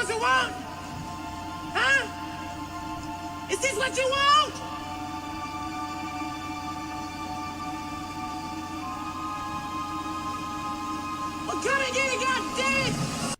what you want? Huh? Is this what you want? Well, come and get it, goddammit!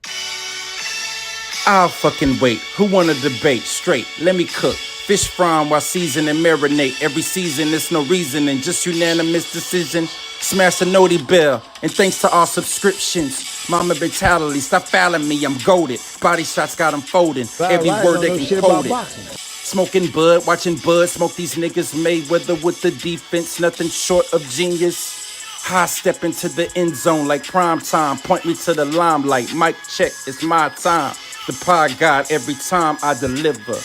I'll fucking wait. Who wanna debate? Straight, let me cook. Fish frying while season and marinate. Every season, there's no reasoning, just unanimous decision. Smash the noti bell, and thanks to all subscriptions. Mama brutality, stop fouling me, I'm goated. Body shots got them folding. Every word they can quote it. Smoking bud, watching bud, smoke these niggas Mayweather with the defense, nothing short of genius. High step into the end zone like prime time. Point me to the limelight. Mic check, it's my time. The pod god every time I deliver.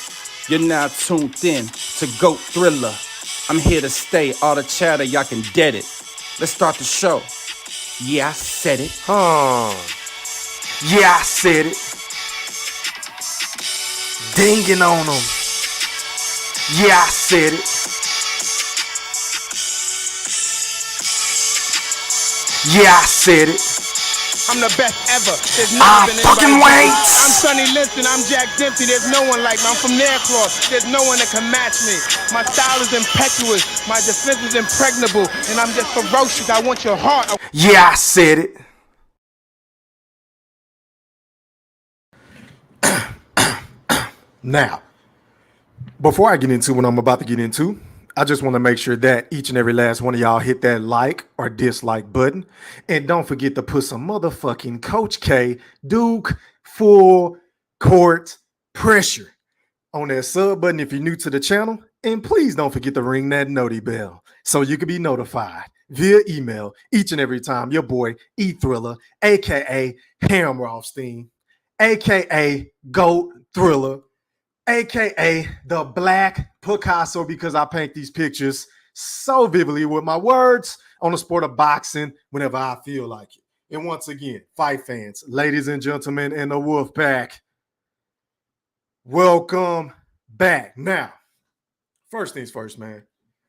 You're now tuned in to GOAT Thriller. I'm here to stay. All the chatter, y'all can dead it. Let's start the show. Yeah, I said it. Yeah, I said it. Dinging on them. Yeah, I said it. Yeah, I said it. I'm the best ever. There's never been fucking anybody. wait. I'm Sonny Liston. I'm Jack Dempsey. There's no one like me. I'm from Nairclaw. There's no one that can match me. My style is impetuous. My defense is impregnable. And I'm just ferocious. I want your heart. Yeah, I said it. Now, before I get into what I'm about to get into, I just want to make sure that each and every last one of y'all hit that like or dislike button. And don't forget to put some motherfucking Coach K, Duke, full court pressure on that sub button if you're new to the channel. And please don't forget to ring that noti bell so you can be notified via email each and every time your boy E Thriller, aka Hamrothstein, aka GOAT Thriller, aka the Black Picasso, because I paint these pictures so vividly with my words on the sport of boxing whenever I feel like it. And once again, fight fans, ladies and gentlemen in the Wolf Pack, welcome back. Now, first things first, man.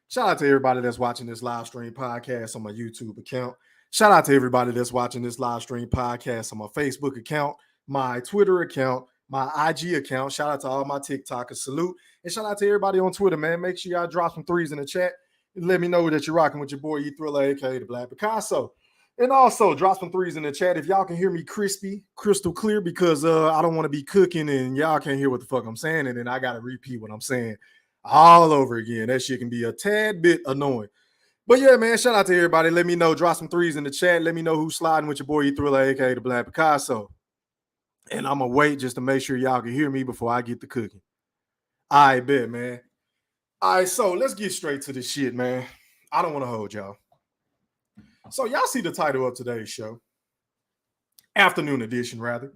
Shout out to everybody that's watching this live stream podcast on my YouTube account. Shout out to everybody that's watching this live stream podcast on my Facebook account, my Twitter account, my IG account. Shout out to all my TikTokers. Salute. And shout out to everybody on Twitter, man. Make sure y'all drop some threes in the chat and let me know that you're rocking with your boy E Thriller, aka the Black Picasso. And also drop some threes in the chat if y'all can hear me crispy, crystal clear, because I don't want to be cooking and y'all can't hear what the fuck I'm saying, and then I gotta repeat what I'm saying all over again. That shit can be a tad bit annoying. But yeah, man, shout out to everybody. Let me know. Drop some threes in the chat. Let me know who's sliding with your boy E Thriller, aka the Black Picasso. And I'm going to wait just to make sure y'all can hear me before I get to cooking. I bet, man. All right, so let's get straight to this shit, man. I don't want to hold y'all. So y'all see the title of today's show. Afternoon edition, rather.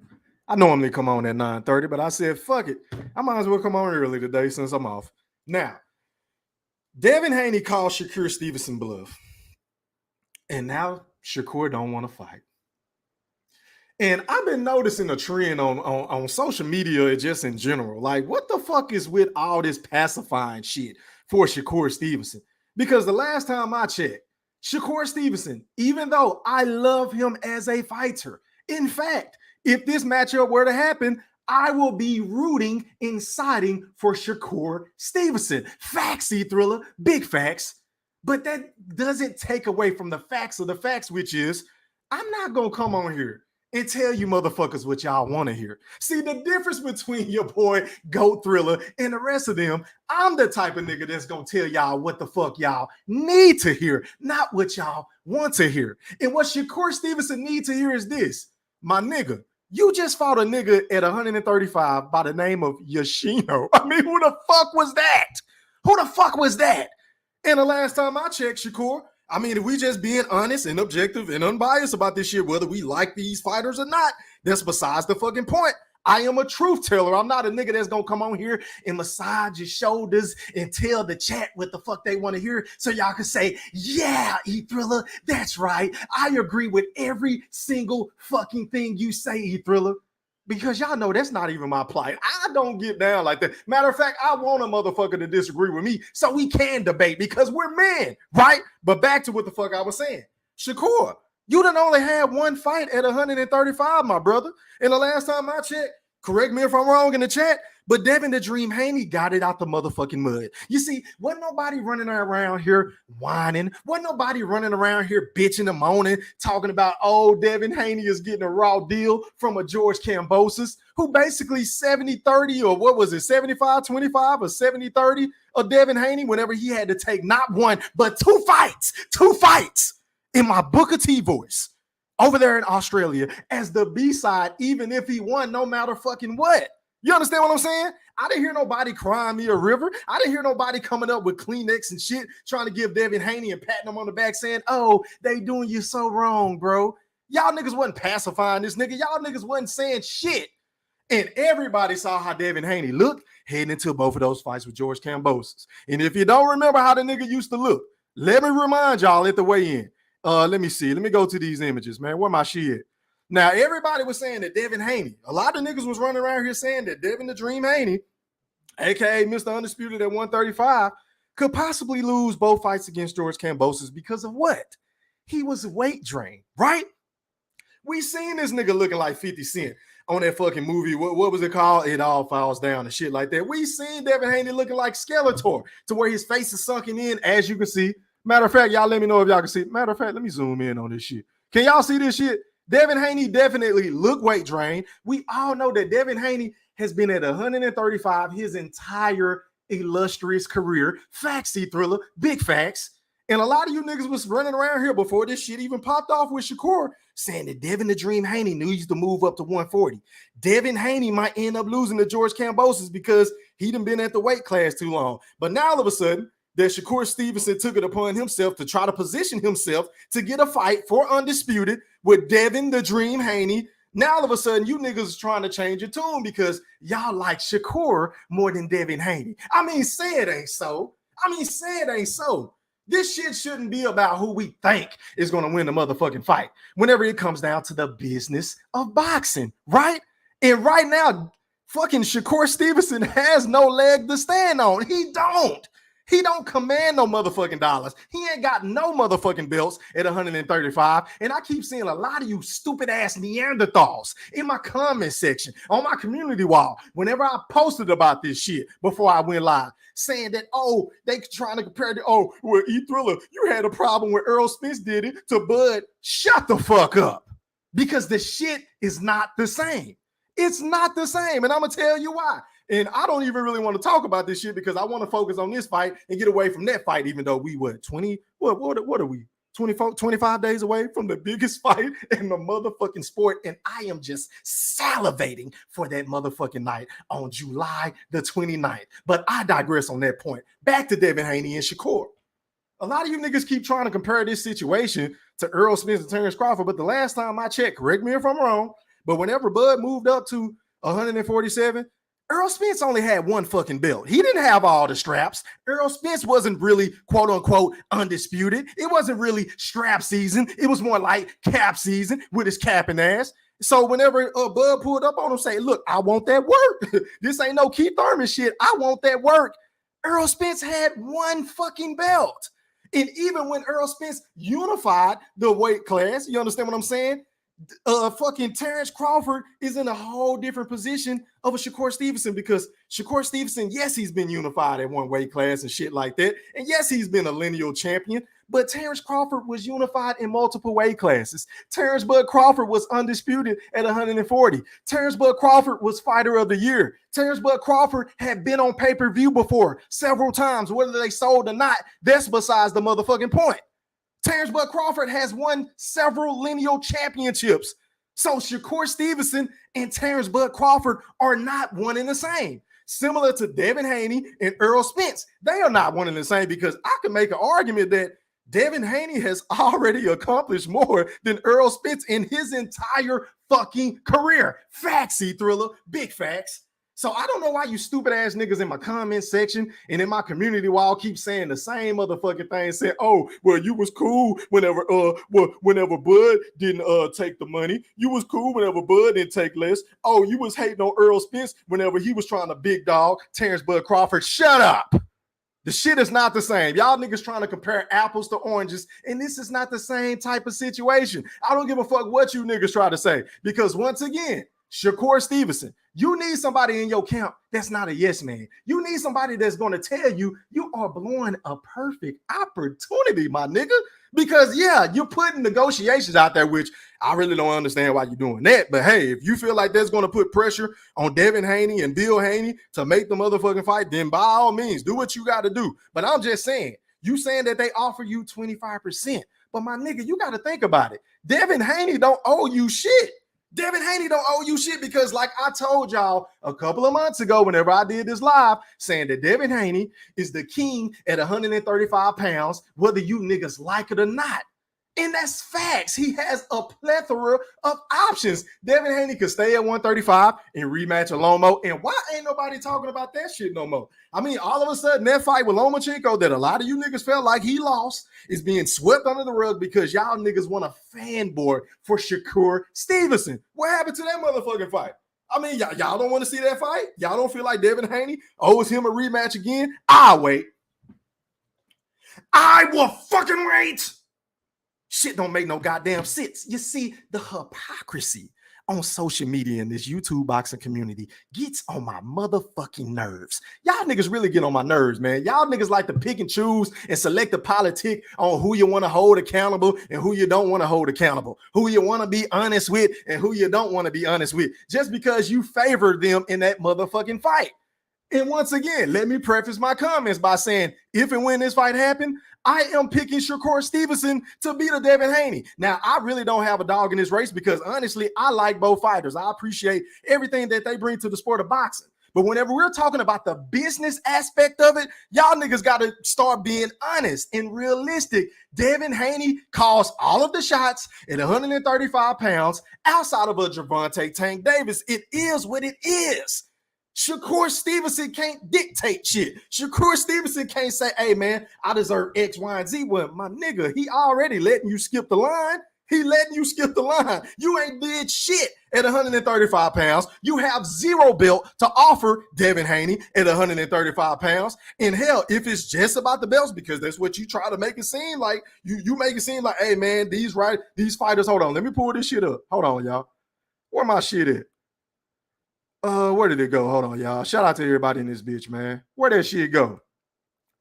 I normally come on at 9:30, but I said, fuck it. I might as well come on early today since I'm off. Now, Devin Haney called Shakur Stevenson Bluff. And now Shakur don't want to fight. And I've been noticing a trend on social media just in general. Like, what the fuck is with all this pacifying shit for Shakur Stevenson? Because the last time I checked, Shakur Stevenson, even though I love him as a fighter, in fact, if this matchup were to happen, I will be rooting and siding for Shakur Stevenson. Facts, E Thriller, big facts. But that doesn't take away from the facts of the facts, which is, I'm not going to come on here and tell you motherfuckers what y'all want to hear. See, the difference between your boy GOAT Thriller and the rest of them, I'm the type of nigga that's going to tell y'all what the fuck y'all need to hear, not what y'all want to hear. And what Shakur Stevenson need to hear is this. My nigga, you just fought a nigga at 135 by the name of Yoshino. I mean, who the fuck was that? Who the fuck was that? And the last time I checked, Shakur, I mean, if we just being honest and objective and unbiased about this shit, whether we like these fighters or not, that's besides the fucking point. I am a truth teller. I'm not a nigga that's gonna come on here and massage your shoulders and tell the chat what the fuck they want to hear so y'all can say, yeah, E Thriller, that's right. I agree with every single fucking thing you say, E Thriller. Because y'all know that's not even my plight. I don't get down like that. Matter of fact, I want a motherfucker to disagree with me so we can debate because we're men, right? But back to what the fuck I was saying. Shakur, you done only had one fight at 135, my brother. And the last time I checked, Correct me if I'm wrong in the chat, but Devin the Dream Haney got it out the motherfucking mud. You see, wasn't nobody running around here whining. Wasn't nobody running around here bitching and moaning, talking about, oh, Devin Haney is getting a raw deal from a George Kambosos, who basically 70-30 or what was it, 75-25 or 70-30 of Devin Haney whenever he had to take not one, but two fights in my Booker T voice over there in Australia as the B-side, even if he won, no matter fucking what. You understand what I'm saying? I didn't hear nobody crying me a river. I didn't hear nobody coming up with Kleenex and shit, trying to give Devin Haney and patting him on the back saying, oh, they doing you so wrong, bro. Y'all niggas wasn't pacifying this nigga. Y'all niggas wasn't saying shit. And everybody saw how Devin Haney looked heading into both of those fights with George Kambosos. And if you don't remember how the nigga used to look, let me remind y'all at the weigh-in. Let me see. Let me go to these images, man. Where my shit? Now, everybody was saying that Devin Haney, a lot of niggas was running around here saying that Devin the Dream Haney, aka Mr. Undisputed at 135, could possibly lose both fights against George Kambosos because of what? He was weight drained, right? We seen this nigga looking like 50 Cent on that fucking movie. What was it called? It All Falls Down and shit like that. We seen Devin Haney looking like Skeletor to where his face is sunken in, as you can see. Matter of fact, y'all let me know if y'all can see. Matter of fact, let me zoom in on this shit. Can y'all see this shit? Devin Haney definitely look weight drained. We all know that Devin Haney has been at 135 his entire illustrious career. Facts, C-Thriller, big facts. And a lot of you niggas was running around here before this shit even popped off with Shakur saying that Devin the Dream Haney needs to move up to 140. Devin Haney might end up losing to George Kambosos because he done been at the weight class too long. But now all of a sudden, that Shakur Stevenson took it upon himself to try to position himself to get a fight for Undisputed with Devin the Dream Haney. Now all of a sudden, you niggas is trying to change your tune because y'all like Shakur more than Devin Haney. I mean, say it ain't so. This shit shouldn't be about who we think is going to win the motherfucking fight whenever it comes down to the business of boxing, right? And right now, fucking Shakur Stevenson has no leg to stand on. He don't command no motherfucking dollars. He ain't got no motherfucking belts at 135. And I keep seeing a lot of you stupid ass Neanderthals in my comment section, on my community wall, whenever I posted about this shit before I went live, saying that, oh, they trying to compare the, oh, well, E-Thriller, you had a problem when Earl Spence did it to Bud. Shut the fuck up. Because the shit is not the same. It's not the same. And I'm going to tell you why. And I don't even really want to talk about this shit because I want to focus on this fight and get away from that fight, even though we were 25 days away from the biggest fight in the motherfucking sport. And I am just salivating for that motherfucking night on July the 29th. But I digress on that point. Back to Devin Haney and Shakur. A lot of you niggas keep trying to compare this situation to Earl Spence and Terrence Crawford. But the last time I checked, correct me if I'm wrong, but whenever Bud moved up to 147, Earl Spence only had one fucking belt. He didn't have all the straps. Earl Spence wasn't really, quote unquote, undisputed. It wasn't really strap season. It was more like cap season with his capping ass. So whenever Bud pulled up on him, say, look, I want that work. This ain't no Keith Thurman shit. I want that work. Earl Spence had one fucking belt. And even when Earl Spence unified the weight class, you understand what I'm saying? Fucking Terrence Crawford is in a whole different position of a Shakur Stevenson because Shakur Stevenson, yes, he's been unified at one weight class and shit like that. And yes, he's been a lineal champion, but Terrence Crawford was unified in multiple weight classes. Terrence Bud Crawford was undisputed at 140. Terrence Bud Crawford was fighter of the year. Terrence Bud Crawford had been on pay-per-view before several times, whether they sold or not. That's besides the motherfucking point. Terrence Bud Crawford has won several lineal championships. So Shakur Stevenson and Terrence Bud Crawford are not one and the same. Similar to Devin Haney and Earl Spence, they are not one and the same because I can make an argument that Devin Haney has already accomplished more than Earl Spence in his entire fucking career. Facts, C-Thriller, big facts. So I don't know why you stupid ass niggas in my comment section and in my community wall keep saying the same motherfucking thing. Saying, oh, well, you was cool whenever Bud didn't take the money. You was cool whenever Bud didn't take less. Oh, you was hating on Earl Spence whenever he was trying to big dog Terrence Bud Crawford. Shut up. The shit is not the same. Y'all niggas trying to compare apples to oranges, and this is not the same type of situation. I don't give a fuck what you niggas try to say because once again, Shakur Stevenson, you need somebody in your camp that's not a yes man. You need somebody that's going to tell you you are blowing a perfect opportunity, my nigga. Because, yeah, you're putting negotiations out there, which I really don't understand why you're doing that. But, hey, if you feel like that's going to put pressure on Devin Haney and Bill Haney to make the motherfucking fight, then by all means, do what you got to do. But I'm just saying, you saying that they offer you 25%. But, my nigga, you got to think about it. Devin Haney don't owe you shit. Devin Haney don't owe you shit because, like I told y'all a couple of months ago, whenever I did this live, saying that Devin Haney is the king at 135 pounds, whether you niggas like it or not. And that's facts. He has a plethora of options. Devin Haney could stay at 135 and rematch a Lomo. And why ain't nobody talking about that shit no more? I mean, all of a sudden, that fight with Lomachenko that a lot of you niggas felt like he lost is being swept under the rug because y'all niggas want a fanboy for Shakur Stevenson. What happened to that motherfucking fight? I mean, y'all don't want to see that fight? Y'all don't feel like Devin Haney owes him a rematch again? I'll wait. I will fucking wait. Shit don't make no goddamn sense. You see, the hypocrisy on social media in this YouTube boxing community gets on my motherfucking nerves. Y'all niggas really get on my nerves, man. Y'all niggas like to pick and choose and select the politic on who you want to hold accountable and who you don't want to hold accountable, who you want to be honest with and who you don't want to be honest with, just because you favor them in that motherfucking fight. And once again, let me preface my comments by saying, if and when this fight happened, I am picking Shakur Stevenson to beat a Devin Haney. Now, I really don't have a dog in this race because, honestly, I like both fighters. I appreciate everything that they bring to the sport of boxing. But whenever we're talking about the business aspect of it, y'all niggas got to start being honest and realistic. Devin Haney calls all of the shots at 135 pounds outside of a Gervonta Tank Davis. It is what it is. Shakur Stevenson can't dictate shit. Shakur Stevenson can't say, hey, man, I deserve X, Y, and Z. Well, my nigga, he already letting you skip the line. He letting you skip the line. You ain't did shit at 135 pounds. You have zero belt to offer Devin Haney at 135 pounds. And hell, if it's just about the belts, because that's what you try to make it seem like, you make it seem like, hey, man, these fighters, hold on, let me pull this shit up. Hold on, y'all. Where my shit at? Where did it go? Hold on, y'all. Shout out to everybody in this bitch, man. Where that shit go?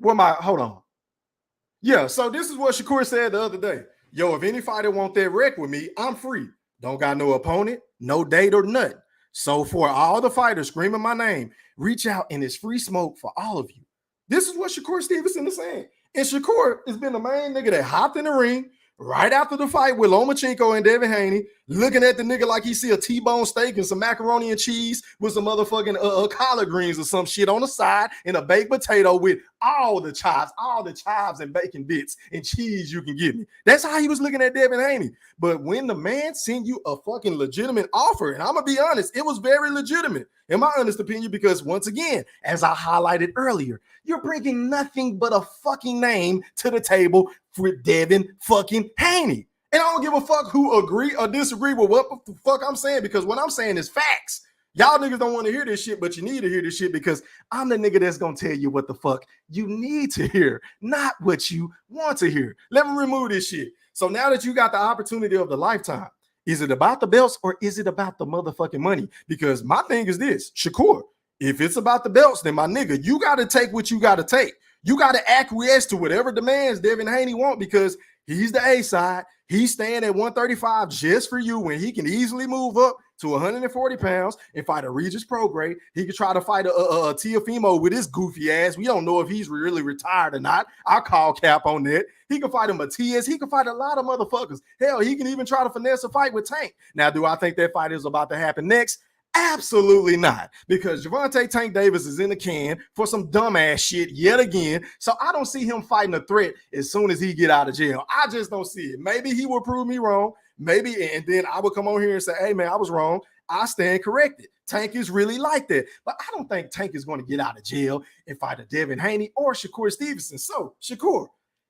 Hold on. Yeah, so this is what Shakur said the other day. Yo, if any fighter want that wreck with me, I'm free. Don't got no opponent, no date or nothing. So for all the fighters screaming my name, reach out and it's free smoke for all of you. This is what Shakur Stevenson is saying. And Shakur has been the main nigga that hopped in the ring right after the fight with Lomachenko and Devin Haney, looking at the nigga like he see a T-bone steak and some macaroni and cheese with some motherfucking collard greens or some shit on the side and a baked potato with all the chives and bacon bits and cheese you can give me. That's how he was looking at Devin Haney. But when the man sent you a fucking legitimate offer, and I'm going to be honest, it was very legitimate, in my honest opinion, because once again, as I highlighted earlier, you're bringing nothing but a fucking name to the table for Devin fucking Haney. And I don't give a fuck who agree or disagree with what the fuck I'm saying, because what I'm saying is facts. Y'all niggas don't want to hear this shit, but you need to hear this shit because I'm the nigga that's going to tell you what the fuck you need to hear, not what you want to hear. Let me remove this shit. So now that you got the opportunity of the lifetime, is it about the belts or is it about the motherfucking money? Because my thing is this, Shakur, if it's about the belts, then my nigga, you got to take what you got to take. You got to acquiesce to whatever demands Devin Haney want because he's the A side. He's staying at 135 just for you when he can easily move up to 140 pounds and fight a Regis Prograis. He could try to fight a Teofimo with his goofy ass. We don't know if he's really retired or not. I'll call cap on that. He can fight a Matias. He can fight a lot of motherfuckers. Hell, he can even try to finesse a fight with Tank. Now, do I think that fight is about to happen next? Absolutely not, because Gervonta Tank Davis is in the can for some dumbass shit yet again. So I don't see him fighting a threat as soon as he get out of jail. I just don't see it. Maybe he will prove me wrong. Maybe, and then I will come on here and say, hey, man, I was wrong. I stand corrected. Tank is really like that. But I don't think Tank is going to get out of jail and fight a Devin Haney or Shakur Stevenson. So, Shakur,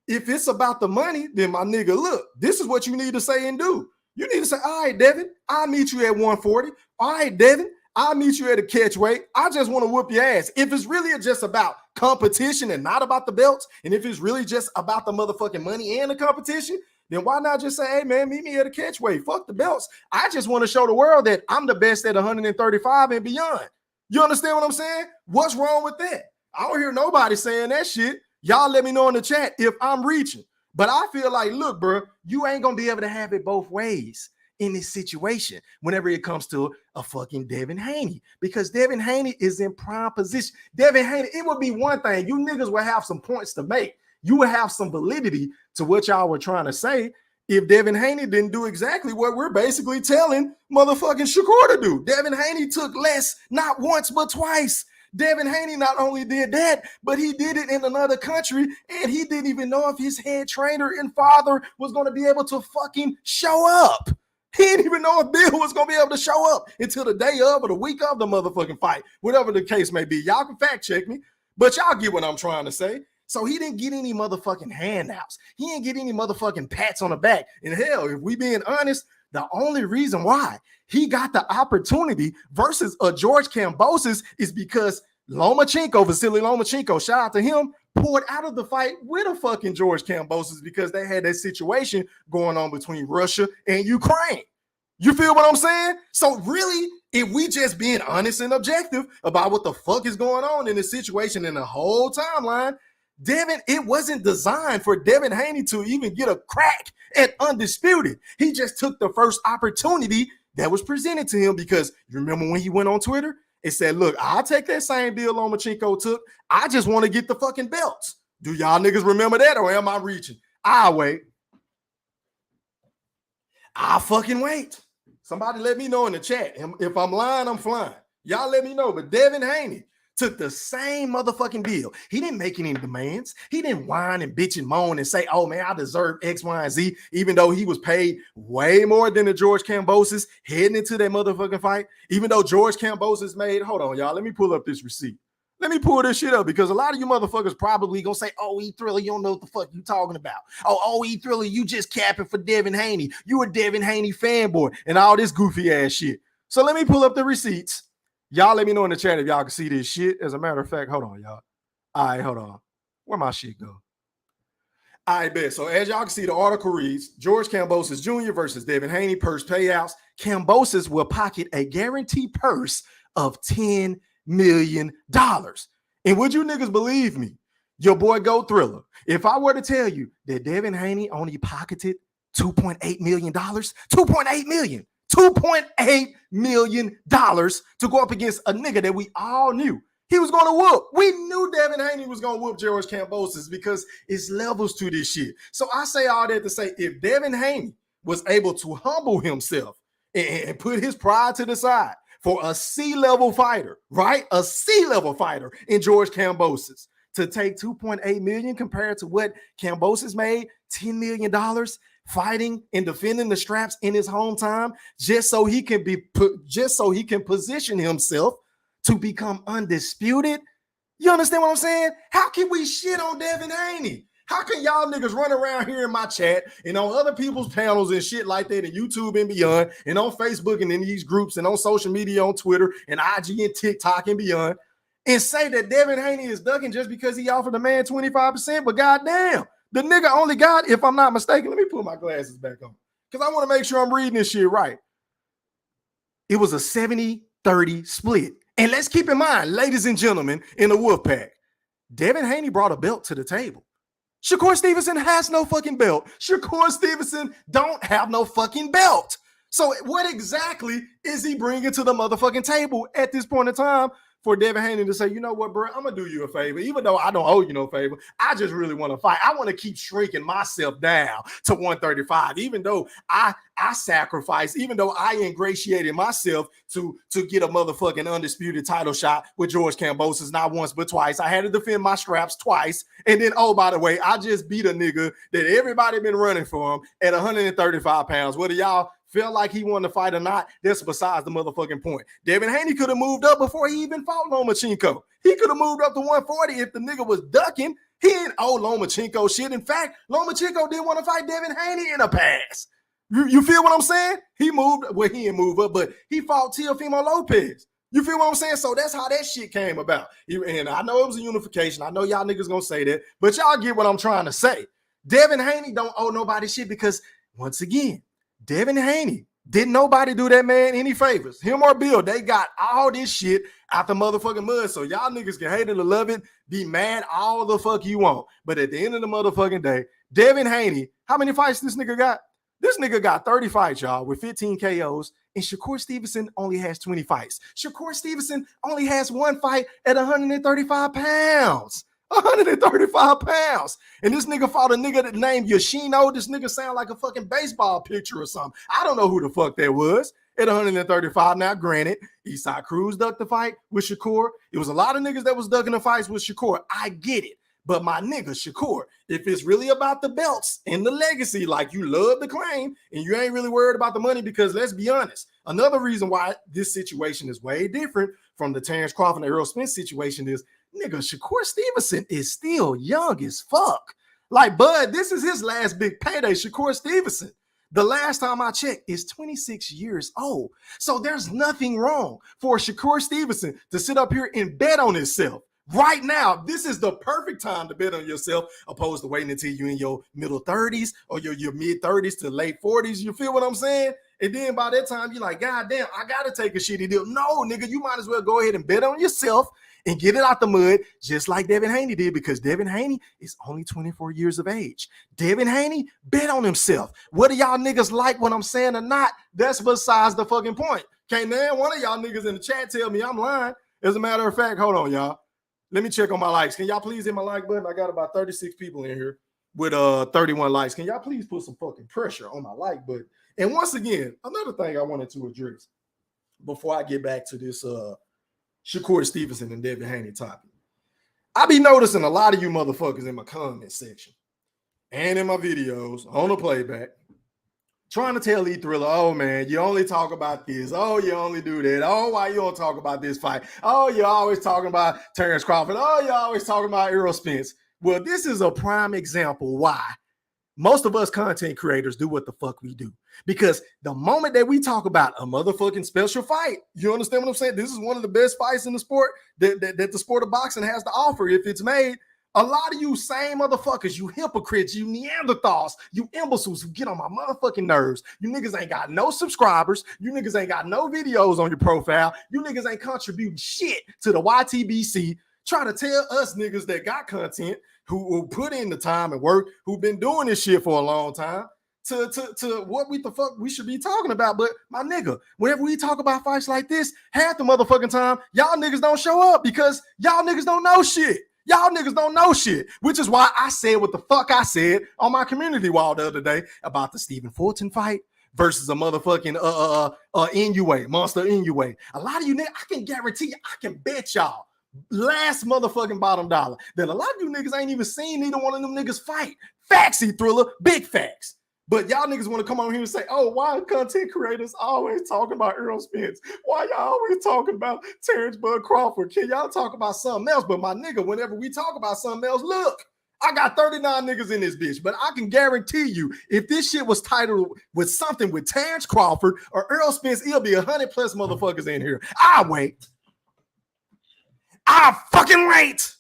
if it's about the money, then my nigga, look, this is what you need to say and do. You need to say, all right, Devin, I'll meet you at 140. All right, Devin, I'll meet you at a catch weight. I just want to whoop your ass. If it's really just about competition and not about the belts, and if it's really just about the motherfucking money and the competition, then why not just say, hey, man, meet me at a catchweight? Fuck the belts. I just want to show the world that I'm the best at 135 and beyond. You understand what I'm saying? What's wrong with that? I don't hear nobody saying that shit. Y'all let me know in the chat if I'm reaching. But I feel like, look, bro, you ain't going to be able to have it both ways in this situation whenever it comes to a fucking Devin Haney, because Devin Haney is in prime position. Devin Haney, it would be one thing. You niggas would have some points to make. You would have some validity to what y'all were trying to say if Devin Haney didn't do exactly what we're basically telling motherfucking Shakur to do. Devin Haney took less, not once, but twice. Devin Haney not only did that, but he did it in another country, and he didn't even know if his head trainer and father was going to be able to fucking show up. He didn't even know if Bill was going to be able to show up until the day of or the week of the motherfucking fight, whatever the case may be. Y'all can fact check me, but y'all get what I'm trying to say. So he didn't get any motherfucking handouts. He didn't get any motherfucking pats on the back. And hell, if we being honest, the only reason why he got the opportunity versus a George Kambosos is because Lomachenko, Vasily Lomachenko, shout out to him, pulled out of the fight with a fucking George Kambosos because they had that situation going on between Russia and Ukraine. You feel what I'm saying? So really, if we just being honest and objective about what the fuck is going on in this situation in the whole timeline, it wasn't designed for Devin Haney to even get a crack at undisputed. He just took the first opportunity that was presented to him because you remember when he went on Twitter and said, look, I'll take that same deal Lomachenko took. I just want to get the fucking belts. Do y'all niggas remember that, or am I reaching? I'll wait. I'll fucking wait. Somebody let me know in the chat. If I'm lying, I'm flying. Y'all let me know. But Devin Haney took the same motherfucking deal. He didn't make any demands. He didn't whine and bitch and moan and say, oh man, I deserve X, Y, and Z, even though he was paid way more than the George Kambosos heading into that motherfucking fight. Even though George Kambosos made, hold on, y'all, let me pull up this receipt. Let me pull this shit up because a lot of you motherfuckers probably gonna say, oh, E-Thriller, you don't know what the fuck you talking about. Oh, E-Thriller, you just capping for Devin Haney. You a Devin Haney fanboy and all this goofy ass shit. So let me pull up the receipts. Y'all let me know in the chat if y'all can see this shit. As a matter of fact, hold on, y'all. All right, hold on. Where my shit go? All right, bet. So as y'all can see, the article reads, George Kambosos Jr. versus Devin Haney purse payouts. Kambosos will pocket a guaranteed purse of $10 million. And would you niggas believe me? Your boy Go Thriller. If I were to tell you that Devin Haney only pocketed $2.8 million, $2.8 million to go up against a nigga that we all knew he was going to whoop. We knew Devin Haney was going to whoop George Kambosos because it's levels to this shit. So I say all that to say, if Devin Haney was able to humble himself and put his pride to the side for a C-level fighter, right? A C-level fighter in George Kambosos to take $2.8 million compared to what Kambosos made, $10 million fighting and defending the straps in his hometown just so he can position himself to become undisputed. You understand what I'm saying? How can we shit on Devin Haney? How can y'all niggas run around here in my chat and on other people's panels and shit like that and YouTube and beyond and on Facebook and in these groups and on social media on Twitter and IG and TikTok and beyond and say that Devin Haney is ducking just because he offered the man 25%? But goddamn, the nigga only got, if I'm not mistaken, let me put my glasses back on because I want to make sure I'm reading this shit right. It was a 70-30 split. And let's keep in mind, ladies and gentlemen, in the Wolfpack, Devin Haney brought a belt to the table. Shakur Stevenson has no fucking belt. Shakur Stevenson don't have no fucking belt. So what exactly is he bringing to the motherfucking table at this point in time for Devin Haney to say, you know what, bro, I'm going to do you a favor. Even though I don't owe you no favor, I just really want to fight. I want to keep shrinking myself down to 135, even though I sacrificed, even though I ingratiated myself to get a motherfucking undisputed title shot with George Kambosos, not once but twice. I had to defend my straps twice. And then, oh, by the way, I just beat a nigga that everybody been running for him at 135 pounds. Whether y'all feel like he wanted to fight or not, that's besides the motherfucking point. Devin Haney could have moved up before he even fought Lomachenko. He could have moved up to 140 if the nigga was ducking. He didn't owe Lomachenko shit. In fact, Lomachenko didn't want to fight Devin Haney in the past. You feel what I'm saying? He moved, well, he didn't move up, but he fought Teofimo Lopez. You feel what I'm saying? So that's how that shit came about. And I know it was a unification. I know y'all niggas gonna say that, but y'all get what I'm trying to say. Devin Haney don't owe nobody shit because, once again, Devin Haney, didn't nobody do that man any favors. Him or Bill, they got all this shit out the motherfucking mud. So y'all niggas can hate it or love it, be mad all the fuck you want. But at the end of the motherfucking day, Devin Haney, how many fights this nigga got? This nigga got 30 fights, y'all, with 15 KOs, and Shakur Stevenson only has 20 fights. Shakur Stevenson only has one fight at 135 pounds. 135 pounds. And this nigga fought a nigga that named Yoshino. This nigga sound like a fucking baseball pitcher or something. I don't know who the fuck that was at 135. Now, granted, Eastside Cruz ducked the fight with Shakur. It was a lot of niggas that was ducking the fights with Shakur. I get it. But my nigga, Shakur, if it's really about the belts and the legacy, like you love the claim, and you ain't really worried about the money, because let's be honest, another reason why this situation is way different from the Terrence Crawford and Errol Spence situation is, nigga, Shakur Stevenson is still young as fuck. Like, bud, this is his last big payday. Shakur Stevenson, the last time I checked, is 26 years old. So there's nothing wrong for Shakur Stevenson to sit up here and bet on himself. Right now, this is the perfect time to bet on yourself, opposed to waiting until you're in your middle 30s or your mid 30s to late 40s. You feel what I'm saying? And then by that time, you're like, God damn, I got to take a shitty deal. No, nigga, you might as well go ahead and bet on yourself and get it out the mud, just like Devin Haney did, because Devin Haney is only 24 years of age. Devin Haney bet on himself. Whether y'all niggas like what I'm saying or not, that's besides the fucking point. Can't none one of y'all niggas in the chat tell me I'm lying. As a matter of fact, hold on, y'all. Let me check on my likes. Can y'all please hit my like button? I got about 36 people in here with 31 likes. Can y'all please put some fucking pressure on my like button? And once again, another thing I wanted to address before I get back to this Shakur Stevenson and Devin Haney topic. I be noticing a lot of you motherfuckers in my comment section and in my videos on the playback trying to tell E-Thriller, oh, man, you only talk about this. Oh, you only do that. Oh, why you don't talk about this fight? Oh, you're always talking about Terrence Crawford. Oh, you're always talking about Errol Spence. Well, this is a prime example why most of us content creators do what the fuck we do. Because the moment that we talk about a motherfucking special fight, you understand what I'm saying? This is one of the best fights in the sport that the sport of boxing has to offer if it's made. A lot of you same motherfuckers, you hypocrites, you Neanderthals, you imbeciles who get on my motherfucking nerves. You niggas ain't got no subscribers. You niggas ain't got no videos on your profile. You niggas ain't contributing shit to the YTBC. Try to tell us niggas that got content, who put in the time and work, who've been doing this shit for a long time, to what we the fuck we should be talking about. But my nigga, whenever we talk about fights like this, half the motherfucking time, y'all niggas don't show up because y'all niggas don't know shit. Y'all niggas don't know shit, which is why I said what the fuck I said on my community wall the other day about the Stephen Fulton fight versus a motherfucking NUA, Monster NUA. A lot of you niggas, I can guarantee you, I can bet y'all last motherfucking bottom dollar that a lot of you niggas ain't even seen neither one of them niggas fight. Facts, E-Thriller, big facts. But y'all niggas want to come on here and say, oh, why content creators always talking about Errol Spence? Why y'all always talking about Terrence Bud Crawford? Can y'all talk about something else? But my nigga, whenever we talk about something else, look, I got 39 niggas in this bitch. But I can guarantee you, if this shit was titled with something with Terrence Crawford or Errol Spence, it'll be 100 plus motherfuckers in here. I wait. I fucking wait.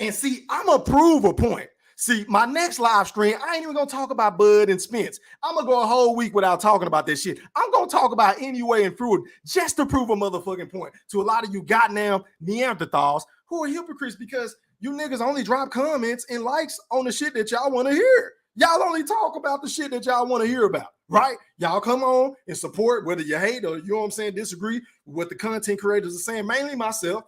And see, I'm going to prove a point. See, my next live stream, I ain't even going to talk about Bud and Spence. I'm going to go a whole week without talking about this shit. I'm going to talk about NUA and Fruit just to prove a motherfucking point to a lot of you goddamn Neanderthals who are hypocrites because you niggas only drop comments and likes on the shit that y'all want to hear. Y'all only talk about the shit that y'all want to hear about, right? Y'all come on and support whether you hate or, you know what I'm saying, disagree with what the content creators are saying, mainly myself.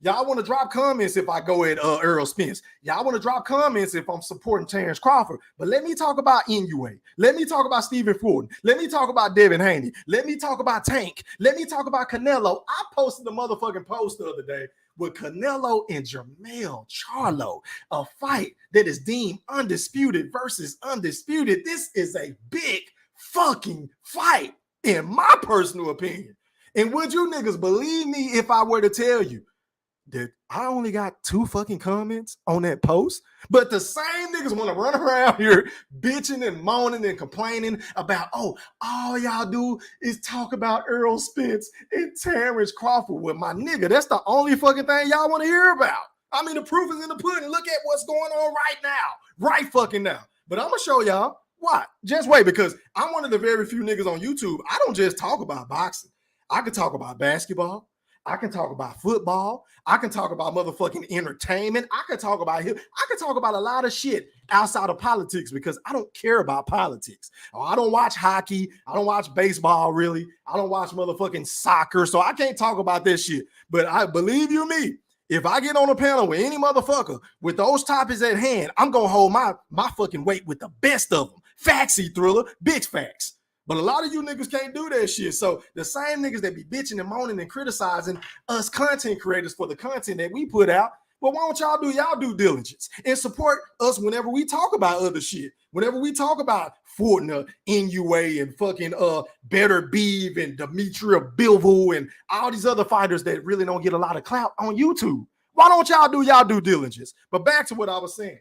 Y'all want to drop comments if I go at Errol Spence. Y'all want to drop comments if I'm supporting Terrence Crawford. But let me talk about NUA. Let me talk about Stephen Fulton. Let me talk about Devin Haney. Let me talk about Tank. Let me talk about Canelo. I posted a motherfucking post the other day with Canelo and Jermell Charlo, a fight that is deemed undisputed versus undisputed. This is a big fucking fight, in my personal opinion. And would you niggas believe me if I were to tell you that I only got 2 fucking comments on that post, but the same niggas want to run around here bitching and moaning and complaining about, oh, all y'all do is talk about Errol Spence and Terrence Crawford. Well, my nigga, that's the only fucking thing y'all want to hear about. I mean, the proof is in the pudding. Look at what's going on right now. Right fucking now. But I'm going to show y'all why. Just wait, because I'm one of the very few niggas on YouTube. I don't just talk about boxing. I can talk about basketball. I can talk about football. I can talk about motherfucking entertainment. I can talk about him. I can talk about a lot of shit outside of politics because I don't care about politics. I don't watch hockey. I don't watch baseball, really. I don't watch motherfucking soccer. So I can't talk about this shit. But I believe you me, if I get on a panel with any motherfucker with those topics at hand, I'm going to hold my fucking weight with the best of them. Faxy Thriller, big facts. But a lot of you niggas can't do that shit. So the same niggas that be bitching and moaning and criticizing us content creators for the content that we put out, well, why don't y'all do y'all due diligence and support us whenever we talk about other shit? Whenever we talk about Fortner, NUA, and fucking Better Beeve and Demetria Bivol and all these other fighters that really don't get a lot of clout on YouTube. Why don't y'all do y'all due diligence? But back to what I was saying.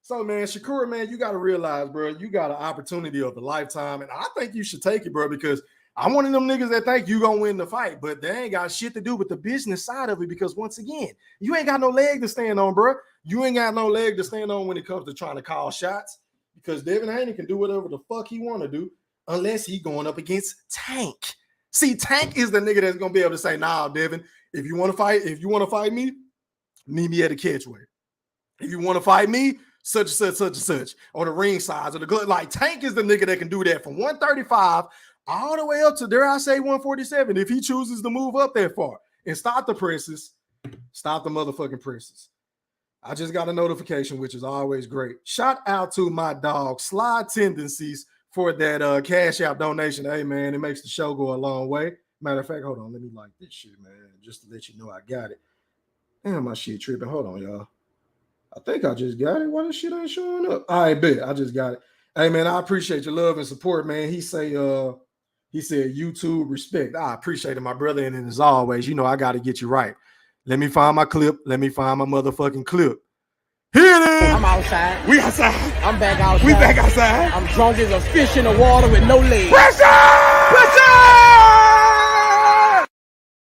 So, man, Shakur, man, you got to realize, bro, you got an opportunity of a lifetime, and I think you should take it, bro, because I'm one of them niggas that think you going to win the fight, but they ain't got shit to do with the business side of it because, once again, you ain't got no leg to stand on, bro. You ain't got no leg to stand on when it comes to trying to call shots because Devin Haney can do whatever the fuck he want to do unless he going up against Tank. See, Tank is the nigga that's going to be able to say, nah, Devin, if you want to fight me, meet me at the catchway. If you want to fight me, such and such, such and such, or the ring size, or the good. Like Tank is the nigga that can do that from 135 all the way up to, dare I say, 147 if he chooses to move up that far and stop the presses, stop the motherfucking presses. I just got a notification, which is always great. Shout out to my dog, Slide Tendencies, for that Cash App donation. Hey, man, it makes the show go a long way. Matter of fact, hold on, let me like this shit, man, just to let you know I got it. Damn, my shit tripping. Hold on, y'all. I think I just got it. Why this shit ain't showing up? I bet I just got it. Hey, man, I appreciate your love and support, man. He said YouTube respect. I appreciate it, my brother. And as always, you know I got to get you right. Let me find my clip. Let me find my motherfucking clip. Here it is. I'm outside. We outside. I'm back outside. We back outside. I'm drunk as a fish in the water with no legs. Pressure! Pressure!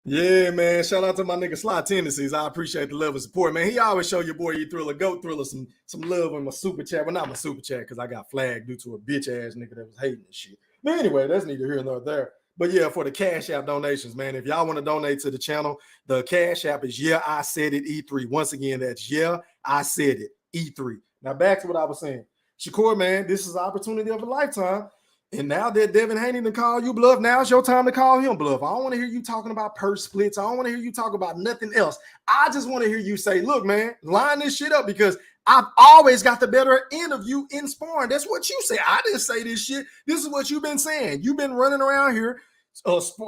Yeah, man. Shout out to my nigga Slide Tendencies. I appreciate the love and support, man. He always show your boy E-Thriller, Goat Thriller, some love on my super chat. Well, not my super chat, because I got flagged due to a bitch ass nigga that was hating and shit. But anyway, that's neither here nor there. But yeah, for the Cash App donations, man, if y'all want to donate to the channel, the Cash App is Yeah, I Said It E3. Once again, that's Yeah, I Said It E3. Now back to what I was saying. Shakur, man, this is an opportunity of a lifetime. And now that Devin Haney to call you bluff, now it's your time to call him bluff. I don't want to hear you talking about purse splits. I don't want to hear you talk about nothing else. I just want to hear you say, look, man, line this shit up because I've always got the better end of you in sparring. That's what you say. I didn't say this shit. This is what you've been saying. You've been running around here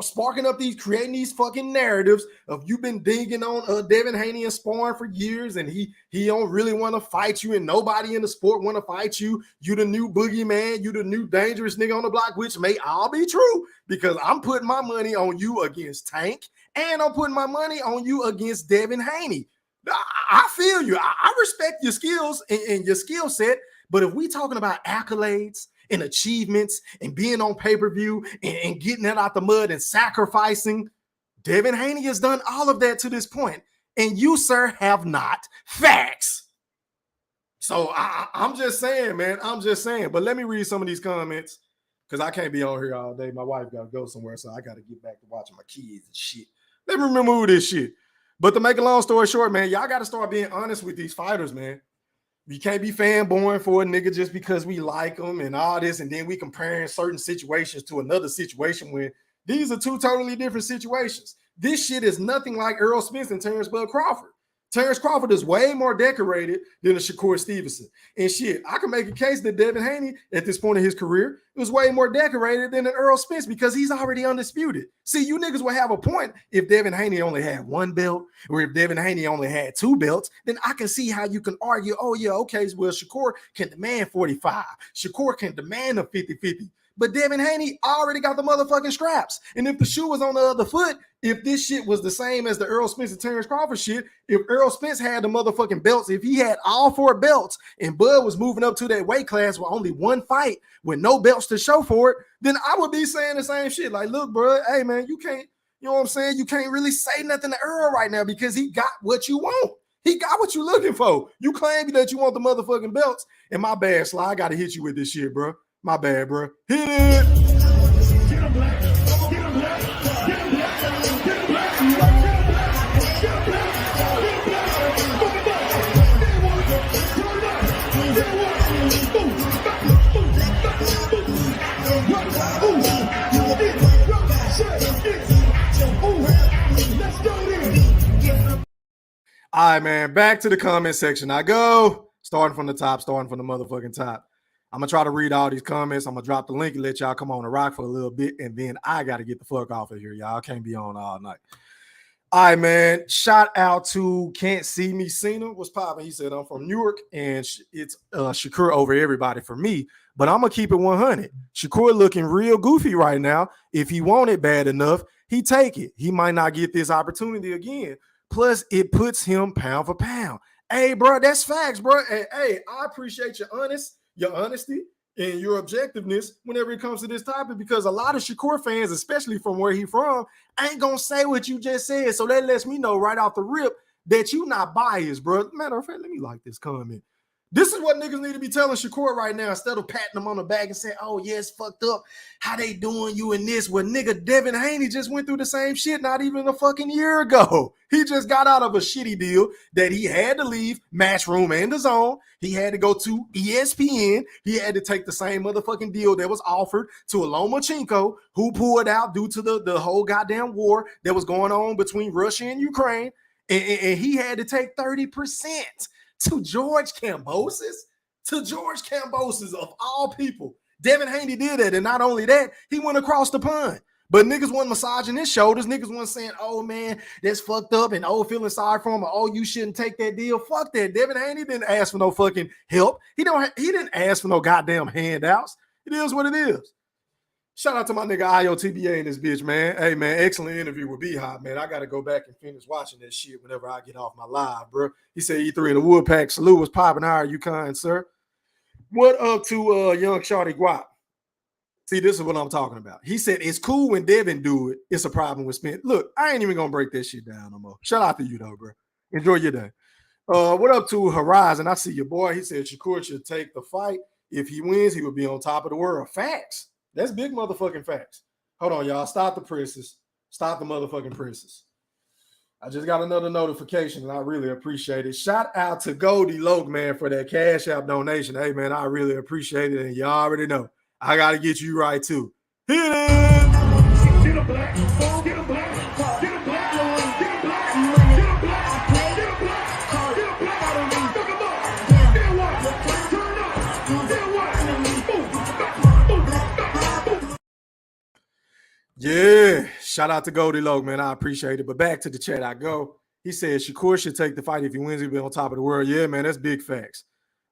sparking up creating these fucking narratives of you've been dinging on Devin Haney and sparring for years, and he don't really want to fight you, and nobody in the sport want to fight you. You the new boogeyman, you the new dangerous nigga on the block, which may all be true because I'm putting my money on you against Tank, and I'm putting my money on you against Devin Haney. I feel you. I respect your skills and your skill set, but if we talking about accolades and achievements and being on pay-per-view and getting that out the mud and sacrificing, Devin Haney has done all of that to this point, and you, sir, have not. Facts. So I'm just saying, man. I'm just saying. But let me read some of these comments because I can't be on here all day. My wife got to go somewhere, so I got to get back to watching my kids and shit. Let me remove this shit. But to make a long story short, man, y'all got to start being honest with these fighters, man. We can't be fanboying for a nigga just because we like them and all this, and then we comparing certain situations to another situation when these are two totally different situations. This shit is nothing like Errol Spence and Terrence Bud Crawford. Terrence Crawford is way more decorated than a Shakur Stevenson. And shit, I can make a case that Devin Haney, at this point in his career, was way more decorated than an Errol Spence because he's already undisputed. See, you niggas will have a point if Devin Haney only had one belt, or if Devin Haney only had two belts, then I can see how you can argue, oh yeah, okay, well, Shakur can demand 45. Shakur can demand a 50-50. But Devin Haney already got the motherfucking scraps. And if the shoe was on the other foot, if this shit was the same as the Errol Spence and Terrence Crawford shit, if Errol Spence had the motherfucking belts, if he had all 4 belts and Bud was moving up to that weight class with only one fight with no belts to show for it, then I would be saying the same shit. Like, look, bro, hey, man, you can't, you know what I'm saying? You can't really say nothing to Earl right now because he got what you want. He got what you looking for. You claim that you want the motherfucking belts. And my bad, Sly. I got to hit you with this shit, bro. My bad, bro. Hit it. All right, man, back to the comment section. I go, starting from the top, starting from the motherfucking top. I'm going to try to read all these comments. I'm going to drop the link and let y'all come on and rock for a little bit, and then I got to get the fuck off of here, y'all. I can't be on all night. All right, man, shout out to Can't See Me Cena. What's popping? He said, I'm from Newark, and it's Shakur over everybody for me, but I'm going to keep it 100. Shakur looking real goofy right now. If he want it bad enough, he take it. He might not get this opportunity again. Plus, it puts him pound for pound. Hey, bro, that's facts, bro. Hey, I appreciate your honesty, and your objectiveness whenever it comes to this topic, because a lot of Shakur fans, especially from where he from, ain't gonna say what you just said. So that lets me know right off the rip that you not biased, bro. Matter of fact, let me like this comment. This is what niggas need to be telling Shakur right now instead of patting him on the back and saying, oh, yeah, it's fucked up. How they doing you in this? Well, nigga, Devin Haney just went through the same shit not even a fucking year ago. He just got out of a shitty deal that he had to leave Matchroom and the Zone. He had to go to ESPN. He had to take the same motherfucking deal that was offered to Lomachenko, who pulled out due to the whole goddamn war that was going on between Russia and Ukraine. And he had to take 30%. To George Kambosos of all people. Devin Haney did that, and not only that, he went across the pond. But niggas wasn't massaging his shoulders. Niggas wasn't saying, oh, man, that's fucked up, and oh, feeling sorry for him, or oh, you shouldn't take that deal. Fuck that. Devin Haney didn't ask for no fucking help. He didn't ask for no goddamn handouts. It is what it is. Shout out to my nigga IOTBA and this bitch, man. Hey, man, excellent interview with B-Hop, man. I got to go back and finish watching that shit whenever I get off my live, bro. He said E3 in the Woodpack. Salute, was popping. How are you, kind sir? What up to young Shawty Guap? See, this is what I'm talking about. He said, it's cool when Devin do it. It's a problem with Spence. Look, I ain't even going to break that shit down no more. Shout out to you, though, bro. Enjoy your day. What up to Horizon? I see your boy. He said Shakur should take the fight. If he wins, he would be on top of the world. Facts. That's big motherfucking facts. Hold on, y'all. Stop the presses. Stop the motherfucking presses. I just got another notification, and I really appreciate it. Shout out to Goldie Loke, man, for that Cash App donation. Hey, man, I really appreciate it, and you already know. I got to get you right, too. Hit it! Get a black, get a black, get a black, get a black, get a black, get a black, get a black, fuck them up, then what? Turn up, then what? Yeah, shout out to Goldie Loke, man. I appreciate it. But back to the chat I go. He said Shakur should take the fight if he wins. He'll be on top of the world. Yeah, man, that's big facts.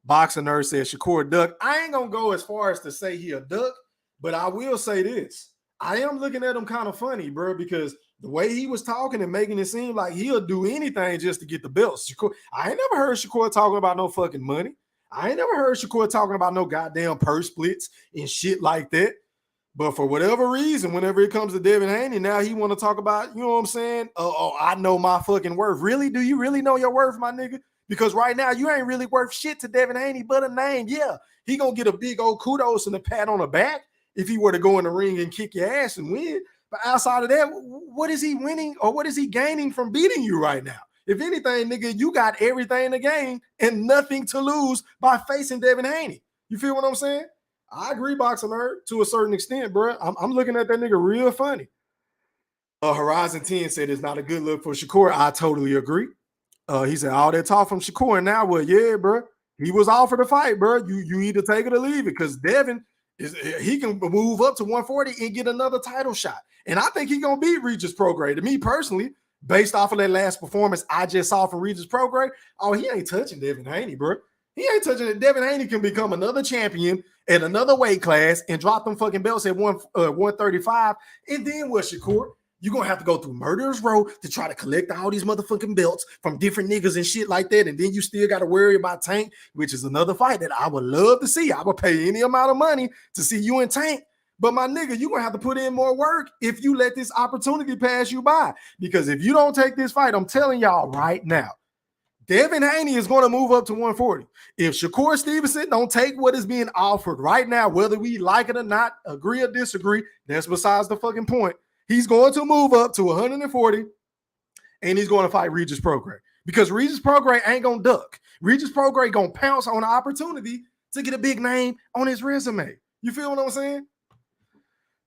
Boxer Nerd said Shakur duck. I ain't gonna go as far as to say he a duck, but I will say this. I am looking at him kind of funny, bro, because the way he was talking and making it seem like he'll do anything just to get the belts. Shakur, I ain't never heard Shakur talking about no fucking money. I ain't never heard Shakur talking about no goddamn purse splits and shit like that. But for whatever reason, whenever it comes to Devin Haney, now he want to talk about, you know what I'm saying? Oh, I know my fucking worth. Really? Do you really know your worth, my nigga? Because right now, you ain't really worth shit to Devin Haney but a name. Yeah, he going to get a big old kudos and a pat on the back if he were to go in the ring and kick your ass and win. But outside of that, what is he winning or what is he gaining from beating you right now? If anything, nigga, you got everything to gain and nothing to lose by facing Devin Haney. You feel what I'm saying? I agree, Boxer Nerd, to a certain extent, bro. I'm looking at that nigga real funny. Horizon 10 said it's not a good look for Shakur. I totally agree. He said all that talk from Shakur, and now what? Yeah, bro. He was offered a fight, bro. You either take it or leave it, because Devin he can move up to 140 and get another title shot. And I think he's gonna beat Regis Prograis. To me personally, based off of that last performance I just saw from Regis Prograis, oh, he ain't touching Devin Haney, bro. He ain't touching it. Devin Haney can become another champion at another weight class and drop them fucking belts at 135. And then what, Shakur? You're going to have to go through Murderer's Row to try to collect all these motherfucking belts from different niggas and shit like that. And then you still got to worry about Tank, which is another fight that I would love to see. I would pay any amount of money to see you and Tank. But my nigga, you're going to have to put in more work if you let this opportunity pass you by. Because if you don't take this fight, I'm telling y'all right now, Devin Haney is going to move up to 140. If Shakur Stevenson don't take what is being offered right now, whether we like it or not, agree or disagree, that's besides the fucking point. He's going to move up to 140, and he's going to fight Regis Prograis. Because Regis Prograis ain't going to duck. Regis Prograis going to pounce on the opportunity to get a big name on his resume. You feel what I'm saying?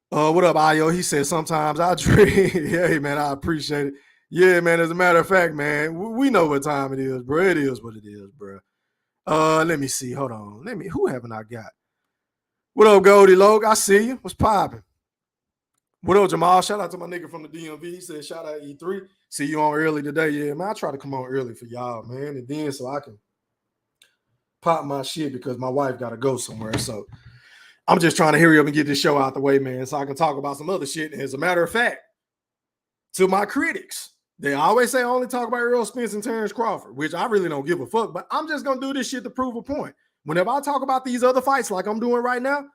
What up, Ayo? He said, sometimes I dream. Hey, man, I appreciate it. Yeah, man, as a matter of fact, man, we know what time it is, bro. It is what it is, bro. Let me see. Hold on. Who haven't I got? What up, Goldie Logue? I see you. What's popping? What up, Jamal? Shout out to my nigga from the DMV. He said, shout out E3. See you on early today. Yeah, man, I try to come on early for y'all, man. And then so I can pop my shit because my wife got to go somewhere. So I'm just trying to hurry up and get this show out the way, man, so I can talk about some other shit. And as a matter of fact, to my critics, they always say only talk about Errol Spence and Terrence Crawford, which I really don't give a fuck, but I'm just going to do this shit to prove a point. Whenever I talk about these other fights like I'm doing right now,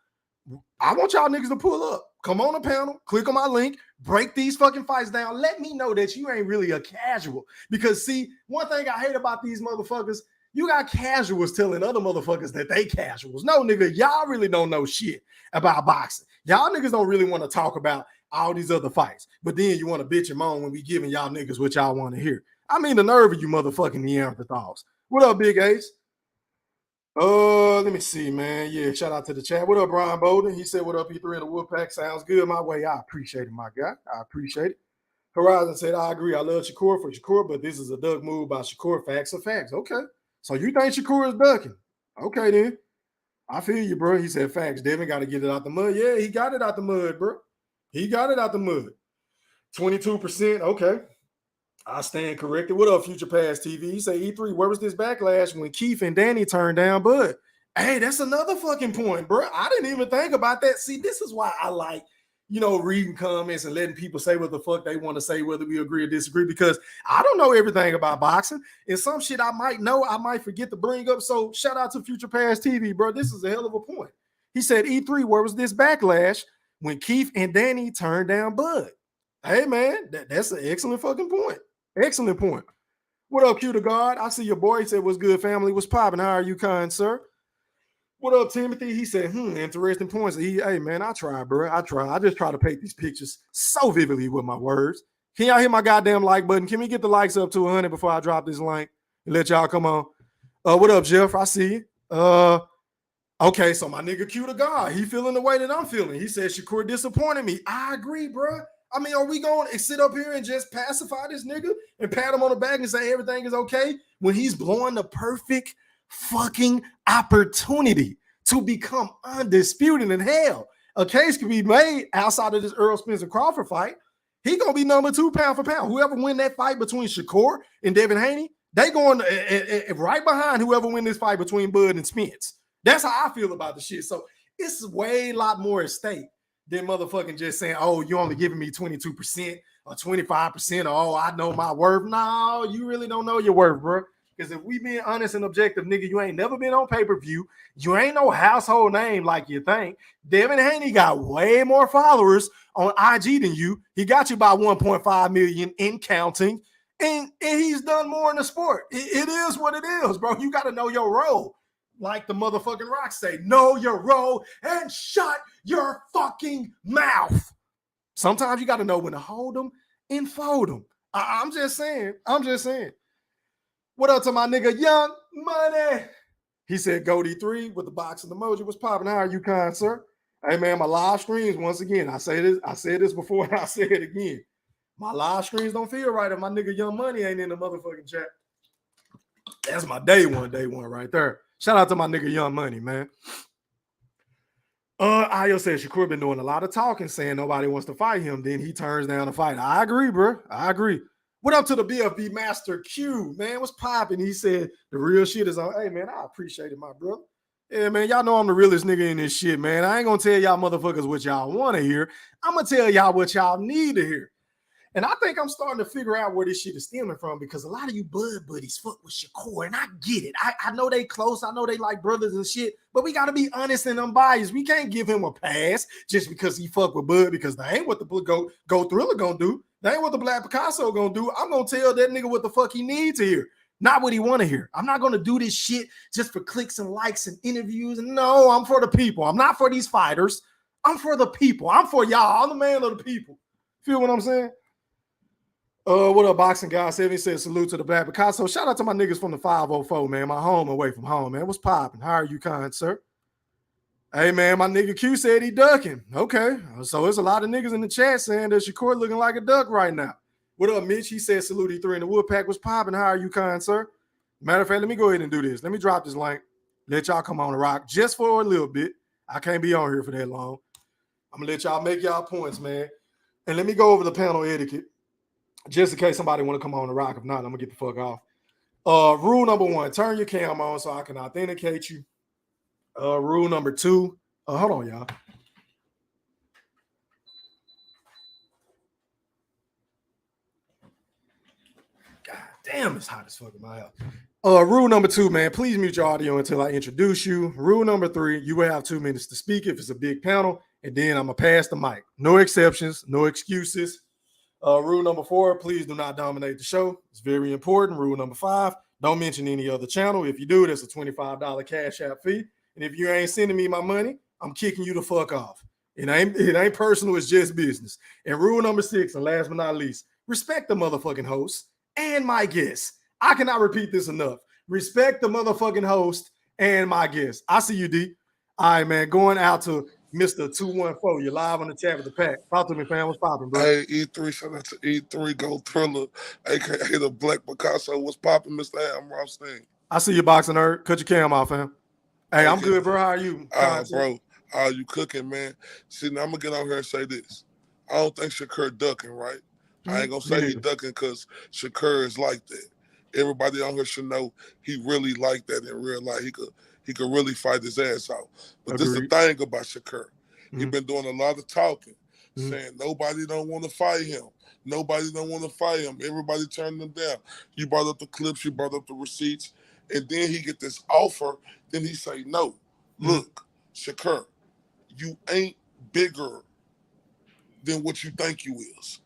I want y'all niggas to pull up. Come on the panel, click on my link, break these fucking fights down. Let me know that you ain't really a casual. Because, see, one thing I hate about these motherfuckers, you got casuals telling other motherfuckers that they casuals. No, nigga, y'all really don't know shit about boxing. Y'all niggas don't really want to talk about all these other fights. But then you want to bitch and moan when we giving y'all niggas what y'all want to hear. I mean, the nerve of you motherfucking Neanderthals. What up, Big Ace? Let me see, man. Yeah, shout out to the chat. What up, Brian Bowden? He said, what up, E3 in the Wolfpack? Sounds good my way. I appreciate it, my guy. I appreciate it. Horizon said, I agree. I love Shakur for Shakur, but this is a duck move by Shakur. Facts are facts. Okay. So you think Shakur is ducking? Okay, then. I feel you, bro. He said, facts. Devin got to get it out the mud. Yeah, he got it out the mud, bro. He got it out the mud. 22%. Okay. I stand corrected. What up, Future Past TV? He say, E3, where was this backlash when Keith and Danny turned down Bud? Hey, that's another fucking point, bro. I didn't even think about that. See, this is why I like, reading comments and letting people say what the fuck they want to say, whether we agree or disagree, because I don't know everything about boxing. And some shit I might know, I might forget to bring up. So shout out to Future Past TV, bro. This is a hell of a point. He said, E3, where was this backlash when Keith and Danny turned down Bud? Hey, man, that's an excellent fucking point. Excellent point. What up, Q to God? I see your boy. He said, what's good, family? What's popping? How are you, kind sir? What up, Timothy? He said, interesting points. Hey, man, I try, bro. I try. I just try to paint these pictures so vividly with my words. Can y'all hit my goddamn like button? Can we get the likes up to 100 before I drop this link and let y'all come on? What up, Jeff? I see you. Okay, so my nigga Q to God, he feeling the way that I'm feeling. He said, Shakur disappointed me. I agree, bro. I mean, are we going to sit up here and just pacify this nigga and pat him on the back and say everything is okay when he's blowing the perfect fucking opportunity to become undisputed in hell? A case can be made outside of this Errol Spence and Crawford fight. He going to be number 2 pound for pound. Whoever win that fight between Shakur and Devin Haney, they going right behind whoever win this fight between Bud and Spence. That's how I feel about the shit. So it's way a lot more at stake than motherfucking just saying, oh, you only giving me 22% or 25%, or oh, I know my worth. No, you really don't know your worth, bro. Because if we being honest and objective, nigga, you ain't never been on pay-per-view. You ain't no household name like you think. Devin Haney got way more followers on IG than you. He got you by 1.5 million in counting. And he's done more in the sport. It is what it is, bro. You got to know your role. Like the motherfucking Rock say, know your role and shut your fucking mouth. Sometimes you got to know when to hold them and fold them. I'm just saying. What up to my nigga Young Money? He said, Goldie 3 with the boxing emoji. What's popping? How are you, kind sir? Hey, man, my live streams, once again, I said this before and I say it again. My live streams don't feel right if my nigga Young Money ain't in the motherfucking chat. That's my day one right there. Shout out to my nigga Young Money, man. Ayo said Shakur been doing a lot of talking, saying nobody wants to fight him. Then he turns down the fight. I agree, bro. I agree. What up to the BFB Master Q, man? What's popping? He said the real shit is on. Hey, man, I appreciate it, my brother. Yeah, man, y'all know I'm the realest nigga in this shit, man. I ain't gonna tell y'all motherfuckers what y'all want to hear. I'm gonna tell y'all what y'all need to hear. And I think I'm starting to figure out where this shit is stemming from, because a lot of you Bud buddies fuck with Shakur, and I get it. I know they close. I know they like brothers and shit, but we got to be honest and unbiased. We can't give him a pass just because he fuck with Bud, because that ain't what the Go Thriller gonna do. That ain't what the Black Picasso gonna do. I'm gonna tell that nigga what the fuck he needs to hear. Not what he want to hear. I'm not going to do this shit just for clicks and likes and interviews. No, I'm for the people. I'm not for these fighters. I'm for the people. I'm for y'all. I'm the man of the people. Feel what I'm saying? What up, boxing guy? 70 says salute to the Black Picasso. Shout out to my niggas from the 504, man. My home away from home, man. What's popping? How are you, kind sir? Hey, man, my nigga Q said he ducking. Okay, so there's a lot of niggas in the chat saying that Shakur looking like a duck right now. What up, Mitch? He said salute E3 in the Woodpack. What's popping? How are you, kind sir? Matter of fact, let me go ahead and do this. Let me drop this link. Let y'all come on the rock just for a little bit. I can't be on here for that long. I'm gonna let y'all make y'all points, man. And let me go over the panel etiquette, just in case somebody want to come on the rock. If not, I'm gonna get the fuck off. Rule number 1, turn your cam on so I can authenticate you. Rule number 2, hold on, y'all. God damn, it's hot as fuck in my house. Rule number 2, man, please mute your audio until I introduce you. Rule number 3, you will have 2 minutes to speak if it's a big panel, and then I'm gonna pass the mic. No exceptions, no excuses. Rule number 4, please do not dominate the show. It's very important. Rule number 5, don't mention any other channel. If you do, that's a $25 Cash App fee. And if you ain't sending me my money, I'm kicking you the fuck off. It ain't personal, it's just business. And rule number 6, and last but not least, respect the motherfucking host and my guests. I cannot repeat this enough. Respect the motherfucking host and my guests. I see you, D. All right, man. Going out to Mr. 214. You're live on the chat with the pack. Talk to me, fam. What's popping, bro? Hey, E3, shout out to E3, Gold Thriller, a.k.a. the Black Picasso. What's popping, Mr. hamrothstein? I see you, boxing nerd. Cut your cam off, fam. Hey, I'm good, bro. How are you? Bro, you cooking, man. See, now I'm going to get out here and say this. I don't think Shakur ducking, right? I ain't going to say he ducking because Shakur is like that. Everybody on here should know he really like that in real life. He could really fight his ass out. But this is the thing about Shakur. He been doing a lot of talking, saying nobody don't want to fight him. Nobody don't want to fight him. Everybody turned him down. You brought up the clips. You brought up the receipts. And then he get this offer. Then he say, no, look, Shakur, you ain't bigger than what you think you is.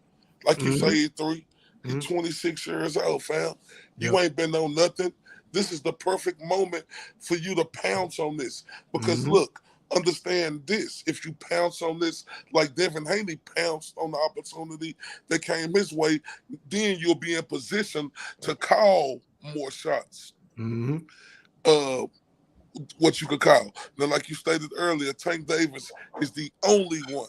Like you say, E3, you're 26 years old, fam. You ain't been on nothing. This is the perfect moment for you to pounce on this. Because look, understand this. If you pounce on this like Devin Haney pounced on the opportunity that came his way, then you'll be in position to call more shots. What you could call. Now, like you stated earlier, Tank Davis is the only one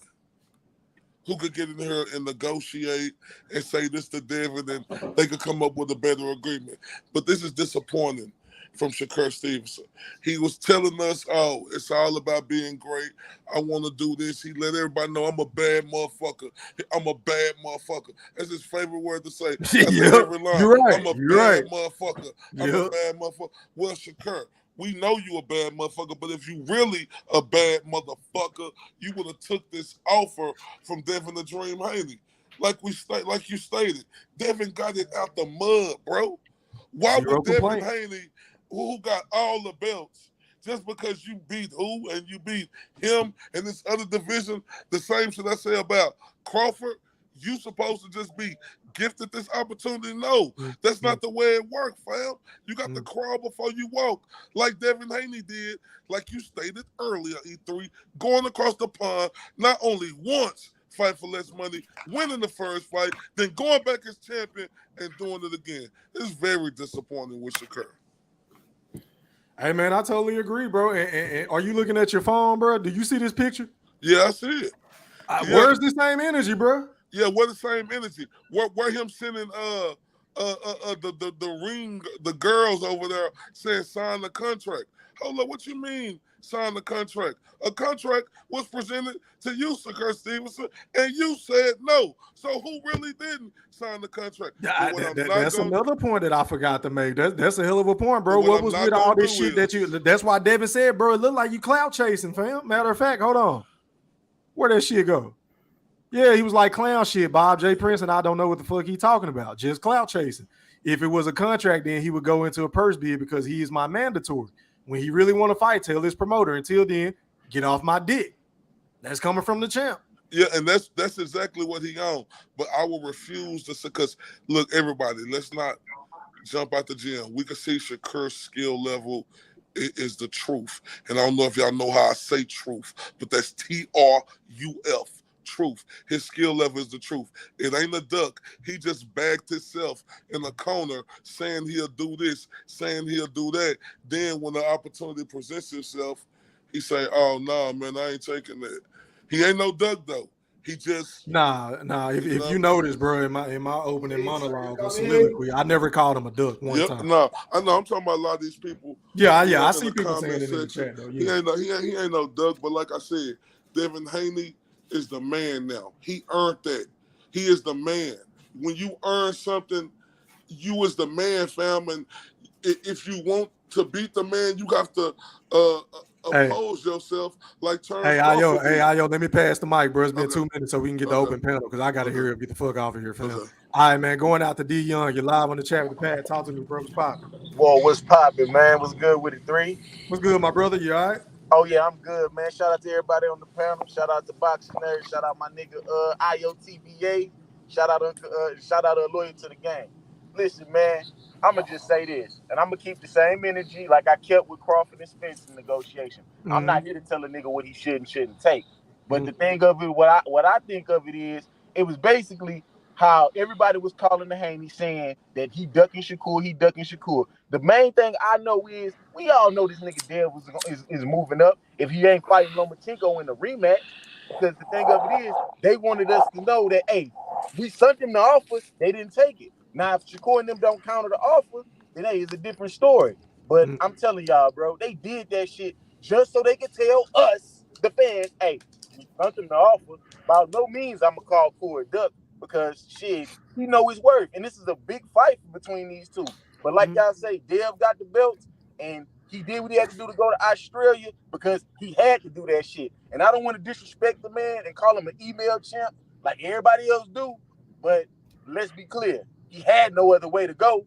who could get in here and negotiate and say this to Devin, and they could come up with a better agreement. But this is disappointing from Shakur Stevenson. He was telling us, oh, it's all about being great. I want to do this. He let everybody know I'm a bad motherfucker. I'm a bad motherfucker. That's his favorite word to say. Every line. You're right. I'm a bad motherfucker. I'm a bad motherfucker. Well, Shakur, we know you a bad motherfucker, but if you really a bad motherfucker, you would have took this offer from Devin the Dream Haney. Like you stated, Devin got it out the mud, bro. Why would Devin Haney, who got all the belts, just because you beat who and you beat him in this other division, the same shit I say about Crawford, you supposed to just be gifted this opportunity? No, that's not the way it works, fam. You got to crawl before you walk, like Devin Haney did, like you stated earlier, E3, going across the pond, not only once, fight for less money, winning the first fight, then going back as champion and doing it again. It's very disappointing with Shakur. Hey, man, I totally agree, bro. And are you looking at your phone, bro? Do you see this picture? Yeah, I see it. Where's the same energy, bro? Yeah, where the same energy? Where him sending the ring, the girls over there saying sign the contract. Hold up, what you mean sign the contract? A contract was presented to you, Shakur Stevenson, and you said no. So who really didn't sign the contract? That's another point that I forgot to make. That's a hell of a point, bro. What was with all this shit that you? That's why Devin said, bro, it looked like you clout chasing, fam. Matter of fact, hold on. Where'd that shit go? Yeah, he was like clown shit, Bob J. Prince, and I don't know what the fuck he talking about. Just clout chasing. If it was a contract, then he would go into a purse bid because he is my mandatory. When he really want to fight, tell his promoter. Until then, get off my dick. That's coming from the champ. Yeah, and that's exactly what he on. But I will refuse to say, because look, everybody, let's not jump out the gym. We can see Shakur's skill level is the truth. And I don't know if y'all know how I say truth, but that's TRUF. Truth. His skill level is the truth. It ain't a duck. He just bagged himself in a corner saying he'll do this, saying he'll do that. Then when the opportunity presents itself, he say, oh, no, man, I ain't taking that. He ain't no duck, though. He just... Nah. If you notice, bro, in my opening monologue or soliloquy, I never called him a duck one time. No, I know. I'm talking about a lot of these people. Yeah, You know, I in see the people saying comment it in the section. chat, though. He ain't no duck, but like I said, Devin Haney is the man now. He earned that. He is the man. When you earn something, you is the man, fam. And if you want to beat the man, you have to oppose yourself like Terrence Crawford did. Ayo, let me pass the mic, bro. It's been Okay. 2 minutes so we can get the open panel because I got to hear it. Get the fuck off of here, fam. Okay. All right, man. Going out to D Young. You're live on the chat with the pad. Talk to me, bro. What's poppin'? Whoa, what's poppin', man? What's good with it, 3? What's good, my brother? You all right? Oh, yeah, I'm good, man. Shout out to everybody on the panel. Shout out to Boxing Nerd. Shout out my nigga IOTBA. Shout out Loyal to the Game. Listen, man, I'm going to just say this, and I'm going to keep the same energy like I kept with Crawford and Spence in negotiation. Mm-hmm. I'm not here to tell a nigga what he should and shouldn't take. But the thing of it, what I think of it is, it was basically how everybody was calling the Haney saying that he ducking Shakur. The main thing I know is we all know this nigga Dev is moving up if he ain't fighting Lomachenko in the rematch. Because the thing of it is, they wanted us to know that, hey, we sent them the offer, they didn't take it. Now, if Shakur and them don't counter the offer, then hey, it's a different story. But I'm telling y'all, bro, they did that shit just so they could tell us, the fans, hey, we sent them the offer. By no means I'm gonna call for a duck. Because shit, he know his worth, and this is a big fight between these two. But like y'all say, Dev got the belts, and he did what he had to do to go to Australia because he had to do that shit. And I don't want to disrespect the man and call him an email champ like everybody else do, but let's be clear, he had no other way to go,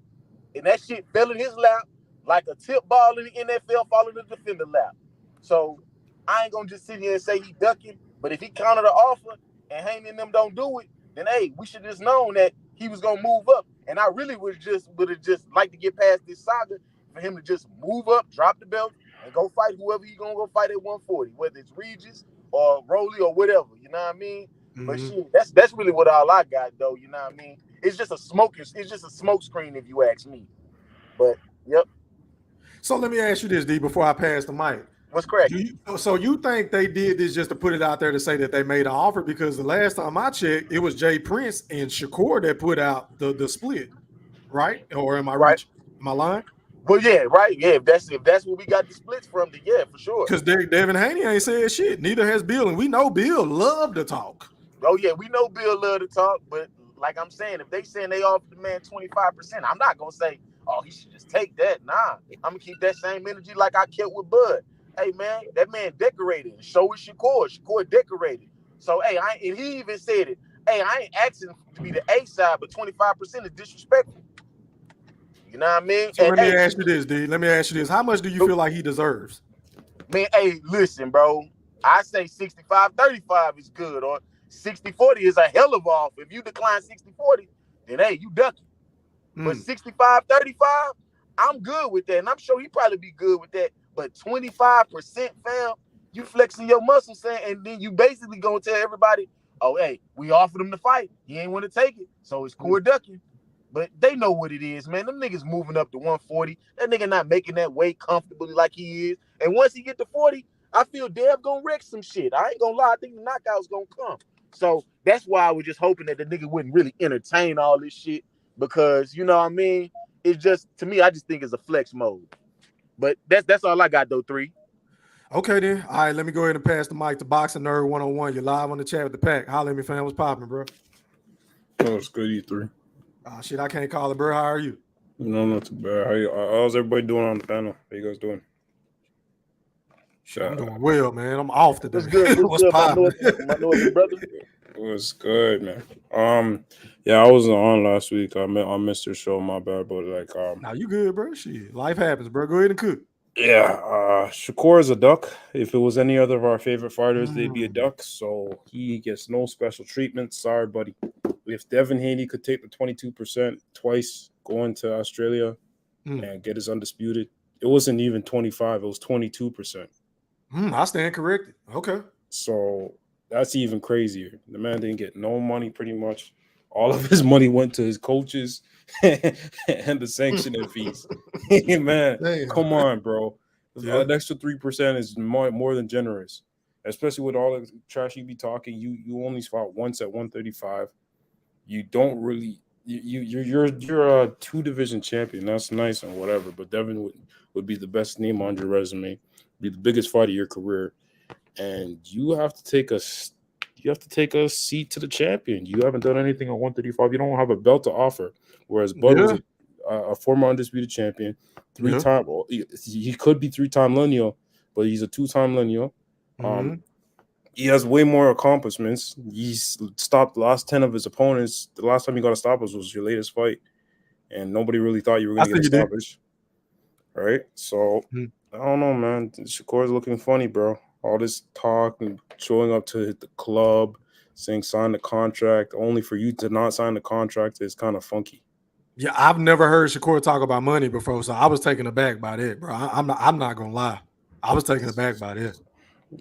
and that shit fell in his lap like a tip ball in the NFL falling in the defender lap. So I ain't gonna just sit here and say he ducking, but if he counter the offer and Haney and them don't do it, then hey, we should just known that he was gonna move up. And I really would have just liked to get past this saga for him to just move up, drop the belt, and go fight whoever he gonna go fight at 140, whether it's Regis or Rolly or whatever. You know what I mean? But shit, that's really what all I got though. You know what I mean? It's just a smoke screen if you ask me. But yep. So let me ask you this, D, before I pass the mic. What's correct? So you think they did this just to put it out there to say that they made an offer? Because the last time I checked, it was Jay Prince and Shakur that put out the split, right? Or am I right? Am I lying? Well, yeah, right. Yeah, if that's where we got the splits from, then yeah, for sure. Because Devin Haney ain't said shit. Neither has Bill, and we know Bill love to talk. Oh yeah, we know Bill love to talk, but like I'm saying, if they saying they offered the man 25%, I'm not gonna say, oh, he should just take that. Nah, I'm gonna keep that same energy like I kept with Bud. Hey man, that man decorated. So is Shakur. Shakur decorated. So hey, and he even said it. Hey, I ain't asking to be the A side, but 25% is disrespectful. You know what I mean? So let me ask you this, D. Let me ask you this. How much do you feel like he deserves? Man, hey, listen, bro. I say 65-35 is good, or 60-40 is a hell of an offer. If you decline 60-40, then hey, you ducking. But 65-35, I'm good with that. And I'm sure he probably be good with that. But 25%, fam, you flexing your muscles, saying, and then you basically gonna tell everybody, oh, hey, we offered him to fight. He ain't want to take it. So it's core ducking. But they know what it is, man. Them niggas moving up to 140. That nigga not making that weight comfortably like he is. And once he get to 40, I feel Dev gonna wreck some shit. I ain't gonna lie. I think the knockout's gonna come. So that's why I was just hoping that the nigga wouldn't really entertain all this shit. Because, you know what I mean? It's just, to me, I just think it's a flex mode. But that's all I got, though, 3. Okay, then. All right, let me go ahead and pass the mic to Boxing Nerd 101. You're live on the chat with the pack. Holla at me, fam. What's popping, bro? Oh, it's good, E3. Shit, I can't call it, bro. How are you? No, not too bad. How's everybody doing on the panel? How you guys doing? I'm doing well, man. I'm off today. What's good? What's good, my Northern brother? What's good, man? Yeah, I wasn't on last week. I missed your show. My bad, but like, now you good, bro? Shit, life happens, bro. Go ahead and cook. Yeah, Shakur is a duck. If it was any other of our favorite fighters, they'd be a duck. So he gets no special treatment. Sorry, buddy. If Devin Haney could take the 22% twice, go into Australia and get his undisputed, it wasn't even 25. It was 22%. I stand corrected. Okay. So that's even crazier. The man didn't get no money pretty much. All of his money went to his coaches and the sanctioning fees. Man, Damn. come on, bro. Yeah. An extra 3% is more than generous. Especially with all the trash you be talking. You only fought once at 135. You don't really you're a 2-division champion. That's nice and whatever, but Devin would be the best name on your resume, be the biggest fight of your career. And you have to take a seat to the champion. You haven't done anything at 135. You don't have a belt to offer. Whereas Bud was a former undisputed champion, 3-time. He could be 3-time lineal, but he's a 2-time lineal. He has way more accomplishments. He's stopped the last 10 of his opponents. The last time you got a stoppage was your latest fight, and nobody really thought you were going to get a stoppage. Right? So I don't know, man. Shakur's looking funny, bro. All this talk and showing up to the club, saying sign the contract, only for you to not sign the contract is kind of funky. Yeah, I've never heard Shakur talk about money before, so I was taken aback by that, bro. I'm not gonna lie. I was taken aback by that.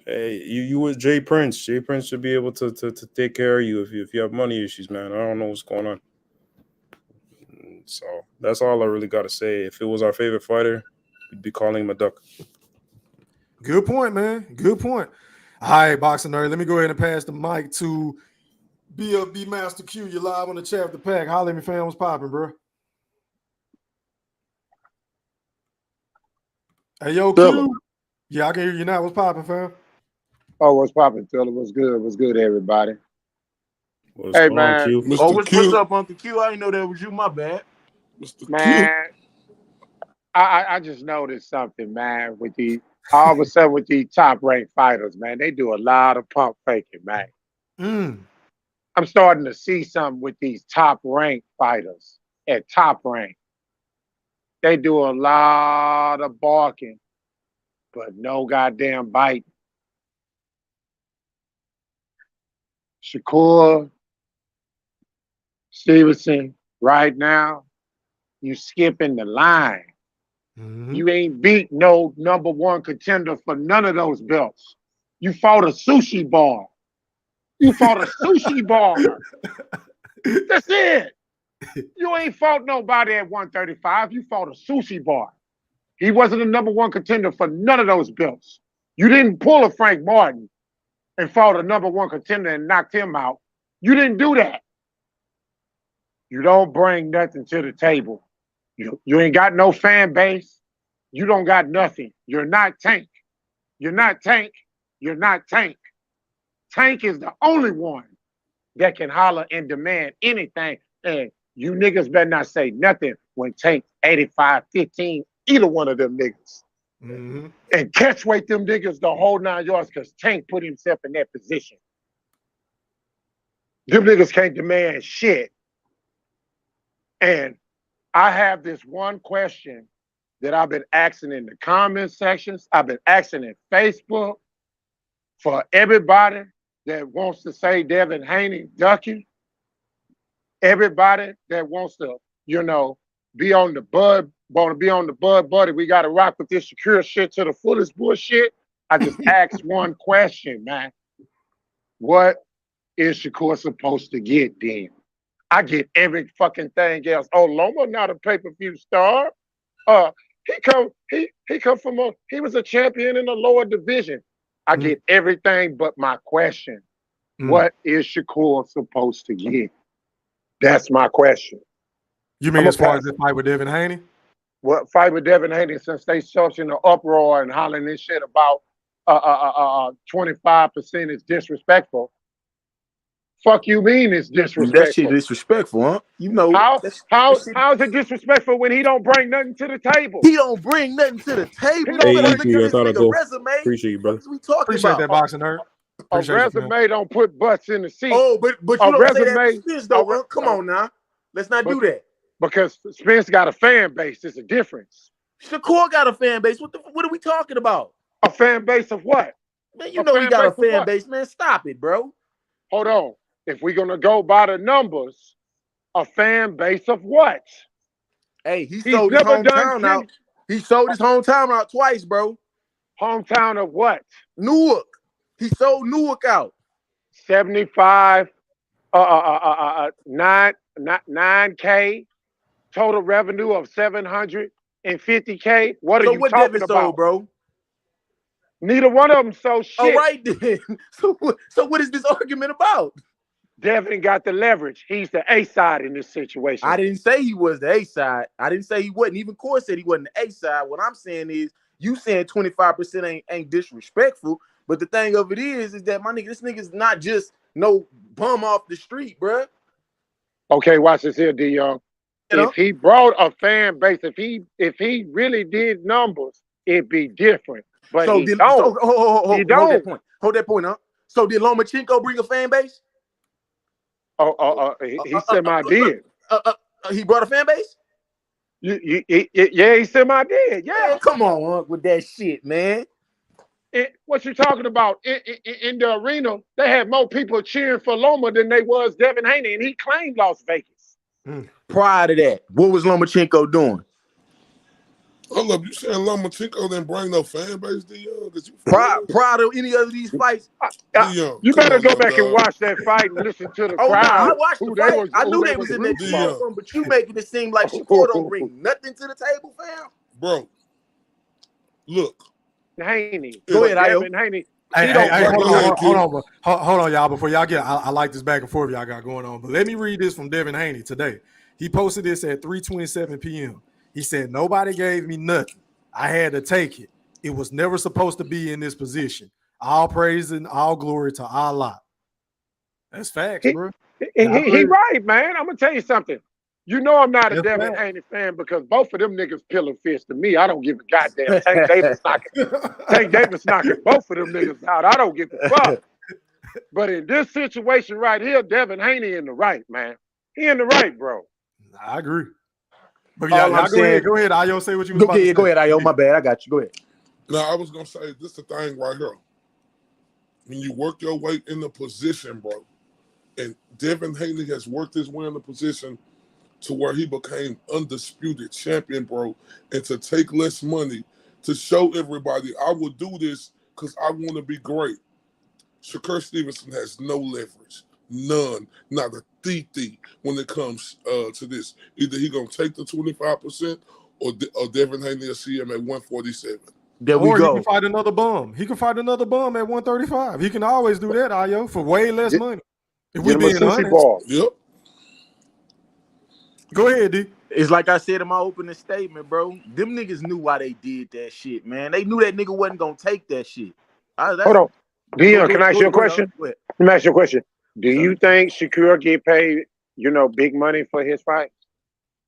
Hey, you with Jay Prince. Jay Prince should be able to take care of you if you have money issues, man. I don't know what's going on. So that's all I really got to say. If it was our favorite fighter, we'd be calling him a duck. Good point, man. Good point. All right, Boxing Nerd. Let me go ahead and pass the mic to BFB Master Q. You're live on the Chat the Pack. Holla at me, fam. What's popping, bro? Hey, yo, Q. Yeah, I can hear you now. What's popping, fam? Oh, what's popping, Philip? What's good? What's good, everybody? What's hey, going man. on, Q? Oh, what's up, Uncle Q? I didn't know that was you. My bad. Mr. Man, I just noticed something, man, with these all of a sudden with these top-ranked fighters, man. They do a lot of pump faking, man. I'm starting to see something with these top-ranked fighters at top rank. They do a lot of barking, but no goddamn biting. Shakur Stevenson, right now, you skipping the line. You ain't beat no number one contender for none of those belts. You fought a sushi bar. You fought a sushi bar. That's it. You ain't fought nobody at 135. You fought a sushi bar. He wasn't a number one contender for none of those belts. You didn't pull a Frank Martin and fought a number one contender and knocked him out. You didn't do that. You don't bring nothing to the table. You ain't got no fan base. You don't got nothing. You're not Tank. You're not Tank. You're not Tank. Tank is the only one that can holler and demand anything. And you niggas better not say nothing when Tank 85-15, either one of them niggas. And catch weight them niggas the whole 9 yards because Tank put himself in that position. Them niggas can't demand shit. And I have this one question that I've been asking in the comment sections. I've been asking in Facebook for everybody that wants to say Devin Haney ducking. Everybody that wants to, be on the Bud, want to be on the Bud buddy. We got to rock with this Shakur shit to the fullest bullshit. I just asked one question, man. What is Shakur supposed to get then? I get every fucking thing else. Oh, Loma not a pay-per-view star. He was a champion in the lower division. I get everything but my question. What is Shakur supposed to get? That's my question. You mean as far as the fight with Devin Haney? What fight with Devin Haney since they such in the uproar and hollering this shit about 25% is disrespectful. Fuck you mean it's disrespectful? That shit disrespectful, huh? How's it disrespectful when he don't bring nothing to the table? He don't bring nothing to the table. Hey, Look at his go. resume. Appreciate you, brother. What we talking Appreciate about? that, Boxing Nerd. A resume don't put butts in the seat. Oh, but you don't say that to Spence, though. Come on now. Let's not do that. Because Spence got a fan base. There's a difference. Shakur got a fan base. What are we talking about? A fan base of what? Man, you know he got a fan base, man. Stop it, bro. Hold on. If we're going to go by the numbers, a fan base of what? Hey, he He's sold his never done hometown out. He sold his hometown out twice, bro. Hometown of what? Newark. He sold Newark out. 75, 9K, total revenue of 750K. What are So you what talking Devin about, sold, bro? Neither one of them sold shit. All right then. So what is this argument about? Devin got the leverage. He's the A side in this situation. I didn't say he was the A side. I didn't say he wasn't. Even Core said he wasn't the A side. What I'm saying is, you saying 25% ain't disrespectful, but the thing of it is that my nigga, this nigga's not just no bum off the street, bruh. Okay, watch this here, D Young. If he brought a fan base, if he really did numbers, it'd be different. But So he did, don't. So, He don't. Hold that point. Hold that point, huh? So did Lomachenko bring a fan base? He semi-did. He brought a fan base? Yeah, he semi-did. Yeah. Man, come on with that shit, man. What you talking about? In the arena, they had more people cheering for Loma than they was Devin Haney, and he claimed Las Vegas. Prior to that, what was Lomachenko doing? Hold up, you saying Lomachenko didn't bring no fan base, D-Young? Prior to any of these fights? You better go back and watch that fight and listen to the crowd. I watched the fight. I knew they was in that room, but you making it seem like Shakur don't bring nothing to the table, fam. Bro, look. Haney. Go ahead, Devin Haney. Hey, hold on, y'all. Before y'all get, I like this back and forth y'all got going on. But let me read this from Devin Haney today. He posted this at 3:27 p.m. He said, "Nobody gave me nothing. I had to take it. It was never supposed to be in this position. All praise and all glory to Allah." That's facts, bro. He right, man. I'm gonna tell you something. You know I'm not a Devin Haney fan because both of them niggas pillar fish to me. I don't give a goddamn. Tank Davis knocking both of them niggas out. I don't give a fuck. But in this situation right here, Devin Haney in the right, man. He in the right, bro. I agree. But y'all go ahead, Ayo. Say what you was about to say. Go ahead, Ayo. My bad. I got you. Go ahead. No, I was gonna say this is the thing right here. When you work your way in the position, bro, and Devin Haney has worked his way in the position to where he became undisputed champion, bro, and to take less money to show everybody I will do this because I want to be great. Shakur Stevenson has no leverage, none, not a thee when it comes to this. Either he gonna take the 25% or Devin Haney will see him at 147. There we go. He can fight another bum. He can fight another bum at 135. He can always do that, Ayo, for way less money. If we being honest. Yep. Go ahead, D. It's like I said in my opening statement, bro. Them niggas knew why they did that shit, man. They knew that nigga wasn't gonna take that shit. Hold on. Dion, can I ask you a question? Let me ask you a question. Do you think Shakur get paid, big money for his fight?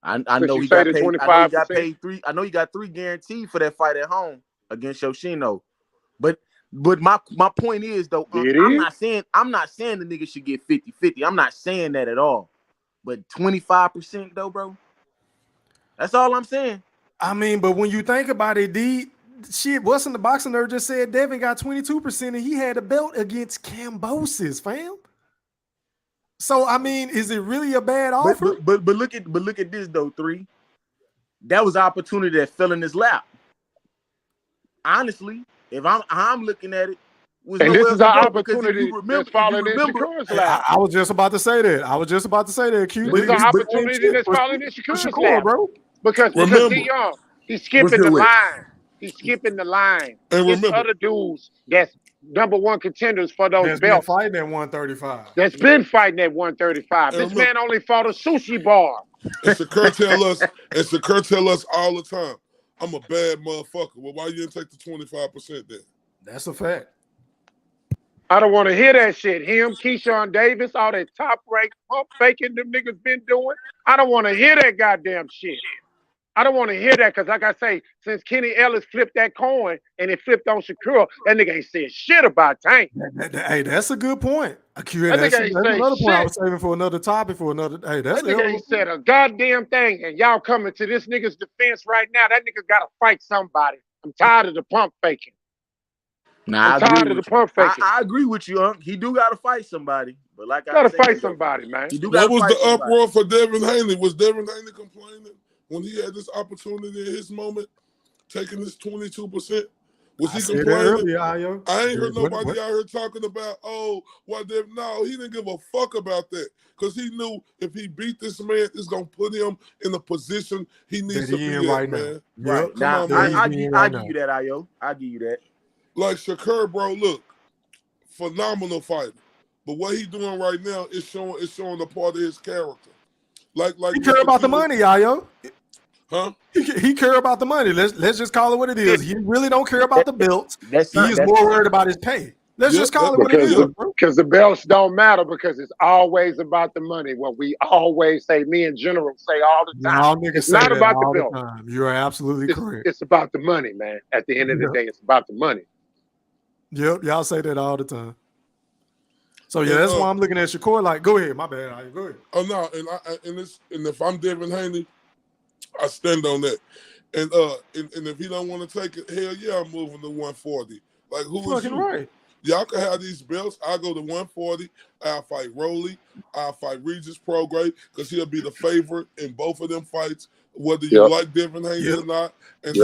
I know he got paid. I know he got paid three. I know he got 3 guaranteed for that fight at home against Yoshino. But my point is though, I'm not saying the nigga should get 50-50. I'm not saying that at all. But 25% though, bro. That's all I'm saying. I mean, but when you think about it, D, shit, what's in the boxing nerd just said Devin got 22% and he had a belt against Kambosos, fam. So I mean, is it really a bad offer? But look at this though, 3. That was an opportunity that fell in his lap. Honestly, if I'm looking at it, and this is our opportunity that's falling in Shakur's lap. I was just about to say that. Q. This is an opportunity that's falling in Shakur's lap, bro. Because D-Young, he's skipping the line. He's skipping the line. And remember, other dudes that's #1 contenders for those belts. Been fighting at 135. That's been fighting at 135. This man only fought a sushi bar. And Shakur tell us all the time, I'm a bad motherfucker. Well, why you didn't take the 25% then? That's a fact. I don't want to hear that shit. Him, Keyshawn Davis, all that top-ranked pump faking them niggas been doing. I don't want to hear that goddamn shit. I don't want to hear that because, like I say, since Kenny Ellis flipped that coin and it flipped on Shakur, that nigga ain't said shit about Tank. Hey, that's a good point. That's another point I was saving for another topic for another. Hey, that nigga ain't said a goddamn thing, and y'all coming to this nigga's defense right now. That nigga got to fight somebody. I'm tired of the pump faking. Nah, I'm tired of the pump faking. I agree with you, Unc. He do got to fight somebody. But like I got to fight somebody, man. What was the uproar for Devin Haney? Was Devin Haney complaining when he had this opportunity in his moment, taking this 22%? Was he said that complaining? earlier, Ayo. I ain't heard nobody What? out here talking about, oh, what they no, he didn't give a fuck about that. Because he knew if he beat this man, it's gonna put him in the position he needs to be in right man. now. Right. Yep. Now, That he's I in give right now. you that, Ayo. I give you that. Like Shakur, bro, look, phenomenal fighter. But what he doing right now is showing a part of his character. Like He care about the money, Ayo. Huh? He care about the money. Let's just call it what it is. He really don't care about the belts. That's He is more worried about his pay. Let's just call it what it is, bro. Because the belts don't matter because it's always about the money. What we always say, me in general say all the time. Y'all niggas It's say not that about the all the belt. time. You are absolutely correct. It's about the money, man. At the end of the day, it's about the money. Yep, y'all say that all the time. So yeah, that's why I'm looking at Shakur like, go ahead, my bad. Go ahead. Oh no, and if I'm Devin Haney, I stand on that. And if he don't want to take it, hell yeah, I'm moving to 140. Like who is you? Right. Y'all can have these belts. I'll go to 140. I'll fight Rolly. I'll fight Regis Prograde because he'll be the favorite in both of them fights, whether you like Devin Haney or not. And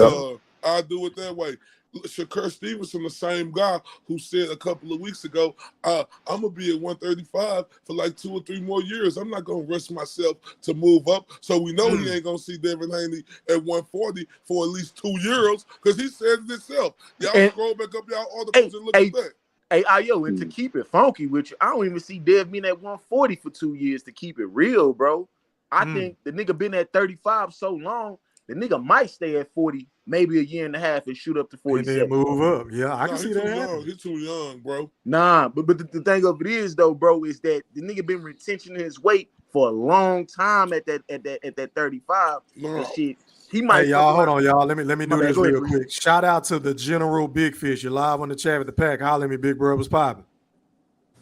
I'll do it that way. Shakur Stevenson, the same guy who said a couple of weeks ago, I'm going to be at 135 for like 2 or 3 more years. I'm not going to rush myself to move up. So we know he ain't going to see Devin Haney at 140 for at least 2 years because he said it himself. Y'all scroll back up y'all articles and look at that. Hey, Ayo, and to keep it funky with you, I don't even see Dev being at 140 for 2 years to keep it real, bro. I think the nigga been at 35 so long, the nigga might stay at 40, maybe a year and a half and shoot up to 47. And then move up. Yeah, I can see that. He's too young, bro. Nah, but the thing of it is though, bro, is that the nigga been retention his weight for a long time at that 35. No. And shit. He might. Hey, y'all, hold on, y'all. Let me do this real quick. Ahead, Shout out to the General Big Fish. You're live on the chat with the pack. Holler at me, big bro. What's popping?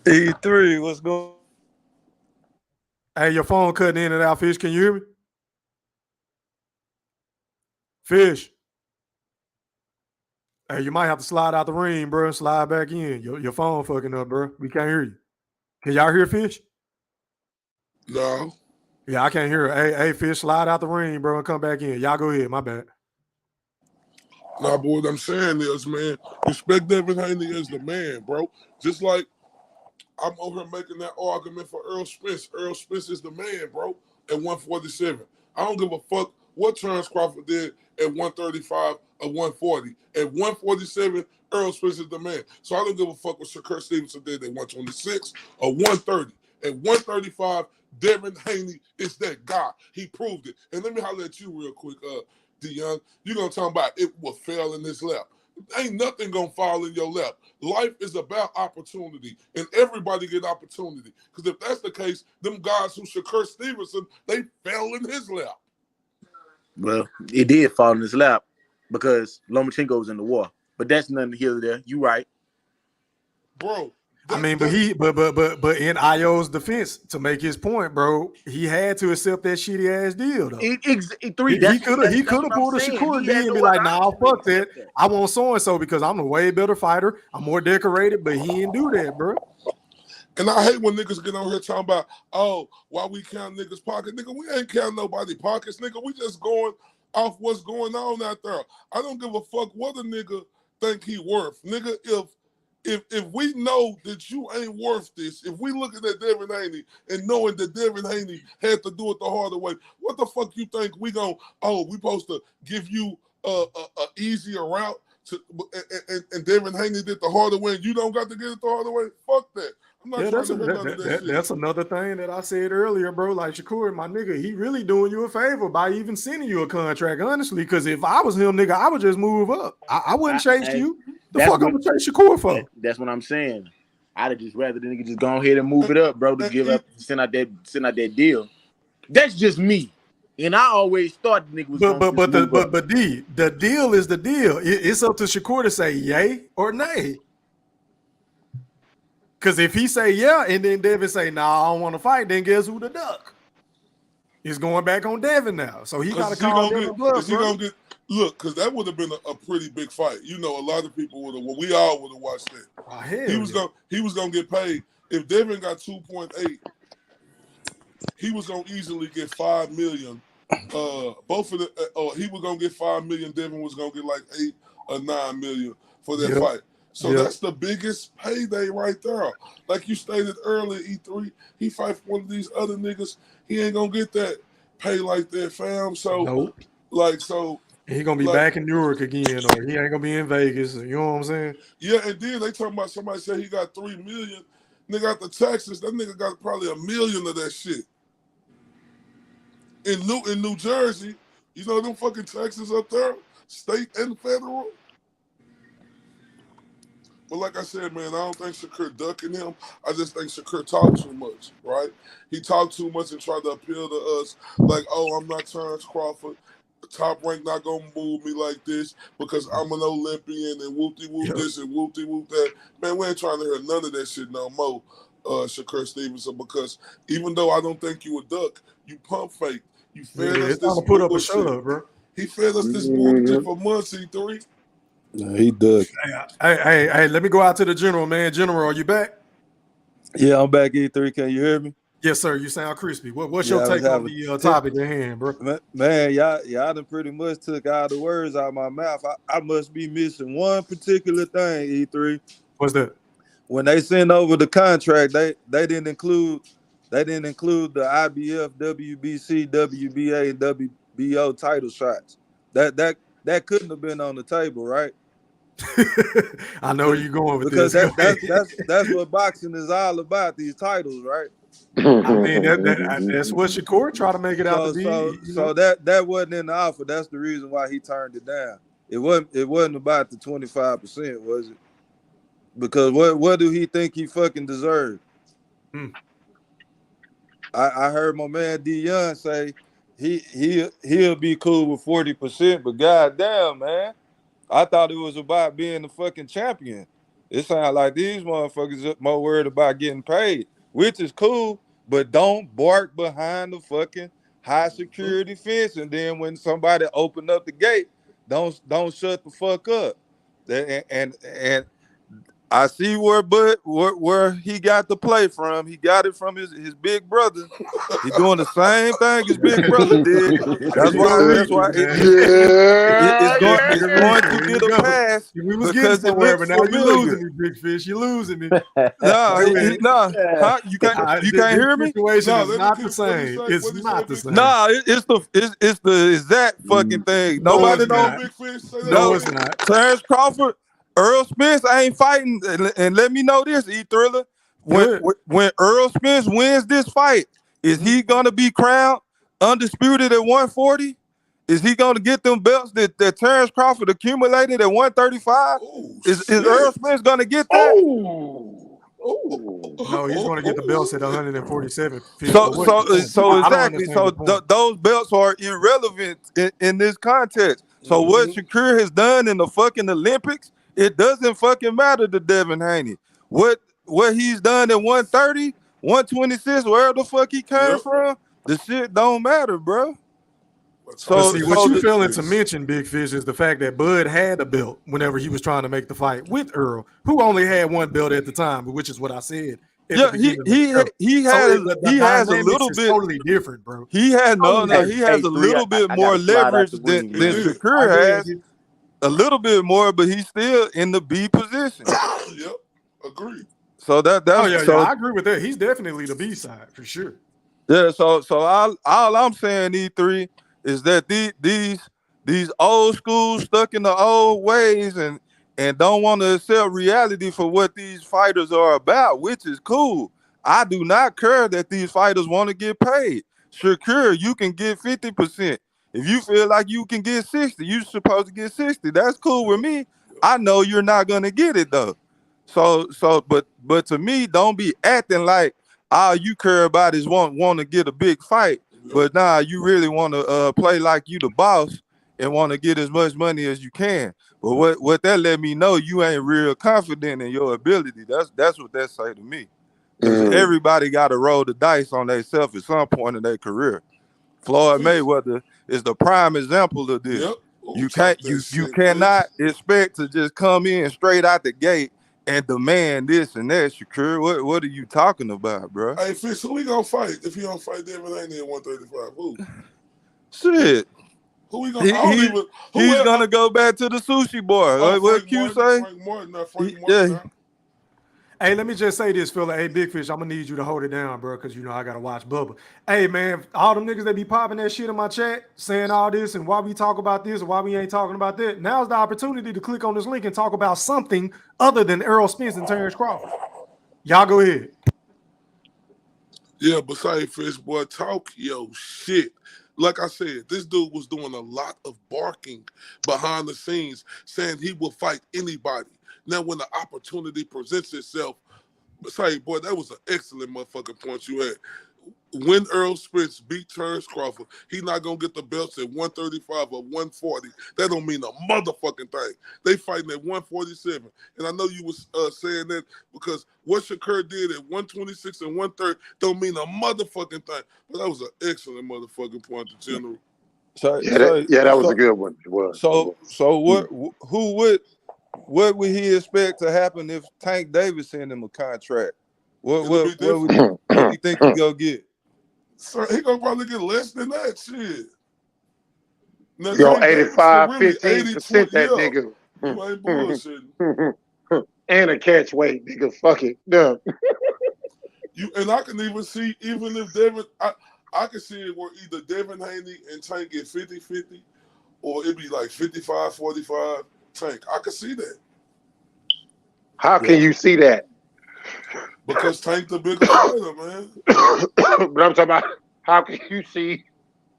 E3, what's going? Hey, your phone cutting in and out, Fish. Can you hear me? Fish. Hey, you might have to slide out the ring, bro. Slide back in. Your phone fucking up, bro. We can't hear you. Can y'all hear Fish? No. Yeah, I can't hear her. Hey, Fish, slide out the ring, bro, and come back in. Y'all go ahead. My bad. Nah, but what I'm saying is, man, respect Devin Haney as the man, bro. Just like I'm over here making that argument for Earl Spence. Earl Spence is the man, bro, at 147. I don't give a fuck what Terrence Crawford did at 135 or 140. At 147, Earl Spence is the man. So I don't give a fuck what Shakur Stevenson did at 126 or 130. At 135, Devin Haney is that guy. He proved it. And let me holler at you real quick, D-Young. You're going to talk about it will fail in his lap. Ain't nothing going to fall in your lap. Life is about opportunity, and everybody get opportunity. Because if that's the case, them guys who Shakur Stevenson, they fell in his lap. Well, it did fall in his lap because Lomachenko was in the war. But that's nothing here or there. You right. Bro. But in Io's defense, to make his point, bro, he had to accept that shitty ass deal though. He could have pulled a Shakur D and be like, nah, fuck that. I want so and so because I'm a way better fighter. I'm more decorated, but he didn't do that, bro. And I hate when niggas get on here talking about, oh, why we count niggas' pockets. Nigga, we ain't counting nobody pockets, nigga. We just going off what's going on out there. I don't give a fuck what a nigga think he worth. Nigga, if we know that you ain't worth this, if we looking at Devin Haney and knowing that Devin Haney had to do it the harder way, what the fuck you think we supposed to give you a easier route to, and Devin Haney did the harder way and you don't got to get it the harder way? Fuck that. I'm not trying to hear none of that shit. That's another thing that I said earlier, bro. Like Shakur, my nigga, he really doing you a favor by even sending you a contract, honestly. Because if I was him, nigga, I would just move up. I wouldn't chase you. The fuck I'm gonna chase Shakur for? That's what I'm saying. I'd have just rather the nigga just go ahead and move it up, bro, to give up, send out that deal. That's just me. And I always thought the nigga was but the deal is the deal. It's up to Shakur to say yay or nay. Because if he say yeah, and then Devin say, nah, I don't want to fight, then guess who the duck? He's going back on Devin now. So he got to call Devin bluff, bro. Look, because that would have been a pretty big fight. You know, a lot of people would have, we all would have watched that. Oh, he was gonna get paid. If Devin got 2.8, he was gonna easily get $5 million Both of the he was gonna get $5 million. Devin was gonna get like $8 or $9 million for that fight. So that's the biggest payday right there. Like you stated earlier, E3, he fight for one of these other niggas. He ain't gonna get that pay like that, fam. So he gonna be back in Newark again, or he ain't gonna be in Vegas. You know what I'm saying? Yeah, and then they talking about somebody said he got $3 million. Nigga out the taxes, that nigga got probably $1 million of that shit. In New Jersey, you know them fucking taxes up there, state and federal. But like I said, man, I don't think Shakur ducking him. I just think Shakur talked too much, right? He talked too much and tried to appeal to us like, oh, I'm not Terrence Crawford. The Top Rank not going to move me like this because I'm an Olympian and whoop-de-whoop this and whoop-de-whoop that. Man, we ain't trying to hear none of that shit no more, Shakur Stevenson, because even though I don't think you a duck, you pump fake. You fed us this put up a show, bro. He fed us this bullshit for months, E3. Yeah, he dug. Hey, let me go out to the general, man. General, are you back? Yeah, I'm back, E3. Can you hear me? Yes, sir. You sound crispy. What's your take on the topic at hand, bro? Man, y'all done pretty much took all the words out of my mouth. I must be missing one particular thing, E3. What's that? When they sent over the contract, they didn't include the IBF, WBC, WBA, and WBO title shots. That couldn't have been on the table, right? I know where you're going with because this. That's what boxing is all about. These titles, right? I mean, that's what Shakur tried to make it out to be. So that wasn't in the offer. That's the reason why he turned it down. It wasn't about the 25%, was it? Because what do he think he fucking deserved? I heard my man Dion say he'll be cool with 40%, but goddamn, man, I thought it was about being the fucking champion. It sounds like these motherfuckers are more worried about getting paid, which is cool, but don't bark behind the fucking high security fence. And then when somebody open up the gate, don't shut the fuck up. And I see where he got the play from. He got it from his big brother. He's doing the same thing his big brother did. That's why it's going to get a pass. We was getting somewhere, but now you're losing me, Big Fish. You're losing me. No, you can't hear me. It's not the same. It's not the same. No, it's the exact fucking thing. Nobody knows. No, it's not. Terrence Crawford. Earl Spence ain't fighting, and let me know this, E-Thriller. When Earl Spence wins this fight, is he gonna be crowned undisputed at 140? Is he gonna get them belts that Terrence Crawford accumulated at 135? Is Earl Spence gonna get that? No, he's gonna get the belts at 147. So exactly. So those belts are irrelevant in this context. So what Shakur has done in the fucking Olympics, it doesn't fucking matter to Devin Haney. What he's done at 130, 126, wherever the fuck he came from, the shit don't matter, bro. So see, what you failing to mention, Big Fish, is the fact that Bud had a belt whenever he was trying to make the fight with Earl, who only had one belt at the time, which is what I said. Yeah, he has a little bit totally different, bro. He has a little bit more leverage than Shakur has. A little bit more, but he's still in the B position. Yep, agreed. So that's I agree with that. He's definitely the B side for sure. Yeah. So all I'm saying, E3, is that these old schools stuck in the old ways and don't want to accept reality for what these fighters are about, which is cool. I do not care that these fighters want to get paid. Shakur, you can get 50%. If you feel like you can get 60, you're supposed to get 60. That's cool with me. I know you're not gonna get it though. But to me, don't be acting like all you care about is want to get a big fight. But nah, you really want to play like you the boss and want to get as much money as you can. But what that let me know, you ain't real confident in your ability. That's what that say to me. Because everybody got to roll the dice on themselves at some point in their career. Floyd Mayweather is the prime example of this. Yep. You cannot expect to just come in straight out the gate and demand this and that, Shakur. What are you talking about, bro? Hey, Fish, who we gonna fight if he don't fight Devin Haney at 135? Who? Shit. Who he gonna? I don't even. He's gonna go back to the sushi boy. What Q say? Frank Martin. Not Frank Yeah. Martin. Now. Hey, let me just say this, fella. Hey, Big Fish, I'm gonna need you to hold it down, bro, because you know I gotta watch Bubba. Hey, man, all them niggas that be popping that shit in my chat, saying all this and why we talk about this and why we ain't talking about that. Now's the opportunity to click on this link and talk about something other than Errol Spence and Terrence Crawford. Y'all go ahead. Yeah, besides Fish, boy, talk yo shit. Like I said, this dude was doing a lot of barking behind the scenes, saying he will fight anybody. Now, when the opportunity presents itself, say, boy, that was an excellent motherfucking point you had. When Errol Spence beat Terrence Crawford, he's not going to get the belts at 135 or 140. That don't mean a motherfucking thing. They fighting at 147. And I know you was saying that because what Shakur did at 126 and 130 don't mean a motherfucking thing. But that was an excellent motherfucking point, the general. That was a good one. It was. What would he expect to happen if Tank Davis sent him a contract? What would you think he go get? So he gonna probably get less than that shit. Now, go 85, really 15% that nigga. You ain't bullshitting. And a catch weight, nigga. Fuck it. No. And I can even see, even if Devin, I can see it where either Devin Haney and Tank get 50-50, or it'd be like 55-45 Tank. I can see that. How can you see that? Because Tank the bigger fighter, man. But I'm talking about how can you see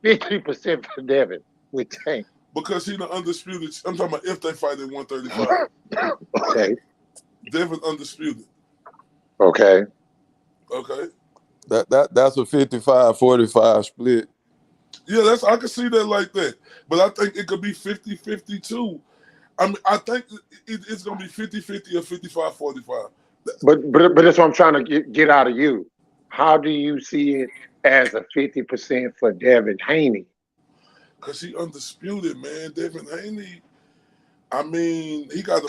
50% for Devin with Tank? Because he the undisputed. I'm talking about if they fight at 135. Okay. Devin undisputed. Okay. Okay. That's a 55-45 split. Yeah, I can see that like that. But I think it could be 50-50 too. I mean, I think it's going to be 50-50 or 55-45. But that's what I'm trying to get out of you. How do you see it as a 50% for Devin Haney? Because he undisputed, man. Devin Haney, I mean, he got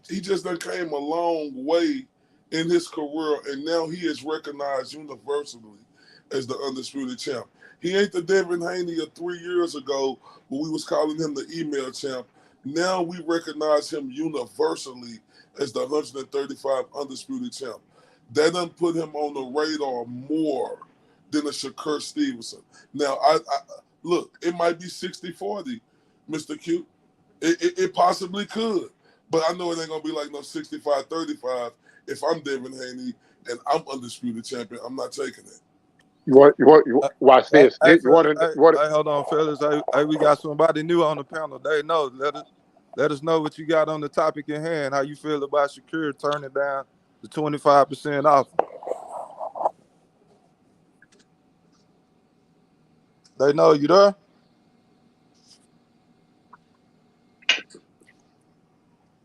he just done came a long way in his career, and now he is recognized universally as the undisputed champ. He ain't the Devin Haney of 3 years ago when we was calling him the email champ. Now we recognize him universally as the 135 undisputed champ. That done put him on the radar more than a Shakur Stevenson. Now, I look, it might be 60-40, Mr. Q. It possibly could. But I know it ain't going to be like no 65-35. If I'm Devin Haney and I'm undisputed champion, I'm not taking it. Watch this. Hold on, fellas. We got somebody new on the panel. They know. Let us know what you got on the topic in hand. How you feel about Shakur turning down the 25% offer? They know you there?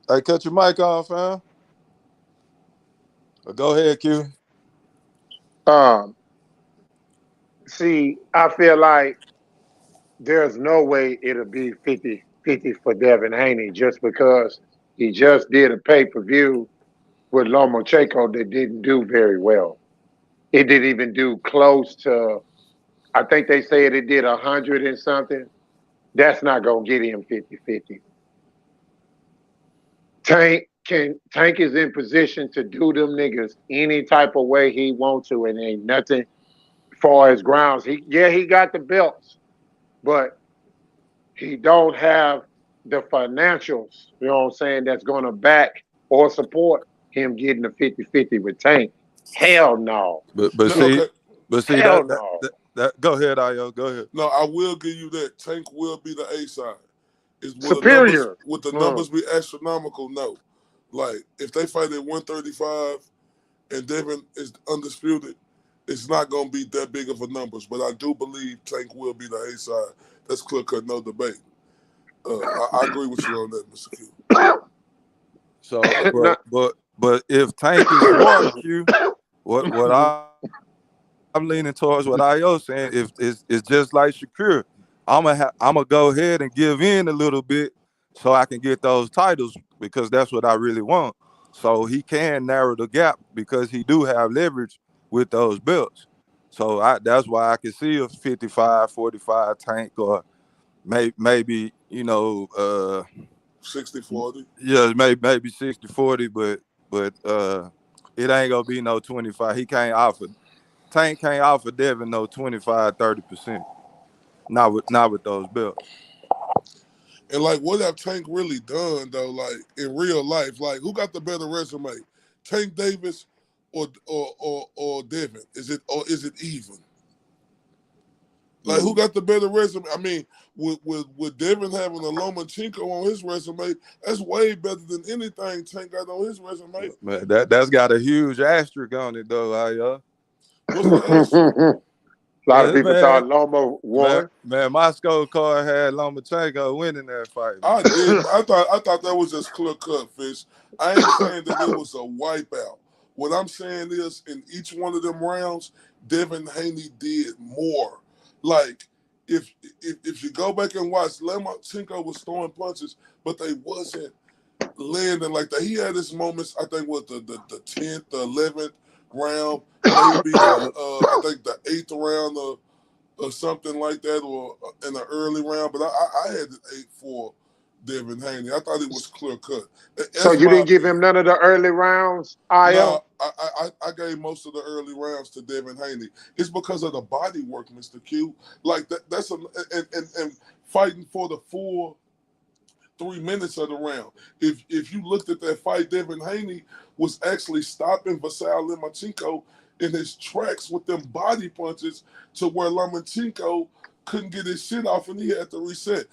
Hey, cut your mic on, fam. Go ahead, Q. See, I feel like there's no way it'll be 50-50 for Devin Haney just because he just did a pay-per-view with Lomachenko that didn't do very well. It didn't even do close to, I think they said it did 100 and something. That's not going to get him 50-50. Tank is in position to do them niggas any type of way he wants to, and ain't nothing far as grounds. He got the belts, but he don't have the financials, you know what I'm saying, that's going to back or support him getting a 50-50 with Tank. Hell no. But see, hell no. That go ahead, Ayo. Go ahead. No, I will give you that. Tank will be the A side. Superior. Would the numbers be astronomical? No. Like, if they fight at 135 and Devin is undisputed, it's not going to be that big of a numbers. But I do believe Tank will be the A side. That's clear cut, no debate. I agree with you on that, Mr. Q. So, but if Tank is smart, Q, what I'm leaning towards what Ayo saying, if it's just like Shakur, I'm gonna go ahead and give in a little bit so I can get those titles because that's what I really want. So he can narrow the gap because he do have leverage with those belts. So that's why I could see a 55-45 Tank, or maybe 60-40. Yeah, maybe 60-40, but it ain't gonna be no 25. Tank can't offer Devin no 25-30%. Not with those belts. And like, what have Tank really done though? Like in real life, like who got the better resume, Tank Davis or Devin? Is it even? Like who got the better resume? I mean, with Devin having a Lomachenko on his resume, that's way better than anything Tank got on his resume. Man, that's got a huge asterisk on it though, What's the asterisk? A lot of people thought Loma won. Man, my scorecard had Lomachenko winning that fight. I did. I thought that was just clear cut, Fish. I ain't saying that it was a wipeout. What I'm saying is, in each one of them rounds, Devin Haney did more. Like, if you go back and watch, Lomachenko was throwing punches, but they wasn't landing like that. He had his moments, I think, with the 10th, the 11th round, maybe I think the 8th round or something like that, or in the early round. But I had it 8 for Devin Haney. I thought it was clear cut. So you didn't give him none of the early rounds, No, I gave most of the early rounds to Devin Haney. It's because of the body work, Mr. Q. Like that's and fighting for the full 3 minutes of the round. If you looked at that fight, Devin Haney was actually stopping Vasily Lomachenko in his tracks with them body punches to where Lomachenko couldn't get his shit off and he had to reset.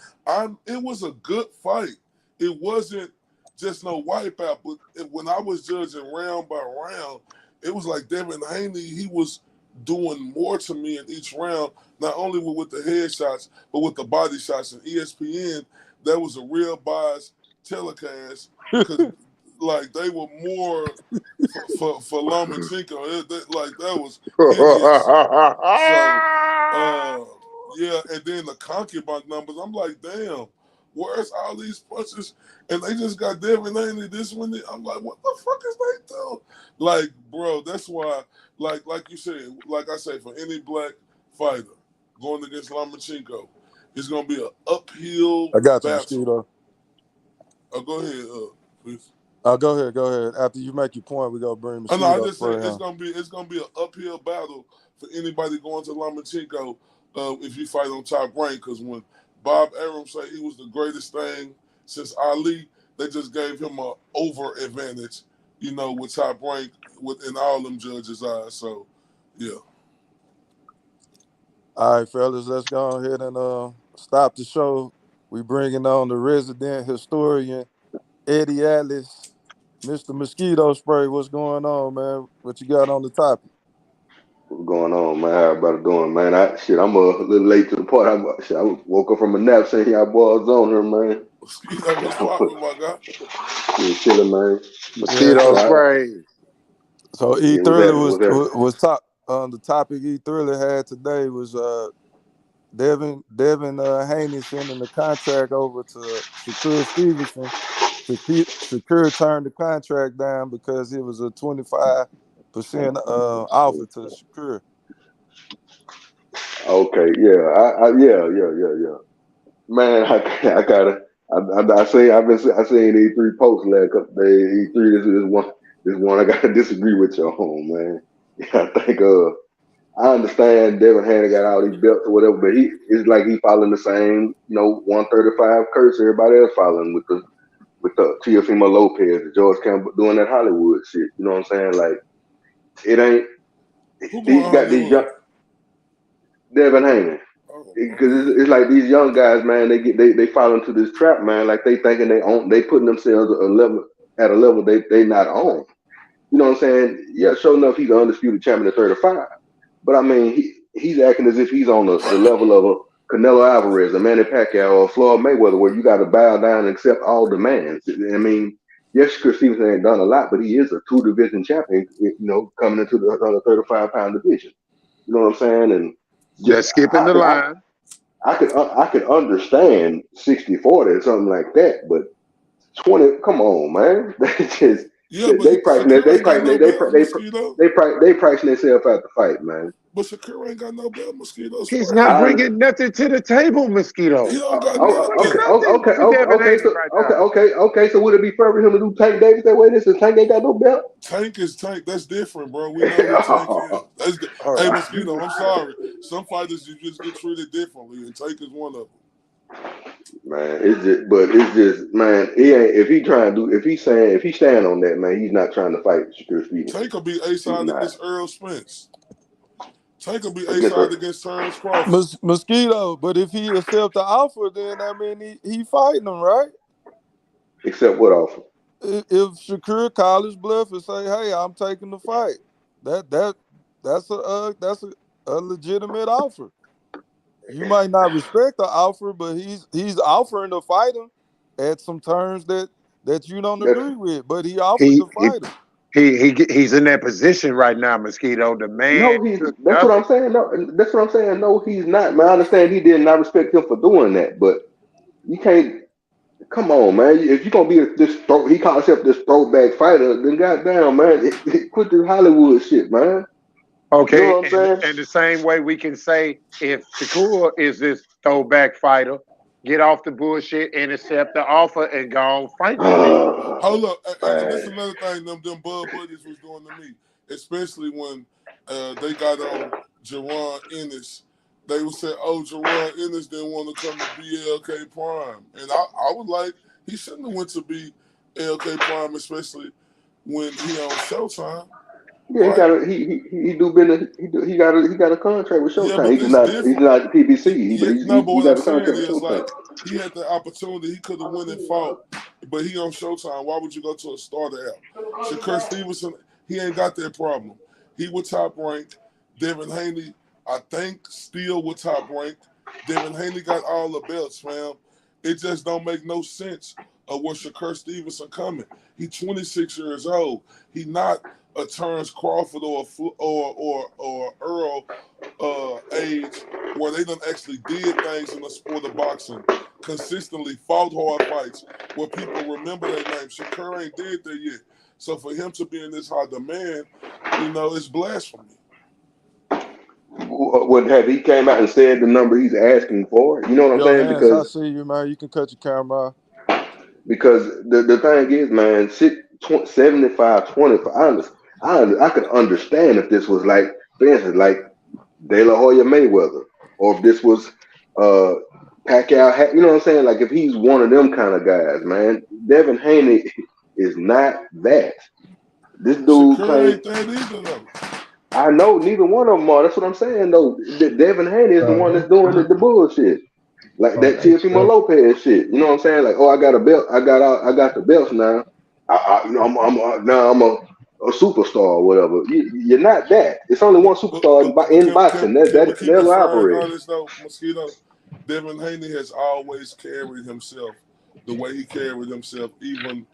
It was a good fight. It wasn't just no wipeout, but when I was judging round by round, it was like Devin Haney, he was doing more to me in each round, not only with the headshots, but with the body shots. And ESPN, that was a real biased telecast because like they were more for Lomachenko. Like that was hideous. So yeah, and then the concubine numbers, I'm like, damn, where's all these punches? And they just got Devin Haney this one. I'm like, what the fuck is they doing? Like, bro, that's why, like you said, like I say, for any black fighter going against Lomachenko, it's gonna be an uphill I got you, battle. Mosquito. Oh, go ahead, please. Go ahead. After you make your point, we gonna bring Mosquito. I just said it's gonna be an uphill battle for anybody going to Lomachenko if you fight on Top Rank. Because when Bob Arum said he was the greatest thing since Ali, they just gave him an over advantage, with Top Rank in all them judges' eyes. So, yeah. All right, fellas, let's go ahead and stop the show. We bringing on the resident historian, Eddie Atlas, Mr. Mosquito Spray. What's going on, man? What you got on the topic? What's going on, man? How everybody doing, man? I'm a little late to the party. I woke up from a nap saying y'all boys on here, man. Mosquito, what's poppin', my guy? Yeah, chilling, man. Mosquito spray. So E Thriller was top on the topic. E Thriller had today was Devin Haney sending the contract over to Shakur Stevenson. Shakur turned the contract down because it was a 25% offer to Shakur. Okay, yeah. Man, I've seen E3 posts last couple days. E3, this one I gotta disagree with you on, man. Yeah, I think I understand Devin Haney got all these belts or whatever, but it's like he following the same, 135 curse everybody else following with the Teofimo Lopez, the George Campbell doing that Hollywood shit. You know what I'm saying? Like, it ain't. He's got these young Devin Haney, because it's like these young guys, man. They fall into this trap, man. Like they thinking they putting themselves at a level they not on. You know what I'm saying? Yeah, sure enough, he's an undisputed champion at 35. But I mean, he's acting as if he's on the level of a Canelo Alvarez, a Manny Pacquiao, or Floyd Mayweather, where you got to bow down and accept all demands. I mean, yes, Shakur Stevenson ain't done a lot, but he is a 2-division champion, coming into the 135-pound division. You know what I'm saying? And just skipping the line. I could understand 60-40 or something like that, but 20, come on, man. They pricing themselves out the fight, man. But Shakur ain't got no belt, Mosquito. He's not I bringing nothing to the table, Mosquito. He don't got okay, nothing. okay, Devin Haney so right now. okay. So would it be fair for him to do Tank Davis that way? This is Tank ain't got no belt. Tank is Tank. That's different, bro. We know who Tank is. Hey, Mosquito, I'm sorry. Some fighters you just get treated differently, and Tank is one of them. Man, it's just, man. He ain't if he stand on that, man. He's not trying to fight Shakur Stevenson. Tank will be A-side against Earl Spence. Tank will be Against A-side against Terrence Crawford. Mosquito, but if he accept the offer, then I mean he fighting him, right? Except what offer? If Shakur College Bluff and say, "Hey, I'm taking the fight," that's a legitimate offer. You might not respect the offer, but he's offering to fight him at some terms that you don't agree with. But he offered to fight him. He's in that position right now, Mosquito. The man. No, that's what I'm saying. No, that's what I'm saying. No, he's not. Man, I understand he did not respect him for doing that, but you can't. Come on, man. If you're gonna be he calls himself this throwback fighter, then goddamn, man, quit this Hollywood shit, man. Okay, you know what I'm saying? And the same way we can say if Shakur is this throwback fighter, get off the bullshit and accept the offer and go on fight. Hold up, and this is another thing them Bud Buddies was doing to me, especially when they got on Jerron Ennis. They would say, "Oh, Jerron Ennis didn't want to come to BLK Prime," and I was like, he shouldn't have went to BLK Prime, especially when he on Showtime. Yeah, right? he got a contract with Showtime. Yeah, but he's not PBC. He but what got I'm a saying contract with is, Showtime. like, he had the opportunity. He could have went and fought, but he on Showtime. Why would you go to a starter app? Shakur Stevenson, he ain't got that problem. He was top ranked. Devin Haney, I think, still was top ranked. Devin Haney got all the belts, fam. It just don't make no sense of where Shakur Stevenson coming. He 26 years old. He not a Terrence Crawford or Earl age where they done actually did things in the sport of boxing, consistently fought hard fights where people remember their name. Shakur ain't did that yet. So for him to be in this high demand, it's blasphemy. What have he came out and said the number he's asking for? You know what I'm saying? Hans, Because I see you, man. You can cut your camera off. Because the thing is, man, 75-25. I could understand if this was like, for instance, like De La Hoya Mayweather, or if this was Pacquiao. You know what I'm saying? Like if he's one of them kind of guys, man. Devin Haney is not that. This dude ain't that either, though. I know neither one of them are. That's what I'm saying, though. Devin Haney is the one that's doing the bullshit. Like that Teofimo Lopez shit. You know what I'm saying? Like, oh, I got a belt. I got the belts now. I'm a superstar or whatever. You're not that. It's only one superstar in boxing. They'll operate. Honest, though, Mosquito, Devin Haney has always carried himself the way he carried himself, even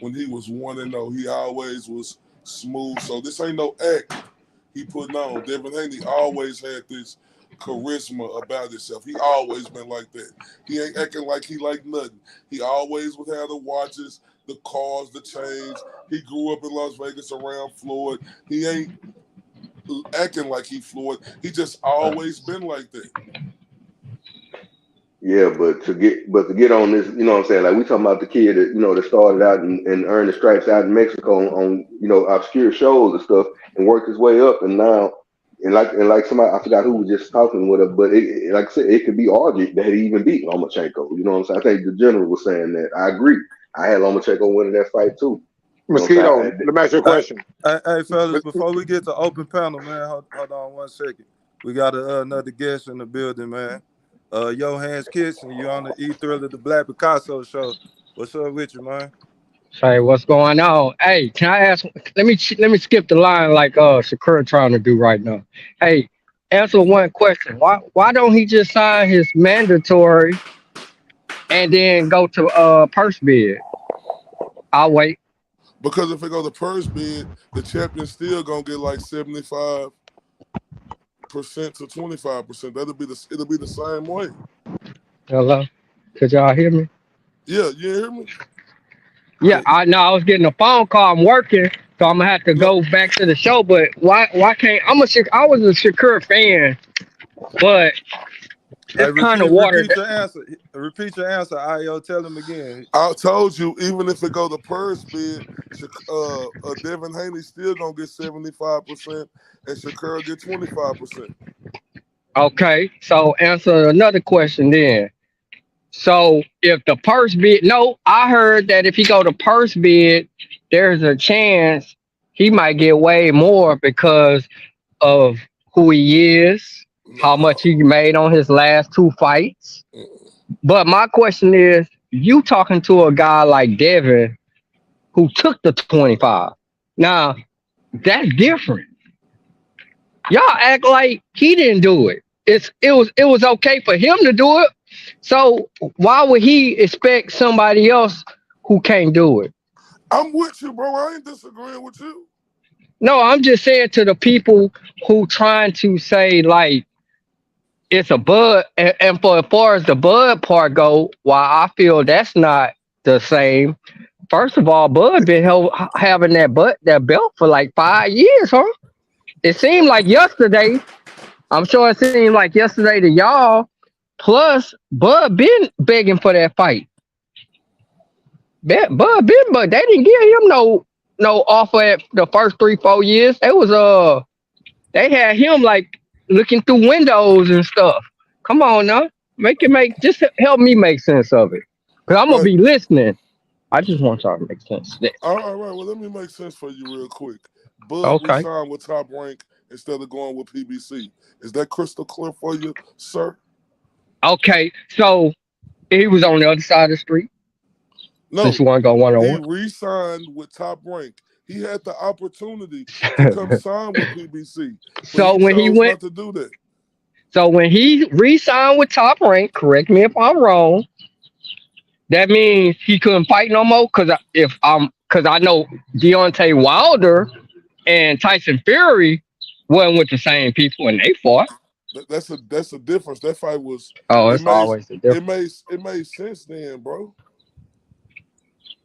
when he was 1-0. He always was smooth. So this ain't no act he putting on. Devin Haney always had this charisma about himself. He always been like that. He ain't acting like he like nothing. He always would have the watches, the cars, the chains. He grew up in Las Vegas around Floyd. He ain't acting like he Floyd. He just always been like that. Yeah, but to get on this, you know what I'm saying? Like we talking about the kid that, that started out and earned the stripes out in Mexico on obscure shows and stuff and worked his way up, and now and like somebody, I forgot who was just talking with him, but like I said, it could be argued that he even beat Lomachenko. You know what I'm saying? I think the general was saying that. I agree. I had Lomachenko winning that fight too. Mosquito, let me ask you a question. Hey, fellas, before we get to open panel, man, hold on 1 second. We got another guest in the building, man. Hans Kitson, you on the E-Thriller, the Black Picasso show. What's up with you, man? Hey, what's going on? Hey, can I ask? Let me skip the line like Shakur trying to do right now. Hey, answer one question. Why don't he just sign his mandatory and then go to purse bid? I'll wait. Because if it go to purse bid, the champion's still gonna get like 75% to 25%. It'll be the same way. Hello, could y'all hear me? Yeah, you hear me? Yeah, I know. I was getting a phone call. I'm working, So I'm gonna have to go back to the show. But why can't I was a Shakur fan, but Hey, it's kind of watered. repeat your answer. Repeat your answer, Io. Tell him again. I told you, even if it go to purse bid, Devin Haney still gonna get 75%, and Shakur get 25%. Okay, so answer another question then. So if the purse bid, no, I heard that if he go to purse bid, there's a chance he might get way more because of who he is, how much he made on his last 2 fights. But my question is, you talking to a guy like Devin who took the 25. Now, that's different. Y'all act like he didn't do it. It was okay for him to do it. So why would he expect somebody else who can't do it? I'm with you, bro. I ain't disagreeing with you. No, I'm just saying to the people who trying to say like it's a bud, and for as far as the bud part go, why I feel that's not the same. First of all, Bud been having that belt for like 5 years, huh? It seemed like yesterday. I'm sure it seemed like yesterday to y'all. Plus, Bud been begging for that fight. Bud been, but they didn't give him no offer at the first 3-4 years. They had him like looking through windows and stuff. Come on now, just help me make sense of it, cause I'm gonna be listening. I just want y'all to make sense of this. All right. Well, let me make sense for you real quick. Bud Okay. re-signed with Top Rank instead of going with PBC. Is that crystal clear for you, sir? Okay, so he was on the other side of the street. No, since you want to go one-on-one. He re-signed with Top Rank. He had the opportunity to come sign with PBC. So when he went not to do that. So when he re-signed with Top Rank, correct me if I'm wrong, that means he couldn't fight no more. Because I know Deontay Wilder and Tyson Fury wasn't with the same people and they fought. That's a difference. That fight was. It's always a difference. It made sense then, bro.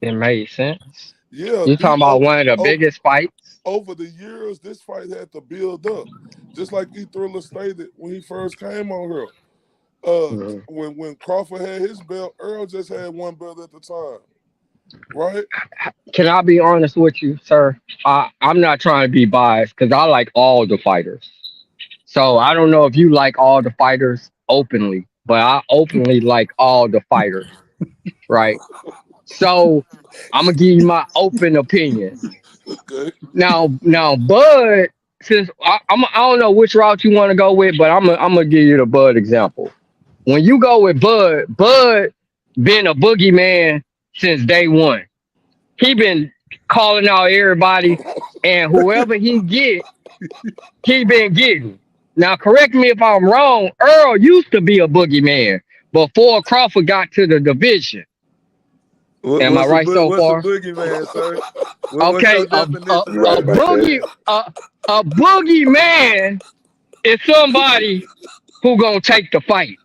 It made sense. Yeah, you talking about one of the biggest fights? Over the years, this fight had to build up. Just like E Thriller stated when he first came on here. When Crawford had his belt, Earl just had one belt at the time. Right? Can I be honest with you, sir? I'm not trying to be biased because I like all the fighters. So I don't know if you like all the fighters openly, but I openly like all the fighters. Right? So I'm gonna give you my open opinion. Okay. Now, Bud, since I don't know which route you want to go with, but I'm gonna give you the Bud example. When you go with Bud been a boogeyman since day one. He been calling out everybody, and whoever he get, he been getting. Now, correct me if I'm wrong. Earl used to be a boogeyman before Crawford got to the division. Am I right so far? What's a boogeyman, sir? Okay, a boogeyman is somebody who gonna take the fight.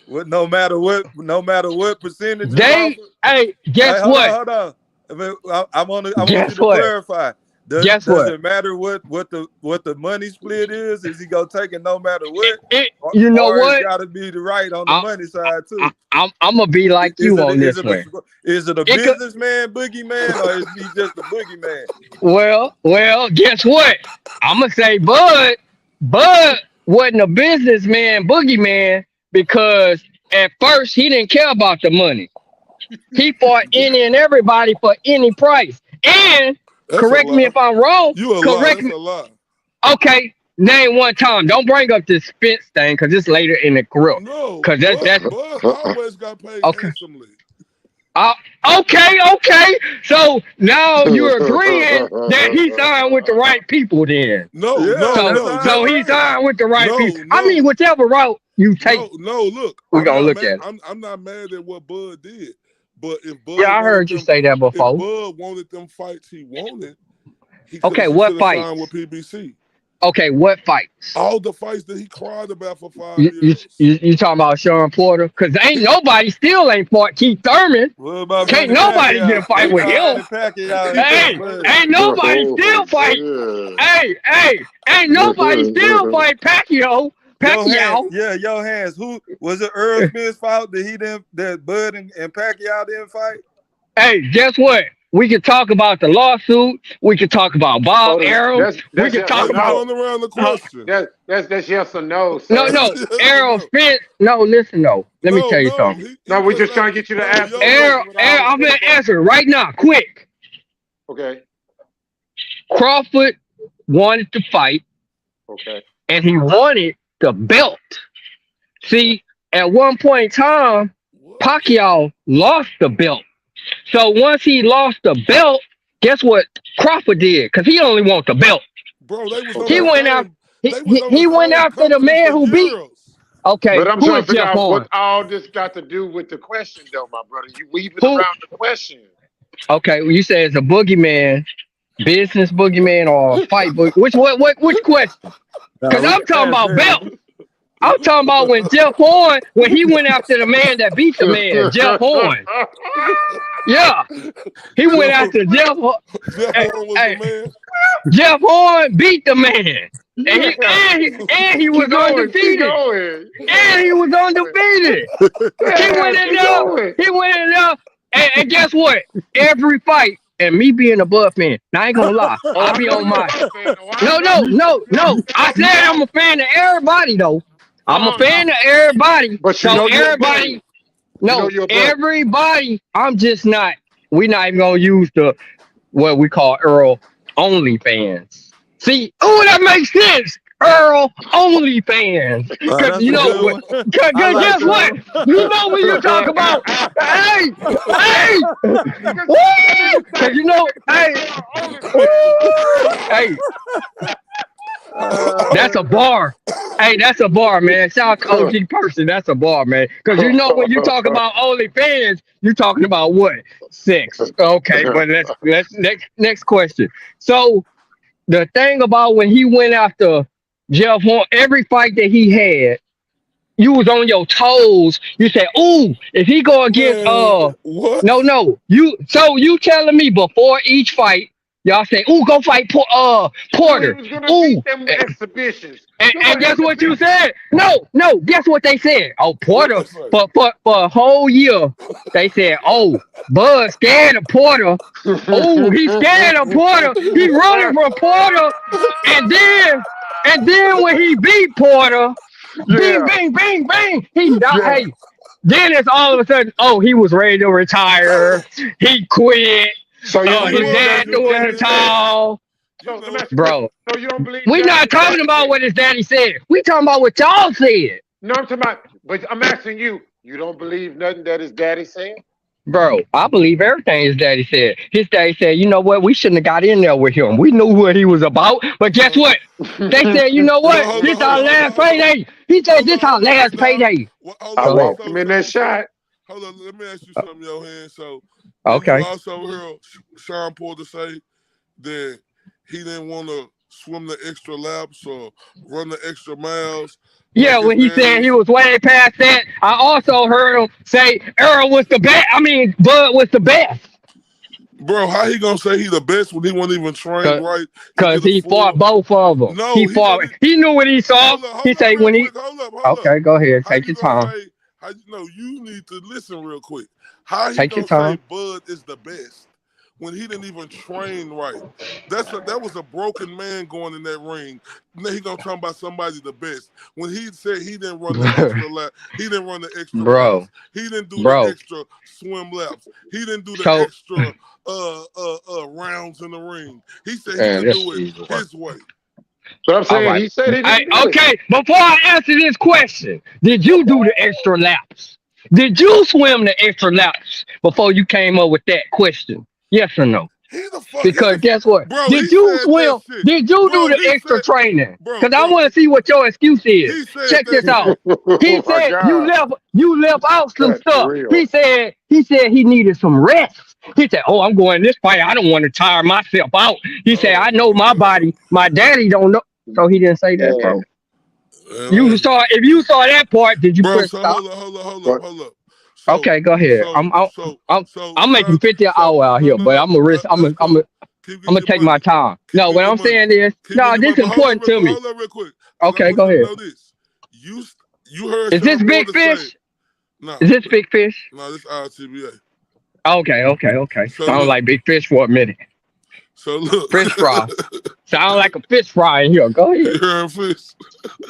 No matter what percentage. Guess what? Hold on. I want you to clarify. Does it matter what the money split is? Is he gonna take it no matter what? You know what? It's gotta be the right on the money side too. I'm gonna be like you on this one. Is it a businessman boogeyman or is he just a boogeyman? Well, guess what? I'm gonna say Bud wasn't a businessman boogeyman because at first he didn't care about the money. He fought any and everybody for any price. And correct me if I'm wrong. Correct me. Okay, name one time. Don't bring up this Spence thing because it's later in the career. No, because that's always got paid handsomely. Okay. So now you're agreeing that he signed with the right people then. No. So he signed with the right people. I mean, whichever route you take. No, look. We're going to look at it. I'm not mad at what Bud did. But if Bud I heard you say that before. If Bud wanted them fights he wanted, he what fight? signed with PBC. Okay, what fights? All the fights that he cried about for 5 years. You talking about Sean Porter? Because ain't nobody still ain't fought Keith Thurman. What about Can't Manny nobody Pacquiao? get a fight with him. Hey, ain't nobody still fight. Hey, ain't nobody still fight Pacquiao. Your hands. Who was it? Earl Smith's fault that Bud and Pacquiao didn't fight? Hey, guess what? We can talk about the lawsuit. We can talk about Bob Arum. We can talk about around the question. That's yes or no, sir. No, Errol Spence. No, listen, no. Let me tell you something. We're just trying to get you to answer. Errol, I'm gonna answer right now, quick. Okay. Crawford wanted to fight. Okay. And he wanted the belt. See, at one point in time, Pacquiao lost the belt. So once he lost the belt, guess what Crawford did? Because he only wants the belt. Bro, he went out. He went after the man who beat. Okay, but I'm who trying is to figure Jeff out Horn? what all this got to do with the question, though, my brother. You weaving around the question. Okay, well, you say it's a boogeyman, business boogeyman, or fight boogeyman. Which question? Because I'm talking about belt. I'm talking about when Jeff Horn, when he went after the man that beat the man, Jeff Horn. Yeah, he went after Jeff Horn. Jeff Horn was the man. Jeff Horn beat the man, and he was undefeated. And he was undefeated. He went in there, and guess what? Every fight. And me being a Bud fan, now I ain't gonna lie, I'll be on my. No. I said I'm a fan of everybody though. I'm a fan of everybody. But so everybody, everybody. I'm just not. We're not even gonna use the what we call Earl OnlyFans. See, that makes sense. Earl OnlyFans. Because you know, guess what? You know when you talk about, hey, because you know, hey. That's a bar. Hey, that's a bar, man. Shout out to OG Person. That's a bar, man. Because you know when you talk about OnlyFans, you're talking about what? Sex. Okay, but let's next question. So the thing about when he went after Jeff Horn, every fight that he had, you was on your toes. You said, "Ooh, if he go against what? No. You telling me before each fight, y'all say, "Ooh, go fight Porter." Ooh, exhibitions. And guess what you said? No. Guess what they said? Oh, Porter. For a whole year, they said, "Oh, Bud scared of Porter. Oh, he's scared of Porter. He's running from Porter." And then when he beat Porter, bang, he died. Hey, then it's all of a sudden, he was ready to retire. He quit. So his dad threw in the towel. Bro, so you don't believe we not talking about what his daddy said. We talking about what y'all said. No, I'm talking about, but I'm asking you, you don't believe nothing that his daddy said? Bro, I believe everything his daddy said. His daddy said, you know what? We shouldn't have got in there with him. We knew what he was about. But guess what? They said, you know what? This our last payday. He said, this our last payday. Hold on. In that shot. Hold on. Let me ask you something, Johan. So, okay. You also heard Sean Porter say that he didn't want to swim the extra laps or run the extra miles. Yeah, when he said he was way past that, I also heard him say Earl was the best. I mean, Bud was the best. Bro, how he gonna say he the best when he wasn't even trained right? Because he fought both of them. No, he fought. He knew what he saw. He said when he. Okay, go ahead. Take your time. You need to listen real quick. How he Take your gonna time. say Bud is the best when he didn't even train right? That was a broken man going in that ring. Now he gonna talk about somebody the best when he said he didn't run the extra lap. He didn't run the extra laps. He didn't do the extra swim laps. He didn't do the extra rounds in the ring. He said he could do it his way. So I'm saying he said he didn't do okay, it. before I answer this question, did you do the extra laps? Did you swim the extra laps before you came up with that question? Yes or no? Because guess what? Bro, did you swim? Did you do the extra training? Because I want to see what your excuse is. Check this out. He said you left out some stuff. He said he needed some rest. He said, I'm going this fight. I don't want to tire myself out. He said, I know my body. My daddy don't know. So he didn't say that, bro. If you saw that part, did you press stop? Hold up. So, okay, go ahead. I'm making 50 an hour out here, but I'm gonna risk. I'm gonna take my time. No, what I'm saying is, no, this is important to me. Hold up real quick. Okay, go ahead. Know this. You heard? Is this big fish? No. Is this big fish? No, this RTBA. Okay. So Sound like big fish for a minute. So look, fish fry. Sound like a fish fry in here. Go ahead. You heard fish?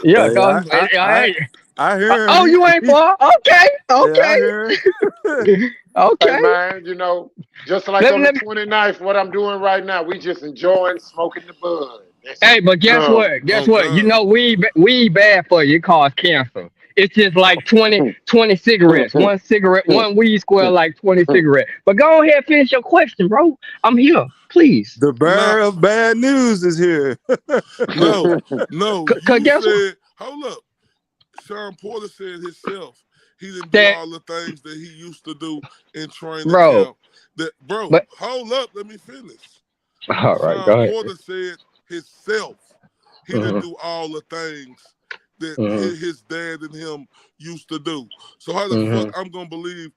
Yeah, go ahead. I hear. Oh, you ain't far. Okay. Hey, Okay. man, you know, just like on the 29th, what I'm doing right now, we just enjoying smoking the bud. Hey, but guess what? Guess what? You know, weed bad for you. It causes cancer. It's just like 20 cigarettes. One cigarette, one weed square, like 20 cigarettes. But go ahead and finish your question, bro. I'm here. Please. The bearer of bad news is here. No. You guess said, hold up. Sean Porter said himself he didn't do all the things that he used to do in training camp. But hold up, let me finish. All right, Sean go ahead. Porter said himself he didn't do all the things that his dad and him used to do. So how the fuck I'm gonna believe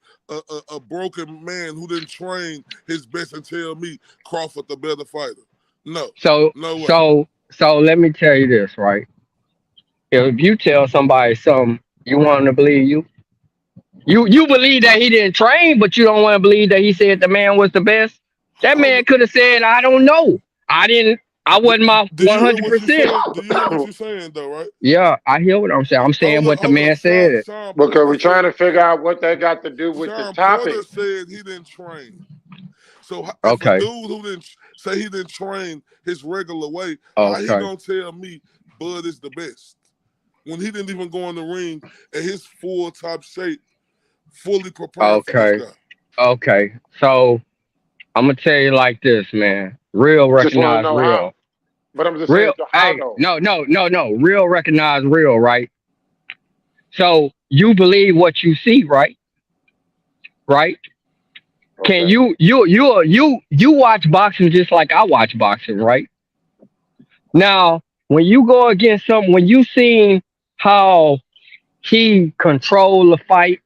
a broken man who didn't train his best and tell me Crawford the better fighter? No. So let me tell you this, right? If you tell somebody something, you want them to believe you. You believe that he didn't train, but you don't want to believe that he said the man was the best. That man could have said, I don't know. I wasn't my 100%. Do you hear what you're saying, though, right? Yeah, I hear what I'm saying. I'm saying what the man said. Because we're trying to figure out what that got to do with the topic. Porter said he didn't train. So if a dude who didn't say he didn't train his regular way, how he gonna tell me Bud is the best when he didn't even go in the ring at his full top shape, fully prepared for this guy? Okay. So I'm gonna tell you like this, man. Real recognize real. How. But I'm just real. Saying, no. Real recognize real, right? So you believe what you see, right? Right? Okay. Can you watch boxing just like I watch boxing, right? Now, when you go against someone, when you seen how he controlled the fight,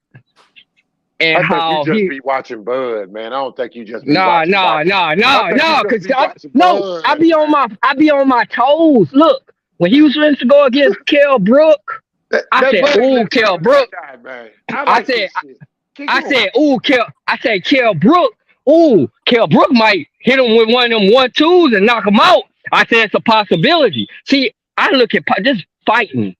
and I how think you just be watching Bud, man. I don't think you just be Nah, because I be on my toes. Look, when he was ready to go against Kell Brook, I said, "Ooh, Kell Brook." I said, "Ooh, Kell Brook. Ooh, Kell Brook might hit him with one of them 1-2s and knock him out." I said, "It's a possibility." See, I look at just fighting.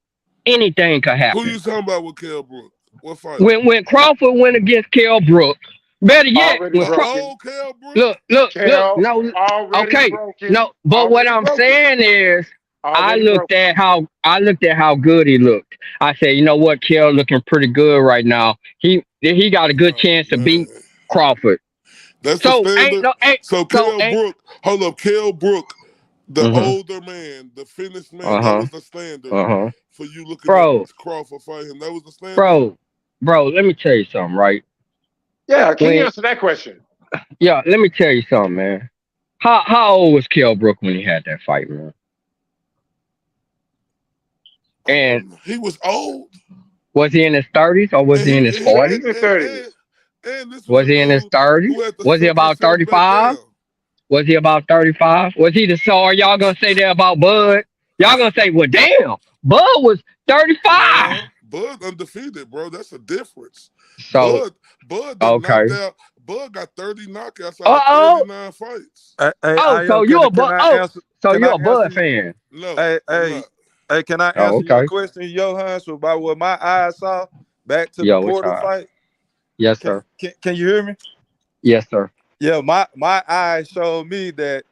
Anything could happen. Who you talking about with Kell Brook? What fight? When Crawford went against Kell Brook, better yet, when Kell Brook. Look, no, okay, no. But what I'm saying is, I looked at how good he looked. I said, you know what, Kell looking pretty good right now. He got a good chance to beat Crawford. That's the standard. Kell Brook, hold up, Kell Brook, the older man, the finished man, that was the standard for you looking at Crawford fighting. That was the standard. Bro, let me tell you something, right? Yeah, can you answer that question? Yeah, let me tell you something, man. How old was Kell Brook when he had that fight, man? And he was old. Was he in his 30s or was he in his 40s? His 30s. Was he in his 30s? Was he about 35? Was he about 35? Was he the star? Y'all gonna say that about Bud? Y'all gonna say, well, damn, Bud was 35. Bud undefeated, bro. That's a difference. So Bud knocked out. Bud got 30 knockouts out of 39 fights. So you're a Bud. So you're a Bud fan? No. Hey, can I answer your question, Johan, about what my eyes saw back to the Porter fight? Yes, sir. Can you hear me? Yes, sir. Yeah, my eyes showed me that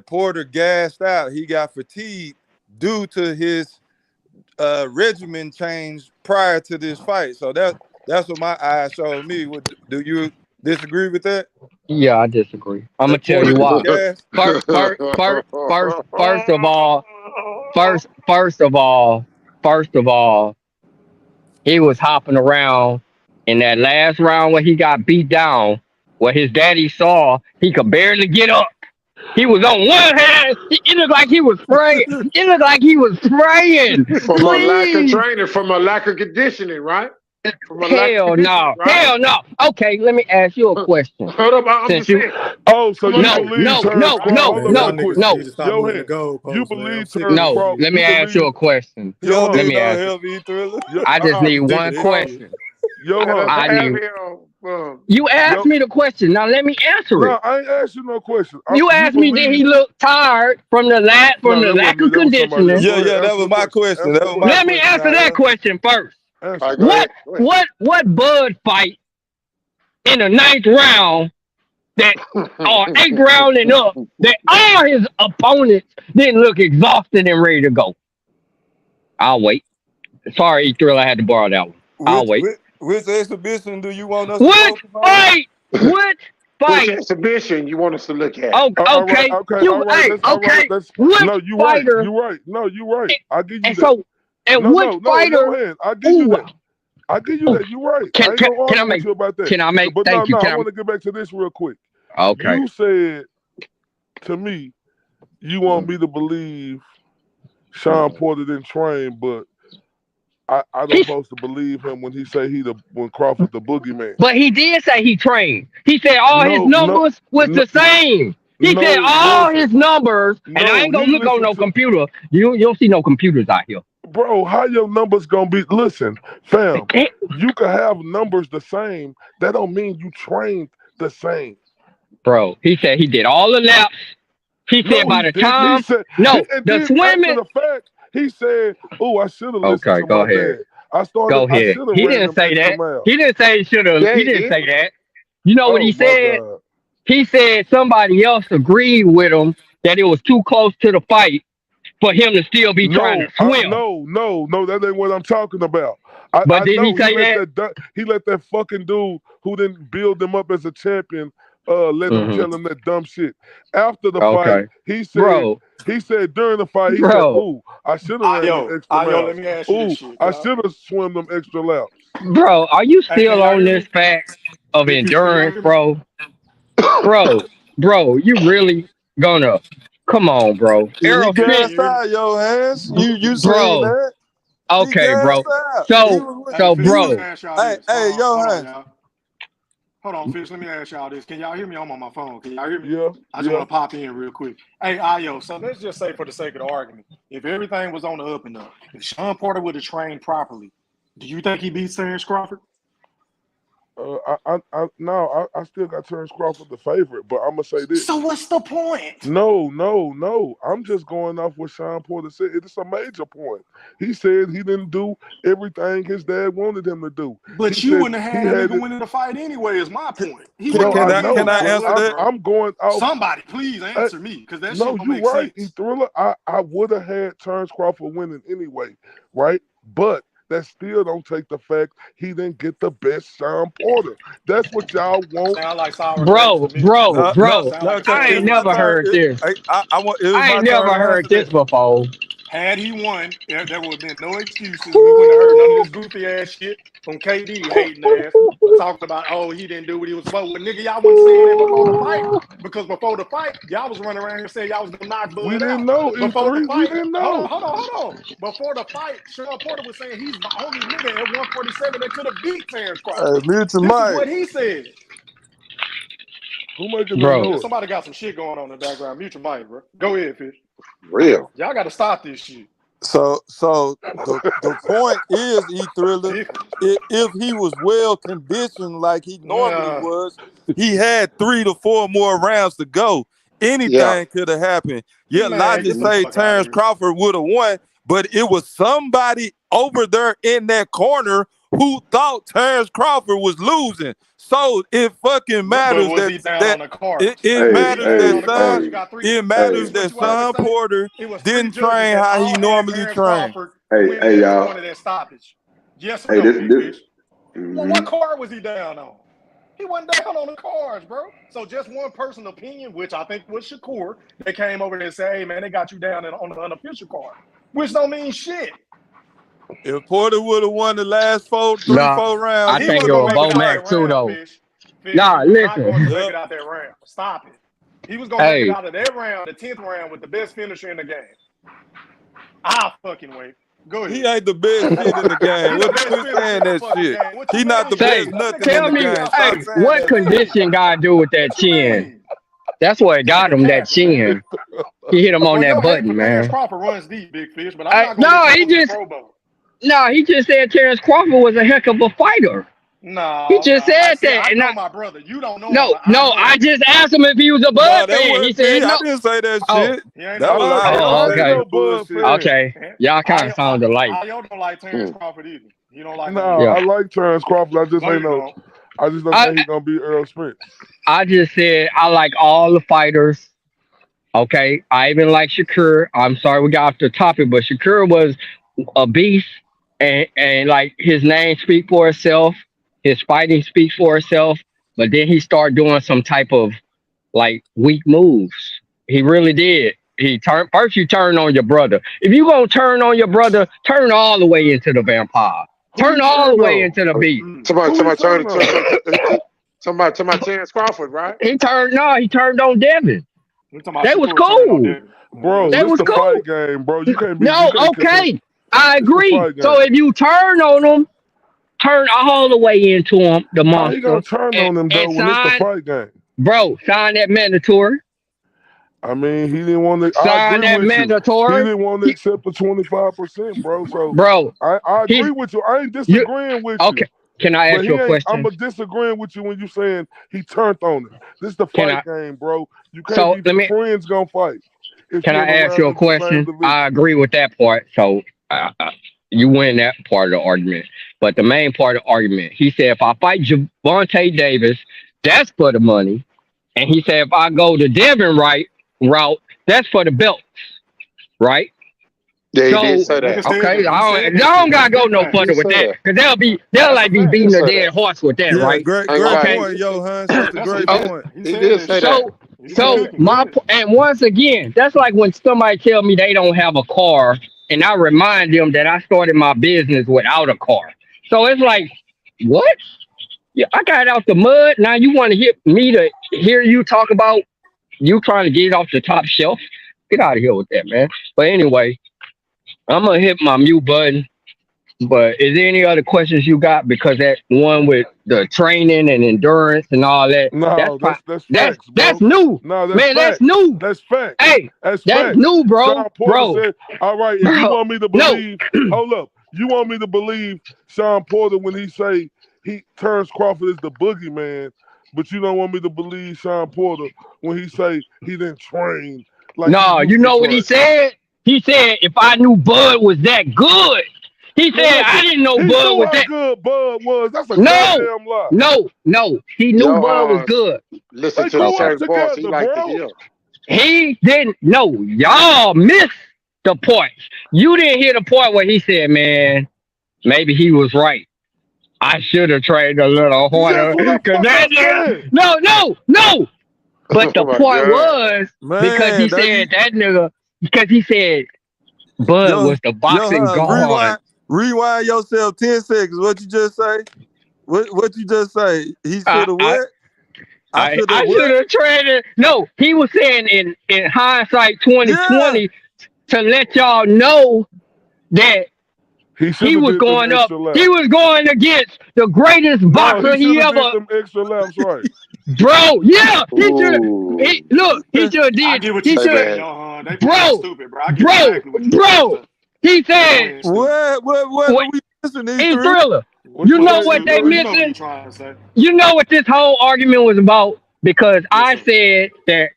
Porter gassed out. He got fatigued due to his regimen change prior to this fight. So that's what my eyes showed me. Do you disagree with that? Yeah, I disagree. I'm gonna tell you why. First of all, he was hopping around in that last round where he got beat down, where his daddy saw he could barely get up. He was on one hand. It looked like he was spraying. It looked like he was spraying. From a lack of Please. training, from a lack of conditioning, right? From a lack of Hell conditioning, no. right? Hell no. Okay, let me ask you a question. Hold up, I'm Since just you saying. Oh, so From a you no, lack believe no, Terrence no, Crawford? no, Hold Man, up y'all no, real niggas quick. no, need to stop Yo, moving the hand. goalposts, You man. I'm believe sick of Terrence this no. Crawford? shit. Let me You ask you a believe? question. You don't Let need me no ask you. help, E-Thriller. Yo, I just need Ridiculous. one question. yo, Let us huh? I have need him. you asked Yo, me the question. Now let me answer no, it. I ain't asked you no question. You You asked me, did believe? he look tired from the No, that lack wasn't me. of That was somebody else. conditioning? Yeah, Go ahead. yeah, that Answer was the my question. question. Answer That the was my question. Let me question, answer that IL. question first. Answer. All right, go ahead. Go What Bud fight in the ninth round that or eighth round and up that all his opponents didn't look exhausted and ready to go? I'll wait. Sorry, E-Thriller, I had to borrow that one. I'll wait. Which exhibition do you want us to Which focus on? fight? Which Which fight? exhibition you want us to look at? Oh, All right, okay. okay, all You right. hey, That's all right. okay. That's Which no, you right. fighter? You right. No, you right. I give you And that. so, and No, which no, no, fighter? your hand. I give you Ooh, that. I give you ooh. that. You right. I Can ain't gonna can I argue with make? you about that. Can I make? But no, Thank you. no, I Can want to get back to this real quick. I? Okay. You said to me, you want me to believe Sean Porter didn't train, but I don't He's, supposed to believe him when he say when Crawford the boogeyman. but he did say he trained. He said all his No, no, numbers was no, the same. He said no, all listen. his numbers, and I No, ain't gonna he look on listened no to computer. You don't see no computers out here. bro, how your numbers gonna be? Listen, fam, you can have numbers the same. That don't mean you trained the same. Bro, he said he did all the laps. He said No, by he the didn't. He time, said, no, and the then after swimming. the fact, he said, "Oh, I should have listened Okay, to go my ahead. dad. Go I ahead. should have He ran didn't them say extra that. miles." He didn't say he should have. Yeah, He he didn't did. say that. You know what Oh he my said? God, He said somebody else agreed with him that it was too close to the fight for him to still be trying to swim. no, that ain't what I'm talking about. But I did he know say that? he let that fucking dude who didn't build him up as a champion, let him Hmm. tell him that dumb shit. After the fight, Okay, bro, he said during the fight, he said, bro, "Ooh, I should have ran them extra Let miles. me ask you this Ooh, shit. I should have swum them extra laps." bro. Are you Hey, can still y'all on hear this me? fact of Big fish, can y'all endurance, hear me? bro? Bro, you really gonna come on, bro? He Errol Yeah, can Spence, you gassed hear me? out, yo, hands. You seen bro. that? He Okay, bro. gassed out. So, Hey, Fish, let me bro. ask y'all Hey, this. hey, yo, Hold on, hands. y'all. Hold on, Fish. Let me ask y'all this. Can y'all hear me? I'm on my phone. Can y'all hear me? Yeah, I just yeah. want to pop in real quick. Hey, Ayo, so let's just say for the sake of the argument, if everything was on the up and up, if Sean Porter would have trained properly, do you think he beats Terrence Crawford? I still got Terrence Crawford the favorite, but I'm gonna say this. So what's the point? No. I'm just going off what Sean Porter said. It's a major point. He said he didn't do everything his dad wanted him to do. But He you said wouldn't have he had that had nigga it. winning the fight anyway, is my point. He Can, wouldn't No, have can I had I to go can know, I back and but answer forth, that? bro. I'm going off. Somebody, please answer me, because that No, shit don't you make right, sense. E Thriller. I would have had Terrence Crawford winning anyway, right? But that still don't take the fact he didn't get the best Sean Porter. That's what y'all want. Sound like sour grapes to Bro, me. bro, No, no, bro. Sound no, like a because I sour ain't it's grape my to never me. turn. heard this. It was I my ain't turn never to heard answer this that. before. Had he won, there would have been no excuses. We wouldn't have heard none of this goofy ass shit from KD hating ass talking about, oh, he didn't do what he was supposed to. Well, nigga, y'all wasn't saying that before the fight, because before the fight, y'all was running around here saying y'all was gonna knock We Bud didn't out. know, Before the E3. We fight, didn't hold know. on. Before the fight, Sean Porter was saying he's the only nigga at 147 that could have beat Terrence Crawford. Mute your This is mic. what he said. Who making that Bro, Yeah, noise? somebody got some shit going on in the background. Mute your mic, bro. Go ahead, Fish. Real. Y'all got to stop this shit. So the point is, E-Thriller, if he was well conditioned like he normally Yeah. was, he had 3 to 4 more rounds to go. Yeah. Anything could have happened. Yeah, Man, logic get the say fuck out of Terrence here. Crawford would have won, but it was somebody over there in that corner who thought Terrence Crawford was losing. So it fucking But matters was he down on that the cards? it Hey, If he matters was down that on hey, the cards, son. you hey, got three. It This matters is hey, what that you want me to Son say. Porter It was three didn't judges train that how he all had normally Terrence trained. Crawford winning hey, every y'all. one of that stoppage. Yes or Hey, no, this, Big this. Fish? Well, hmm what card was he down on? He wasn't down on the cards, bro. So just one person's opinion, which I think was Shakur, they came over there and said, hey, man, they got you down on the unofficial card, which don't mean shit. If Porter would have won the last 3, nah, 4 rounds, I he He think would it wasn't have going was to won make the it Bo out fight. that Mac too, round, though. Fish. Fish, he Nah, was not listen, going to make Yep. it out that round. Stop it. He was gonna make it Hey, out of that round, the 10th round, with the best finisher in the game. I'll fucking wait. Go ahead. He ain't the best shit in the game. He the What best quit finisher saying in the that fucking shit? game. What He you not the mean? say, best nothing in tell the me, game. Stop hey, saying what that condition God do with that What you chin? mean? That's what got him, that Capping, man. chin. He hit him on Well, your that hate button, for Terrence man. Crawford runs deep, big fish, but I'm not gonna No, let you he go to the just Pro Bowl. he just said Terrence Crawford was a heck of a fighter. He No, just I said see. that, I and know my brother. You don't know him, no, but I know I him. just asked him if he was a Nah, Bud that fan. He wasn't me. said I no. didn't say that Oh, shit. He ain't That no was Bud I. fan. oh, I ain't okay, no Bud fan. okay. Y'all kind of sound alike. Ayo don't like Terrence Crawford either. You don't like him No, either. Yeah, I like Terrence Crawford. I just No, ain't you know. don't. I just don't I think he's gonna be Earl Spence. I just said I like all the fighters. Okay, I even like Shakur. I'm sorry we got off the topic, but Shakur was a beast, and like his name speak for itself. His fighting speaks for itself. But then he started doing some type of like weak moves. He really did. He turned first. You turn on your brother. If you gonna turn on your brother, turn all the way into the vampire. Who Turn you all the turn way on? into the beast. Somebody Who you turn turn on? somebody Terrence Crawford, right? He turned He turned on Devin. We talking about They was Shakur turning on cool. Devin. Bro, They this was the cool. fight game, bro. You can't No, compare. okay. I It's the agree. fight So game. if you turn on them, turn all the way into him, the How he gonna monster, turn on them though and when it's the sign, fight game? bro, sign that mandatory. I mean, he didn't want to. I Sign agree that with you. He mandatory. didn't want to accept the 25%, bro. So Bro, I he, agree with you. I ain't you, disagreeing with you. okay. Can I But ask he you a ain't. I'm question? a disagreeing with you when you saying he turned on him. This is the Can fight I, game, bro. You can't so be let me, friends gonna fight if can you're I in the ask you a in the same question? I division. agree with that part. So you win that part of the argument. But the main part of the argument, he said, if I fight Javante Davis, that's for the money. And he said, if I go the Devin route, that's for the belts, right? Yeah, he did So, say Nigga that. said okay, that. He said that I don't shit. That's gotta go big no He facts. further did with say that, that. because they'll That's a like be fact. He beating did a say dead that. horse with that, Yeah, right? great, Hey, great Bob, Okay, point, yo, Hans. That's a That's great he did. point. He he said did that say shit. that. He been so cooking. Go ahead. and once again, that's like when somebody tell me they don't have a car, and I remind them that I started my business without a car. So it's like, what? Yeah, I got out the mud. Now you want to hear you talk about you trying to get it off the top shelf? Get out of here with that, man. But anyway, I'm gonna hit my mute button. But is there any other questions you got? Because that one with the training and endurance and all that, No, that's facts, that's bro. new, No, that's man. That's facts. new. That's facts. Hey, That's that's facts. new, Sean Porter said, "All right, if you bro. want me to No, believe, hold up. You want me to believe Sean Porter when he say he Terrence Crawford is the boogeyman, but you don't want me to believe Sean Porter when he say he didn't train like he no. You used to know what he train." said? He said if I knew Bud was that good, he Man, said I listen, didn't know he Bud knew was how that. good Bud was. That's a No, goddamn lie. no. He knew Bud was Yo, good. listen They to the grew up Okay. same voice he together, like to bro. hear. He didn't know. Y'all missed the point. You didn't hear the point where he said, man, maybe he was right. I should have trained a little That's harder. what the Cause fuck I that nigga, said. no. But Oh the my point God. was because he Man, that you, said that nigga, because he said Bud yo, was the yo, boxing Hans, god. rewind yourself 10 seconds. What you just say? What you just say? He I should have I what? I should have I should what? have traded. No, he was saying in hindsight Yeah. 2020 to let y'all know that He should he have was did them going up. extra He laps. was going against the greatest No, boxer he should he have did ever, them extra laps right. bro. Yeah, he should. Ooh. He should I did. get what you He Hey should, saying, man. yo, They playing bro, stupid, bro. I get exactly what you trying to say. He They said, playing stupid. What what? are we missing these Hey, three? Thriller. What They You you know playing say, what E3? they stupid, bro. You know what he missing? trying to say. You know what this whole argument was about? Because What's I up? said that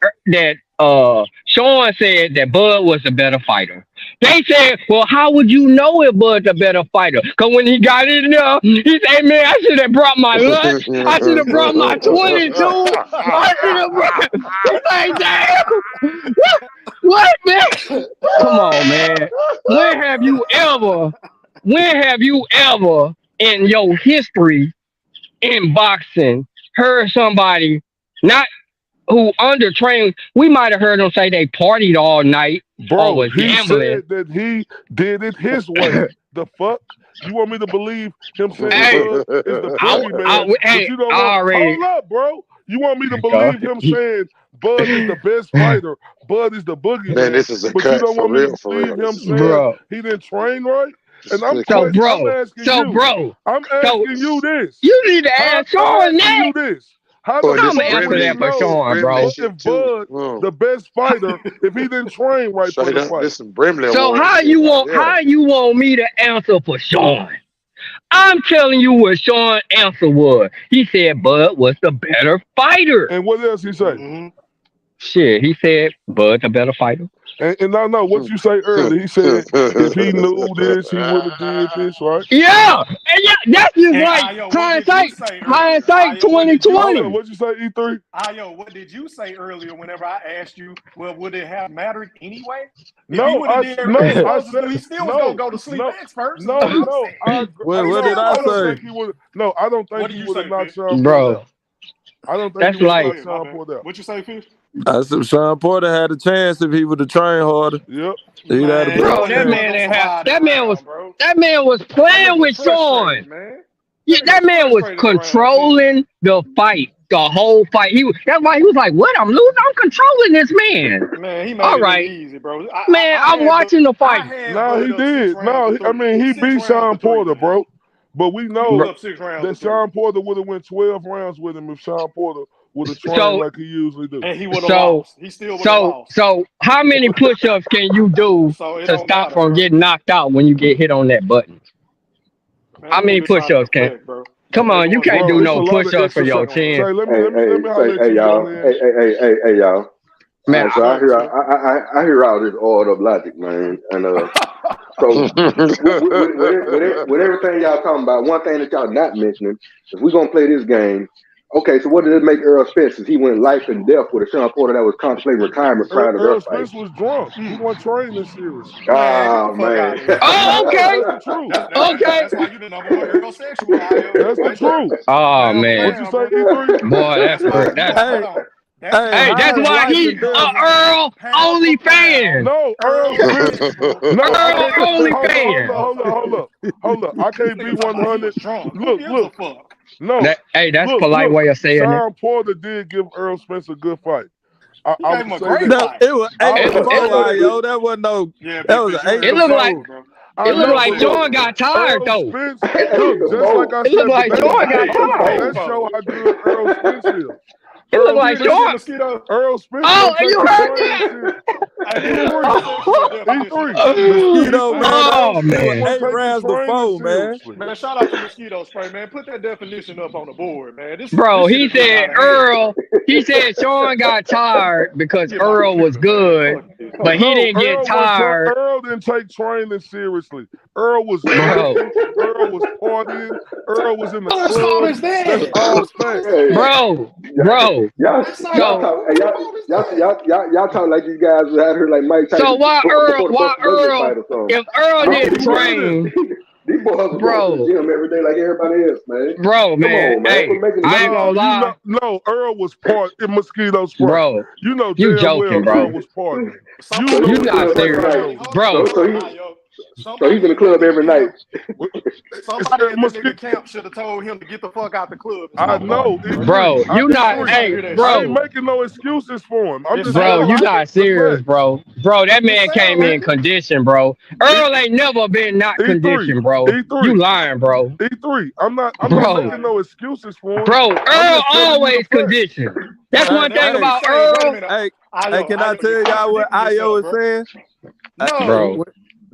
Sean said that Bud was a better fighter. They said, well, how would you know if Bud's a better fighter? Because when he got in there, he said, man, I should have brought my lunch. I should have brought my 22. I should have brought. He's like, damn. What, man? Come on, man. When have you ever, in your history in boxing heard somebody not who undertrained? We might have heard them say they partied all night or Bro, was he gambling. said that he did it his way. The fuck? You want me to believe him saying Hey, Bud is the boogeyman, but hey, you don't I want. already, Hold up, bro. You want me to believe him saying Bud is the best fighter, Bud is the boogeyman, Man, this is a but you cut don't for want me to real, for believe real. him saying Bro. he didn't train right? And I'm So, asking so, you. bro. I'm asking you this. You need to ask Sean I'm asking that. you this. How Or the I'm this gonna fuck answer would he that for know Sean, bro. if Bud, the best fighter, if he didn't train right for Straight the up, fight? this some Brimley So Award how shit you right want me to answer for Sean? I'm telling you what Sean answer was. He said Bud was the better fighter. And what else he say? Shit, he said Bud the better fighter. And no, what you say earlier? He said if he knew this, he would have did this, right? Yeah, and yeah, that's just like hindsight 2020. What'd you say, E3? Ayo, what did you say earlier whenever I asked you, well, would it have mattered anyway? No, I said he still was gonna go to sleep first. No, I what did I say? No, I don't think he would have knocked Sean Porter Bro, out. I don't think that's he would have like knocked Sean Porter out. What you say, Fish? I said Sean Porter had a chance if he would have trained harder. Yep. He'd had a better bro, that chance. man didn't have that man was playing with Sean. Man. Yeah, that man was controlling the fight, the whole fight. That's why he was like, "What? I'm losing. I'm controlling this man." Man, he made all it right, easy, bro. I'm watching the fight. No, he did. No, I mean he beat Sean Porter, bro. But we know that Sean Porter would have went 12 rounds with him if Sean Porter would have trained like he usually do. And he would have lost. He still would have lost. So how many push-ups can you do to stop from getting knocked out when you get hit on that button? Man, how many push-ups can? Come on, you can't do no push-ups for your chin. Hey, y'all. Man, so I hear all this oiled up logic, man, and so with everything y'all talking about, one thing that y'all not mentioning, if we're gonna play this game, okay, so what did it make Earl Spence? He went life and death with a Sean Porter that was contemplating retirement prior to Earl that fight. Spence was drunk. He wasn't training serious. Oh man. Oh, okay. That's the truth. Okay. That's why you the number one Earl sexual. That's the truth. Oh man. What you say, E3? Boy, that's why he's Earl only fan. No, Earl Spence. Earl only fan. Hold up. I can't be 100. Look. No. That's a polite way of saying Sean it. Porter did give Earl Spence a good fight. I gave him a great that. fight. It was 8-4, yo. That wasn't no. That was an 8-4. It looked like Sean got tired though. Spence, look, just like I said, it looked like Sean got tired. That show how good Earl Spence is. It looked like Sean. Earl Spence. Oh, you heard that? Mosquito, man. Oh, man. 8 rounds before, man. Man, shout out to Mosquito Spray, man. Put that definition up on the board, man. Bro, he said Sean got tired because Earl was good, but he didn't get tired. Earl didn't take training seriously. Earl was partying. Earl was in the club. That's all facts. Bro. Y'all talk like these guys out here like Mike Tyson. So why Earl? If Earl didn't train, these boys go to the gym every day like everybody else, man. Bro, man. Hey, I ain't gonna lie. No, Earl was partying. Mosquito spray. Bro, you know, you joking, bro. Earl was partying. You not serious, bro. So he's in the club every night. Somebody in the camp should have told him to get the fuck out the club. I know, bro. You not, hey, bro. I ain't making no excuses for him. I'm just bro, you not serious, bro. Bro, that man came in condition, bro. Earl ain't never been not conditioned, bro. You lying, bro. E3, I'm not making no excuses for him. Bro, Earl always conditioned. That's one thing about Earl. Hey, can I tell y'all what Ayo is saying? No, bro.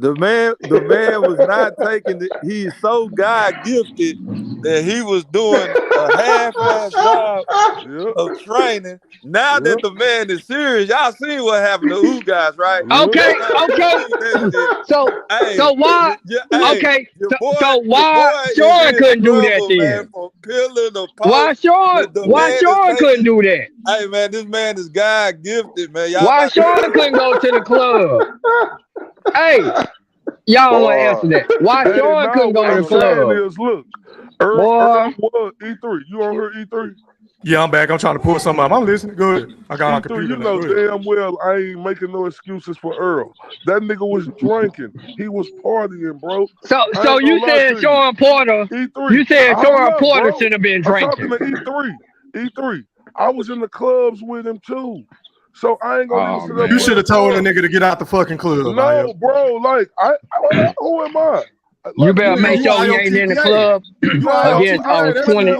The man was not taking it. He's so God gifted that he was doing a half-ass job of training. Now that the man is serious, y'all seen what happened to who guys, right? Okay. So why? So why Sean couldn't do that then? Why Sean couldn't do that? Hey man, this man is God gifted, man. Why Sean couldn't go to the club? Hey, y'all don't want to answer that. Why Sean couldn't go to the club? Look, Earl was E3. You on her E3? Yeah, I'm back. I'm trying to pull something up. I'm listening. Go ahead. I got my computer. You know damn well I ain't making no excuses for Earl. That nigga was drinking. He was partying, bro. So you said Sean Porter. E3. You said Sean Porter should have been drinking. I'm talking to E3. I was in the clubs with him too. So I ain't gonna even sit up. You should have told the nigga to get out the fucking club. No, bro. Like who am I? Like, You better nigga, make sure he ain't in the club again on 20.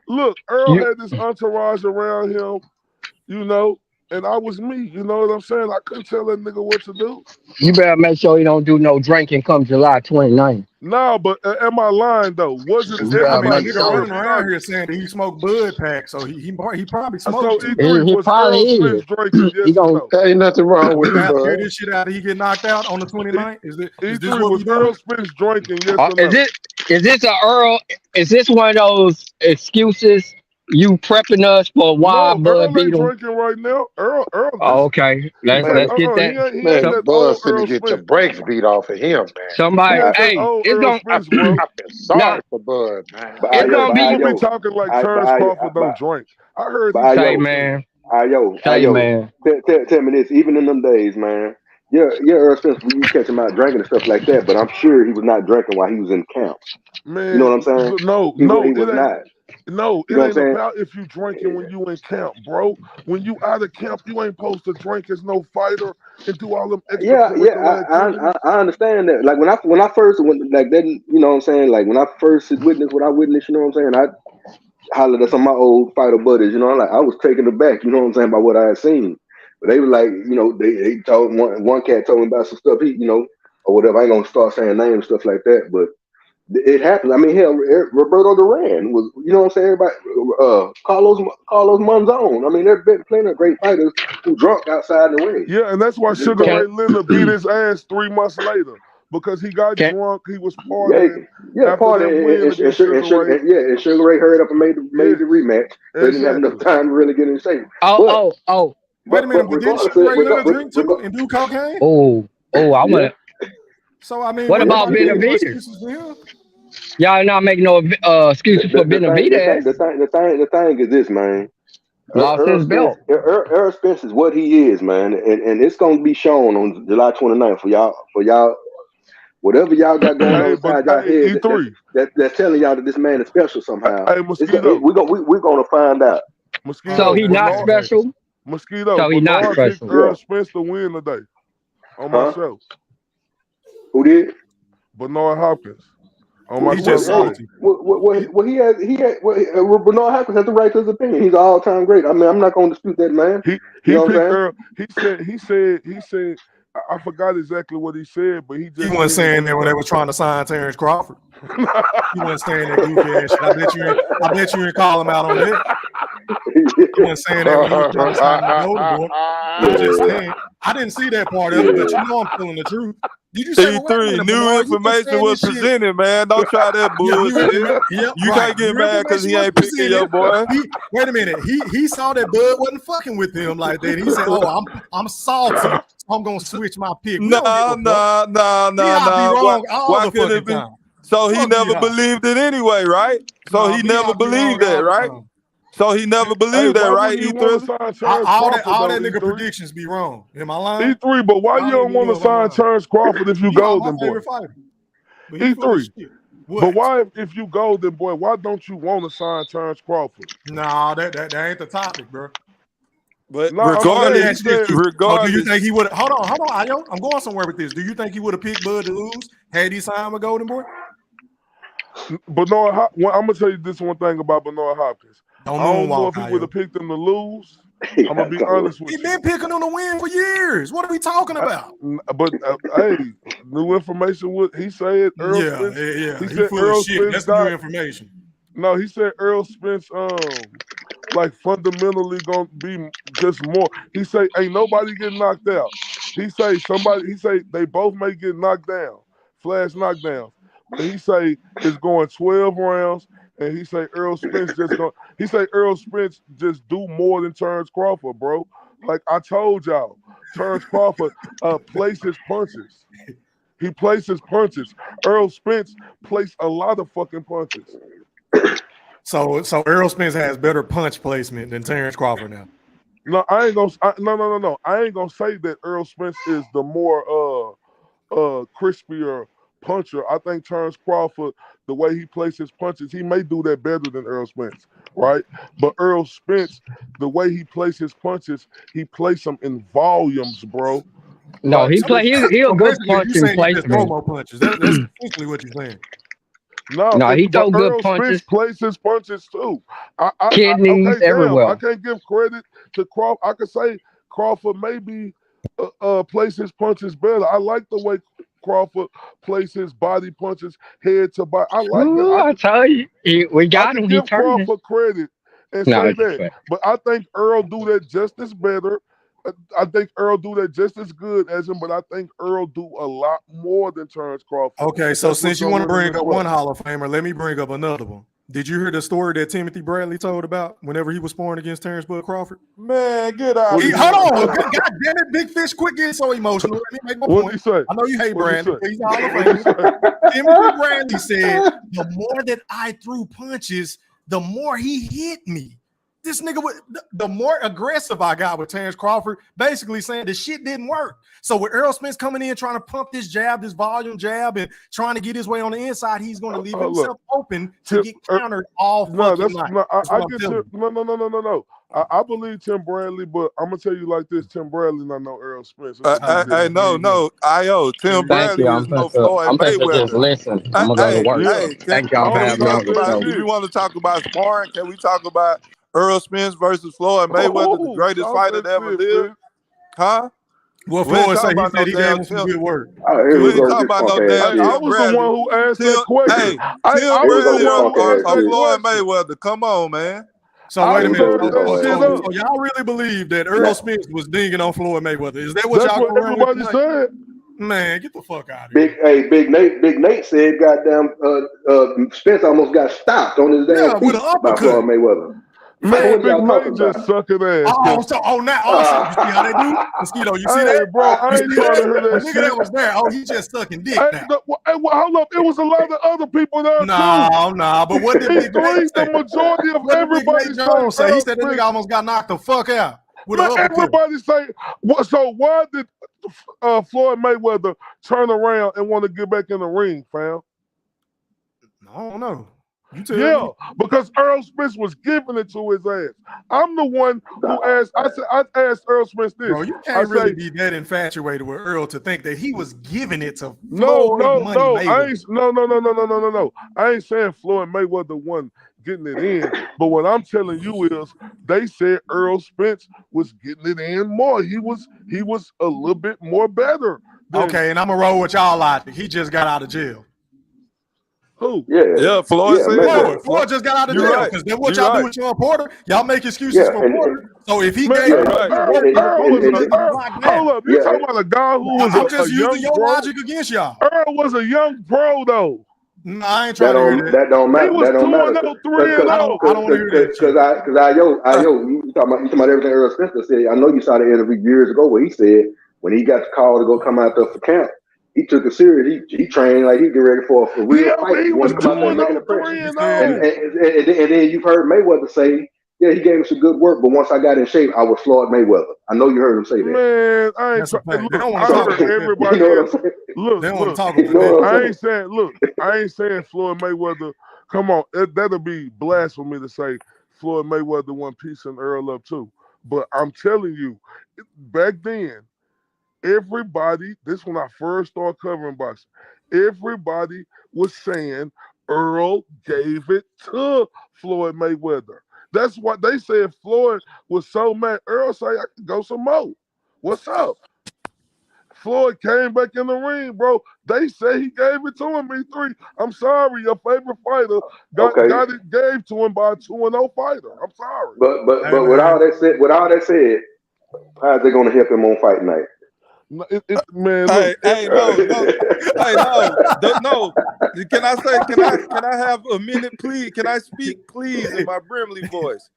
Look, Earl had this entourage around him, you know, and I was me. You know what I'm saying? I couldn't tell that nigga what to do. You better make sure he don't do no drinking come July 29th. No, but am I lying though? Wasn't everybody running around here saying that he smoked Bud Pack, so he probably smoked. So too. He probably is. Drinking, He gonna ain't nothing wrong with have to hear it. this shit out. He get knocked out on the 29th. Is this E3 what was Earl Spence drinking? Yes or no? Is this a Earl? Is this one of those excuses you prepping us for why Bud beat him? Drinking right now. Earl. Oh, okay, let's get that. He ain't that Bud finna Earl get Spence. your brakes beat off of him, man. Somebody, hey, it's gonna. I feel sorry for Bud, man. It's gonna be. People be talking like Terrence Crawford don't drink. I heard you say, man. Man. Tell me this. Even in them days, man. Yeah, Earl Spence, you catch him out drinking and stuff like that, but I'm sure he was not drinking while he was in camp. Man, you know what I'm saying? No, he was not. No, you know it ain't about if you drinking when you in camp, bro. When you out of camp, you ain't supposed to drink as no fighter and do all them extracurricular activities. I understand that. Like when I first went, like then, you know what I'm saying? Like when I first witnessed what I witnessed, you know what I'm saying? I hollered at some of my old fighter buddies, you know, like I was taken aback, you know what I'm saying, by what I had seen. But they were like, you know, they told one cat told me about some stuff, he, you know, or whatever. I ain't gonna start saying names and stuff like that, but it happened. I mean, hell, Roberto Duran was, you know what I'm saying? Everybody, Carlos Monzon. I mean, there's been plenty of great fighters who drunk outside the ring. Yeah, and that's why Sugar Ray Leonard beat his ass 3 months later because he got drunk. He was partying. And Sugar Ray hurried up and made the rematch. They didn't have enough time to really get in shape. Wait a minute, but didn't Sugar Ray Leonard drink too and do cocaine? I want. So I mean, what about Benavidez? Y'all not making no excuses for Benavidez. The thing is this, man. Lost his belt. Earl Spence is what he is, man, and it's gonna be shown on July 29th for y'all. Whatever y'all got going on inside y'all head, that's telling y'all that this man is special somehow. Hey, Mosquito. We're gonna find out. Mosquito. So he's not special. Mosquito. So he's not special. Earl Spence to win today on my show. Who did? Bernard Hopkins. On my he just salty. Bernard Hopkins has the right to his opinion. He's an all-time great. I mean, I'm not going to dispute that, man. He picked Earl. He said. I forgot exactly what he said, but he wasn't saying that when they were trying to sign Terrence Crawford. He wasn't saying that goofy ass shit. I bet you didn't call him out on that. He wasn't saying that when he was trying to sign the Golden Boy. I'm just saying. I didn't see that part of it, but you know I'm telling the truth. Did you say E3, new information was presented, man. Don't try that bullshit. You can't get mad because he ain't picking your boy. Wait a minute. He saw that Bud wasn't fucking with him like that. He said, "Oh, I'm salty. So I'm gonna switch my pick." Nah. Why could it be? So he never believed it anyway, right? So he never believed that, right? So he never believed that, right? E3. All that nigga predictions be wrong. Am I lying? E3, but why you don't want to sign Terrence Crawford if you Golden Boy? E3. But why, if you Golden Boy, why don't you want to sign Terrence Crawford? Nah, that ain't the topic, bro. But regardless, do you think he would? Hold on, Ayo. I'm going somewhere with this. Do you think he would have picked Bud to lose had he signed with Golden Boy? Bernard, I'm gonna tell you this one thing about Bernard Hopkins. I don't know if he would have picked him to lose. I'm gonna be honest with you. He's been picking him to win for years. What are we talking about? But hey, new information. What he said? Earl Spence. He said Earl Spence. That's new information. No, he said Earl Spence. Like fundamentally gonna be just more. He say ain't nobody getting knocked out. He say they both may get knocked down, flash knockdowns. But he say it's going 12 rounds. And he say Earl Spence just do more than Terrence Crawford, bro. Like I told y'all, Terrence Crawford places punches. He places punches. Earl Spence placed a lot of fucking punches. So Earl Spence has better punch placement than Terrence Crawford now. No, I ain't gonna. No. I ain't gonna say that Earl Spence is the more crispier puncher. I think Terrence Crawford, the way he plays his punches, he may do that better than Errol Spence, right? But Errol Spence, the way he plays his punches, he plays them in volumes, bro. No, he a good basically, punch you and saying he just throw placement. more punches. That's essentially what you're saying. No, he but throw good Earl punches. Spence plays his punches too. Kidneys Okay, damn. everywhere. I can't give credit to Crawford. I could say Crawford maybe plays his punches better. I like the way Crawford plays his body punches head to body. I like Ooh, that. I tell you, we got him. He Give turned it. Crawford credit and No, say it's that. fair. But I think Earl do that just as better. I think Earl do that just as good as him, but I think Earl do a lot more than Terrence Crawford. Okay, so That's since what's you want to gonna win bring this up fight. one Hall of Famer, let me bring up another one. Did you hear the story that Timothy Bradley told about whenever he was sparring against Terrence Bud Crawford? Man, get out of here. Hold on. God damn it, Big Fish, quit getting so emotional. Let me make my What'd point. he say? I know you hate What'd he Bradley, say? but he's a Hall of Famer. Timothy Bradley said, the more that I threw punches, the more he hit me. This nigga, the more aggressive I got with Terrence Crawford, basically saying the shit didn't work. So with Errol Spence coming in trying to pump this jab, this volume jab, and trying to get his way on the inside, he's going to leave himself open to get countered all fucking night. No. I believe Tim Bradley, but I'm gonna tell you like this: Tim Bradley not no Earl Spence. No, Tim Thank Bradley you. is no Floyd I'm supposed to just Mayweather. listen. I'm gonna go to work. Thank y'all for having me on the show. If you want to talk about sparring, can we talk about Earl Spence versus Floyd Mayweather, the greatest fighter that ever lived? Huh? Well, We ain't Floyd said talking he about said no he gave damn him some Tim. good work. We ain't talking about no damn I Tim was the Bradley. one who asked that question. Tim Bradley or Floyd Mayweather. Come on, man. So wait a minute. So So y'all really believe that Earl Spence was dinging on Floyd Mayweather? Is that what That's y'all what everybody said. Man, get the fuck out of here. Big Nate said, "Goddamn, Spence almost got stopped on his damn with feet an by Floyd Mayweather." Man, what Big y'all talking Nate just about? sucking ass. Oh, so shit. You see how they do? Mosquito, you see Hey, that? bro, I ain't trying to hear that nigga shit. that was there. Oh, he just sucking dick Hey, now. hold up. It was a lot of other people there too. Nah. But what did He Big Nate say? the majority of What did Big everybody Nate Jones say? Earl He said that Spence. nigga almost got knocked the fuck out. With Man, an uppercut. everybody say, so why did Floyd Mayweather turn around and want to get back in the ring, fam? I don't know. You tell Yeah, me. because Earl Spence was giving it to his ass. I'm the one who asked. I asked Earl Spence this. Bro, you can't really be that infatuated with Earl to think that he was giving it to No. Mayweather. I ain't no. I ain't saying Floyd Mayweather won getting it in, but what I'm telling you is they said Earl Spence was getting it in more. He was a little bit more better. Okay, and I'm gonna roll with y'all logic. He just got out of jail. Who? Yeah, Floyd said Floyd just got out of You're jail right. because then what You're y'all do right. with Sean Porter? Y'all make excuses for Porter. So if he gave Hold up, you talking about a guy who was I'm just a young using your pro? logic against y'all. Earl was a young pro though. No, I ain't trying to hear that. That don't matter. He was that don't 2-0, matter. 3-0. I don't want to hear that. Because you talking about everything Earl Spencer said. I know you saw the interview years ago where he said when he got the call to go come out there for camp, he took it serious. He trained like he get ready for a real fight. He was 2-0, 3-0. And then you've heard Mayweather say, yeah, he gave me some good work, but once I got in shape, I was Floyd Mayweather. I know you heard him say that. Man, I ain't everybody. You know what I'm saying? Look, I ain't saying Floyd Mayweather. Come on, that'll be blasphemy to say Floyd Mayweather won piecing Earl up too. But I'm telling you, back then, everybody, this when I first started covering boxing, everybody was saying Earl gave it to Floyd Mayweather. That's what they said. Floyd was so mad. Earl said, I can go some more. What's up? Floyd came back in the ring, bro. They say he gave it to him, E3. I'm sorry, your favorite fighter got it gave to him by a 2-0 fighter. I'm sorry. But with all that said, how is they gonna help him on fight night? Man, no. Can I have a minute, please? Can I speak, please, in my Brimley voice?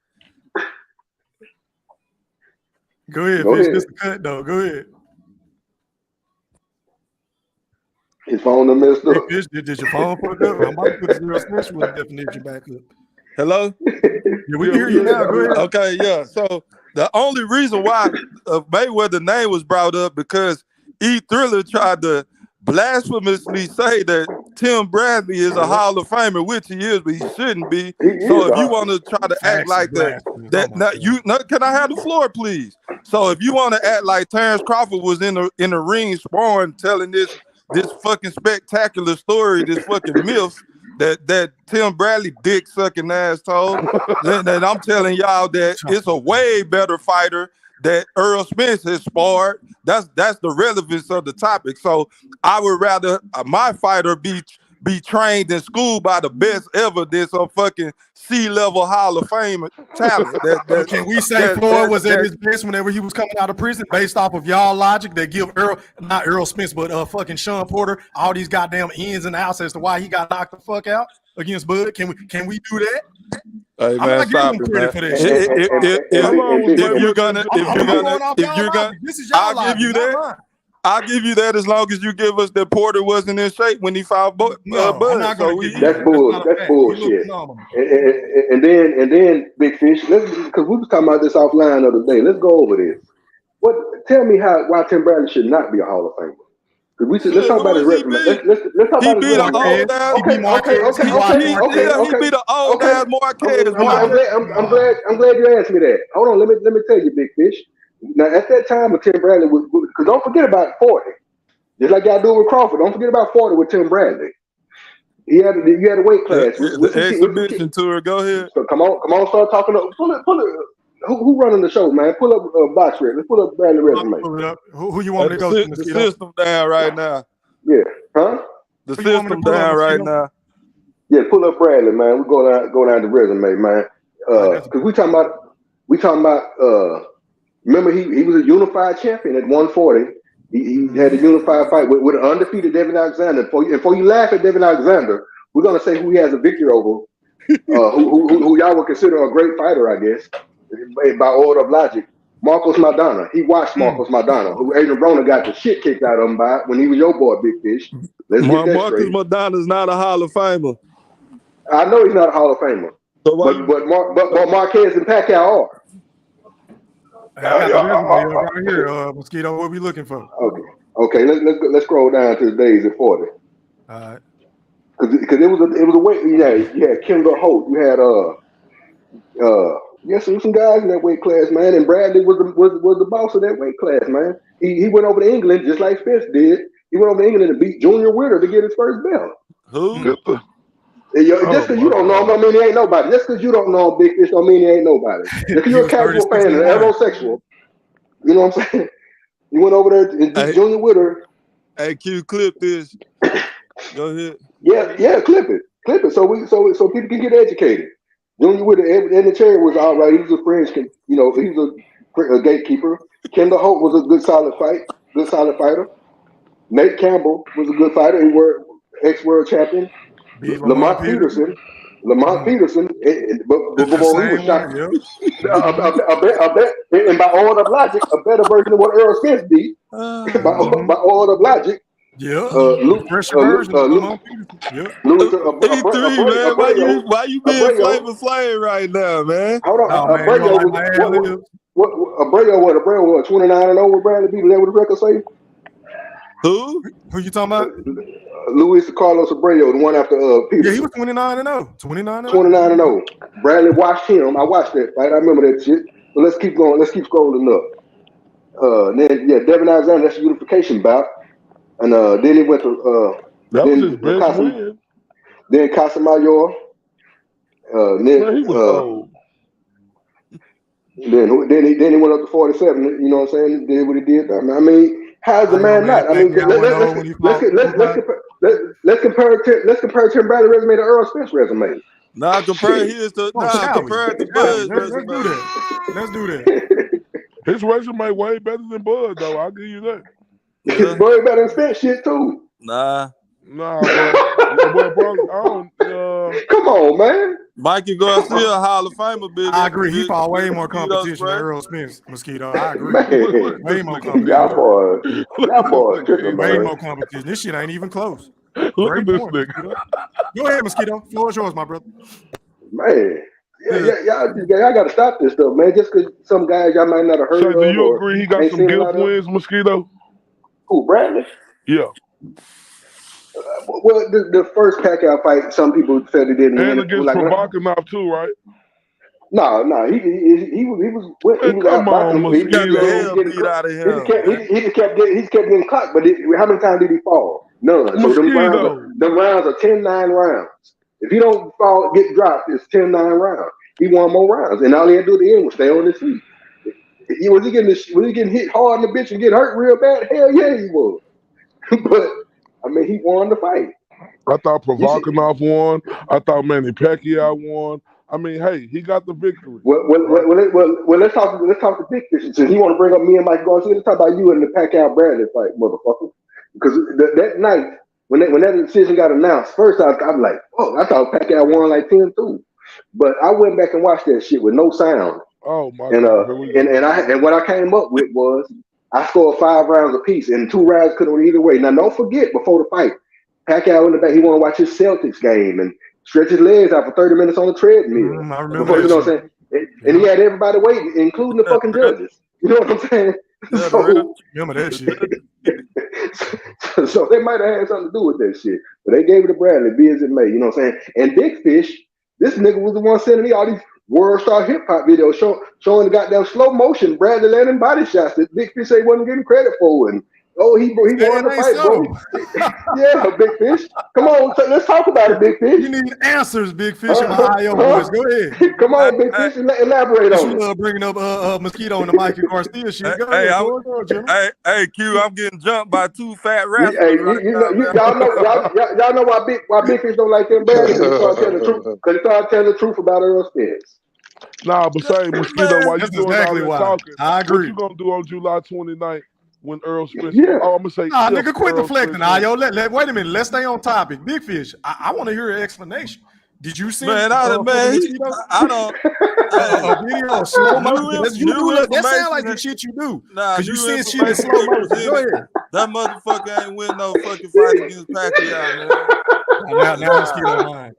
Go ahead, Fish. This is a cut, though. Go ahead. His phone done messed up. Hey, Fish, did your phone fuck up? I'm about to put this real special definition back up. Hello? Yeah, we can hear you now. Go ahead. Okay, yeah. So the only reason why Mayweather's name was brought up because E Thriller tried to blasphemously say that Tim Bradley is a Hall of Famer, which he is, but he shouldn't be. He So is if you want to try to act like that, can I have the floor, please? So if you want to act like Terrence Crawford was in the ring sparring, telling this fucking spectacular story, this fucking myth that Tim Bradley dick sucking ass told, then I'm telling y'all that it's a way better fighter that Earl Spence has sparred. That's the relevance of the topic. So I would rather my fighter be trained in school by the best ever than some fucking C-level Hall of Fame talent. Can we say Floyd was at his best whenever he was coming out of prison, based off of y'all logic that give not Earl Spence, but fucking Sean Porter all these goddamn ins and outs as to why he got knocked the fuck out against Bud? Can we do that? Hey man, stop it, man. If you're gonna, I'll give you that as long as you give us that Porter wasn't in shape when he fought Bud. That's bullshit. And then Big Fish, because we was talking about this offline the other day. Let's go over this. Tell me why Tim Bradley should not be a Hall of Famer? Let's talk about his resume. Let's talk about his resume. He beat an old ass Marquez. I'm glad you asked me that. Hold on, let me tell you, Big Fish. Now at that time when Tim Bradley was, because don't forget about 40. Just like y'all do with Crawford, don't forget about 40 with Tim Bradley. You had a weight class. The exhibition tour. Go ahead. So come on, start talking. Pull it. Who running the show, man? Pull up box rep. Let's pull up Bradley resume. Who you want me to go to? The system down right now. Yeah, huh? The system down right now. Yeah, pull up Bradley, man. We go down the resume, man. Because we talking about. Remember, he was a unified champion at 140. He had a unified fight with an undefeated Devin Alexander. Before you laugh at Devin Alexander, we're gonna say who he has a victory over. Who y'all would consider a great fighter, I guess. By order of logic, Marcos Maidana. He watched Marcos Maidana, who Adrian Broner got the shit kicked out of him by when he was your boy, Big Fish. Marcos Maidana is not a Hall of Famer. I know he's not a Hall of Famer, but Marquez and Pacquiao are. I got the resume right here, Mosquito. What we looking for? Okay. Let's scroll down to the days at 40. All right. Because it was a weight. You had Kendall Holt. You had some guys in that weight class, man. And Bradley was the boss of that weight class, man. He went over to England just like Spence did. He went over to England and beat Junior Witter to get his first belt. Who? Just because you don't know him, don't mean he ain't nobody. Just because you don't know him, Big Fish, don't mean he ain't nobody. Just because you're a casual fan and an heterosexual, you know what I'm saying? You went over there and beat Junior Witter. Hey, Q, clip this. Go ahead. Yeah, clip it. So people can get educated. Junior Witter, and the cherry was all right. He was a French, he was a gatekeeper. Kendall Holt was a good solid fighter. Nate Campbell was a good fighter. He was ex-world champion. Lamont Peterson, but before he was shot, I bet, and by order of logic, a better version of what Earl Spence beat. By order of logic. Yeah. Louis, why you being Flavor Flav right now, man? Hold on, Abreu was 29-0 with Bradley beat. Is that what the record say? Who you talking about? Luis Carlos Abreu, the one after Peterson. Yeah, he was 29-0. 29-0. Bradley watched him. I watched that fight. I remember that shit. But let's keep going. Let's keep scrolling up. Then Devin Alexander, that's a unification bout. And then he went to that was his best win. Then Casamayor. He was old. Then he went up to 47. You know what I'm saying? Did what he did. I mean, how's the man not? I mean, let's compare Tim Bradley's resume to Earl Spence's resume. Compare it to Bud's resume. Let's do that. His resume way better than Bud, though. I'll give you that. His Bud better than Spence shit too. Nah, bro. Come on, man. Mikey Garcia, Hall of Famer, big. I agree. He fought way more competition than Earl Spence, Mosquito. I agree. Man. Way more competition. Y'all boys tripping, way man. more competition. This shit ain't even close. Look at this nigga. Go ahead, Mosquito. Floor is yours, my brother. Man. Y'all got to stop this stuff, man. Just because some guys y'all might not have heard of. Do you agree he got some gift wins, Mosquito? Who, Bradley? Yeah. Well, the first Pacquiao fight, some people said he didn't win. And against Provocative too, right? No, he was Come out boxing. on, Mosquito. He just kept getting caught. But how many times did he fall? None. So them rounds are 10-9 rounds. If he don't fall, get dropped, it's 10-9 rounds. He won more rounds, and all he had to do at the end was stay on his feet. Was he getting hit hard in the bitch and get hurt real bad? Hell yeah, he was. But I mean, he won the fight. I thought Provocative won. I thought Manny Pacquiao won. I mean, hey, he got the victory. Well, let's talk to Big Fish. Since you want to bring up me and Mike Garcia, let's talk about you and the Pacquiao Bradley fight, motherfucker. Because that night when that decision got announced, first I'm like, oh, I thought Pacquiao won like 10-2, but I went back and watched that shit with no sound. Oh my God! And what I came up with was I scored 5 rounds apiece, and 2 rounds could have went either way. Now don't forget, before the fight, Pacquiao in the back, he want to watch his Celtics game and stretch his legs out for 30 minutes on the treadmill. I remember before, you know what I'm saying? And he had everybody waiting, including the fucking judges. You know what I'm saying? So, remember that shit. So they might have had something to do with that shit. But they gave it to Bradley, be as it may. You know what I'm saying? And Big Fish, this nigga was the one sending me all these world star hip hop videos showing the goddamn slow motion Bradley landing body shots that Big Fish say wasn't getting credit for. And he won the fight, bro. Yeah, Big Fish. Come on, let's talk about it, Big Fish. You need answers, Big Fish, and my IO boys. Go ahead. Come on, Big Fish, elaborate on it. You love bringing up Mosquito and the Mike Garcia shit. Go ahead, hey, Q, I'm getting jumped by 2 fat rappers. Y'all know why Big Fish don't like them Bradley? Because he started telling the truth about Earl Spence. Nah, but say, Mosquito, while you doing exactly all that talking, I agree. What you gonna do on July 29th? When Earl Spence, I'm gonna say, nigga, quit deflecting. Wait a minute. Let's stay on topic. Big Fish, I want to hear an explanation. Did you see? Man, I don't. A video of slow motion. That sound like the shit you do. Nah, you see shit in slow motion. Go ahead. That motherfucker ain't win no fucking fight against Pacquiao, man. Now Mosquito lying.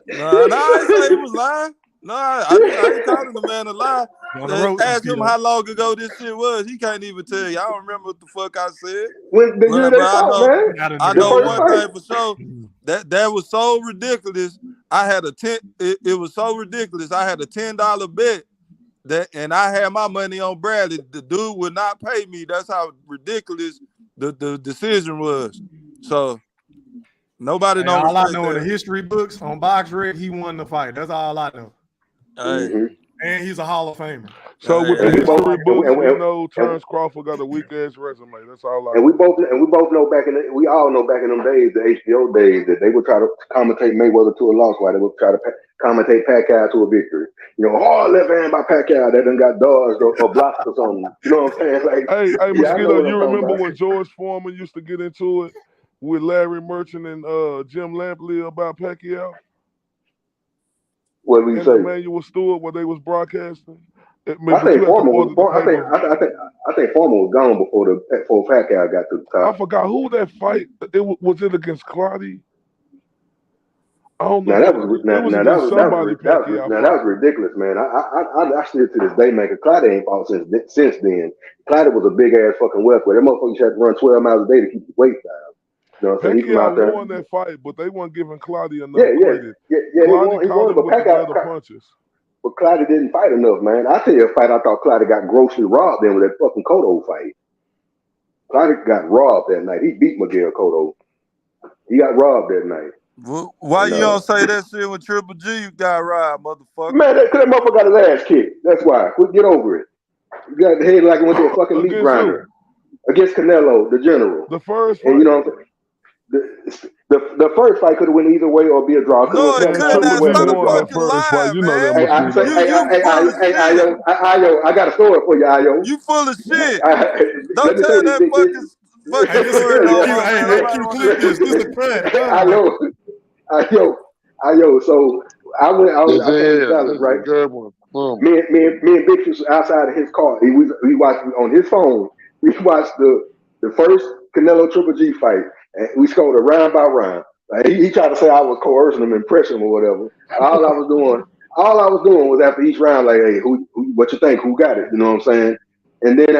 Nah, I ain't say he was lying. No, I ain't calling the man a lie. Ask him how long ago this shit was. He can't even tell you. I don't remember what the fuck I said. I know one thing for sure. That was so ridiculous. It was so ridiculous. I had a $10 bet and I had my money on Bradley. The dude would not pay me. That's how ridiculous the decision was. So nobody knows. All I know in the history books on BoxRec, he won the fight. That's all I know. And he's a Hall of Famer. So with the history books, we know Terrence Crawford got a weak ass resume. That's all I know. And we both know we all know back in them days, the HBO days, that they would try to commentate Mayweather to a loss, while they would try to commentate Pacquiao to a victory. You know, left hand by Pacquiao that done got dodged or blocked or something. You know what I'm saying? Like, hey, Mosquito, you remember when George Foreman used to get into it with Larry Merchant and Jim Lampley about Pacquiao? What did we say? Emmanuel Stewart, where they was broadcasting. I think Foreman was gone before Pacquiao got to the top. I forgot who that fight. Was it against Claudia? I don't know. That was ridiculous, man. I still to this day, man, because Claudia ain't fought since then. Claudia was a big ass fucking welterweight. That motherfucker used to have to run 12 miles a day to keep the weight down. You know what I'm saying? Pacquiao won that fight, but they weren't giving Claudia enough credit. He won, but Pacquiao punches. But Claudia didn't fight enough, man. I tell you a fight I thought Claudia got grossly robbed in with that fucking Cotto fight. Claudia got robbed that night. He beat Miguel Cotto. He got robbed that night. Why you don't say that shit when Triple G got robbed, motherfucker? Man, that motherfucker got his ass kicked. That's why. Get over it. You got the head like it went to a fucking meat grinder. Against Canelo, the general. The first fight. And you know what I'm saying? The first fight could have went either way or be a draw. No, it couldn't. That's motherfucking lie, man. Ayo, I got a story for you, Ayo. You full of shit. Don't tell that fucking story. This is a cut. Ayo. So I was right. Good one. Me and Big Fish was outside of his car. We watched on his phone. We watched the first Canelo Triple G fight. And we scored a round by round. Like, he tried to say I was coercing him, impressing him, or whatever. All I was doing was after each round, like, hey, who what you think? Who got it? You know what I'm saying? And then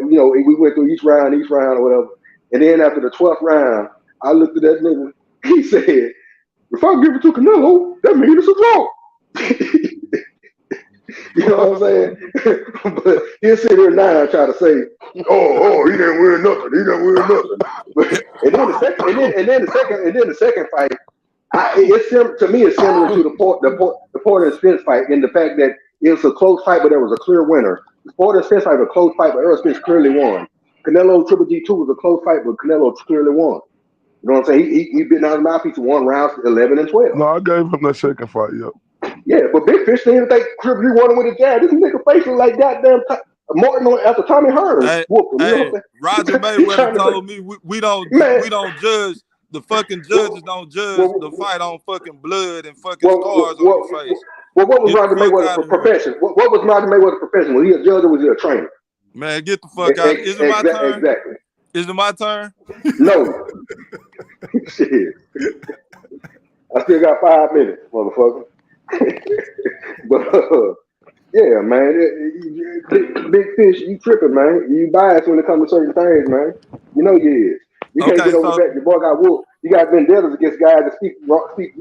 we went through each round or whatever. And then after the 12th round, I looked at that nigga. He said, if I give it to Canelo, that means it's a draw. You know what I'm saying? But he'll sit here now and try to say, oh, he didn't win nothing. He didn't win nothing. But, and then the second fight, to me, it's similar to the Porter and Spence fight in the fact that it was a close fight, but there was a clear winner. The Porter and Spence fight was a close fight, but Errol Spence clearly won. Canelo Triple G2 was a close fight, but Canelo clearly won. You know what I'm saying? He bit out his mouthpiece and won rounds 11 and 12. No, I gave him that second fight, yep. Yeah, but Big Fish didn't think Triple G won with a jab. This nigga face was like goddamn Martin after Tommy Hearns. Hey, Roger Mayweather told me we don't judge. The fucking judges don't judge the fight on fucking blood and fucking scars on your face. Well, what was Roger Mayweather's profession? What was Roger Mayweather's profession? Was he a judge or was he a trainer? Man, get the fuck out. Is it my turn? Exactly. Is it my turn? No. Shit. I still got 5 minutes, motherfucker. But yeah, man. Big Fish, you tripping, man. You biased when it comes to certain things, man. You know you is. You can't get over that. Your boy got whooped. You got vendettas against guys that speak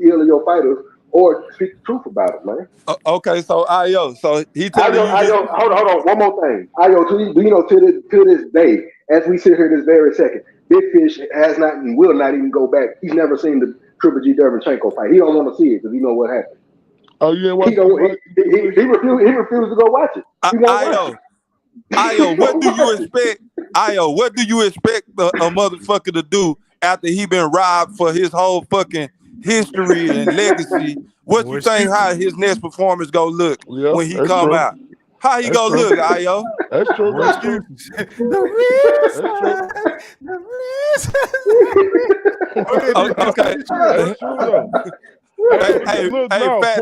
ill of your fighters or speak the truth about it, man. Okay, so Ayo, so he told you. Hold on, one more thing. Ayo, do you know to this day, as we sit here this very second, Big Fish has not and will not even go back. He's never seen the Triple G Derevchenko fight. He don't want to see it because he know what happened. Oh, you didn't watch it? He refused to go watch it. Ayo, what do you expect? Ayo, what do you expect a motherfucker to do after he been robbed for his whole fucking history and legacy? What you think how his next performance gonna look when he come out? How he gonna look, Ayo? That's true. Okay. That's true though. Hey, Fat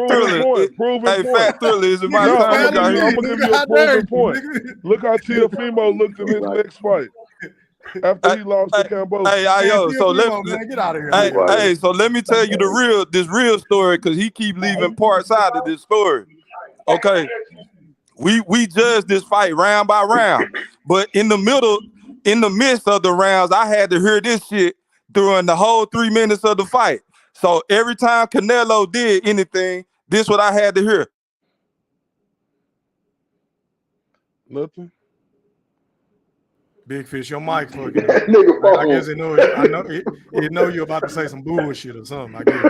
Thriller, is it my time? I'm gonna give you a proving point. Look how Teofimo looked in his next fight after he lost to Cambodia. Hey, Ayo, so get out of here. So let me tell you this real story because he keep leaving parts out of this story. Okay, we judged this fight round by round, but in the midst of the rounds, I had to hear this shit during the whole 3 minutes of the fight. So every time Canelo did anything, this what I had to hear. Nothing. Big Fish, your mic fucking up. I guess he know you're about to say some bullshit or something. I guess.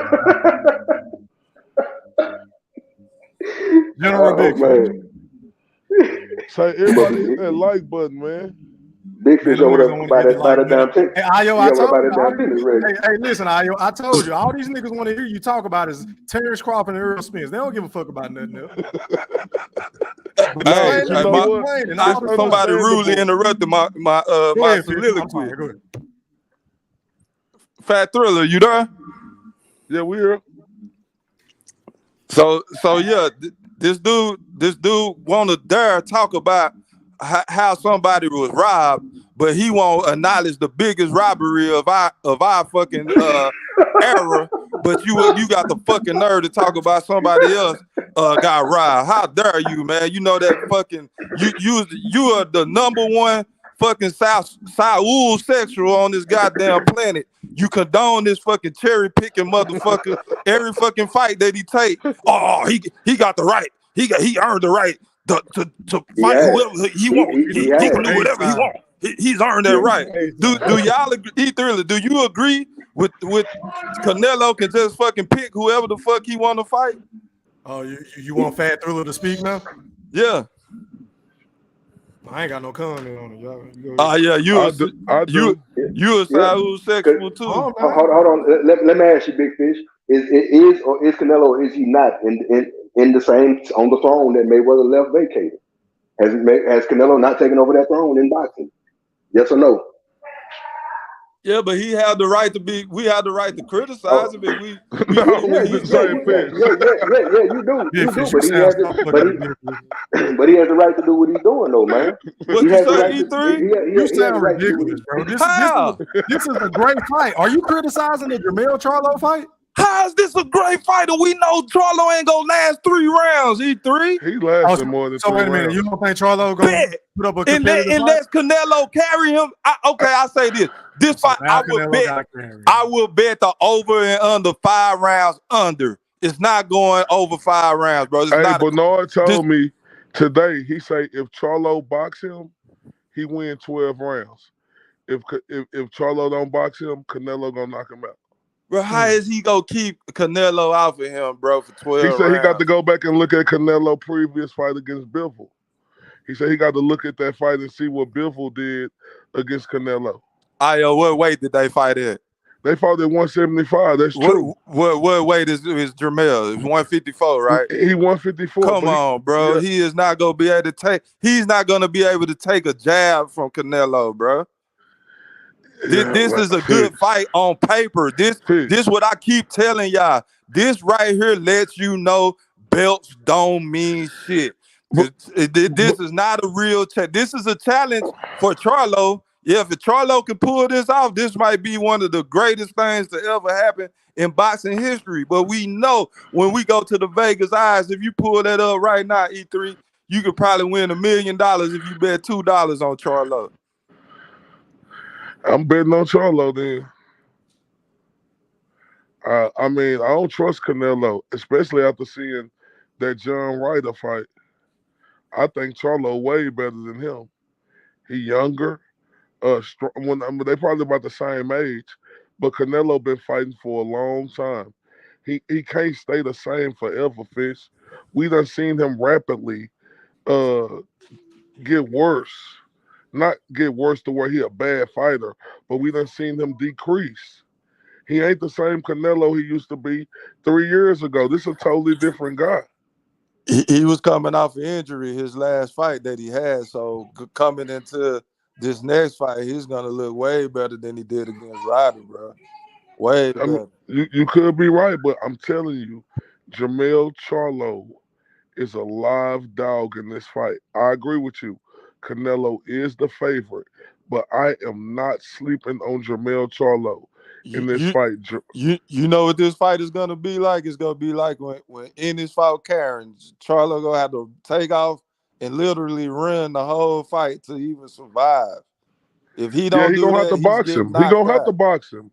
General Big Fish. Say everybody hit that like button, man. Big Fish over there by the damn thing. Hey, Ayo, I told you. Hey, listen, Ayo, I told you. All these niggas want to hear you talk about is Terrence Crawford and Errol Spence. They don't give a fuck about nothing else. Somebody rudely interrupted my soliloquy. Fat Thriller, you there? Yeah, we here. So yeah, this dude want to dare talk about how somebody was robbed, but he won't acknowledge the biggest robbery of our fucking era. But you got the fucking nerve to talk about somebody else got robbed. How dare you, man? You know that fucking you are the number one fucking Saul sexual on this goddamn planet. You condone this fucking cherry picking motherfucker every fucking fight that he take. Oh, he got the right. He earned the right to fight whoever he wants. He can do whatever he wants. He's earned that right. Do y'all agree? Do you agree with Canelo can just fucking pick whoever the fuck he want to fight? Oh, you want Fat Thriller to speak now? Yeah. I ain't got no comment on it, y'all. Yeah, you a Saul sexual too. Hold on. Let me ask you, Big Fish. Is Canelo, or is he not in the same on the throne that Mayweather left vacated? Has Canelo not taken over that throne in boxing? Yes or no? Yeah, but he had the right to be. We had the right to criticize him. Yeah, you do. But he has the right to do what he's doing, though, man. What you say, E3? You sound ridiculous, bro. This is a great fight. Are you criticizing the Jermell Charlo fight? How is this a great fight? We know Charlo ain't gonna last 3 rounds. E3. He lasted more than 3 rounds. So wait a minute, you don't think Charlo gonna put up a competitive unless Canelo carry him? I say this: This fight, Now I will Canelo bet. got carried. I will bet the over and under 5 rounds under. It's not going over 5 rounds, bro. It's Hey, not. Bernard told me today. He say if Charlo box him, he win 12 rounds. If Charlo don't box him, Canelo gonna knock him out. Bro, how is he gonna keep Canelo out for him, bro, for 12 He said rounds? he got to go back and look at Canelo's previous fight against Bivol. He said he got to look at that fight and see what Bivol did against Canelo. What weight did they fight at? They fought at 175. That's true. What weight is Jermell? It's 154, right? He 154. Come on, bro. Yeah. He is not gonna be able to take. He's not gonna be able to take a jab from Canelo, bro. This is a good fight on paper. This what I keep telling y'all. This right here lets you know belts don't mean shit. This is not a real challenge. This is a challenge for Charlo. Yeah, if Charlo can pull this off, this might be one of the greatest things to ever happen in boxing history. But we know when we go to the Vegas Eyes, if you pull that up right now, E3, you could probably win $1 million if you bet $2 on Charlo. I'm betting on Charlo then. I mean, I don't trust Canelo, especially after seeing that John Ryder fight. I think Charlo way better than him. He younger, strong. They probably about the same age, but Canelo been fighting for a long time. He can't stay the same forever, Fish. We done seen him rapidly get worse. Not get worse to where he a bad fighter, but we done seen him decrease. He ain't the same Canelo he used to be 3 years ago. This is a totally different guy. He was coming off an injury his last fight that he had, so coming into this next fight, he's gonna look way better than he did against Ryder, bro. Way better. You could be right, but I'm telling you, Jermell Charlo is a live dog in this fight. I agree with you. Canelo is the favorite, but I am not sleeping on Jermell Charlo in this fight. You know what this fight is gonna be like? It's gonna be like when Ennis fought Karen. Charlo gonna have to take off and literally run the whole fight to even survive. If he don't he gonna have to box him. He gonna have to box him.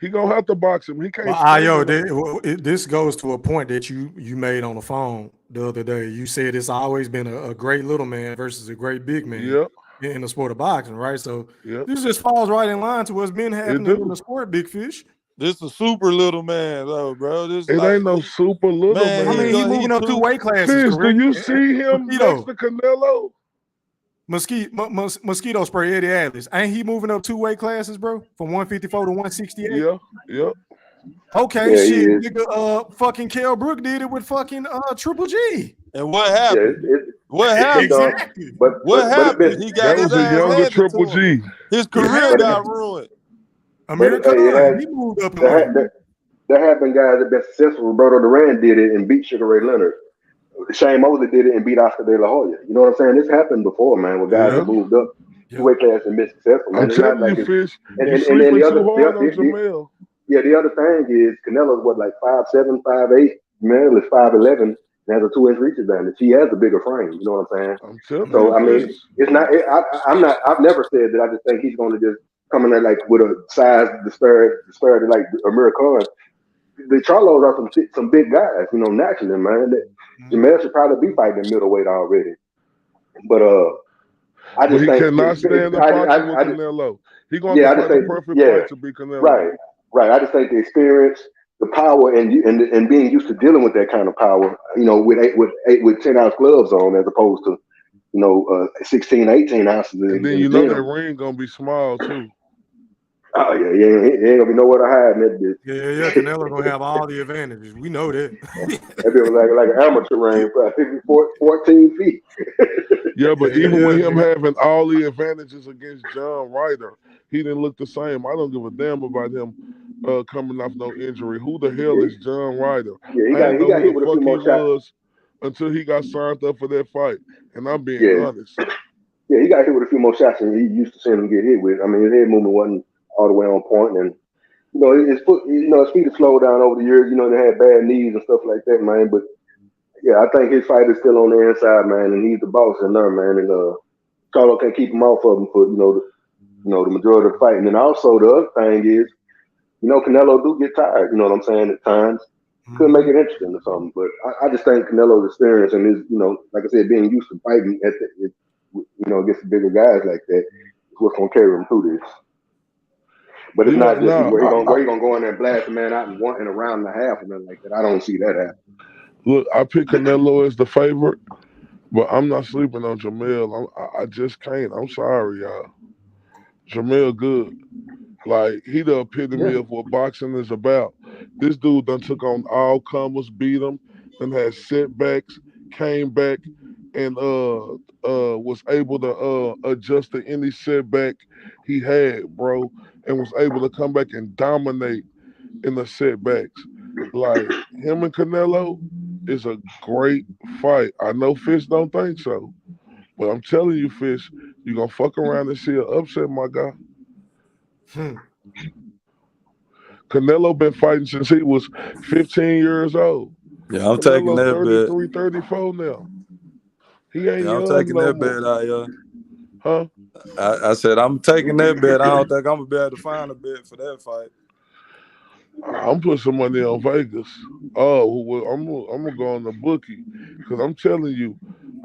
He gonna have to box him. He can't. This goes to a point that you made on the phone the other day. You said it's always been a great little man versus a great big man in the sport of boxing, right? So this just falls right in line to what's been happening in the sport, Big Fish. This a super little man, though, bro. This ain't no super little man. I mean, he moving up 2 weight classes. Fish, do you see him next to Canelo? Mosquito spray Eddie Atlas. Ain't he moving up 2 weight classes, bro? From 154 to 168? Yeah. Okay, shit. Nigga, fucking Kell Brook did it with fucking Triple G. And what happened? What happened? Exactly. What happened? He got his ass younger handed Triple to him. G. His career got ruined. America, he moved up. There have been guys that been successful. Roberto Duran did it and beat Sugar Ray Leonard. Shane Mosley did it and beat Oscar De La Hoya. You know what I'm saying? This happened before, man, where guys have moved up 2 weight classes and been successful. Man. I'm telling you, Fish. And then the other thing is Canelo's like 5'7", 5'8". Mel is 5'11" and has a 2-inch reach advantage. He has a bigger frame. You know what I'm saying? I'm telling so you, I mean, it's not. I've never said that. I just think he's going to just come in there like with a size disparity like Amir Khan. The Charlos are some big guys, you know, naturally, man. Jamel should probably be fighting in middleweight already. But I just think he cannot stand the boxing with Canelo. He's going to fight the perfect fight to beat Canelo. Right. I just think the experience, the power, and being used to dealing with that kind of power, you know, with 10-ounce gloves on as opposed to, you know, 16, 18 ounces. And then you know that ring gonna be small too. Oh yeah, he ain't gonna be nowhere to hide in that bitch. Yeah. Canelo gonna have all the advantages. We know that. That bitch was like an amateur ring, probably 14 feet. Yeah, but even with him having all the advantages against John Ryder, he didn't look the same. I don't give a damn about him coming off no injury. Who the hell is John Ryder? Yeah, he got hit with a few more shots until he got signed up for that fight. And I'm being honest. Yeah, he got hit with a few more shots than he used to seeing him get hit with. I mean, his head movement wasn't all the way on point, and you know his feet have slowed down over the years. You know, they had bad knees and stuff like that, man. But yeah, I think his fight is still on the inside, man, and he's the boss in there, man. And Charlo can't keep him off of him for the majority of the fight. And then also the other thing is, Canelo do get tired. You know what I'm saying? At times, could make it interesting or something. But I just think Canelo's experience and his, like I said, being used to fighting against the bigger guys like that is what's gonna carry him through this. But it's not just where he gonna go in there and blast a man out in a round and a half or nothing like that. I don't see that happen. Look, I pick Canelo as the favorite, but I'm not sleeping on Jamel. I just can't. I'm sorry, y'all. Jamel good. Like, he the epitome of what boxing is about. This dude done took on all comers, beat them, then had setbacks, came back, and was able to adjust to any setback he had, bro, and was able to come back and dominate in the setbacks. Like, him and Canelo is a great fight. I know Fish don't think so, but I'm telling you, Fish, you gonna fuck around and see an upset, my guy. Canelo been fighting since he was 15 years old. Yeah, I'm Canelo taking that 33, bet. 34 now. He ain't Yeah, I'm young taking no that more. bet out, yeah. Huh? I said I'm taking that bet. I don't think I'm gonna be able to find a bet for that fight. I'm putting some money on Vegas. Oh, well, I'm gonna go on the bookie because I'm telling you,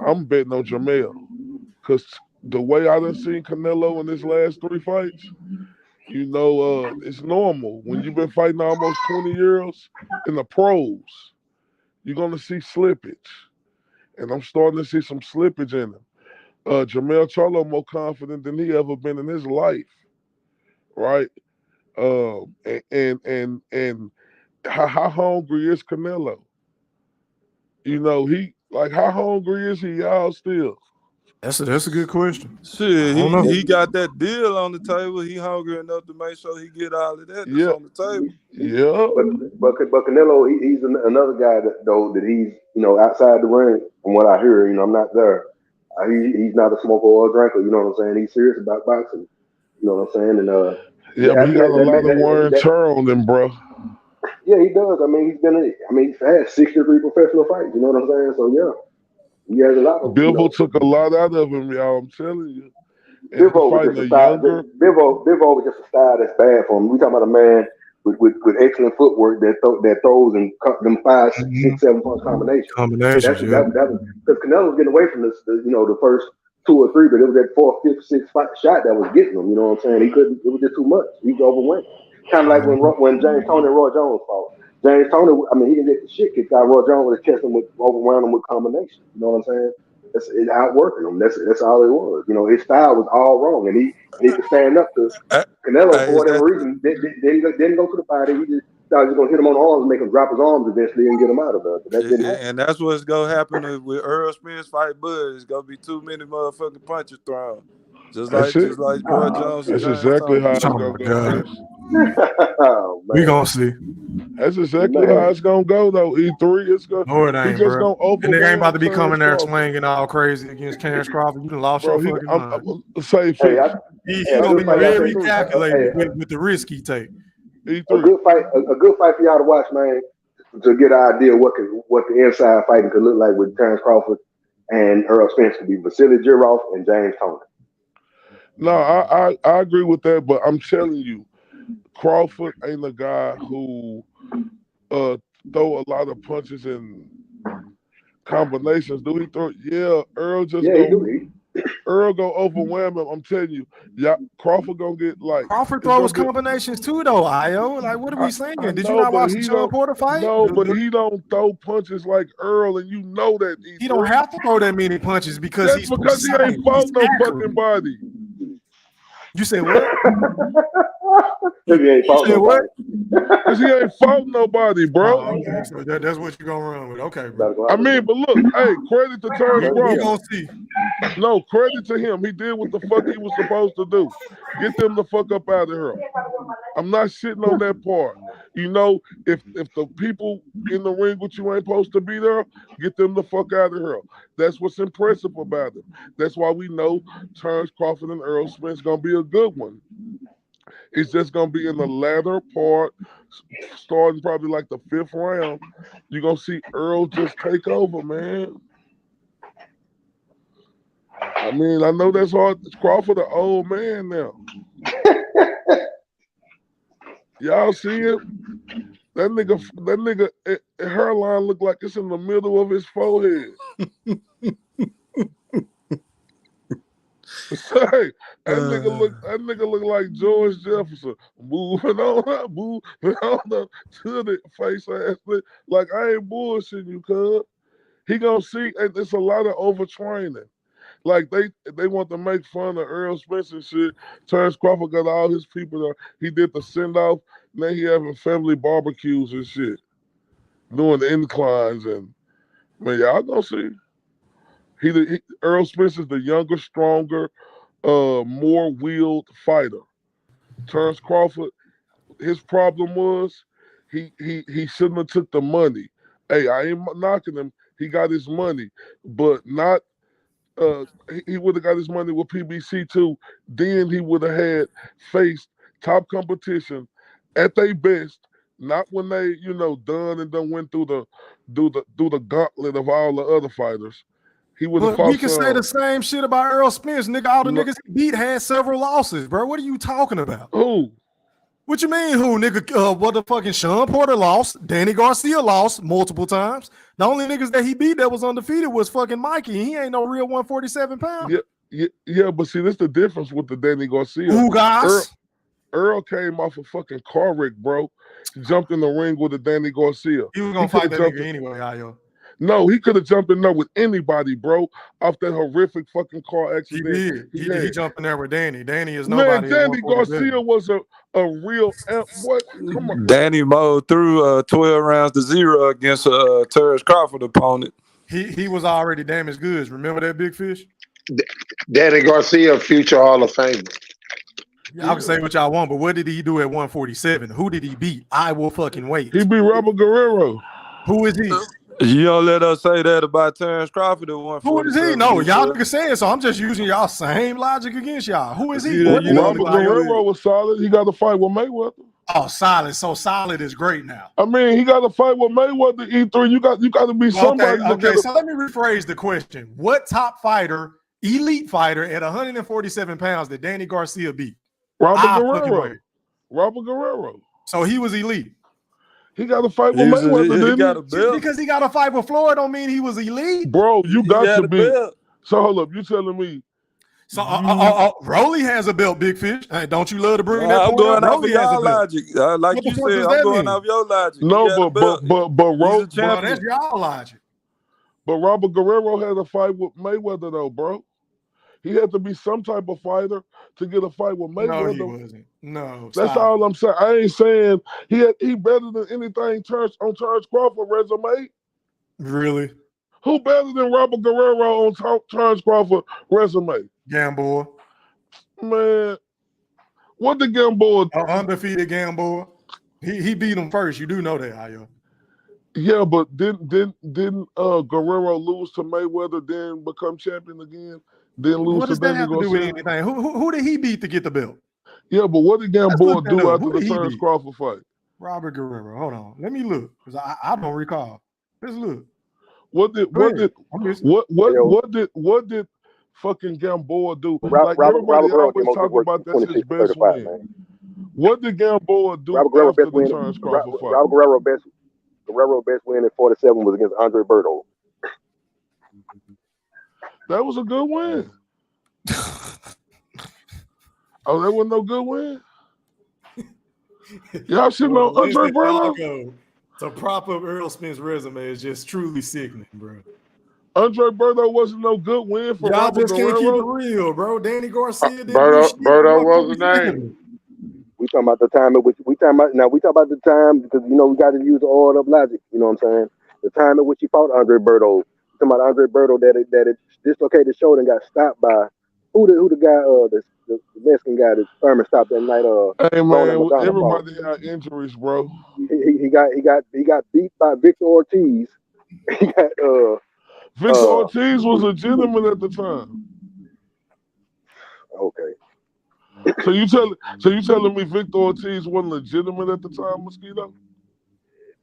I'm betting on Jamel because the way I done seen Canelo in his last 3 fights, it's normal when you've been fighting almost 20 years in the pros, you're gonna see slippage, and I'm starting to see some slippage in him. Jamel Charlo more confident than he ever been in his life, right? And how hungry is Canelo? How hungry is he, y'all, still? That's a good question. Shit, he got that deal on the table. He hungry enough to make sure he get all of that that's on the table. Yeah. But Canelo, he's another guy that he's outside the ring. From what I hear, I'm not there. He's not a smoker or a drinker. You know what I'm saying? He's serious about boxing. You know what I'm saying? And but he got a lot of wear and tear on him, bro. Yeah, he does. I mean, he's had 63 professional fights. You know what I'm saying? So yeah, he has a lot of. Bivol took a lot out of him, y'all. I'm telling you. Bivol was just a style. Bivol was just a style that's bad for him. We talking about a man with excellent footwork that throws and them 5, 6, 7 punch combinations. That's because Canelo's getting away from the first 2 or 3, but it was that 4th, 5th, 6th shot that was getting him. You know what I'm saying? He couldn't. It was just too much. He was overwhelmed. Kind of like when James Toney and Roy Jones fought. James Toney, he didn't get the shit kicked out. Roy Jones would catch him overwhelm him with combinations. You know what I'm saying? It's outworking him. That's all it was. His style was all wrong, and he could stand up to Canelo for whatever reason. Didn't go to the body. He just thought he was gonna hit him on the arms, and make him drop his arms eventually, and get him out of there. But that didn't happen. And that's what's gonna happen with Earl Spence fight Bud. It's gonna be too many motherfucking punches thrown. Just like Roy Jones. That's exactly how it's gonna go. We gonna see. That's exactly how it's gonna go though. E3, it's gonna. No, it ain't, bro. And they ain't about to be coming there Crawford. swinging all crazy against Terrence Crawford. You done lost your fucking mind. He gonna be very calculated with the risk he take. E3. A good fight for y'all to watch, man. To get an idea what the inside fighting could look like with Terrence Crawford and Earl Spence could be Vasily Giroff and James Toney. No, I agree with that, but I'm telling you, Crawford ain't a guy who throw a lot of punches and combinations. Do he throw? Yeah, Earl just Earl gonna overwhelm him. I'm telling you, Crawford gonna get Crawford throws combinations too, though. Io, what are we saying? Did you not watch the John Porter fight? No, but he don't throw punches like Earl, and you know that he don't have to throw that many punches because he ain't fought no fucking body. You say what? He ain't fought nobody. Because he ain't fought nobody, bro. Oh, okay. So that's what you're gonna run with. Okay, bro. I mean, but look, hey, credit to Terrence Crawford. We gonna see. No, credit to him. He did what the fuck he was supposed to do. Get them the fuck up out of here. I'm not shitting on that part. If the people in the ring with you ain't supposed to be there, get them the fuck out of here. That's what's impressive about it. That's why we know Terrence Crawford and Earl Spence gonna be a good one. It's just gonna be in the latter part, starting probably like the 5th round. You're gonna see Earl just take over, man. I mean, I know that's hard. Crawford, an old man now. Y'all see him? That nigga, hairline look like it's in the middle of his forehead. Say, that nigga look like George Jefferson. Moving on up to the face ass thing. Like, I ain't bullshitting you, cuz. He gonna see, and it's a lot of overtraining. Like, they want to make fun of Earl Spence and shit. Terrence Crawford got all his people there. He did the send-off. Now he having family barbecues and shit. Doing the inclines. And, man, y'all gonna see. Earl Spence is the younger, stronger, more wheeled fighter. Terrence Crawford, his problem was he shouldn't have took the money. Hey, I ain't knocking him. He got his money, but not he would have got his money with PBC too. Then he would have had faced top competition at their best, not when they, done and done went through the gauntlet of all the other fighters. He would have fought. We can say the same shit about Earl Spence, nigga. All the niggas he beat had several losses, bro. What are you talking about? Who? What you mean, who, nigga? What the fucking Sean Porter lost? Danny Garcia lost multiple times. The only niggas that he beat that was undefeated was fucking Mikey. He ain't no real 147 pound. Yeah, but see, this the difference with the Danny Garcia. Who, guys? Earl came off a fucking car wreck, bro. He jumped in the ring with the Danny Garcia. He was gonna fight that nigga anyway, Ayo. No, he could have jumped in there with anybody, bro, off that horrific fucking car accident. He jumped in there with Danny. Danny is nobody. Man, Danny Garcia was a real what? Come on. Danny mowed through 12 rounds to 0 against a Terrence Crawford opponent. He was already damaged goods. Remember that big fish? Danny Garcia, future Hall of Famer. Y'all can say what y'all want, but what did he do at 147? Who did he beat? I will fucking wait. He beat Robert Guerrero. Who is he? You don't let us say that about Terrence Crawford at 147. Who is he? No, y'all niggas saying so. I'm just using y'all same logic against y'all. Who is he? Robert Guerrero was solid. He got to fight with Mayweather. Oh, solid. So solid is great now. I mean, he got to fight with Mayweather. E3. You got to be somebody. Okay. So let me rephrase the question. What top fighter, elite fighter at 147 pounds did Danny Garcia beat? Robert Guerrero. So he was elite. He got to fight with Mayweather, didn't he? Because he got to fight with Floyd don't mean he was elite. Bro, you got to be. So hold up, you telling me. So Rolly has a belt, Big Fish. Hey, don't you love to bring that I'm point going up? off of your logic. Like What you the fuck said, does I'm that going mean? off your logic. No, but that's y'all logic. But Robert Guerrero had a fight with Mayweather though, bro. He had to be some type of fighter to get a fight with Mayweather. No, he wasn't. No, that's all I'm saying. I ain't saying he better than anything on Terrence Crawford resume. Really? Who better than Robert Guerrero on Terrence Crawford resume? Gamboa. Man, what did Gamboa do? Undefeated Gamboa. He beat him first. You do know that, Ayo. Yeah, but didn't Guerrero lose to Mayweather, then become champion again? Then lose what does to that Danny have to do Garcia? with anything? Who did he beat to get the belt? Yeah, but what did Gamboa do after the Terrence beat? Crawford fight? Robert Guerrero. Hold on. Let me look. Because I don't recall. Let's look. What did fucking Gamboa do? Like everybody always talk about that's his best win. Man. What did Gamboa do after the Terrence Crawford fight? Robert Guerrero best win in 47 was against Andre Berto. That was a good win. Oh, that wasn't no good win? Y'all should know Andre Berto. To prop up Earl Spence' resume is just truly sickening, bro. Andre Berto wasn't no good win for y'all Robert just Guerrero. Can't keep it real, bro. Danny Garcia didn't Berto was the name. We talking about the time at which we talking about the time because we got to use the order of logic. You know what I'm saying? The time at which he fought Andre Berto. We talking about Andre Berto that it dislocated shoulder and got stopped by who the guy the Mexican guy that Thurman stopped that night. Hey man, everybody got injuries, bro. He got beat by Victor Ortiz. Victor Ortiz was legitimate at the time. Okay. So you telling me Victor Ortiz wasn't legitimate at the time, Mosquito?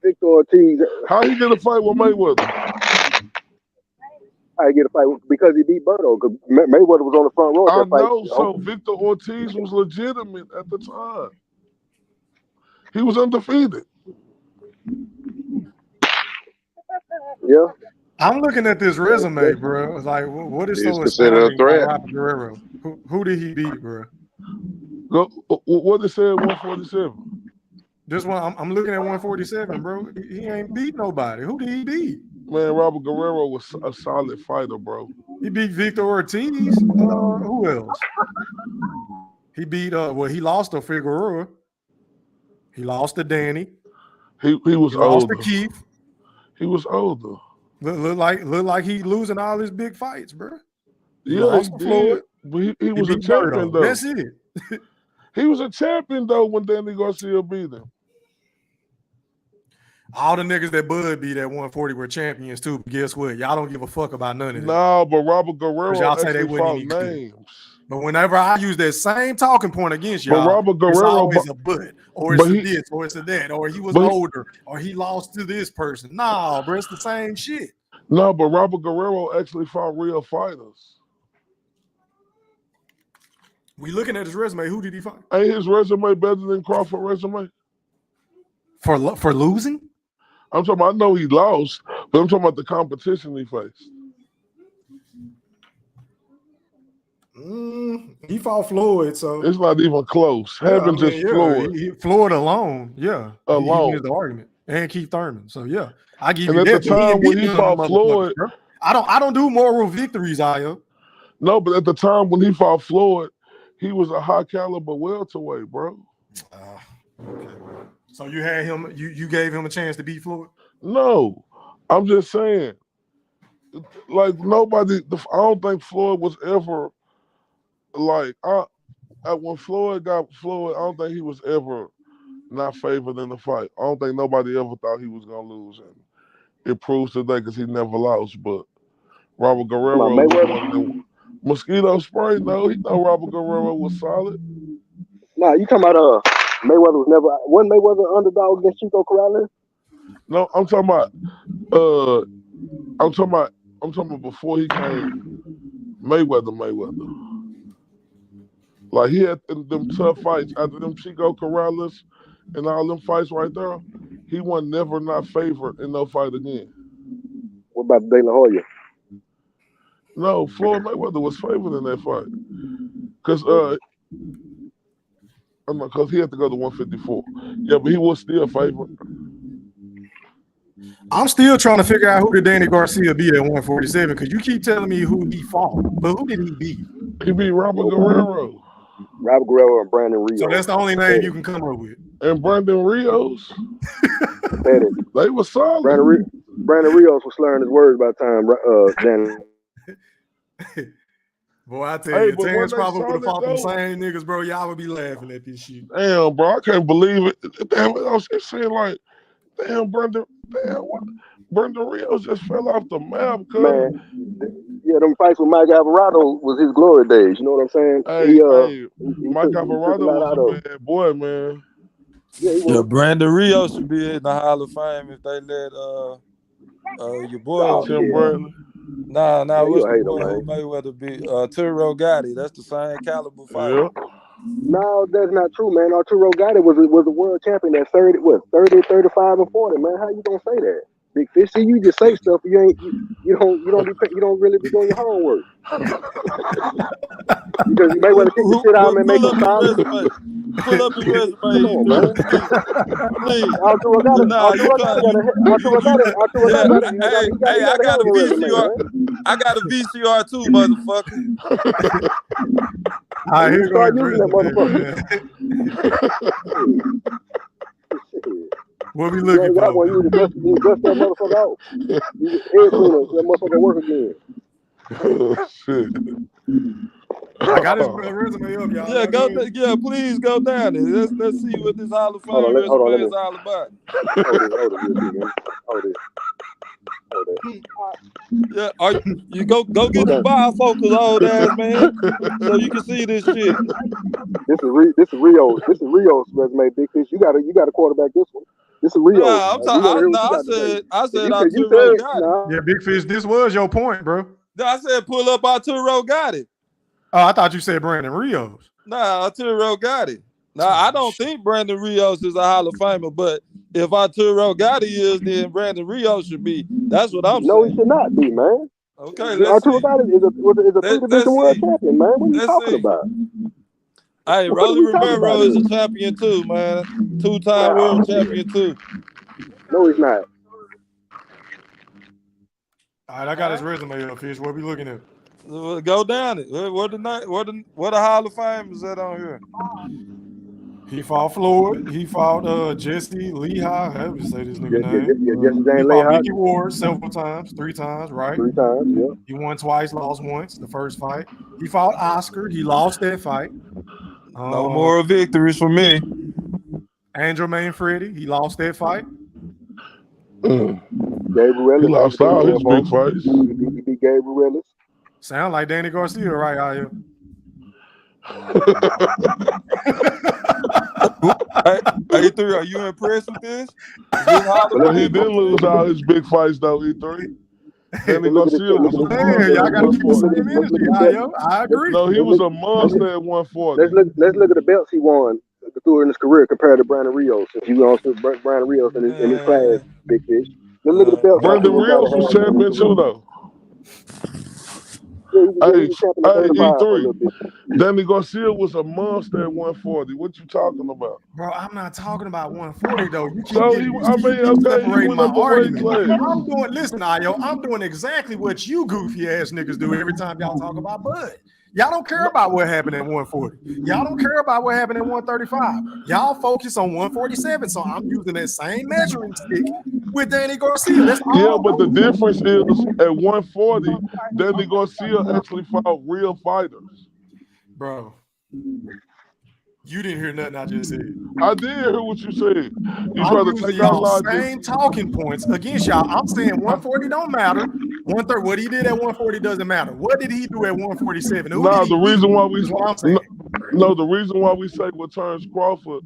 Victor Ortiz. How he get a fight with Mayweather? I get a fight because he beat Berto. Because Mayweather was on the front row at I that fight. know. So Victor Ortiz was legitimate at the time. He was undefeated. Yeah. I'm looking at this resume, bro. Like, what is He's so considered a astounding about threat. Robert Guerrero? Who did he beat, bro? What they said 147. This one, I'm looking at 147, bro. He ain't beat nobody. Who did he beat? Man, Robert Guerrero was a solid fighter, bro. He beat Victor Ortiz. Who else? He beat he lost to Figueroa. He lost to Danny. He was lost older. to Keith. He was older. Look like he losing all his big fights, bro. He Yeah, lost he to Floyd. did. But he was a beat champion, Berto. though. That's it. He was a champion, though, when Danny Garcia beat him. All the niggas that Bud beat at 140 were champions, too. But guess what? Y'all don't give a fuck about none of that. No, but Robert Guerrero y'all say they actually wouldn't fought even good. names. But whenever I use that same talking point against y'all, But Robert it's Guerrero, always a but, or it's but a he- this, or it's a that, or he was but he- older, or he lost to this person. Nah, bro, it's the same shit. No, but Robert Guerrero actually fought real fighters. We looking at his resume. Who did he fight? Ain't his resume better than Crawford's resume? For losing? I'm talking about, I know he lost, but I'm talking about the competition he faced. He fought Floyd, so It's not even close. Heaven just Floyd. Floyd alone, yeah. Alone. He wins the argument. And Keith Thurman. So yeah, I give And you at that. the but time ain't when beat he none of fought them Floyd, motherfuckers, bro. I don't do moral victories, Io. No, but at the time when he fought Floyd, he was a high caliber welterweight, bro. Okay, bro. So you had him, you gave him a chance to beat Floyd? No, I'm just saying, like nobody. I don't think Floyd was ever like. When Floyd got Floyd, I don't think he was ever not favored in the fight. I don't think nobody ever thought he was gonna lose, and it proves today because he never lost. But Robert Guerrero was one of them. Mosquito spray? No, he know Robert Guerrero was solid. Nah, you talking about Mayweather wasn't Mayweather underdog against Chico Corrales? No, I'm talking about before he came Mayweather. Like he had them tough fights after them Chico Corrales and all them fights right there. He was never not favored in no fight again. What about De La Hoya? No, Floyd Mayweather was favored in that fight. Because he had to go to 154. Yeah, but he was still favored. I'm still trying to figure out who did Danny Garcia beat at 147 because you keep telling me who he fought, but who did he beat? He beat Robert Guerrero. Robert Guerrero and Brandon Rios. So that's the only name you can come up with. And Brandon Rios. They were solid. Brandon Rios was slurring his words by the time Danny. Boy, I tell you, but Terrence when they Crawford would have fought them solid, same niggas, bro. Y'all would be laughing at this shit. Damn, bro, I can't believe it. Damn, I was just saying like, Brandon Rios just fell off the map. Man, yeah, them fights with Mike Alvarado was his glory days. You know what I'm saying? Mike Alvarado was a bad boy, man. Yeah, Brandon Rios should be in the Hall of Fame if they let your boy Tim Bradley. Nah, what's the boy who Mayweather beat? Arturo Gatti. That's the same caliber fighter. Yeah. No, that's not true, man. Arturo Gatti was a world champion at 30, 35, and 40, man. How you gonna say that? Big Fish, see, you just say stuff, you don't really be doing your homework. Because you may want to kick the shit out and make him solid. Pull up his resume. Come on, man. Please. Arturo Gatti Hey, I got a VCR. I got a VCR too, motherfucker. All right, here goes that motherfucker. What we looking for? When you dust that motherfucker out. You air cleaner, that motherfucker work again. Oh, shit. I got his resume up, y'all. Yeah, please go down there. Let's see what this Hall of Fame resume is all about. Hold it. Yeah, you go get the bifocal, old ass man, so you can see this shit. This is Rios. This is Rios' resume, Big Fish. You got to quarterback this one. This is Rios. I said Arturo Gatti. Yeah, Big Fish, this was your point, bro. I said pull up Arturo Gotti. Oh, I thought you said Brandon Rios. Nah, Arturo Gotti. Now, I don't think Brandon Rios is a Hall of Famer, but if Arturo Gotti is, then Brandon Rios should be. That's what I'm No, he saying. should not be, man. Okay, let's Arturo see. Gotti is a three-division world champion, man. What are you talking about? Hey, What are Rolly we talking Romero about is a here? champion too, man. Two-time world champion too. No, he's not. All right, I got his resume up, Fish. What we looking at? Go down it. What the Hall of Fame is that on here? He fought Floyd. He fought Jesse Lehigh. How do you say this nigga name? Jesse He James fought Lehigh. Mickey Ward several times, 3 times, right? 3 times, yeah. He won twice, lost once. The first fight. He fought Oscar. He lost that fight. No more victories for me. Andrew Manfredi. He lost that fight. Gabriel Ellis. He lost all his big fights. He beat Gabriel Ellis. Sound like Danny Garcia right out here. E3, are you impressed with this? But he did lose all his big fights though, E3. Danny Garcia was a Man, y'all gotta keep the same energy, I agree. No, he was a monster at 140. Let's look at the belts he won through in his career compared to Brandon Rios. Since you also Brandon Rios in his class, Big Fish. Let's look at the belts. Brandon Rios was champion too though. Hey, E3. Danny Garcia was a monster at 140. What you talking about? Bro, I'm not talking about 140 though. You keep separating my argument. Listen, Ayo, I'm doing exactly what you goofy ass niggas do every time y'all talk about Bud. Y'all don't care about what happened at 140. Y'all don't care about what happened at 135. Y'all focus on 147. So I'm using that same measuring stick with Danny Garcia. But the difference is at 140, Danny Garcia actually fought real fighters. Bro, you didn't hear nothing I just said. I did hear what you said. You I'm try to using take y'all out same talking points against y'all. I'm saying 140 don't matter. 130, what he did at 140 doesn't matter. What did he do at 147? The reason why we the reason why we say what Terrence Crawford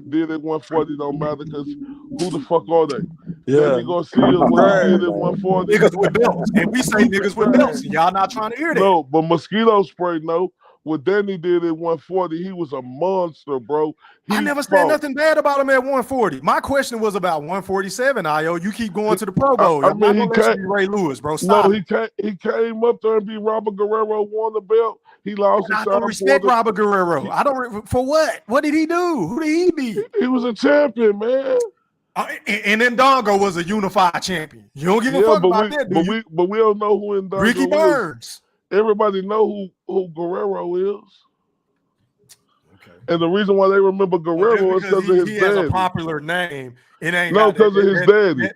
did at 140 don't matter because who the fuck are they? Yeah. Danny Garcia what he did at 140. Niggas with belts. And we say niggas with belts. Y'all not trying to hear that. No, but mosquito spray, no. What Danny did at 140, he was a monster, bro. I never said nothing bad about him at 140. My question was about 147, Ayo. You keep going to the Pro Bowl. I'm not gonna let you be Ray Lewis, bro. Stop. No, he came up there and beat Robert Guerrero, won the belt. He lost. I don't respect Robert Guerrero. I don't. For what? What did he do? Who did he beat? He was a champion, man. And Ndongo was a unified champion. You don't give a fuck about that, do you? But we don't know who Ndongo Ricky Burns. Everybody know who Guerrero is. Okay. And the reason why they remember Guerrero is because of his daddy. He has a popular name. It ain't because of his daddy.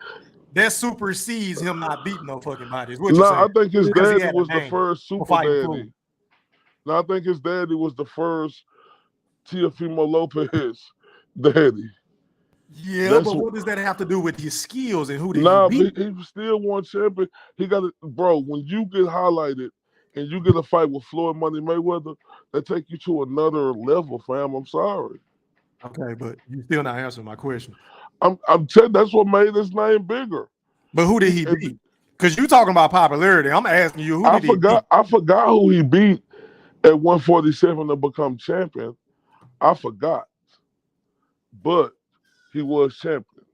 That supersedes him not beating no fucking bodies. I think his daddy was the first super daddy. No, I think his daddy was the first Teofimo Lopez daddy. Yeah, but what does that have to do with his skills and who did he beat? He still won champion. He got it, bro. When you get highlighted and you get a fight with Floyd Money Mayweather, that take you to another level, fam. I'm sorry. Okay, but you still not answering my question. I'm telling that's what made his name bigger. But who did he beat? Because you talking about popularity. I'm asking you who did he beat? I forgot who he beat at 147 to become champion. I forgot. But he was champion.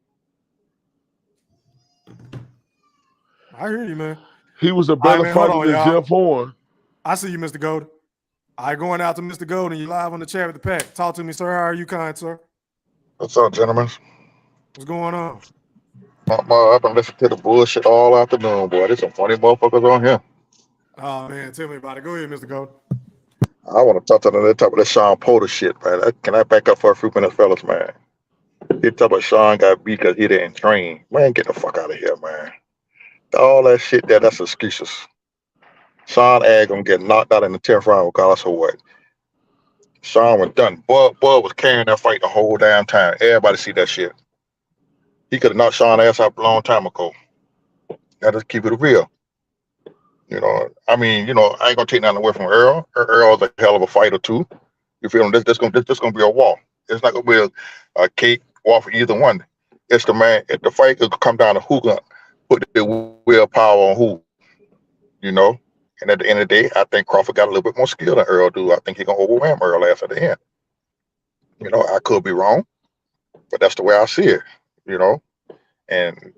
I hear you, man. He was a better fighter than Jeff Horn. I see you, Mr. Golden. Going out to Mr. Golden. You live on the chat with the pack. Talk to me, sir. How are you, kind sir? What's up, gentlemen? What's going on? I've been listening to the bullshit all afternoon, boy. There's some funny motherfuckers on here. Oh, man. Tell me about it. Go ahead, Mr. Golden. I want to talk to the top of the Sean Porter shit, man. Can I back up for a few minutes, fellas, man? He talk about Sean got beat because he didn't train. Man, get the fuck out of here, man. All that shit there, that's excuses. Sean Ag gonna get knocked out in the 10th round regardless of what. Sean was done. Bud was carrying that fight the whole damn time. Everybody see that shit. He could have knocked Sean ass out a long time ago. Now just keep it real. I ain't gonna take nothing away from Earl. Earl's a hell of a fighter too. You feel me? This gonna be a war. It's not gonna be a cake war for either one. It's the man. If the fight could come down to who gonna put the willpower on who. And at the end of the day, I think Crawford got a little bit more skill than Earl do. I think he's gonna overwhelm Earl at the end. I could be wrong, but that's the way I see it. And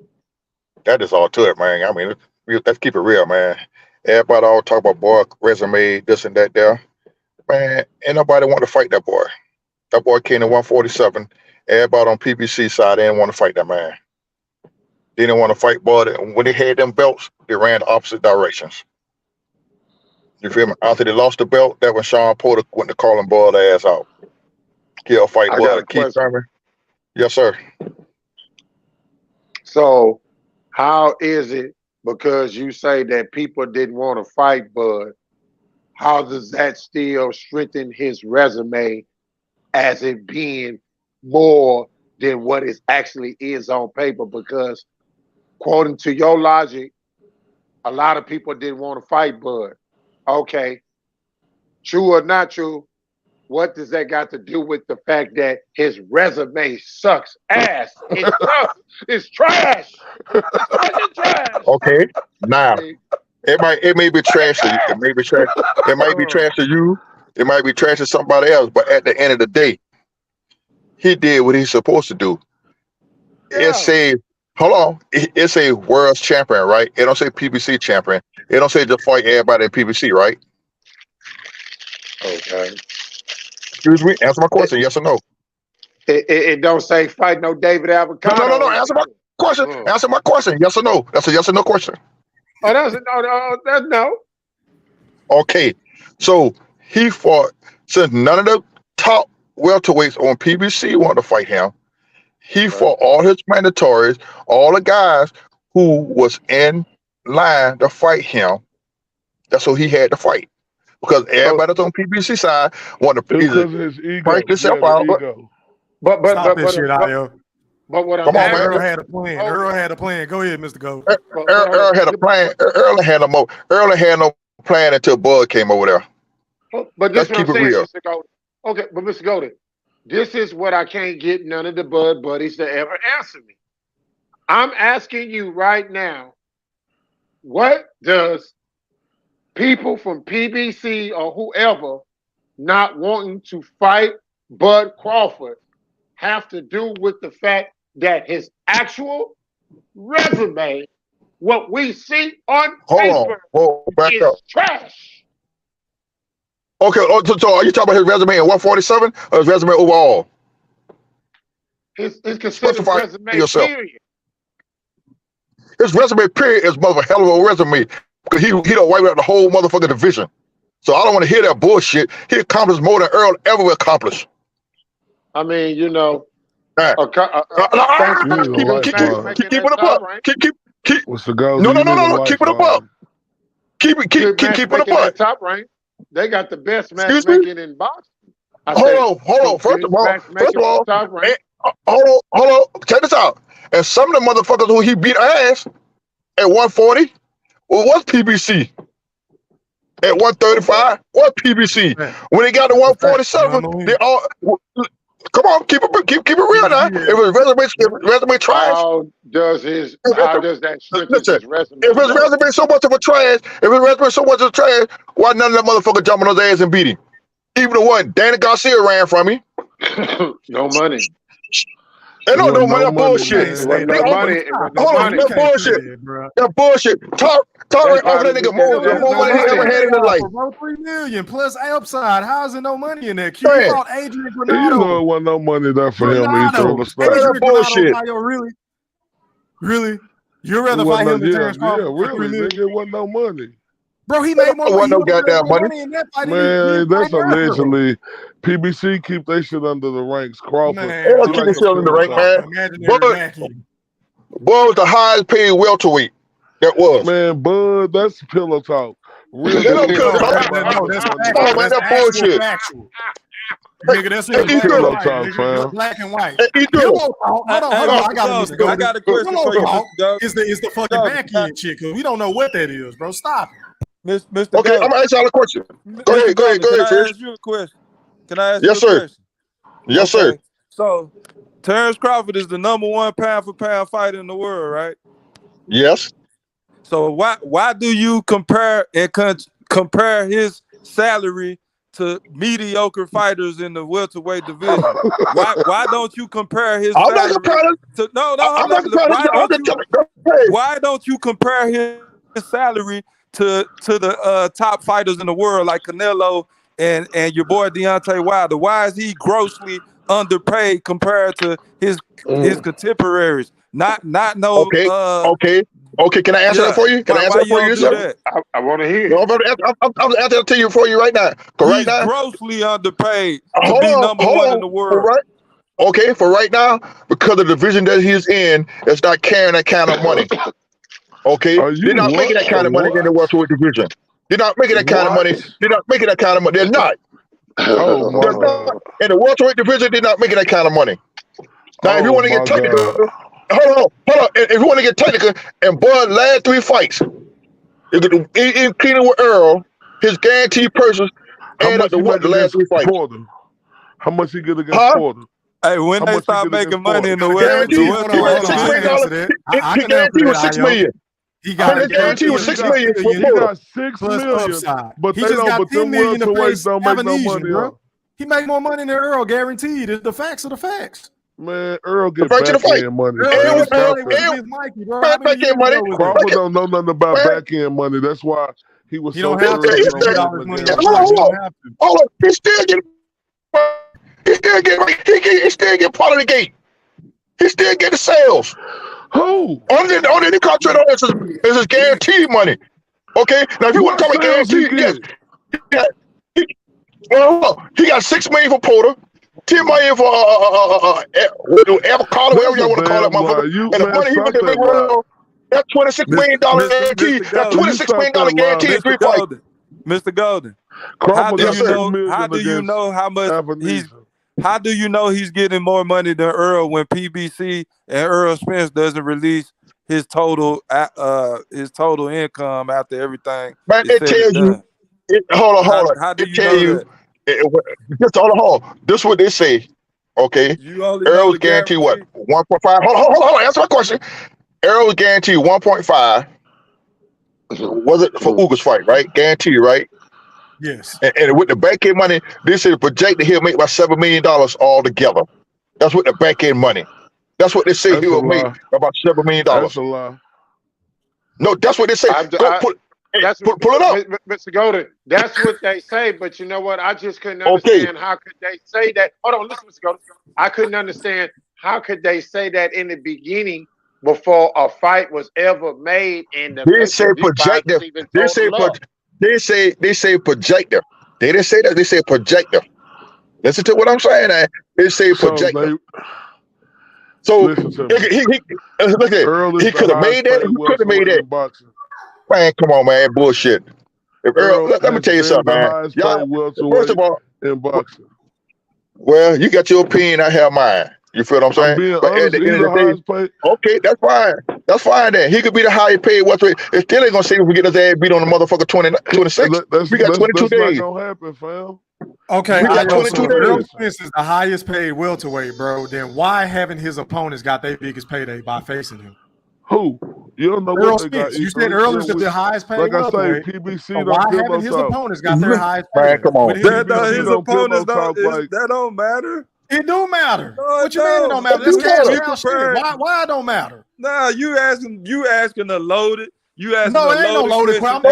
that is all to it, man. I mean, let's keep it real, man. Everybody all talk about boy resume, this and that there. Man, ain't nobody want to fight that boy. That boy came to 147. Everybody on PBC side, they didn't want to fight that man. They didn't want to fight, boy. When they had them belts, they ran the opposite directions. You feel me? After they lost the belt, that when Sean Porter went to call him boy the ass out. Kill fight boy Keith Thurman. Yes, sir. So, how is it, because you say that people didn't want to fight Bud, how does that still strengthen his resume as it being more than what it actually is on paper? Because, according to your logic, a lot of people didn't want to fight Bud. Okay. True or not true, what does that got to do with the fact that his resume sucks ass? It sucks. It's trash. It's trash. Okay. Now, it may be trash to you. It may be trash. It might be trash to you. It might be trash to somebody else. But at the end of the day, he did what he's supposed to do. Yeah. It say world champion, right? It don't say PBC champion. It don't say just fight everybody in PBC, right? Okay. Excuse me. Answer my question. Yes or no? It don't say fight no David Avocado. No. Answer my question. Answer my question. Yes or no? That's a yes or no question. Oh, that's no. Okay. So he fought, since none of the top welterweights on PBC wanted to fight him, he fought all his mandatories, all the guys who was in line to fight him. That's who he had to fight. Because everybody that's on PBC side wanted to break himself out. But stop that shit, Io. But what I'm Come on, man. Earl had a plan. Earl had a plan. Go ahead, Mr. Goat. Earl had a plan. Earl had no plan until Bud came over there. But this Let's keep what I'm it saying, real. Mr. Golden. Okay, but Mr. Golden, this is what I can't get none of the Bud buddies to ever answer me. I'm asking you right now, what does people from PBC or whoever not wanting to fight Bud Crawford have to do with the fact that his actual resume, what we see on paper, back is up. trash? Okay, so are you talking about his resume in 147 or his resume overall? His considered resume, yourself. period. His resume, period, is mother hell of a resume because he don't wipe out the whole motherfucking division. So I don't want to hear that bullshit. He accomplished more than Earl ever accomplished. I mean, you know, keep it up. What's the goal? No. Keep it up. Keep it up. Top rank. They got the best matchmaking in boxing. Hold on. First of all, hold on. Check this out. And some of the motherfuckers who he beat ass at 140 was PBC. At 135 was PBC. When they got to 147, they all come on, keep it real now. If his resume trash, how does that strengthen his resume? If his resume so much of a trash, why none of that motherfucker jumping on his ass and beat him? Even the one Danny Garcia ran from him. No money. They don't know money. That bullshit. That bullshit. Tarek offered that nigga more money he ever had in his life. $3 million plus upside. How is there no money in there? Q fought Adrian Granado. You know it wasn't no money there for him when he told us that bullshit. Really? You'd rather fight him than Terrence Crawford? Yeah, really. Nigga, it wasn't no money. Bro, he made more money. No goddamn money. In that fight. Man, that's allegedly. PBC keep they shit under the ranks. Crawford. They don't keep their shit under the rank, man. Bud was the highest paid welterweight. That was. Man, Bud, that's pillow talk. Really? That's bullshit. Nigga, that's it. Pillow talk, fam. Black and white. Hold on. I got a question for you. It's the fucking back end shit, because we don't know what that is, bro. Stop it. Mr. Okay, I'm gonna ask y'all a question. Go ahead, Can I ask you a question? Can I ask you a question? Yes, sir. So, Terrence Crawford is the #1 pound-for-pound fighter in the world, right? Yes. So why do you compare and compare his salary to mediocre fighters in the welterweight division? Why don't you compare his I'm not salary comparing. to I'm not comparing. why don't you compare his salary to the top fighters in the world like Canelo and your boy Deontay Wilder? Why is he grossly underpaid compared to his contemporaries? Not no. Okay. Can I answer that for you? Can I answer that for you? That? I want to hear. No, I'm answering that to you for you right now. He's grossly underpaid to be number one in the world. For right now, because the division that he's in, it's not carrying that kind of money. Okay, they're not making that kind of money in the welterweight division. They're not making that kind of money. They're not making that kind of money. They're not. They're not. In the welterweight division, they're not making that kind of money. Now, if you want to get technical, hold on. If you want to get technical, and Bud last 3 fights, including with Earl, his guaranteed purses add up to what the last 3 fights. Porter? How much he get against Porter? Hey, when they start making money in the guarantee was $6 million. He got a guarantee was $6 million. He got $6 million, but he they just don't. got But $10 them million to pay welterweights don't make no money, bro. He make more money than Earl, guaranteed. It's the facts of the facts. Man, Earl get back end money. Crawford don't know nothing about back end money. That's why he was so Hold on, he still get part of the gate. He still get the sales. Who? Only the contract on this is his guaranteed money. Okay, now if you want to call it guaranteed, yes. He got $6 million for Porter, $10 million for avocado, whatever y'all want to call it, motherfucker. And the money he went to make, that's $26 million guarantee. That's $26 million guarantee in 3 fights. Mr. Golden, how do you know how much he's? How do you know he's getting more money than Earl when PBC and Earl Spence doesn't release his total income after everything? Man, it tells you. Hold on. How do you know that? Just hold on. This is what they say. Okay. Earl's guaranteed what? 1.5. Hold on. Answer my question. Earl's guaranteed 1.5. Was it for Uga's fight, right? Guaranteed, right? Yes. And with the back end money, this is projected he'll make about $7 million altogether. That's what the back end money. That's what they say he'll make about $7 million. That's a lie. No, that's what they say. Pull it up. Mr. Golden, that's what they say, but you know what? I just couldn't understand how could they say that. Hold on, listen, Mr. Golden. I couldn't understand how could they say that in the beginning before a fight was ever made in the They say projective. They say projector. They didn't say that. They say projector. Listen to what I'm saying. They say projector. So he could have made that. He could have made that. Man, come on, man, bullshit. If Earl, let me tell you something, man. Y'all, first of all, in boxing. Well, you got your opinion. I have mine. You feel what I'm saying? But at the end of the day, okay, that's fine. That's fine then. He could be the highest paid welterweight. It still ain't gonna say if we get his ass beat on the motherfucker 26. We got 22 days. That's not gonna happen, fam. Okay, we got 22 days. Earl Spence is the highest paid welterweight, bro. Then why haven't his opponents got their biggest payday by facing him? Who? You don't know Earl what they Spence. got. You said Earl is the highest paid like welterweight. I say, PBC so don't why give haven't us his out. opponents got their highest paid? Man, come on. His opponents that don't matter. It do matter. No, what you mean it don't matter? That's cash out shit. Why it don't matter? Nah, you asking to load it. You asking no, it ain't no loaded question.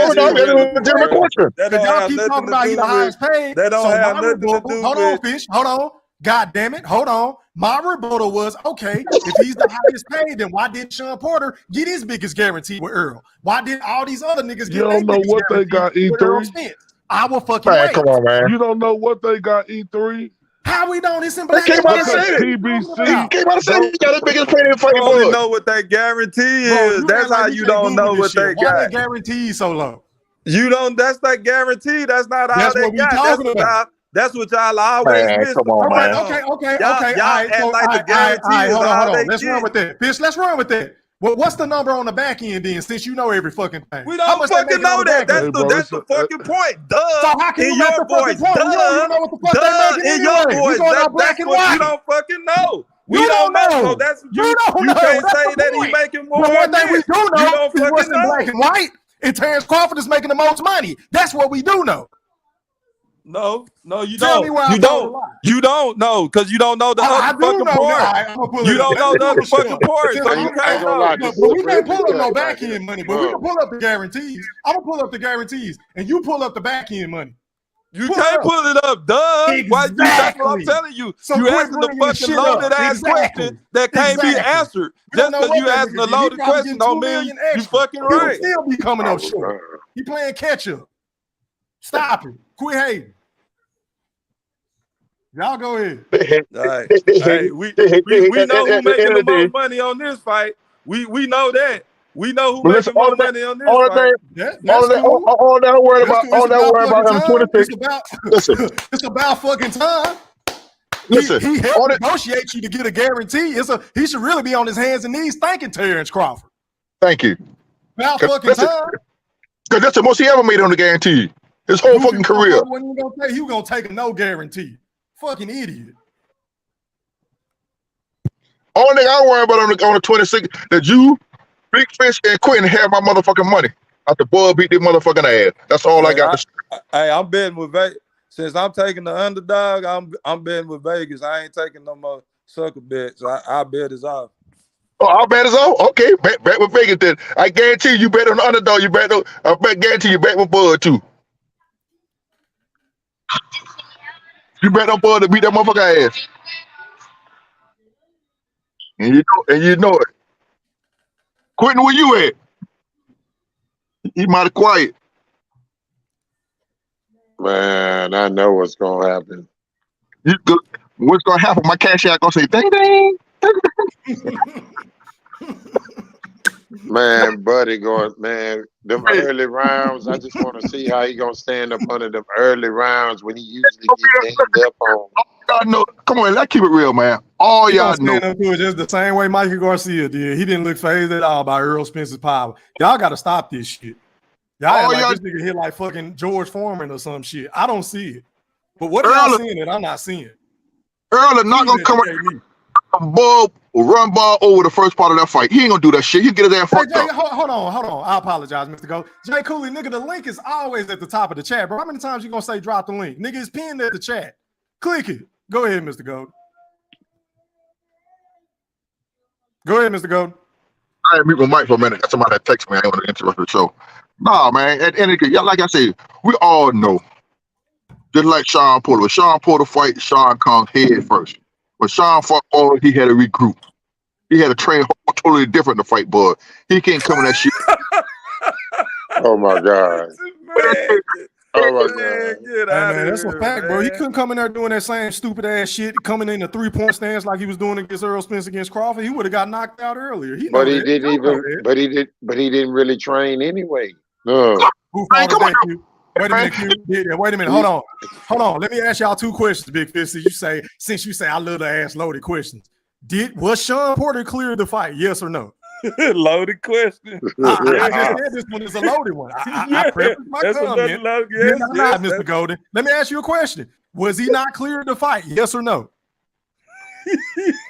Y'all keep talking about he the highest paid. That don't have nothing to do with. Hold on, Fish. Hold on. God damn it. Hold on. My rebuttal was, okay, if he's the highest paid, then why didn't Sean Porter get his biggest guarantee with Earl? Why didn't all these other niggas get their biggest guarantee? You don't know what they got, E3? I will fucking wait. Come on, man. You don't know what they got, E3? How we don't? It's in black. Came out and said it. PBC. Came out and said he got his biggest paid in fight. You only know what that guarantee is. That's how you don't know what they got. Why they guarantee so low? You don't. That's that guarantee. That's not how they got. That's what y'all always miss. Come on, man. Okay. Y'all act like the guarantee is all they Let's run with that. Bitch, let's run with that. Well, what's the number on the back end then, since you know every fucking thing? We don't fucking know that. That's the fucking point. Duh. So how can you make the fucking point? Duh. You don't know what the fuck they making In your voice. That's what you don't fucking know. We don't know. So that's what you can't say that he's making more. But one thing we do know is what's in black and white. and Terrence Crawford is making the most money. That's what we do know. No, you Tell don't. me why You I told a don't. lie. You don't know because you don't know the I other do fucking know part. that. You don't know the other fucking part, so I you ain't can't gonna know. lie. But This is we can't pull really up no cut back right end here. money, but we can pull up the guarantees. I'm gonna pull up the guarantees, and you pull up the back end money. You can't pull it up, duh. Exactly. That's what I'm telling you. So You quit asking the bringing the fucking shit loaded up. ass question that can't be answered. We don't Just know because what you that asking nigga a get. He loaded probably question getting don't $2 mean million you extra. fucking He'll right. still be coming up short. He playing catch up. Stop it. Quit hating. Y'all go ahead. All right. Hey, we know who making the most money on this fight. We know that. We know who making more money on this fight. That's cool. All that worry about, It's about fucking him time. 26. Listen, It's about fucking time. listen. He helped negotiate you to get a guarantee. He should really be on his hands and knees thanking Terrence Crawford. Thank you. About fucking time. Because that's the most he ever made on the guarantee. His whole fucking career. He was gonna take a no guarantee. Fucking idiot. Only thing I worry about on the 26th that you, Big Fish, and Quentin have my motherfucking money. After boy beat their motherfucking ass. That's all I got to say. Hey, I'm betting with Vegas. Since I'm taking the underdog, I'm betting with Vegas. I ain't taking no more sucker bets. I bet it's off. Oh, I'll bet it's all. Okay, bet with Vegas then. I guarantee you bet on the underdog. Guarantee you bet with Bud too. You bet on Bud to beat that motherfucker ass. And you know it. Quentin, where you at? He mighty quiet. Man, I know what's gonna happen. What's gonna happen? My cash out gonna say ding ding. Man, buddy going, man, them early rounds, I just want to see how he gonna stand up under them early rounds when he usually get dinged up on. Y'all know, come on, let's keep it real, man. All y'all know. Stand up to it just the same way Mikey Garcia did. He didn't look phased at all by Earl Spencer's power. Y'all got to stop this shit. Y'all like this nigga hit like fucking George Foreman or some shit. I don't see it. But what are y'all seeing that I'm not seeing? Earl is not gonna come run ball over the first part of that fight. He ain't gonna do that shit. He get his ass fucked up. Hold on. I apologize, Mr. Go. Jay Cooley, nigga, the link is always at the top of the chat, bro. How many times you gonna say drop the link? Nigga, it's pinned at the chat. Click it. Go ahead, Mr. Gold. Go ahead, Mr. Gold. I ain't mute my mic for a minute. Got somebody that text me. I ain't want to interrupt the show. Nah, man. At the end of the day, like I said, we all know. Just like Sean Porter. When Sean Porter fight, Sean comes head first. When Sean fought Porter, he had to regroup. He had to train totally different to fight Bud. He can't come in that shit. Oh my God. Oh my God. Hey, man, that's a fact, bro. He couldn't come in there doing that same stupid ass shit, coming in the 3-point stance like he was doing against Earl Spence against Crawford. He would have got knocked out earlier. He didn't really train anyway. No. Who fought that Q? Wait a minute, Q. Yeah, wait a minute. Hold on. Let me ask y'all two questions, Big Fist. Since you say I love to ask loaded questions. Was Sean Porter clear the fight? Yes or no? Loaded question. I just said this one is a loaded one. I prefaced my comment. Not Mr. Golden. Let me ask you a question. Was he not clear to fight? Yes or no?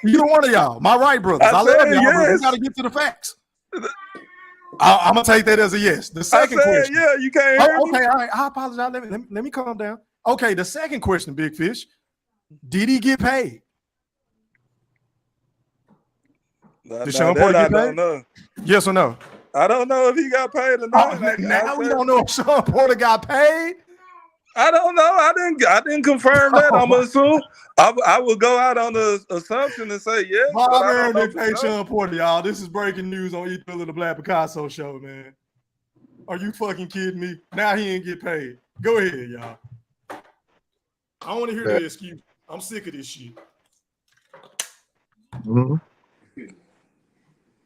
Either one of y'all. My right, brothers. I love y'all, but we got to get to the facts. I'm gonna take that as a yes. The second question. Yeah, you can't hear me. Okay, all right. I apologize. Let me calm down. Okay, the second question, Big Fish. Did he get paid? Did Sean Porter get paid? I don't know. Yes or no? I don't know if he got paid or not. Now we don't know if Sean Porter got paid. I don't know. I didn't confirm that. I'm gonna assume. I will go out on the assumption and say yes. Bob Aaron didn't pay Sean Porter, y'all. This is breaking news on E. Thriller, the Black Picasso show, man. Are you fucking kidding me? Now he ain't get paid. Go ahead, y'all. I don't want to hear the excuse. I'm sick of this shit. Mm-hmm.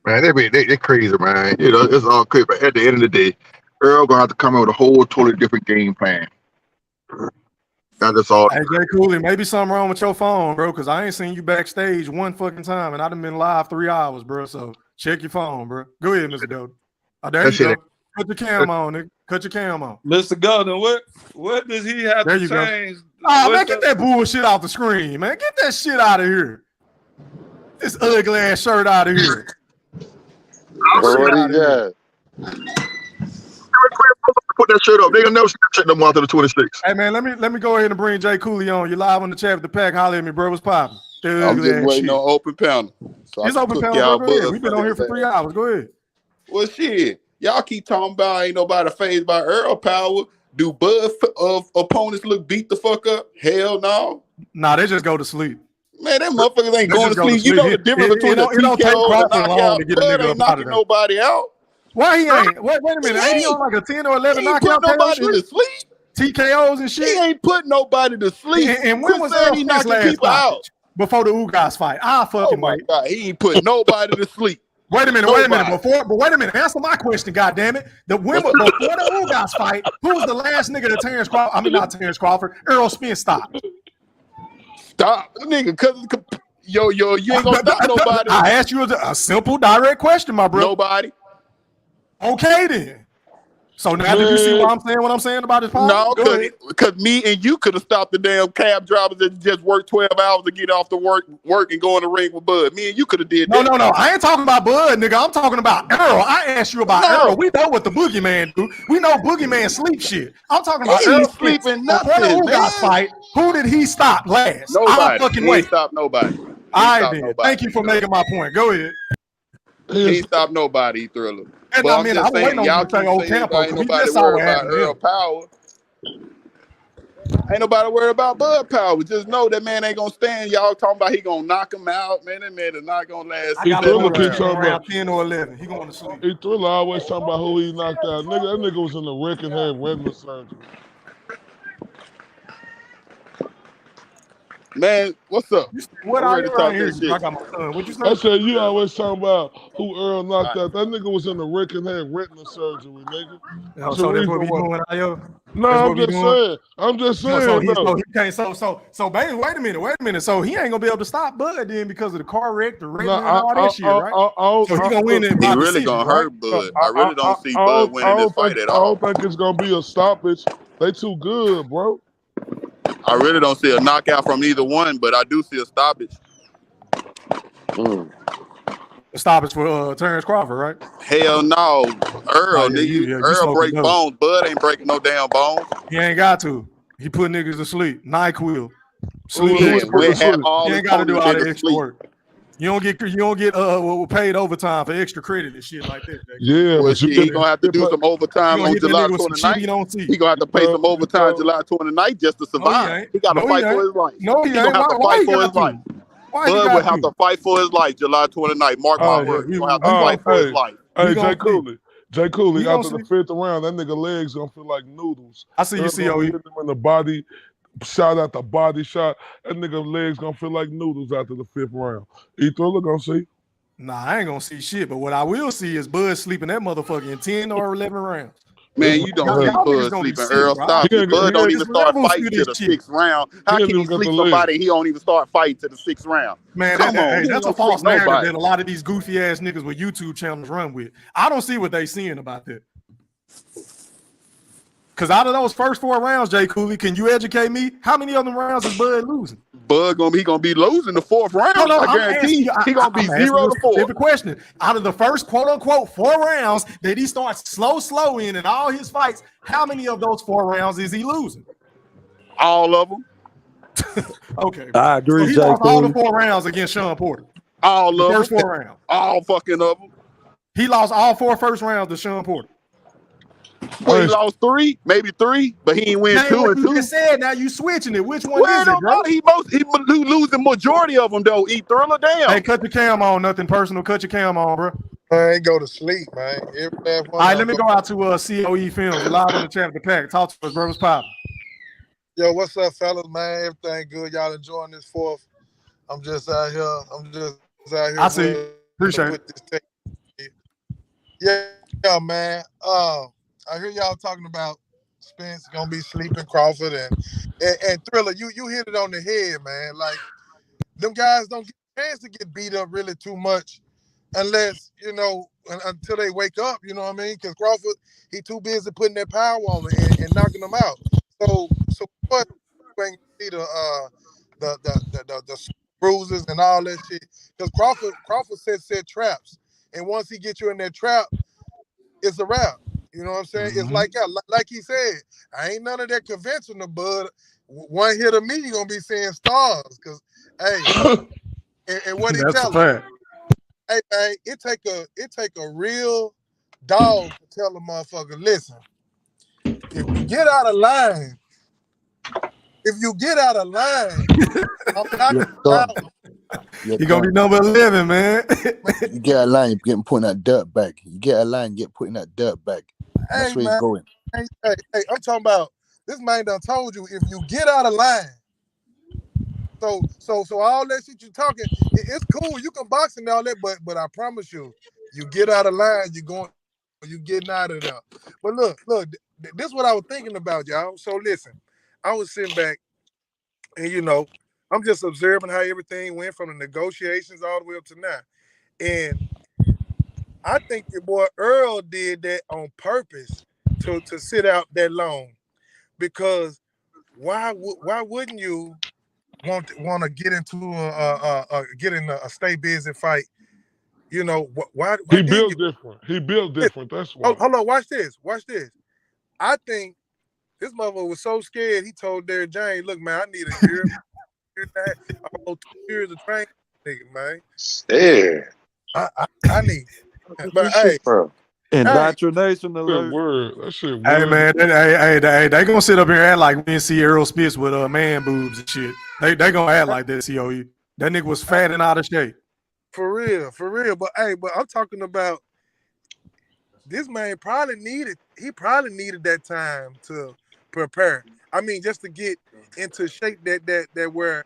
Man, they crazy, man. You know, it's all crazy. But at the end of the day, Earl gonna have to come up with a whole totally different game plan. That's all. Hey, Jay Cooley, maybe something wrong with your phone, bro, because I ain't seen you backstage one fucking time, and I done been live 3 hours, bro. So check your phone, bro. Go ahead, Mr. Golden. Oh, there you go. Cut your cam on, nigga. Cut your cam on. Mr. Golden, what does he have to change? Oh, man, get that bullshit off the screen, man. Get that shit out of here. This ugly ass shirt out of here. What he got? Put that shit up. They gonna never see that shit no more after the 26. Hey man, let me go ahead and bring Jay Cooley on. You live on the chat with the pack. Holler at me, bro. What's popping? I'm just waiting on open panel. So It's open panel, bro. Go ahead. We've been on here for 3 hours. Go ahead. Well, shit. Y'all keep talking about ain't nobody phased by Earl power. Do Bud opponents look beat the fuck up? Hell no. Nah, they just go to sleep. Man, that motherfuckers ain't going to sleep. You know the difference between a TKO and a knockout. Bud ain't knocking nobody out. Why he ain't? Wait a minute. Ain't he on like a 10 or 11 knockout? He ain't put nobody to sleep. TKOs and shit. He ain't put nobody to sleep. And when was Earl he Spence knocking people out? Before the Ugas fight. I fucking wait. God, he ain't put nobody to sleep. Wait a minute. Wait a minute. Answer my question, goddammit. Before the Ugas fight, who was the last nigga that Terrence Crawford? I mean, not Terrence Crawford. Earl Spence stopped. Stop, nigga. Cause you ain't gonna stop nobody. I asked you a simple, direct question, my brother. Nobody. Okay then. So now did you see what I'm saying about this podcast? No, because me and you could have stopped the damn cab drivers that just work 12 hours to get off the work and go in the ring with Bud. Me and you could have did that. No. I ain't talking about Bud, nigga. I'm talking about Earl. I asked you about Earl. We know what the boogeyman do. We know boogeyman sleep shit. I'm talking about Earl sleeping nothing, man. Fight, who did he stop last? Nobody. He ain't stopped nobody. All right, then. Thank you for making my point. Go ahead. He ain't stopped nobody, Thriller. But I'm just saying, y'all keep saying ain't nobody worried about Earl power. Ain't nobody worried about Bud power. Just know that man ain't gonna stand. Y'all talking about he gonna knock him out. Man, that man is not gonna last. He Thriller keep talking about 10 or 11. He going to sleep. He Thriller always talking about who he knocked out. That nigga was in the wreck and had retina surgery. Man, what's up? What I'm are ready you to talk right here? that shit. I got my son. What you say? I said you always talking about who Earl knocked out. That nigga was in the wreck and had retina surgery, nigga. So that's what we doing, Ayo? No, I'm just saying. So he can't. So baby, wait a minute. So he ain't gonna be able to stop Bud then because of the car wreck, the retina, and all that shit, right? So he gonna win it. He really gonna hurt Bud. I really don't see Bud winning this fight at all. I don't think it's gonna be a stoppage. They too good, bro. I really don't see a knockout from either one, but I do see a stoppage. A stoppage for Terrence Crawford, right? Hell no. Earl, nigga. Earl break bones. Bud ain't breaking no damn bones. He ain't got to. He put niggas to sleep. NyQuil. Sleep. He ain't got to do all the extra work. You don't get paid overtime for extra credit and shit like that. Yeah, well, he gonna have to do some overtime on July 29th. He gonna have to pay some overtime July 29th just to survive. He got to fight for his life. No, he gonna have to fight for his life. Bud will have to fight for his life July 29th. Mark my words. He's gonna have to fight for his life. Hey, Jay Cooley, after the 5th round, that nigga legs gonna feel like noodles. I see you, COE. Hit him in the body. Shout out the body shot. That nigga legs gonna feel like noodles after the 5th round. Thriller gonna see. Nah, I ain't gonna see shit. But what I will see is Bud sleeping that motherfucker in 10 or 11 rounds. Man, you don't see Bud sleeping. Earl, stop. Bud don't even start fighting to the 6th round. How can he sleep somebody he don't even start fighting to the 6th round? Man, that's a false narrative that a lot of these goofy ass niggas with YouTube channels run with. I don't see what they seeing about that. Because out of those first 4 rounds, Jay Cooley, can you educate me? How many of them rounds is Bud losing? Bud gonna be losing the 4th round. No, I guarantee he gonna be 0-4. The question: out of the first quote unquote 4 rounds that he starts slow in all his fights, how many of those 4 rounds is he losing? All of them. Okay, I agree. So he lost all the 4 rounds against Sean Porter. All of them. First 4 rounds. All fucking of them. He lost all 4 first rounds to Sean Porter. Well, he lost 3, maybe 3, but he ain't win 2 and 2. You just said now you switching it. Which one is it, bro? He losing majority of them though. Thriller down. Hey, cut your cam on. Nothing personal. Cut your cam on, bro. I ain't go to sleep, man. All right, let me go out to COE Films. We're live on the chat with the pack. Talk to us, bro. What's poppin'? Yo, what's up, fellas, man? Everything good? Y'all enjoying this 4th? I'm just out here. I see. Appreciate it. Yeah, man. I hear y'all talking about Spence gonna be sleeping Crawford and Thriller. You hit it on the head, man. Like them guys don't get a chance to get beat up really too much unless until they wake up. You know what I mean? Because Crawford, he too busy putting that power on them and knocking them out. So what? You ain't see the bruises and all that shit. Because Crawford set traps, and once he gets you in that trap, it's a wrap. You know what I'm saying? It's like he said, I ain't none of that conventional, bud. One hit of me, you're gonna be seeing stars. Cause hey, and what he tell him? Hey, man, it take a real dog to tell a motherfucker, listen, if you get out of line, I'm knocking you out. You're gonna be number 11, man. You get a line, you get put in that dirt bag. You get a line, get put in that dirt bag. That's where he's going. Hey, I'm talking about this man done told you if you get out of line. So all that shit you talking, it's cool. You can box and all that, but I promise you, you get out of line, you getting out of there. But look, this is what I was thinking about, y'all. So listen, I was sitting back, and I'm just observing how everything went from the negotiations all the way up to now. And I think your boy Earl did that on purpose to sit out that long, because why wouldn't you want to get into a stay busy fight? Why he built different. He built different. That's why. Hold on, watch this. I think this motherfucker was so scared he told Derrick James, "Look, man, I need a year, almost 2 years of training, nigga, man. Yeah. I need." But hey, indoctrination alert. Word. That shit. Hey man, they gonna sit up here and act like we didn't see Errol Spence with man boobs and shit. They gonna act like that. COE. That nigga was fat and out of shape. For real. But I'm talking about this man probably needed that time to prepare. I mean, just to get into shape that where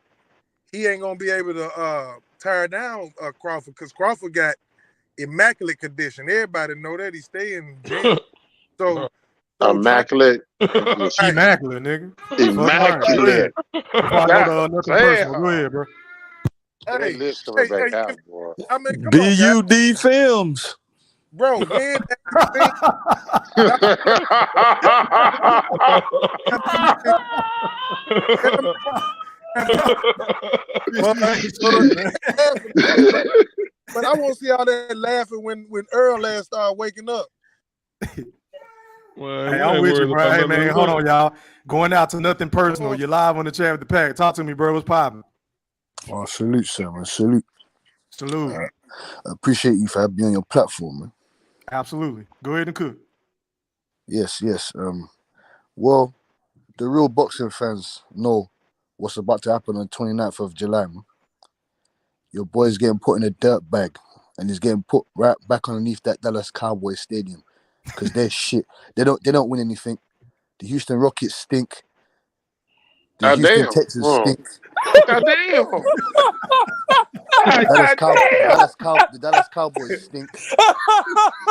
he ain't gonna be able to tear down Crawford, because Crawford got immaculate condition. Everybody know that he stay in jail. So immaculate. Immaculate, nigga. Immaculate. Nothing personal. Go ahead, bro. Hey, list coming back out, boy. I mean, come BUD Films. Bro, when but I won't see all that laughing when Earl last started waking up. Well, hey, I'm with you, bro. Hey, man, hold on, y'all. Going out to nothing personal. You're live on the chat with the pack. Talk to me, bro. What's popping? Oh, salute, sir, man. Salute. Salute. I appreciate you for having me on your platform, man. Absolutely. Go ahead and cook. Yes. Well, the real boxing fans know what's about to happen on the 29th of July, man. Your boy's getting put in a dirt bag, and he's getting put right back underneath that Dallas Cowboys stadium, because they're shit. They don't win anything. The Houston Rockets stink. The Houston Texans stink. God damn. The Dallas Cowboys stink.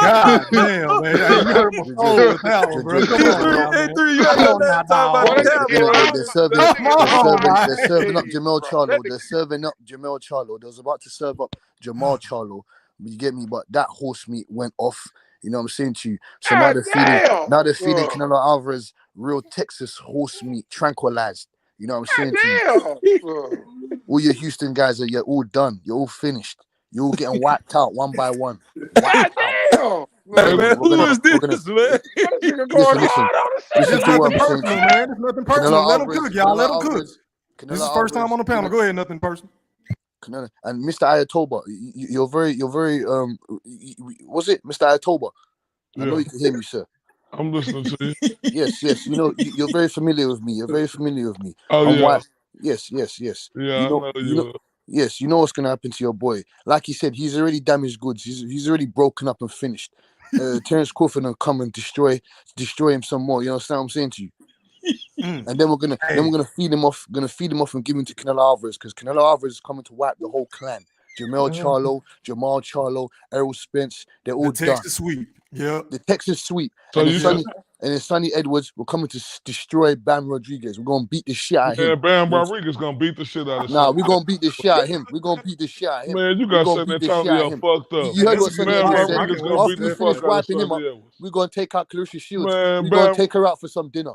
God damn, man. Hey, you heard my phone with that one, bro. Come on, man. You got that talk about They're serving up Jamal Charlo. They was about to serve up Jamal Charlo. You get me? But that horse meat went off. You know what I'm saying to you? So now they're feeding Canelo Alvarez real Texas horse meat, tranquilized. You know what I'm saying to you? All your Houston guys you're all done. You're all finished. You're all getting wiped out one by one. Wiped out. Man, who is this, man? Listen to what I'm saying. Man. It's nothing personal. Let him cook, y'all. Let him cook. This is first time on the panel. Go ahead, nothing personal. And Mr. Ayatoba, you're very was it Mr. Ayatoba? I know you can hear me, sir. I'm listening to you. Yes. You know, you're very familiar with me. Oh, yeah. Yes. Yeah, I know you. Yes, you know what's gonna happen to your boy. Like he said, he's already damaged goods. He's already broken up and finished. Terence Crawford will come and destroy him some more. You understand what I'm saying to you? And then we're gonna feed him off. And give him to Canelo Alvarez, because Canelo Alvarez is coming to wipe the whole clan. Jamal Charlo, Errol Spence, they're all done. Texas sweep. Yeah. The Texas sweep. So and then Sonny Edwards, we're coming to destroy Bam Rodriguez. We're gonna beat the shit out of him. Bam Rodriguez gonna beat the shit out of him. Nah, we're gonna beat the shit out of him. Man, you got something that totally fucked up. You heard what Sonny Edwards said. After we finish wiping him up, we're gonna take out Clarissa Shields. We're gonna take her out for some dinner.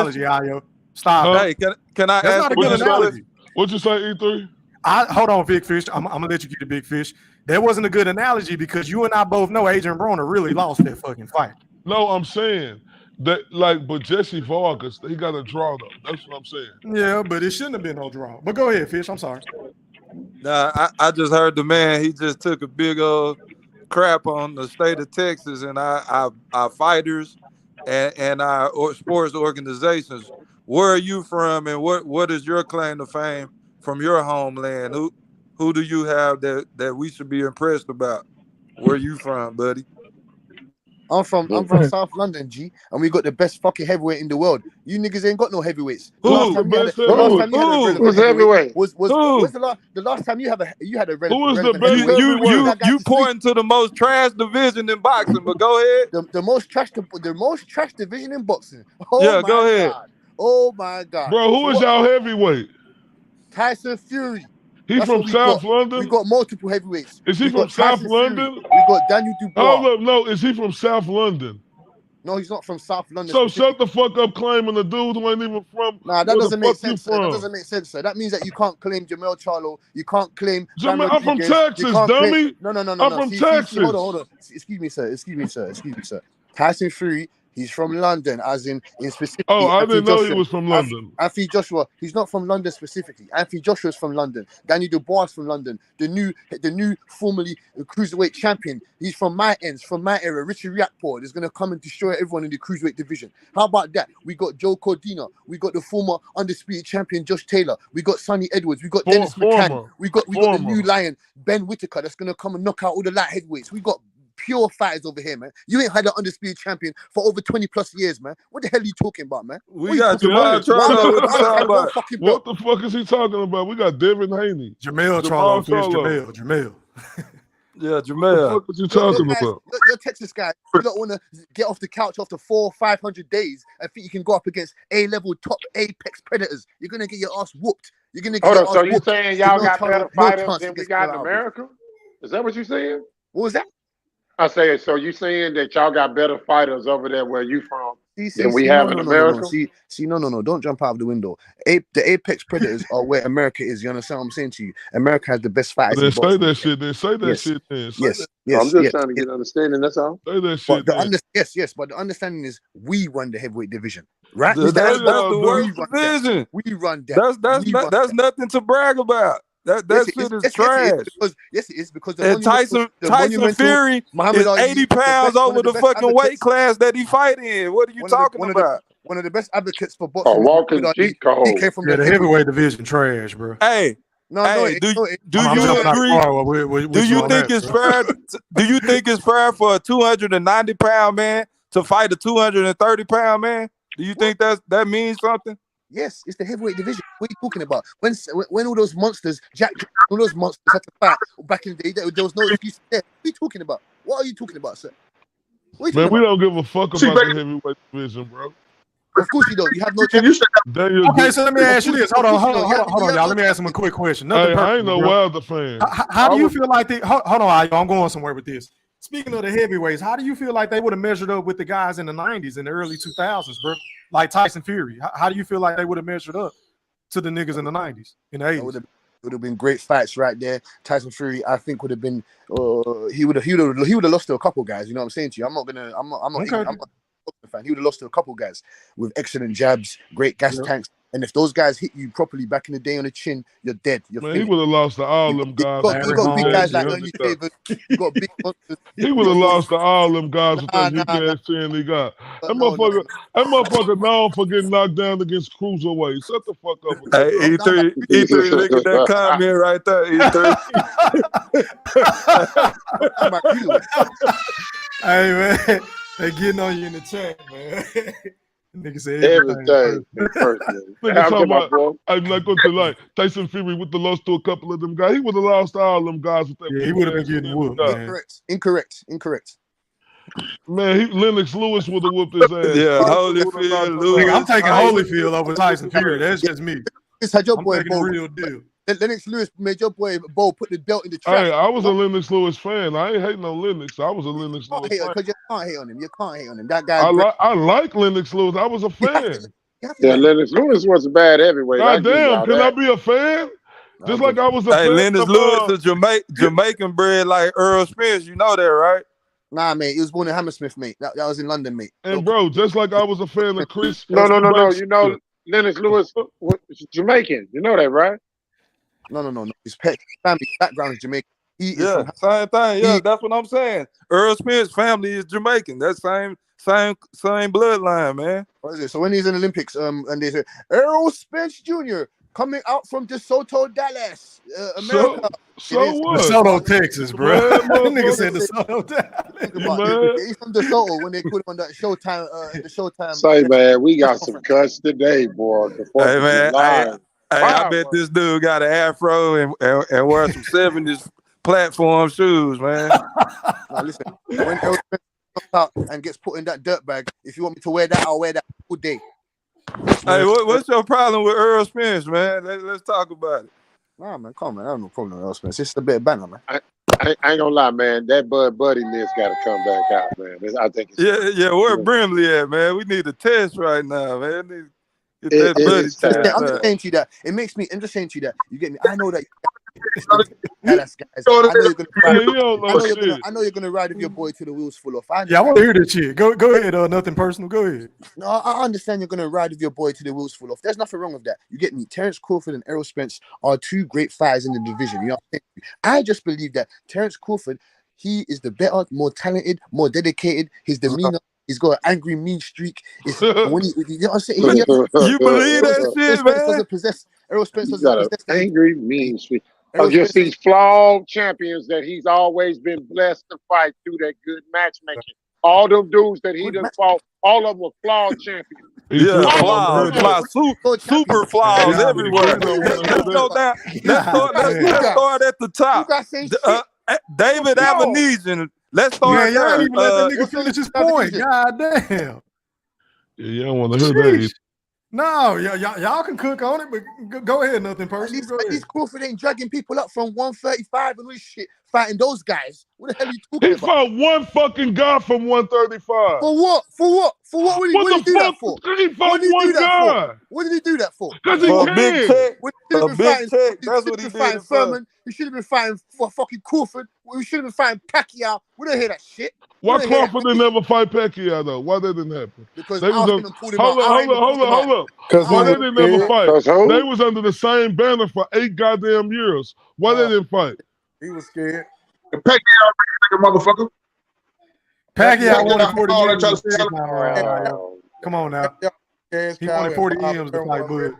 analogy, Ayo. Stop. Hey, can I That's ask not a what good you analogy. What you say, E3? Hold on, Big Fish. I'm gonna let you get the Big Fish. that wasn't a good analogy because you and I both know Adrian Broner really lost that fucking fight. No, I'm saying that, like, but Jesse Vargas, they got a draw though. That's what I'm saying. Yeah, but it shouldn't have been no draw. But go ahead, Fish. I'm sorry. Nah, I just heard the man. He just took a big old crap on the state of Texas and our fighters and our sports organizations. Where are you from, and what is your claim to fame from your homeland? Who do you have that we should be impressed about? Where you from, buddy? I'm from South London, G, and we got the best fucking heavyweight in the world. You niggas ain't got no heavyweights. The last time you had a relevant heavyweight was the last time you had a relevant. Who is the best heavyweight? You pointing to the most trash division in boxing, but go ahead. The most trash division in boxing. Oh yeah, my go ahead. God. Oh my God, bro, who is y'all heavyweight? Tyson Fury. He's from South London? We got multiple heavyweights. Is he from South London? We got Daniel Dubois. Hold up, no, is he from South London? No, he's not from South London. So shut the fuck up claiming the dude who ain't even from. Nah, that doesn't make sense, sir. That doesn't make sense, sir. That means that you can't claim Jamel Charlo. You can't claim. I'm from Texas, dummy. No. I'm from Texas. Hold on. Excuse me, sir. Tyson Fury. He's from London, as in specifically. Oh, I didn't know he was from London. Anthony Joshua, he's not from London specifically. Anthony Joshua's from London. Daniel Dubois from London. The new formerly cruiserweight champion. He's from my ends, from my era. Richie Riakporte is gonna come and destroy everyone in the cruiserweight division. How about that? We got Joe Cordina. We got the former undisputed champion Josh Taylor. We got Sonny Edwards. We got Dennis McCann. We got the new lion Ben Whitaker that's gonna come and knock out all the light heavyweights. We got pure fighters over here, man. You ain't had an undisputed champion for over 20 plus years, man. What the hell are you talking about, man? We got Jamel Charlo. What the fuck is he talking about? We got Devin Haney. Jamel Charlo. Jamel. Yeah, Jamel. What the fuck is you talking about? You're Texas guy. You don't want to get off the couch after 400 or 500 days and think you can go up against A-level top apex predators. You're going to get your ass whooped. You're going to get your ass So whooped. you saying y'all got better fighters than we got in America? Is that what you saying? What was that? I say, so you saying that y'all got better fighters over there where you from than we have in America? No. Don't jump out of the window. The apex predators are where America is. You understand what I'm saying to you? America has the best fighters. Then say that shit. Then say that shit. Then yes. I'm just trying to get understanding. That's all. Say that shit. But the understanding is we run the heavyweight division, right? That's the worst division. We run that. That's nothing to brag about. That shit is trash. Yes, it is because Tyson Fury is 80 pounds over the fucking weight class that he fight in. What are you talking about? One of the best advocates for boxing. Walking cheat code. The heavyweight division trash, bro. Hey, do you agree? Do you think it's fair? Do you think it's fair for a 290-pound man to fight a 230-pound man? Do you think that means something? Yes, it's the heavyweight division. What are you talking about? When all those monsters, all those monsters had to fight back in the day, there was no excuse there. What are you talking about? What are you talking about, sir? Man, we don't give a fuck about the heavyweight division, bro. Of course you don't. You have no chance. Okay, so let me ask you this. Hold on, y'all. Let me ask him a quick question. Hey, I ain't no Wilder fan. How do you feel like hold on, I'm going somewhere with this. Speaking of the heavyweights, how do you feel like they would have measured up with the guys in the 90s and the early 2000s, bro? Like Tyson Fury. How do you feel like they would have measured up to the niggas in the 90s, in the 80s? It would have been great fights right there. Tyson Fury, I think, would have been. He would have lost to a couple guys. You know what I'm saying to you? I'm not a fan. He would have lost to a couple guys with excellent jabs, great gas tanks. And if those guys hit you properly back in the day on the chin, you're dead. He would have lost to all them guys. You got big guys like Ernie Davis. You got big monsters. He would have lost to all them guys with that big ass chin he got. That motherfucker known for getting knocked down against cruiserweight. Shut the fuck up. Hey, E3, look at that comment right there, E3. Hey, man. They getting on you in the chat, man. Nigga said everything. I'm not going to lie. Tyson Fury would have lost to a couple of them guys. He would have lost to all them guys. With that he would have been getting whooped. Incorrect. Man, Lennox Lewis would have whooped his ass. Yeah, Holyfield, Lewis. I'm taking Holyfield over Tyson Fury. That's just me. This had your boy Bo. Real deal. Lennox Lewis made your boy Bo put the belt in the trash. Hey, I was a Lennox Lewis fan. I ain't hating on Lennox. I was a Lennox Lewis fan. Because you can't hate on him. You can't hate on him. That guy. I like Lennox Lewis. I was a fan. Yeah, Lennox Lewis was a bad heavyweight. God damn, can I be a fan? Just like I was a Hey, fan Lennox of Lewis is Jamaican bred like Earl Spence. You know that, right? Nah, mate. He was born in Hammersmith, mate. That was in London, mate. and bro, just like I was a fan of Chris. No. You know, Lennox Lewis was Jamaican. You know that, right? No. His family background is Jamaican. He is Yeah, from same thing. Yeah, that's what I'm saying. Earl Spence family is Jamaican. That's same bloodline, man. What is it? So when he's in the Olympics, and they say Errol Spence Jr. coming out from DeSoto, Dallas, America. So what? DeSoto, Texas, bro. Man, Nigga said DeSoto, Dallas. He's from DeSoto when they put him on that Showtime. The Showtime. Say, man, we got some cuts today, boy. Hey, man. I bet this dude got an afro and wear some 70s platform shoes, man. Now listen, when Errol Spence comes out and gets put in that dirt bag, if you want me to wear that, I'll wear that all day. Hey, what's your problem with Earl Spence, man? Let's talk about it. Nah, man, come on, man. I have no problem with Errol Spence. It's just a bit of banter, man. I ain't gonna lie, man. That Bud Buddy list got to come back out, man. I think it's Where Brimley at, man? We need a test right now, man. I'm just saying to you that it makes me. I'm just saying to you that you get me. I know that. Guys. I know you're gonna ride with your boy till the wheels fall off. I want to hear that shit. Go ahead. Nothing personal. Go ahead. No, I understand you're gonna ride with your boy till the wheels fall off. There's nothing wrong with that. You get me. Terence Crawford and Errol Spence are two great fighters in the division. You know what I'm saying? I just believe that Terence Crawford, he is the better, more talented, more dedicated. His demeanor. He's got an angry, mean streak. When you know what I'm saying? You believe that shit, man? Doesn't possess. Errol Spence doesn't possess an angry, mean streak. Against these flawed champions that he's always been blessed to fight through that good matchmaking. All them dudes that he done fought, all of them were flawed champions. Yeah, super flaws everywhere. Let's start at the top. David Avenesian. Let's start. Y'all ain't even let the nigga finish his point. God damn. Yeah, you don't want to hear that. No, y'all can cook on it, but go ahead, nothing personal. At least Crawford ain't dragging people up from 135 and all this shit, fighting those guys. What the hell are you talking about? He fought one fucking guy from 135. For what? What did he do that for? He fought one guy. What did he do that for? Because he can. Big tech. That's what he did. Furman. He should have been fighting for fucking Crawford. We should have been fighting Pacquiao. We don't hear that shit. Why Crawford didn't ever fight Pacquiao though? Why that didn't happen? Because hold up. Why they didn't ever fight? They was under the same banner for 8 goddamn years. Why they didn't fight? He was scared. Pacquiao, motherfucker. Pacquiao wanted 40 M's. Come on now. He wanted 40 M's to fight Bud.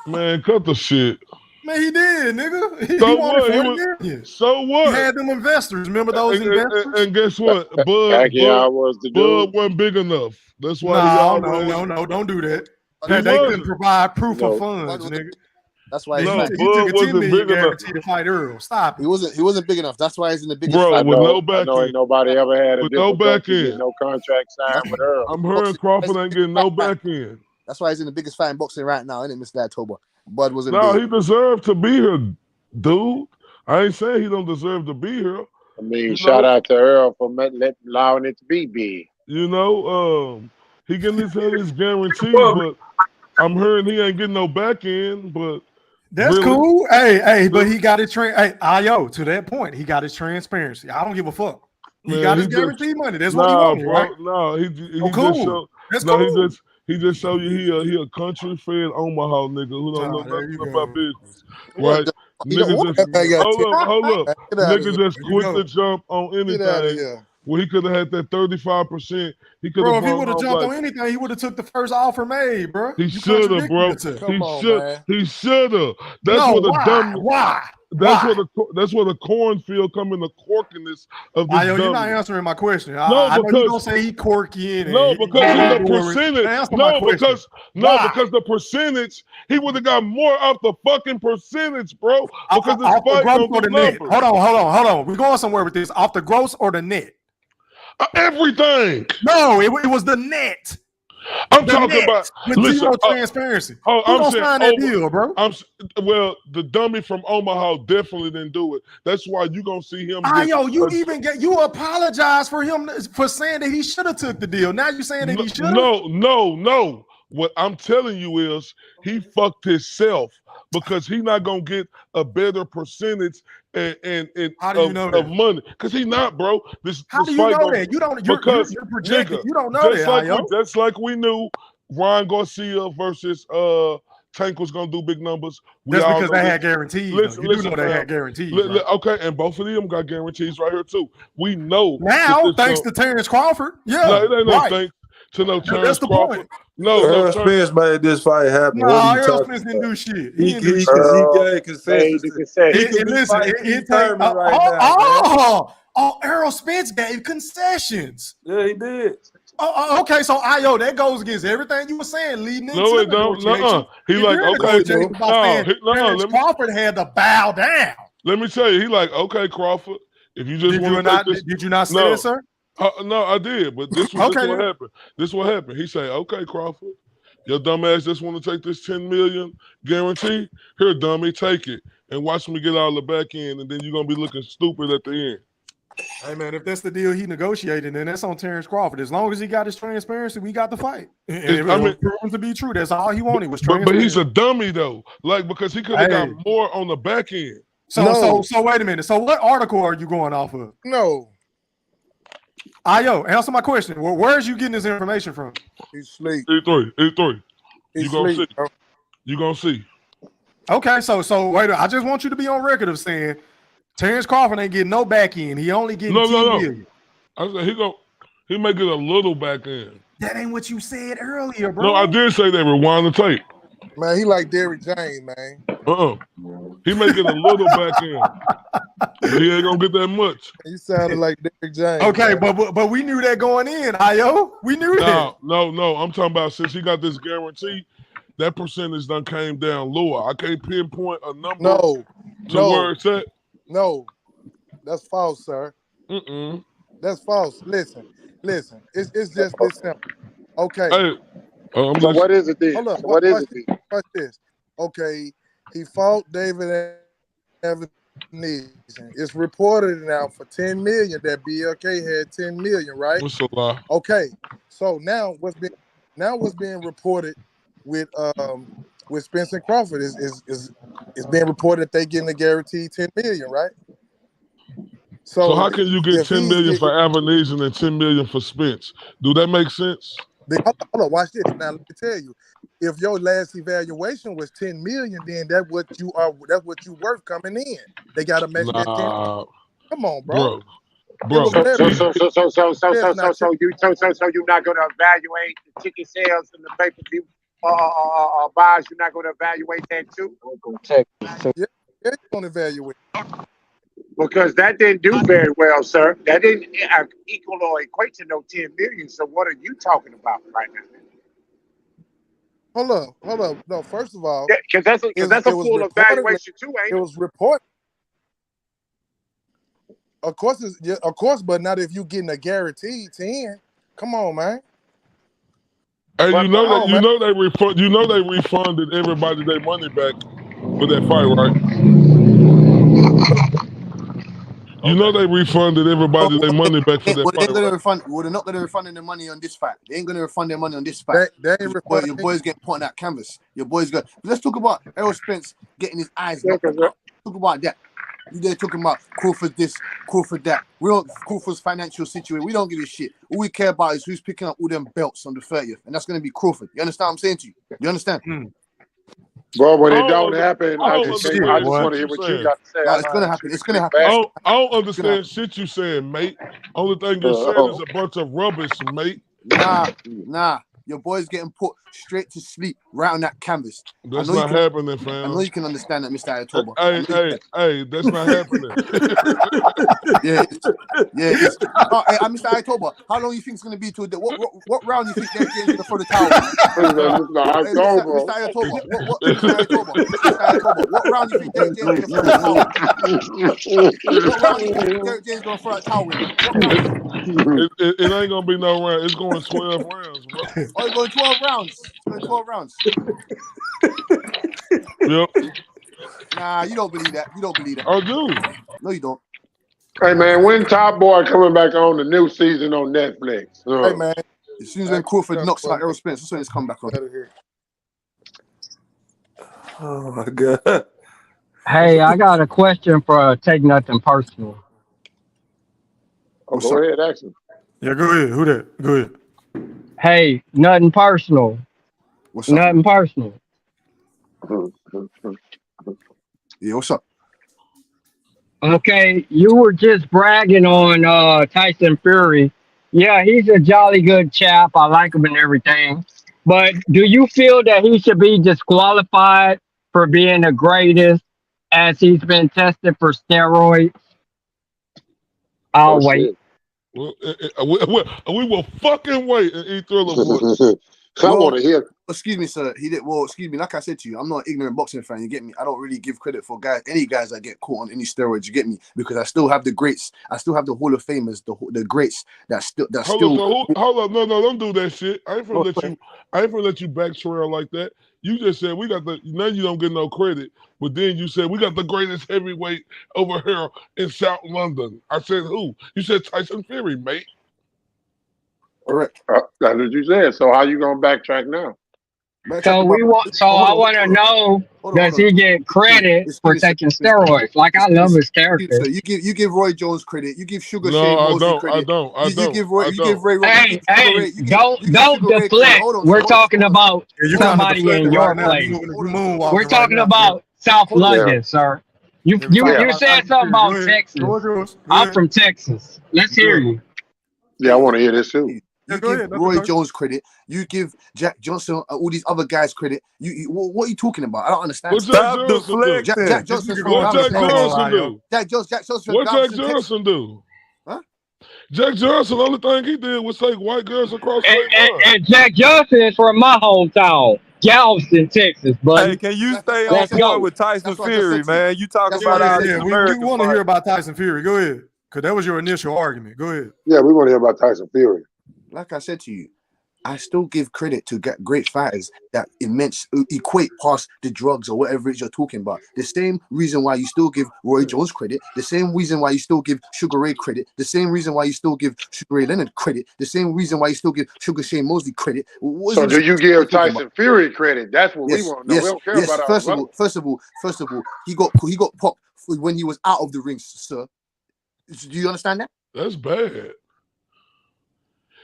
Man, cut the shit. Man, he did, nigga. He So wanted what? 40 million. So what? He had them investors. Remember those investors? And guess what? Bud wasn't big enough. That's why No, don't do that. They couldn't provide proof of funds, nigga. That's why he took a 10 million guarantee to fight Earl. Stop it. He wasn't big enough. That's why he's in the biggest fight. With no back end. Ain't nobody ever had with no back end. No contract signed with Earl. I'm hearing Crawford ain't getting no back end. That's why he's in the biggest fight in boxing right now, isn't it, Mr. October? Bud wasn't he deserved to be here, dude. I ain't saying he don't deserve to be here. I mean, shout out to Earl for allowing it to be big. You know, he getting his guarantee, but I'm hearing he ain't getting no back end, but that's really cool. Hey, but he got his to that point, he got his transparency. I don't give a fuck. He got his guarantee money. That's what he wanted, right? No, he cool. He just showed you he a country fed Omaha nigga who don't know nothing about business, right? Hold up. Nigga just quit the jump on anything. Well, he could have had that 35%. He could have. Bro, if he would have jumped on anything, he would have took the first offer made, bro. He should have, bro. He should have. That's what the dumb. Why? That's where the cornfield come in the corkiness of this. You're not answering my question. No, I because know you don't say he corky. No, because the percentage. Because the percentage. He would have got more off the fucking percentage, bro. Because it's fight on the numbers. Hold on. We're going somewhere with this. Off the gross or the net? Everything. No, it was the net. I'm talking about with zero transparency. I'm gonna sign that deal, bro? Well, the dummy from Omaha definitely didn't do it. That's why you gonna see him. You apologize for him for saying that he should have took the deal. Now you saying that he should. No. What I'm telling you is he fucked himself because he not gonna get a better percentage and How do you know of that? money. Because he not, bro. How do you know that? You don't. You're projecting. Nigga, You don't know that, just like we knew Ryan Garcia versus Tank was gonna do big numbers. That's because they had guarantees. You do know they had guarantees. Right? Okay, and both of them got guarantees right here too. We know now, thanks to Terrence Crawford. Yeah, no, it ain't no right. thanks to no Terrence That's the Crawford. point. Errol Spence made this fight happen. No, Errol Spence didn't do shit. He gave consensus. He could be fighting Keith Thurman right now. Errol Spence gave concessions. Yeah, he did. Okay, so that goes against everything you were saying leading into No, the it don't. negotiation. He like, okay, Terrence Crawford had to bow down. Let me tell you, he like, okay, Crawford, if you just want to take this. Did you not say that, sir? No, I did, but this was what happened. This what happened. He say, okay, Crawford, your dumb ass just want to take this $10 million guarantee. Here, dummy, take it and watch me get out of the back end, and then you're gonna be looking stupid at the end. Hey man, if that's the deal he negotiated, then that's on Terrence Crawford. As long as he got his transparency, we got the fight. And if it was proven to be true, that's all he wanted was transparency. But he's a dummy though, like because he could have got more on the back end. So wait a minute. So what article are you going off of? No. Ayo, answer my question. Where is you getting this information from? He's asleep. E3. You gonna see. You gonna see. Okay, so wait. I just want you to be on record of saying Terrence Crawford ain't getting no back end. He only getting $10 million. I said he may get a little back end. That ain't what you said earlier, bro. No, I did say that. Rewind the tape. Man, he like Derrick James, man. He may get a little back end, but he ain't gonna get that much. He sounded like Derrick James. Okay, but we knew that going in, Ayo. We knew that. No. I'm talking about since he got this guarantee, that percentage done came down lower. I can't pinpoint a number where it's at. No, that's false, sir. That's false. Listen. It's just this simple. Okay. Hey, so what is it then? Hold up. What is it then? Watch this. Okay, he fought David Evans. It's reported now for $10 million that BLK had $10 million, right? What's a lie? Okay, so now what's being reported with Spence and Crawford is being reported that they getting a guaranteed $10 million, right? So how can you get $10 million for Avenesian and $10 million for Spence? Do that make sense? Hold on, watch this. Now let me tell you, if your last evaluation was $10 million, then that's what you worth coming in. They got to match that 10. Come on, bro. So you're not going to evaluate the ticket sales and the pay-per-view buys. You're not going to evaluate that too. Yeah, you're going to evaluate. Because that didn't do very well, sir. That didn't equal or equate to no $10 million. So what are you talking about right now? Hold up. No, first of all, because that's a full evaluation too, ain't it? It was reported. Of course, but not if you getting a guaranteed 10. Come on, man. Hey, you know they refunded everybody their money back for that fight, right? You know they refunded everybody their money back for that fight. They're not going to refund their money on this fight. They ain't going to refund their money on this fight. Your boys get put on that canvas. Your boys got. Let's talk about Errol Spence getting his eyes knocked out. Talk about that. They're talking about Crawford this, Crawford that. Crawford's financial situation. We don't give a shit. All we care about is who's picking up all them belts on the 30th, and that's going to be Crawford. You understand what I'm saying to you? You understand? Well, when it don't happen, I just want to hear what you got to say. It's going to happen. It's going to happen. I don't understand shit you saying, mate. Only thing you're saying is a bunch of rubbish, mate. Nah. Your boy's getting put straight to sleep right on that canvas. That's not happening, fam. I know you can understand that, Mr. Ayatoba. Hey, that's not happening. Yeah. Mr. Ayatoba, how long you think it's going to be to the what round you think they're going to throw the towel? Mr. Ayatoba, what round you think they're going to throw the towel? What round you think they're going to throw that towel in? It ain't going to be no round. It's going 12 rounds, bro. Oh, you're going 12 rounds. It's going 12 rounds. Yep. Nah, you don't believe that. I do. No, you don't. Hey, man, when Top Boy coming back on the new season on Netflix? Hey, man, As soon as when Crawford knocks out Errol Spence, that's when it's come back on. Oh my God. Hey, I got a question for Take Nothing Personal. Oh, go ahead, action. Yeah, go ahead. Who that? Go ahead. Hey, nothing personal. What's up? Nothing personal. Yeah, what's up? Okay, you were just bragging on Tyson Fury. Yeah, he's a jolly good chap. I like him and everything. But do you feel that he should be disqualified for being the greatest as he's been tested for steroids? I'll wait. Well, we will fucking wait and eat Thriller Bush. I want to hear. Excuse me, sir. He did well. Excuse me. Like I said to you, I'm not an ignorant boxing fan. You get me? I don't really give credit for any guys that get caught on any steroids. You get me? Because I still have the greats. I still have the Hall of Famers, the greats that still. Hold up, no, don't do that shit. I ain't gonna let you back trail like that. You just said we got now you don't get no credit, but then you said we got the greatest heavyweight over here in South London. I said who? You said Tyson Fury, mate. Correct. That's what you said. So how you gonna backtrack now? So I want to know, does he get credit for taking steroids? Like, I love his character. So you give Roy Jones credit. You give Sugar No, Shane I Mosley don't. credit. I don't. You give Ray Roberts. Hey, don't deflect. We're talking about somebody in your place. We're talking about South London, sir. You said something about Texas. I'm from Texas. Let's hear you. Yeah, I want to hear this too. You give Roy Jones credit. You give Jack Johnson, all these other guys credit. What are you talking about? I don't understand. What Jack Johnson do? Jack Johnson. What Jack Johnson do? Jack Johnson. What Jack Johnson do? Huh? Jack Johnson, the only thing he did was take white girls across state lines. And Jack Johnson is from my hometown, Galveston, Texas. Buddy. Hey, can you stay on point with Tyson Fury, man? You talking about our we want to hear about Tyson Fury. Go ahead, because that was your initial argument. Go ahead. Yeah, we want to hear about Tyson Fury. Like I said to you, I still give credit to great fighters that equate past the drugs or whatever it is you're talking about. The same reason why you still give Roy Jones credit, the same reason why you still give Sugar Ray credit, the same reason why you still give Sugar Ray Leonard credit, the same reason why you still give Sugar Shane Mosley credit. So do you give Tyson Fury credit? That's what we want to know. Yes, we don't care about First of all, he got popped when he was out of the ring, sir. Do you understand that? That's bad.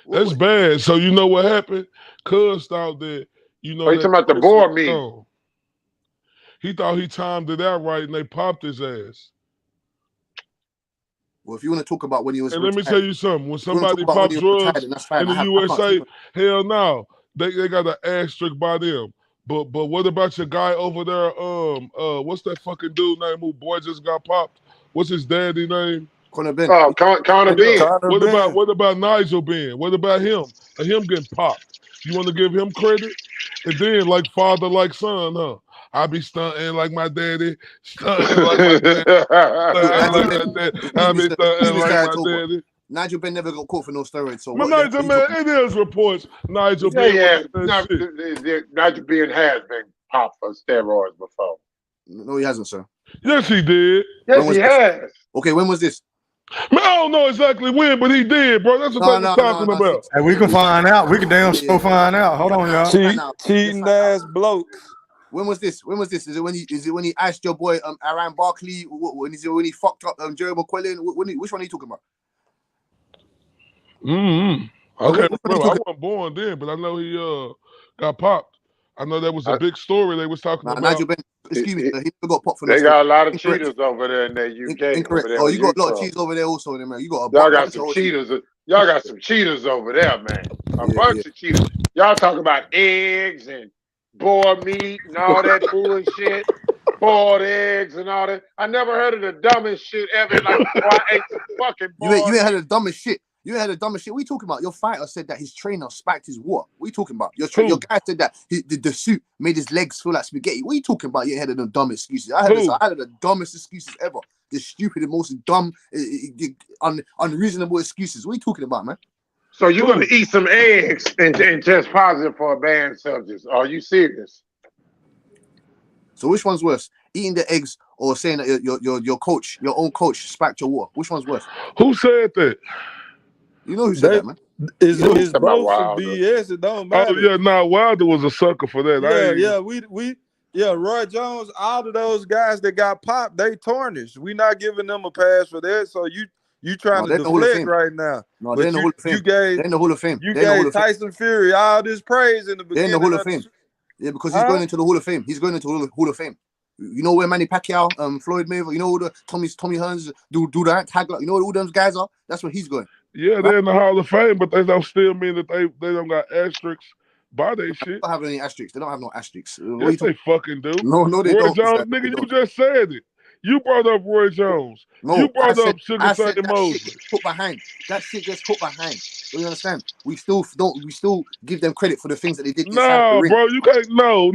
That's bad. So you know what happened? Cuz thought that, you know. Oh, you talking about the board meeting? No. He thought he timed it out right and they popped his ass. Well, if you want to talk about when he was, and let me tell you something. When somebody pops drugs in the USA, hell no, they got an asterisk by them. But what about your guy over there? What's that fucking dude name who boy just got popped? What's his daddy name? Conor Ben. Oh, Conor Ben. What about Nigel Ben? What about him? Him getting popped. You want to give him credit? And then like father, like son, huh? I be stunting like my daddy, stunting like my daddy. I be stunting like my daddy. Nigel Ben never got caught for no steroids. So Nigel Ben, it is reports. Nigel Ben. Nigel Ben has been popped for steroids before. No, he hasn't, sir. Yes, he did. Yes, he has. Okay, when was this? Man, I don't know exactly when, but he did, bro. That's what I'm talking about. Hey, we can find out. We can damn sure find out. Hold on, y'all. Cheating ass blokes. When was this? Is it when he asked your boy Aaron Barkley? When he fucked up Jerry McQuillan? Which one are you talking about? Okay, I wasn't born then, but I know he got popped. I know that was a big story they was talking about. Nigel Ben, excuse me, he never got popped for They got a lot of cheaters over there in the UK. Incorrect. Oh, you got a lot of cheaters over there also, man. You got y'all got some cheaters. Y'all got some cheaters over there, man. A bunch of cheaters. Y'all talk about eggs and boiled meat and all that bullshit. Boiled eggs and all that. I never heard of the dumbest shit ever. Like, I ate some fucking boiled You ain't heard of the dumbest shit. You ain't had the dumbest shit. What are you talking about? Your fighter said that his trainer spiked his what? What are you talking about? Your guy said that the suit made his legs feel like spaghetti. What are you talking about? You ain't had the dumb excuses. I had the dumbest excuses ever. The stupid, the most dumb, unreasonable excuses. What are you talking about, man? So you're gonna eat some eggs and test positive for a banned substance? Are you serious? So which one's worse? Eating the eggs or saying that your coach, your own coach, spiked your water? Which one's worse? Who said that? You know who said that, man? It's About both some Wilder. BS. It don't Oh matter. yeah, nah, Wilder was a sucker for that. Roy Jones, all of those guys that got popped, they tarnished. We not giving them a pass for that. So you trying to deflect right now. No, But they're in the Hall of Fame. They're in the Hall of Fame. You gave Tyson Fury all this praise in the They're in beginning. the Hall of Fame. Yeah, because he's going into the Hall of Fame. He's going into the Hall of Fame. You know where Manny Pacquiao, Floyd Mayweather, you know who the Tommy Hearns do that tag, you know who those guys are? That's where he's going. Yeah, they're in the Hall of Fame, but they don't still mean that they don't got asterisks by their shit. They don't have any asterisks. They don't have no asterisks. Yes, they fucking do. No, they Roy don't. Jones, nigga, you just said it. You brought up Roy Jones. No, you brought up Sugar Shane Moses. Shit gets put behind. That shit gets put behind. Do you understand? We still give them credit for the things that they did. No, bro, you can't. No.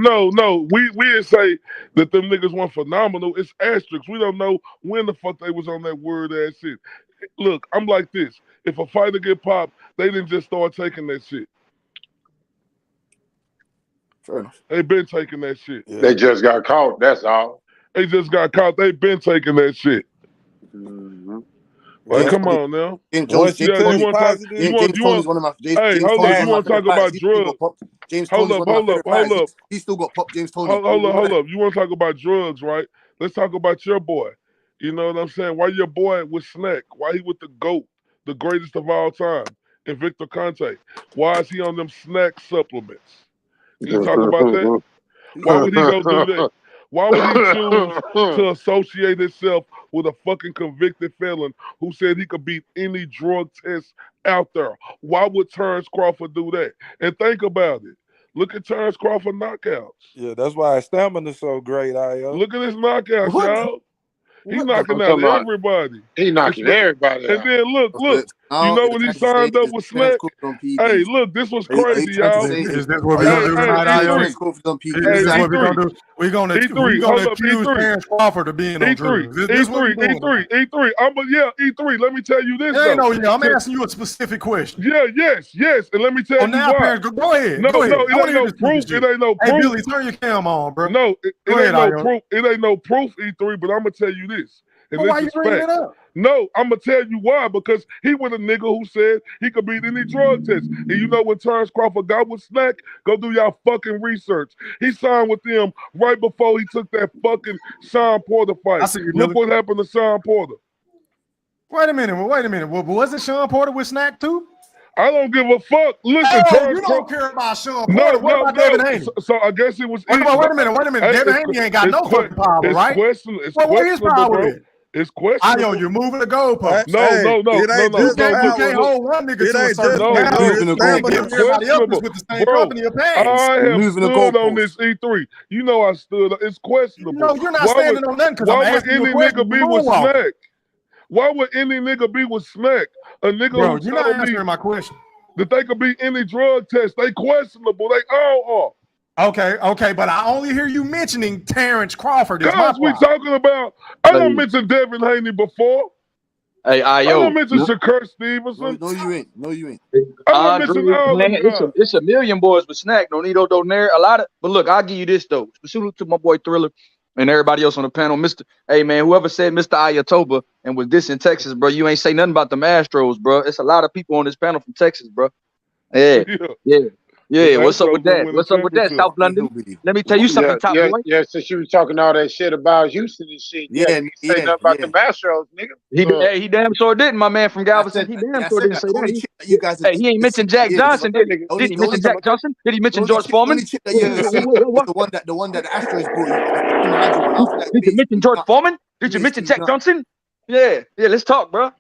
We didn't say that them niggas weren't phenomenal. It's asterisks. We don't know when the fuck they was on that word ass shit. Look, I'm like this. If a fighter get popped, they didn't just start taking that shit. Fair enough. They been taking that shit. Yeah. They just got caught. That's all. They just got caught. They been taking that shit. Mm-hmm. Well, come on now. James Tony's one of my. Hey, hold up. You want to talk about drugs? Hold up. He still got popped. James Tony. Hold up. You want to talk about drugs, right? Let's talk about your boy. You know what I'm saying? Why your boy with Snack? Why he with the GOAT, the greatest of all time, and Victor Conte? Why is he on them snack supplements? Can you talk about that? Why would he go do that? Why would he choose to associate himself with a fucking convicted felon who said he could beat any drug test out there? Why would Terrence Crawford do that? And think about it. Look at Terrence Crawford knockouts. Yeah, that's why his stamina's so great, Io. Look at his knockouts, y'all. He's knocking out everybody. He's knocking everybody out. And then look. You know when he signed up with Snack? Hey, look, this was crazy, y'all. Is this what we're going to do tonight, We're going to accuse Terrence Crawford of being on drugs. E3. E3. Let me tell you this. I'm asking you a specific question. Yes. And let me tell you why. Go ahead. No, it ain't no proof. It ain't no proof. Hey, Billy, turn your cam on, bro. No, it ain't no proof. It ain't no proof, E3, but I'm going to tell you this. And why you bringing it up? No, I'm going to tell you why. Because he was a nigga who said he could beat any drug test. And you know when Terrence Crawford got with Snack? Go do y'all fucking research. He signed with them right before he took that fucking Sean Porter fight. Look what happened to Sean Porter. Wait a minute. Wasn't Sean Porter with Snack too? I don't give a fuck. Listen, you don't care about Sean Porter. What about Devin Haney? So I guess it was. Wait a minute. Hey, Devin Haney ain't got no fucking power, right? Where's his power then? It's questionable. Ayo, you're moving the goalpost. No. You can't hold one nigga to a certain I have stood on this E3. You know I stood. It's questionable. No, you're not standing on nothing because I'm asking you a question. Why would any nigga be with Snack? Why would any nigga be with Snack? A nigga Bro, you're not answering my question. That they could be any drug test. They questionable. They all are. Okay, but I only hear you mentioning Terrence Crawford. Because we talking about, I don't mention Devin Haney before. Hey, I don't mention Shakur Stevenson. No, you ain't. I don't mention all of them. It's a million boys with Snack. Don't need no there. A lot of, but look, I'll give you this though. Salute to my boy Thriller and everybody else on the panel. Hey man, whoever said Mr. Ayatoba and was this in Texas, bro, you ain't say nothing about the Astros, bro. It's a lot of people on this panel from Texas, bro. Yeah. What's up with that? South London. Let me tell you something, top boy. Yeah, since you was talking all that shit about Houston and shit. Say nothing about the Astros, nigga. He damn sure didn't, my man from Galveston. He damn sure didn't say that. He ain't mentioned Jack Johnson, did he? Did he mention Jack Johnson? Did he mention George Foreman? The one that the Astros brought. Did you mention George Foreman? Did you mention Jack Johnson? Yeah, let's talk, bro.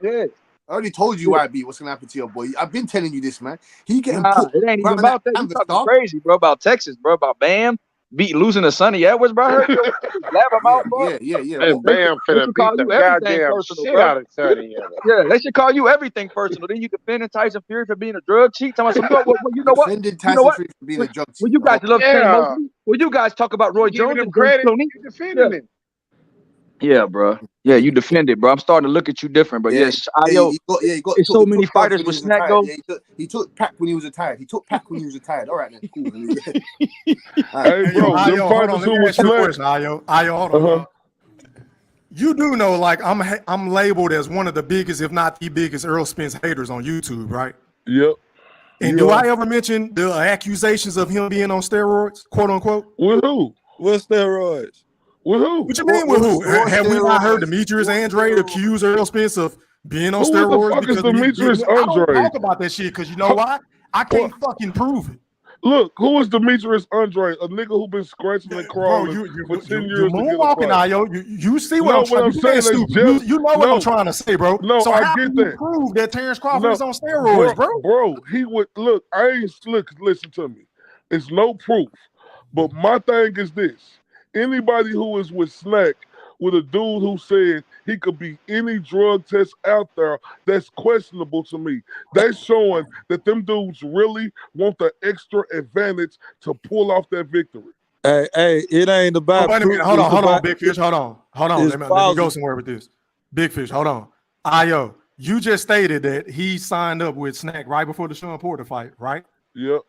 Yeah. I already told you what's gonna happen to your boy. I've been telling you this, man. He getting put. It ain't even about that. You talking crazy, bro, about Texas, bro, about Bam losing to Sonny Edwards, bro. Blab him out, bro. Yeah. And Bam finna beat the goddamn shit out of Sonny Edwards. Yeah, they should call you everything personal. Then you defending Tyson Fury for being a drug cheat. You know what? Defending Tyson Fury for being a drug cheat. Well, you guys love Ken Mosley. Well, you guys talk about Roy Jones and credit. You defending him. Yeah, bro. Yeah, you defend it, bro. I'm starting to look at you different, but yes, there's so many fighters with Snack though. He took Pac when he was retired. All right, then. Cool. Hey, bro, them fighters who was Snack. Hold on. You do know, like I'm labeled as one of the biggest, if not the biggest, Earl Spence haters on YouTube, right? Yep. And do I ever mention the accusations of him being on steroids, quote unquote? With who? What steroids? With who? What you mean with who? Have we not heard Demetrius Andrade accuse Earl Spence of being on steroids? Who the fuck is Demetrius I don't Andrade? talk about that shit because you know why? I can't fucking prove it. Look, who is Demetrius Andrade? A nigga who been scratching and crawling for 10 years. You're moonwalking, Ayo. You see what I'm saying? You know what I'm trying to say, bro. No, so I how get can you that. prove that Terrence Crawford is on steroids, bro? Bro, he would look. I ain't look. Listen to me. It's no proof. But my thing is this: anybody who is with Snack, with a dude who said he could be any drug test out there, that's questionable to me. That's showing that them dudes really want the extra advantage to pull off that victory. Hey, it ain't about. Wait a minute. Hold on, Big Fish. Hold on. Let me go somewhere with this. Big Fish, hold on. Ayo, you just stated that he signed up with Snack right before the Sean Porter fight, right? Yep.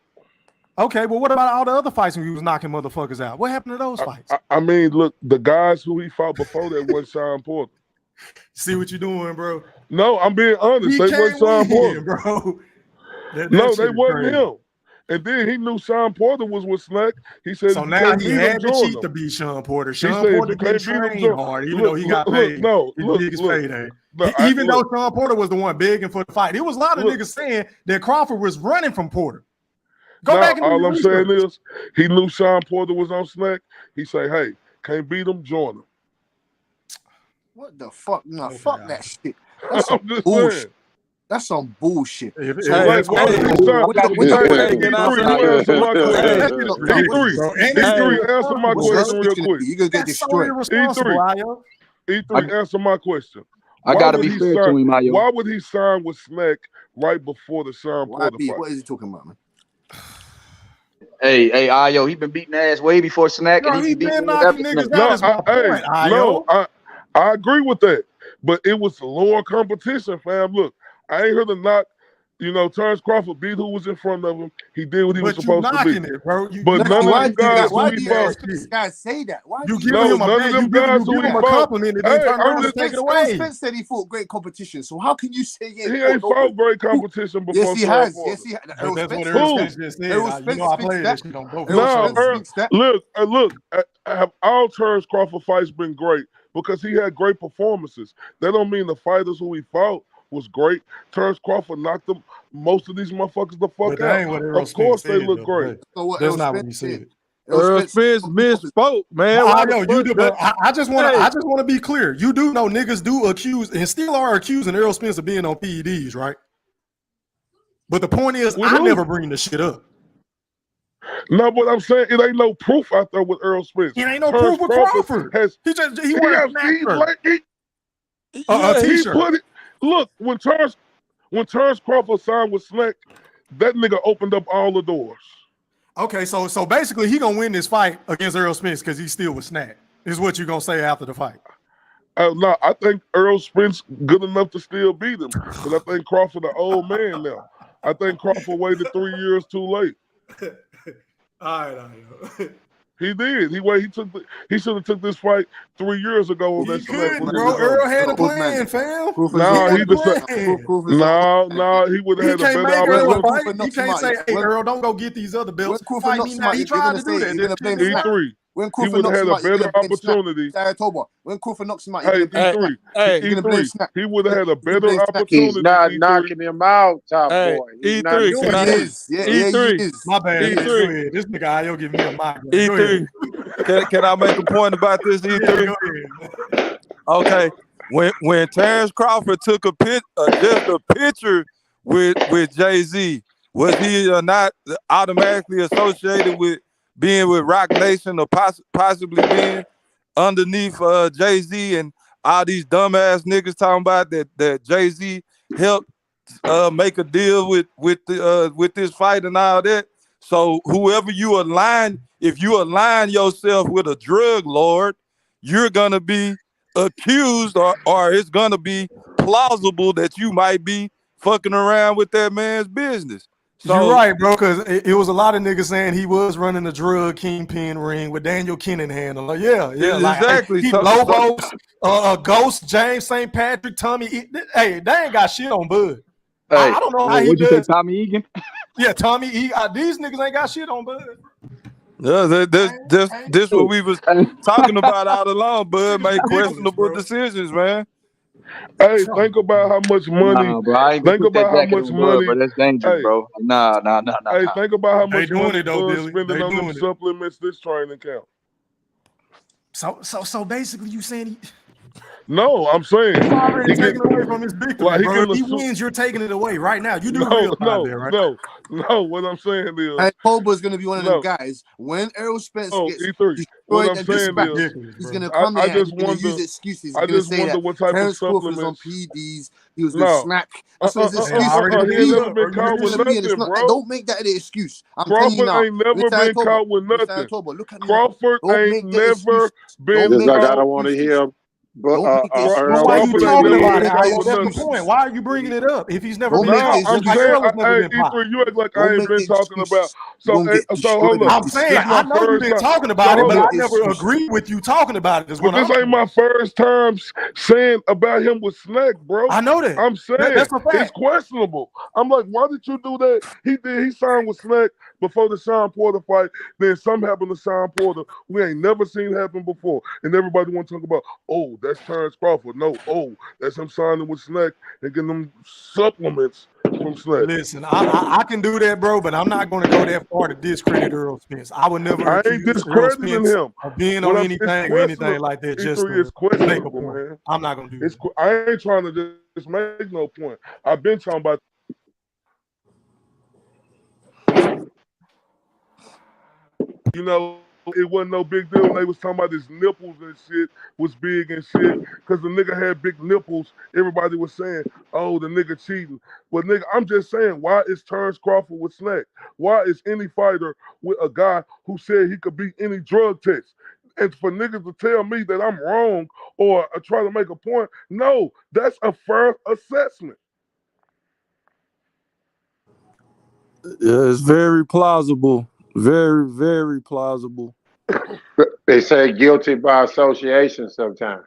Okay, well, what about all the other fights when he was knocking motherfuckers out? What happened to those fights? I mean, look, the guys who he fought before that wasn't Sean Porter. See what you're doing, bro? No, I'm being honest. They wasn't Sean Porter, bro. No, they wasn't him. And then he knew Sean Porter was with Snack. He said, so now he had to cheat to beat Sean Porter. Sean Porter didn't train hard, even though he got paid. His biggest payday. Even though Sean Porter was the one begging for the fight. There was a lot of niggas saying that Crawford was running from Porter. Go back and all I'm saying is he knew Sean Porter was on Snack. He say, hey, can't beat him, join him. What the fuck? No, fuck that shit. That's some bullshit. That's some bullshit. Answer my question real quick. You gonna get destroyed. E3, answer my question. I gotta be fair to him, Ayo. Why would he sign with Snack right before the Sean Porter fight? What is he talking about, man? Hey, Ayo, he been beating ass way before Snack, and he been knocking niggas out. I agree with that, but it was lower competition, fam. Look, I ain't heard the knock. You know, Terrence Crawford beat who was in front of him. He did what he was supposed to do. Bro. But none of them guys who he fought. This guy say that? Why you give him a compliment and then turn around and take it away? Spence said he fought great competition. So how can you say he ain't fought great competition before? Yes, he has. Yes, he has. That's what Earl Spence just said. You know I played this shit on both. Look. Have all Terrence Crawford fights been great because he had great performances. That don't mean the fighters who he fought was great. Terrence Crawford knocked them, most of these motherfuckers the fuck out. Of course they look great. That's not what he said. Earl Spence misspoke, man. I know you do, but I just want to be clear. You do know niggas do accuse and still are accusing Earl Spence of being on PEDs, right? But the point is, I never bring the shit up. No, but I'm saying it ain't no proof out there with Earl Spence. It ain't no proof with Crawford. He wore a t-shirt. Look, when Terrence Crawford signed with Snack, that nigga opened up all the doors. Okay, so basically he gonna win this fight against Earl Spence because he's still with Snack. Is what you gonna say after the fight? No, I think Earl Spence good enough to still beat him, because I think Crawford an old man now. I think Crawford waited 3 years too late. All right. He did. He should have took this fight 3 years ago. On that could, bro. Earl had a plan, fam. He would have had a better opportunity. He can't say, "Hey, Earl, don't go get these other belts." Fight me now. He tried to do that. E3. He would have had a better opportunity. When Crawford knocks him out, E3. He would have had a better opportunity. He's not knocking him out, top boy. E3. E3. My bad. E3. This nigga Ayo give me a mic. E3. Can I make a point about this, E3? Okay. When Terrence Crawford took just a picture with Jay-Z, was he not automatically associated with being with Rock Nation or possibly being underneath Jay-Z and all these dumbass niggas talking about that Jay-Z helped make a deal with this fight and all that? So whoever you align, if you align yourself with a drug lord, you're gonna be accused or it's gonna be plausible that you might be fucking around with that man's business. So You're right, bro, because it was a lot of niggas saying he was running the drug kingpin ring with Daniel Kinnahan. Like, yeah, like exactly. he Lobos, Ghost, James St. Patrick, Tommy. Hey, they ain't got shit on Bud. Hey, I don't know how he what'd you say, does. Tommy Egan? Yeah, Tommy E. These niggas ain't got shit on Bud. yeah, this what we was talking about all along. Bud made questionable decisions, man. Hey, think about how much money. Nah, bro, I ain't gonna Think put that about how jacket much on Bud, money. bro. That's dangerous, Hey, bro. Nah. hey, think about how They much doing money it though, Bud's Billy. spending They on them doing it. supplements this training camp. So basically, you saying No, I'm saying you already he get taking away from his victory, like he bro. If getting he a suit. wins, you're taking it away right now. You do No, realize no, that, right? no. What I'm saying is, And Koba's gonna be one of them no, guys when Errol Spence no, gets E3. What destroyed I'm and saying This is dispatched, is, ridiculous, he's bro. gonna come I here and just he's gonna use wonder. excuses. He's I gonna just say wonder that what type of Terrence Crawford was on supplements. PDs, he was with No, Smack. That's what his Hey, excuse is already gonna he looked ain't it be. never up, been bro. You It's caught looked with it gonna up. be, and it's nothing, not. bro. Don't make that an excuse. I'm telling you Crawford now. ain't never Listen, been Toba. caught with Listen, nothing. Toba. Look at me now. Crawford Don't ain't make the never excuses. been Don't Just make like the I caught. don't want to excuses. hear, but Don't make the But Earl why excuses. you Crawford ain't talking Don't never about been it, make the caught Ayo? with That's the nothing. point. excuses. Why are you bringing it up if he's never Don't been make the Nah, caught? I'm Just like excuses. saying, Earl has never hey, been caught. E3, you act like I Don't ain't make been the talking about. excuses. You're So, gonna get so destroyed hold and up. I'm saying This I my dispatched. know you've first been time. talking So about it, Don't but hold I make up. the never excuses. agreed with you talking about it. Is But what this I'm ain't saying. my first time saying about him with Snack, bro. I know that. I'm saying That's a it's fact. questionable. I'm like, why did you do that? He signed with Snack before the Sean Porter fight. Then something happened to Sean Porter we ain't never seen happen before. And everybody want to talk about, oh, that's Terrence Crawford. No, oh, that's him signing with Snack and getting them supplements from Snack. Listen, I can do that, bro, but I'm not going to go that far to discredit Earl Spence. I would never I ain't accuse Earl discrediting Spence him. of being What on it's anything or anything questionable. like that just E3 is to make a questionable, point. man. I'm not going to do that. I ain't trying to just make no point. I've been talking about. You know, it wasn't no big deal when they was talking about his nipples and shit was big and shit. Because the nigga had big nipples. Everybody was saying, oh, the nigga cheating. Well, nigga, I'm just saying, why is Terrence Crawford with Snack? Why is any fighter with a guy who said he could beat any drug test? And for niggas to tell me that I'm wrong or try to make a point, no, that's a fair assessment. Yeah, it's very plausible. Very, very plausible. they say guilty by association sometimes.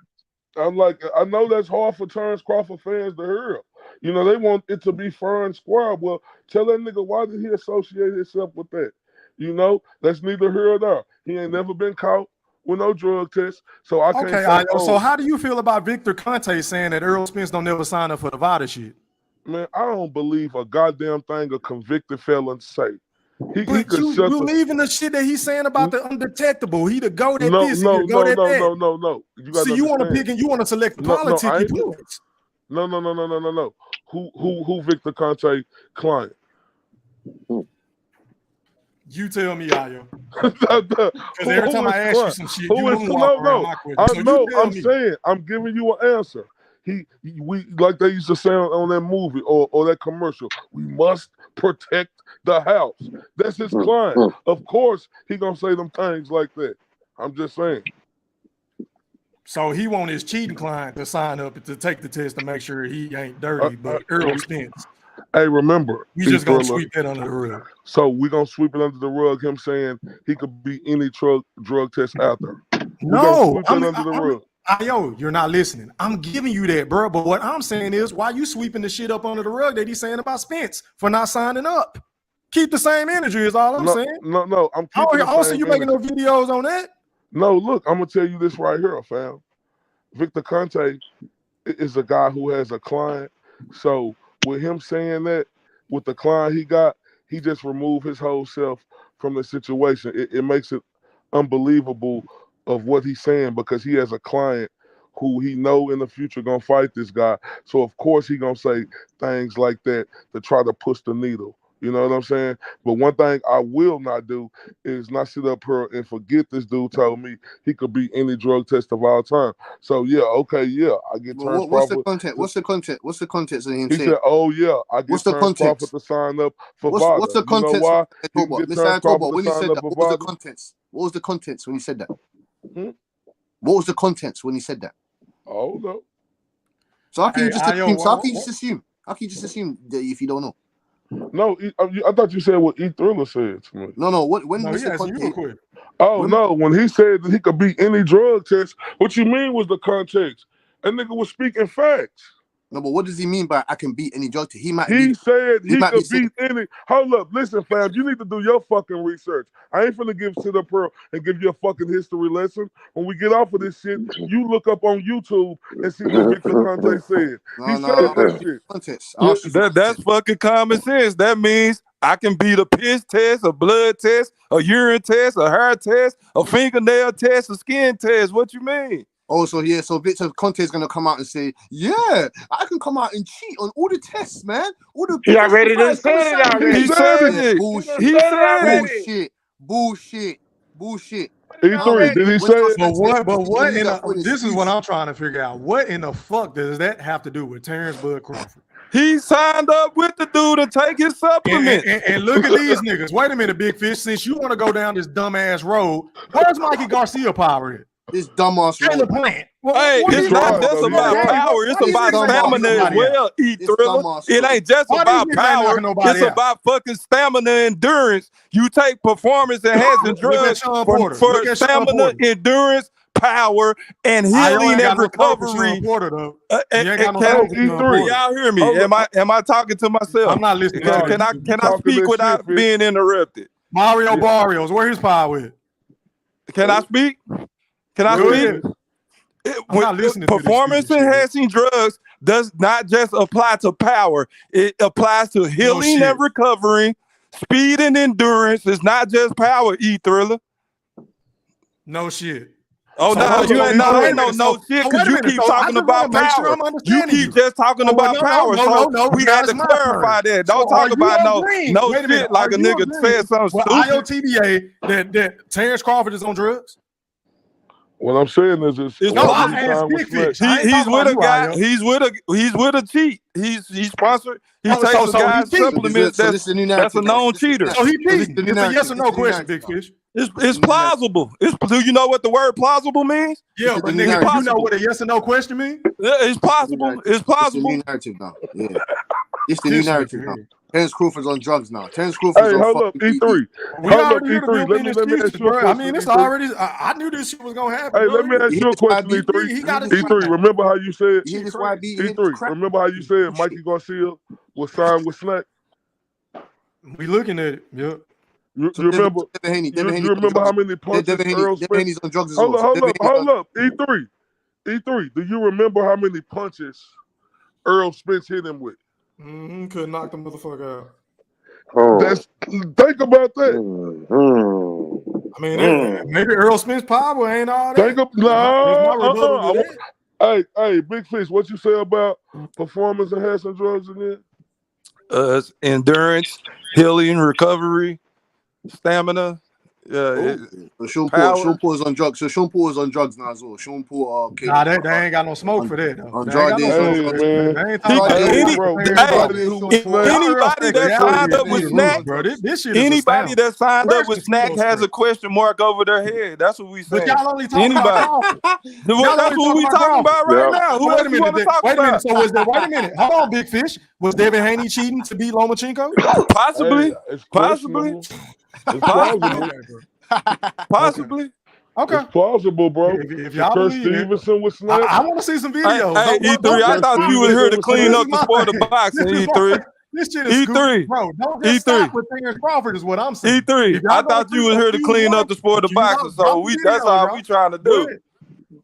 I'm like, I know that's hard for Terrence Crawford fans to hear. You know, they want it to be fair and square. Well, tell that nigga, why did he associate himself with that? You know, that's neither here or there. He ain't never been caught with no drug test, so I can't Okay, say, so how do you feel about Victor Conte saying that Earl Spence don't never sign up for the VADA shit? Man, I don't believe a goddamn thing a convicted felon say. He But could you shut the. believe in the shit that he's saying about the undetectable. He the goat at No, this and he no, the goat no, at no, that. no, no, no. You So gotta you want to understand. pick and you want to select the No, I politic ain't. points. No. Who Victor Conte client? You tell me, Ayo. Because who every time is I ask you client? some shit, you Who is moonwalk around no? my question. I So you know. tell I'm me. saying. I'm giving you an answer. We like they used to say on that movie or that commercial. We must protect the house. That's his client. Of course, he gonna say them things like that. I'm just saying. So he want his cheating client to sign up to take the test to make sure he ain't dirty, but Earl Spence. Hey, remember, We just gonna sweep that under the rug. So we're gonna sweep it under the rug. Him saying he could be any drug test out there. We're gonna sweep that under the rug. Yo, you're not listening. I'm giving you that, bro. But what I'm saying is, why you sweeping the shit up under the rug that he's saying about Spence for not signing up? Keep the same energy is all I'm saying. No, I'm keeping I don't see the same you making no energy. videos on that. No, look, I'm gonna tell you this right here, fam. Victor Conte is a guy who has a client. So with him saying that, with the client he got, he just removed his whole self from the situation. It makes it unbelievable of what he's saying because he has a client who he know in the future gonna fight this guy. So of course he gonna say things like that to try to push the needle. You know what I'm saying? But one thing I will not do is not sit up here and forget this dude told me he could beat any drug test of all time. So yeah, okay, yeah, I get Terrence What's the Crawford. content? What's the content? What's the context of him He saying? said, "Oh yeah, I get What's the Terrence Crawford context? to sign up for What's VADA. the You know contents? why? He can get Terrence Mr. Crawford Antoba, to when he sign said up that, for what was the VADA." contents? What was the contents when he said that? Hmm? What was the contents when he said that? Oh no. So how can you just assume? So how can you what? just assume? How can you just assume that if you don't know? No, I thought you said what E Thriller said to me. No. When No, he Mr. asking you a Conte, question. Oh no, when he said that he could beat any drug test, what you mean was the context? That nigga was speaking facts. no, but what does he mean by I can beat any drug test? He Said he might be could beat any. Hold up, listen, fam. You need to do your fucking research. I ain't finna give sit up here and give you a fucking history lesson. When we get off of this shit, you look up on YouTube and see what Victor Conte said. He said that shit. Contest. That's fucking common sense. That means I can beat a piss test, a blood test, a urine test, a hair test, a fingernail test, a skin test. What you mean? Oh, so Victor Conte is gonna come out and say, yeah, I can come out and cheat on all the tests, man. All the He already done said it already. He said it. Bullshit. He said it. Bullshit. E3, did he say it? But what this is what I'm trying to figure out. What in the fuck does that have to do with Terrence Bud Crawford? He signed up with the dude to take his supplements. And look at these niggas. Wait a minute, Big Fish. Since you want to go down this dumbass road, where's Mikey Garcia power at? This dumbass Caleb Plant. Hey, it's not just about power. It's about stamina as well, E-Thriller. It ain't just about power. It's about fucking stamina endurance. You take performance-enhancing drugs for stamina, endurance, power, and healing and recovery. Y'all hear me? Am I talking to myself? I'm not listening. Can I speak without being interrupted? Mario Barrios, where his power at? Can I speak? Can I speak? Performance-enhancing drugs does not just apply to power. It applies to healing and recovery, speed and endurance. It's not just power, E-Thriller. No shit. Oh, no, you ain't no shit because you keep talking about power. You keep just talking about power. So we had to clarify that. Don't talk about no shit like a nigga said something stupid. IOTBA that Terrence Crawford is on drugs? What I'm saying is, he's with a guy. He's with a cheat. He's sponsored. He takes a guy's supplements. That's a known cheater. So he cheating. It's a yes or no question, Big Fish. It's plausible. Do you know what the word plausible means? Yeah, but nigga, you know what a yes or no question means? It's possible. It's plausible. It's the new narrative now. Yeah, it's the new narrative now. Terrence Crawford's on drugs now. Terrence Crawford's on hold up, E3. We already knew the let me ask you a question. I mean, it's already. I knew this shit was gonna happen. Hey, let me ask you a question, E3. E3, remember how you said? E3, remember how you said Mikey Garcia was signed with Snack? We looking at it. Yep. You remember? You remember how many punches Earl Spence? Hold up, E3. Do you remember how many punches Earl Spence hit him with? Could knock the motherfucker out. Think about that. I mean, maybe Earl Smith's power ain't all that. Hey, Big Fish, what you say about performance-enhancing drugs again? Endurance, healing, recovery, stamina. Sean Paul is on drugs. So Sean Paul is on drugs now as well. Sean Paul, okay. Nah, they ain't got no smoke for that. On drug days. Anybody that signed up with Snack, anybody that signed up with Snack has a question mark over their head. That's what we say. But y'all only talking about That's what we talking about right now. Who else you want to talk about? So was there? Wait a minute. Hold on, Big Fish. Was Devin Haney cheating to beat Lomachenko? Possibly. Okay. It's plausible, bro. If y'all Shakur believe Stevenson was Snack. I want to see some videos. Hey, E3, I thought you were here to clean up the sport of boxing, E3. This shit is E3, bro. Don't just stop with Terrence Crawford is what I'm saying. E3, I thought you were here to clean up the sport of boxing, so that's all we trying to do.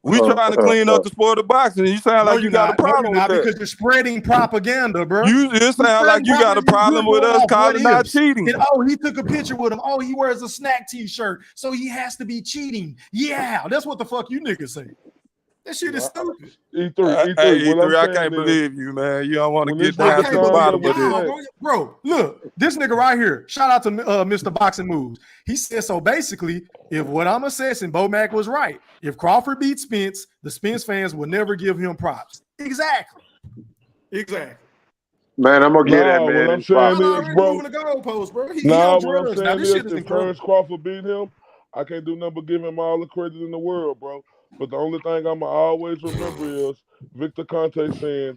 We trying to clean up the sport of boxing. You sound like you got a problem with that. Because you're spreading propaganda, bro. It sound like you got a problem with us calling out cheating. And, he took a picture with him. He wears a Snack t-shirt, so he has to be cheating. Yeah, that's what the fuck you niggas say. That shit is stupid. E3, I can't believe you, man. You don't want to get down to the bottom of this. Bro, look, this nigga right here. Shout out to Mr. Boxing Moves. He said, so basically, if what I'm assessing, Bo Mac was right. If Crawford beats Spence, the Spence fans will never give him props. Exactly. Man, I'm gonna get that man. What I'm saying is, bro. What I'm saying is, if Terrence Crawford beat him, I can't do nothing but give him all the credit in the world, bro. But the only thing I'ma always remember is Victor Conte saying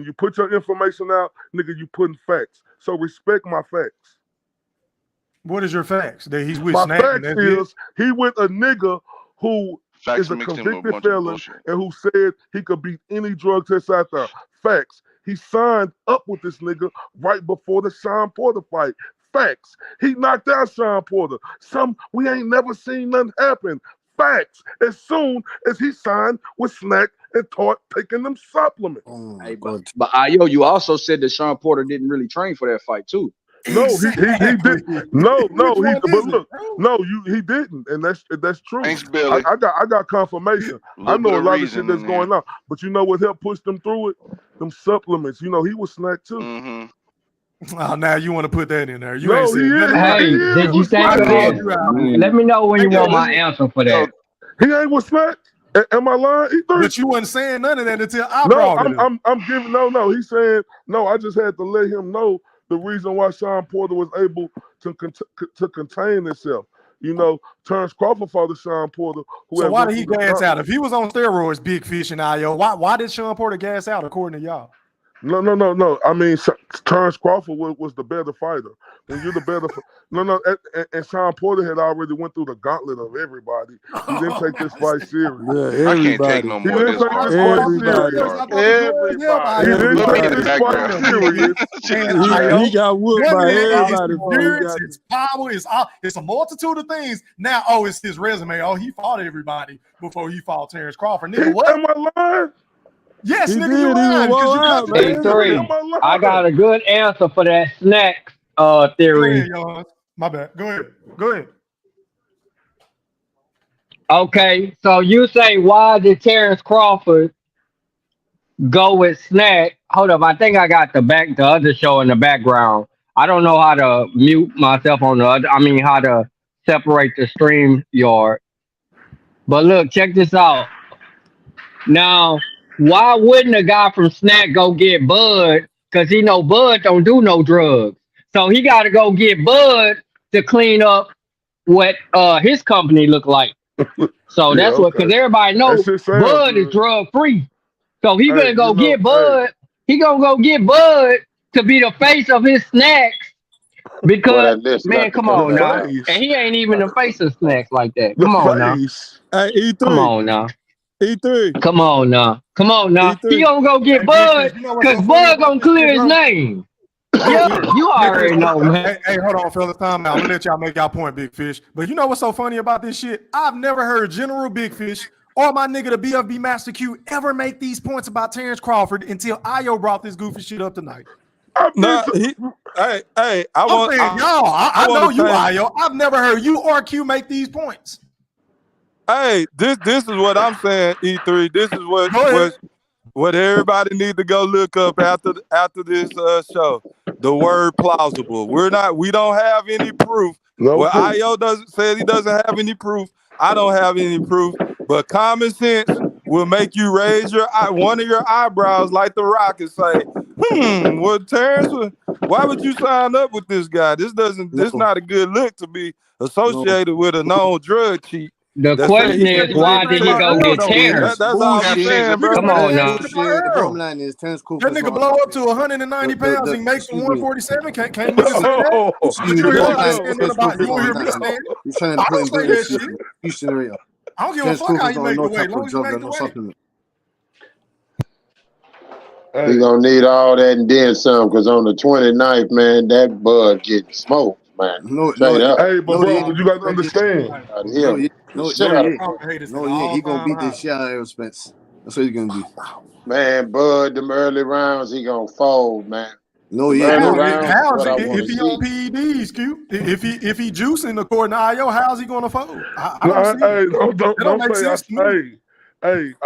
when you put your information out, nigga, you putting facts. So respect my facts. What is your facts? That he's with My Snack. facts is he with a nigga who Facts is a mixed in with a convicted bunch of felon bullshit. and who said he could beat any drug test out there. Facts. He signed up with this nigga right before the Sean Porter fight. Facts. He knocked out Sean Porter. We ain't never seen nothing happen. Facts. As soon as he signed with Snack and taking them supplements. Hey, but Ayo, you also said that Sean Porter didn't really train for that fight too. No, he did. No, he didn't, and that's true. Thanks, Billy. I got confirmation. I know a lot of shit that's going on, but you know what helped push them through it? Them supplements. You know, he was Snack too. Oh, now you want to put that in there? You No, ain't said he nothing. is. Hey, He is did you with think Snack. of this? Let me know when you want my answer for that. He ain't with Snack. Am I lying? But you wasn't saying none of that until I No, brought it up. I'm giving no. He's saying no. I just had to let him know the reason why Sean Porter was able to contain himself. You know, Terrence Crawford fought Sean Porter. So why did he gas out? If he was on steroids, Big Fish and Ayo, why did Sean Porter gas out according to y'all? No. I mean, Terrence Crawford was the better fighter. When you're the better, and Sean Porter had already went through the gauntlet of everybody. He didn't take this fight serious. Yeah, I can't take no more of this. Everybody. He didn't take this fight serious. He got whooped by everybody. It's power. It's a multitude of things. Now, it's his resume. He fought everybody before he fought Terrence Crawford. Nigga, what? Am I lying? Yes, He nigga, did. you lying. Hey, three. I got a good answer for that Snack theory. Go ahead, my bad. Go ahead. Okay, so you say why did Terrence Crawford go with Snack? Hold up, I think I got the other show in the background. I don't know how to mute myself on the other. I mean, how to separate the stream yard. But look, check this out. Now, why wouldn't a guy from Snack go get Bud? Because he know Bud don't do no drugs. So he got to go get Bud to clean up what his company look like. So that's what, because everybody knows Bud is drug free. So he gonna go get Bud. He gonna go get Bud to be the face of his Snacks. Because man, come on now, and he ain't even the face of Snacks like that. Come on now. Hey, E3. Come on now. E3. Come on now. Come on now. E3. He gonna go get Bud because Bud gonna clear his name. Yeah, you already know, man. Hey, hold on, fellas. Time out. I'm gonna let y'all make y'all point, Big Fish. But you know what's so funny about this shit? I've never heard General Big Fish or my nigga the BFB Master Q ever make these points about Terrence Crawford until Ayo brought this goofy shit up tonight. I know you, Ayo. I've never heard you or Q make these points. Hey, this is what I'm saying, E3. This is what everybody need to go look up after this show. The word plausible. We don't have any proof. Ayo says he doesn't have any proof. I don't have any proof. But common sense will make you raise one of your eyebrows like The Rock and say, well, Terrence, why would you sign up with this guy? This not a good look to be associated with a known drug cheat. The question is, why did he go get Terrence? That's all I'm saying, bro. Come on now. The bottom line is Terrence Crawford. That nigga blow up to 190 pounds. He makes 147. Can't niggas say that? He's trying to put in British. I don't give a fuck how you make the weight. Long as you make the weight. He gonna need all that and then some, because on the 29th, man, that Bud getting smoked, man. Hey, but bro, you got to understand. He gonna beat the shit out of Errol Spence. That's what he's gonna do. Man, Bud, them early rounds, he gonna fold, man. If he on PEDs, Q. If he juicing according to Ayo, how's he gonna fold? I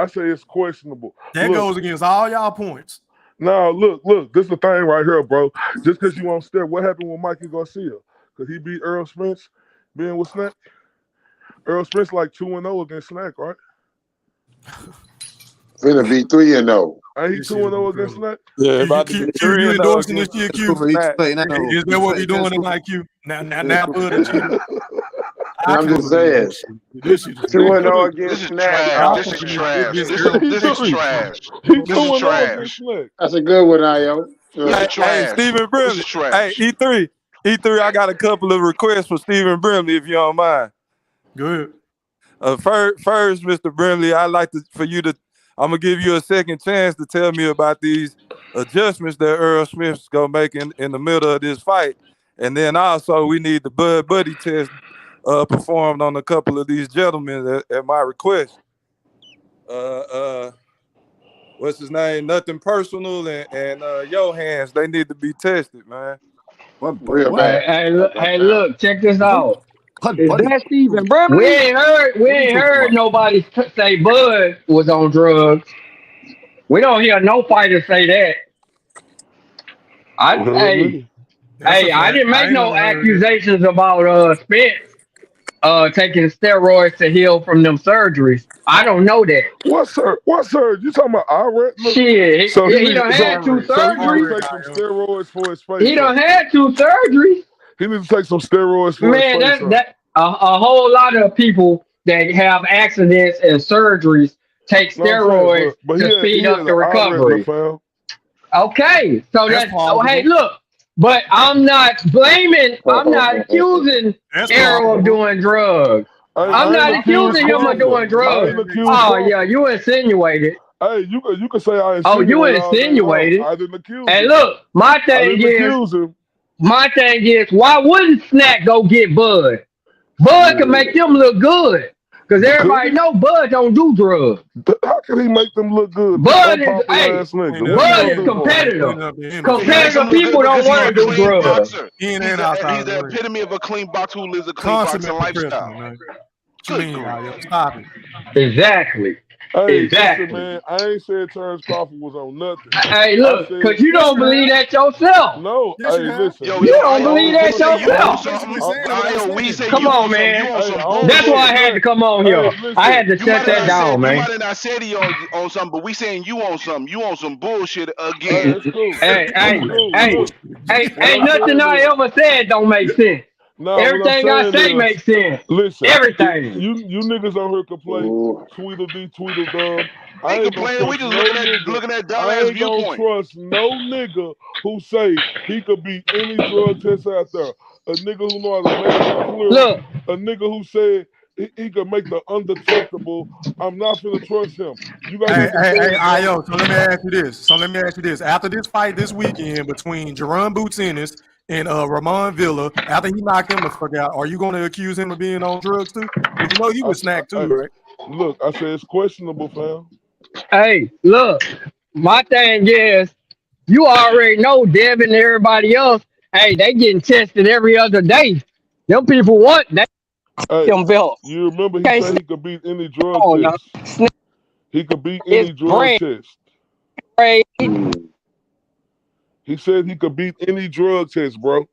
say it's questionable. That goes against all y'all points. Now, look, this is the thing right here, bro. Just because you on step, what happened with Mikey Garcia? Because he beat Errol Spence being with Snack? Errol Spence like 2-0 against Snack, right? Finna be 3-0. Ain't he 2-0 against Snack? Yeah, about Q, you endorsing this shit, Q? Is that what we doing tonight, Q? Now, I'm just saying. 2-0 against Snack. This is trash. This is trash. This is trash. That's a good one, Ayo. Hey, Stephen Brilliant. Hey, E3. E3, I got a couple of requests for Stephen Brimley, if you don't mind. Good. First, Mr. Brimley, I'd like for you to. I'm gonna give you a second chance to tell me about these adjustments that Earl Smith's gonna make in the middle of this fight, and then also we need the Bud Buddy test performed on a couple of these gentlemen at my request. What's his name? Nothing personal and Johans. They need to be tested, man. Hey, look, check this out. Is that Stephen Brimley? We ain't heard nobody say Bud was on drugs. We don't hear no fighter say that. I didn't make no accusations about Spence taking steroids to heal from them surgeries. I don't know that. What surgery? You talking about eye retina? Shit, he done had 2 surgeries. He need to take some steroids for his face. He done had 2 surgeries. He needs to take some steroids for his face. Man, a whole lot of people that have accidents and surgeries take steroids to speed up the recovery. Okay, so hey, look, but I'm not blaming, I'm not accusing Errol of doing drugs. I'm not accusing him of doing drugs. Oh yeah, you insinuated. Hey, you can say I insinuated. Oh, you insinuated. I didn't accuse him. And look, my thing is, why wouldn't Snack go get Bud? Bud can make them look good. Because everybody know Bud don't do drugs. How can he make them look good? Bud is competitive. Competitive people don't want to do drugs. He's the epitome of a clean box who lives a clean boxing lifestyle. Stop it. Exactly. Hey, exactly. Listen, man, I ain't said Terrence Crawford was on nothing. Hey, look, because you don't believe that yourself. No, hey, listen. You don't believe that yourself. Come on, man. That's why I had to come on here. I had to shut that down, man. You might have not said he on something, but we saying you on something. You on some bullshit again. Hey, ain't nothing I ever said don't make sense. No, everything I say makes sense. Listen, everything. You niggas on here complain, Tweedledee, Tweedledum. I ain't complaining. We just looking at dumbass viewpoint. I ain't gonna trust no nigga who say he could beat any drug test out there. A nigga who know how to make it clear. Look, a nigga who said he could make the undetectable. I'm not gonna trust him. You guys Ayo. So let me ask you this. After this fight this weekend between Jerron Boots Ennis and Ramon Villa, after he knocked him the fuck out, are you going to accuse him of being on drugs too? Because you know he was snack too, right? Look, I said it's questionable, fam. Hey, look, my thing is, you already know Devin and everybody else, hey, they getting tested every other day. Them people want that. Them belts. You remember he said he could beat any drug test. He could beat any drug test. He said he could beat any drug test, bro.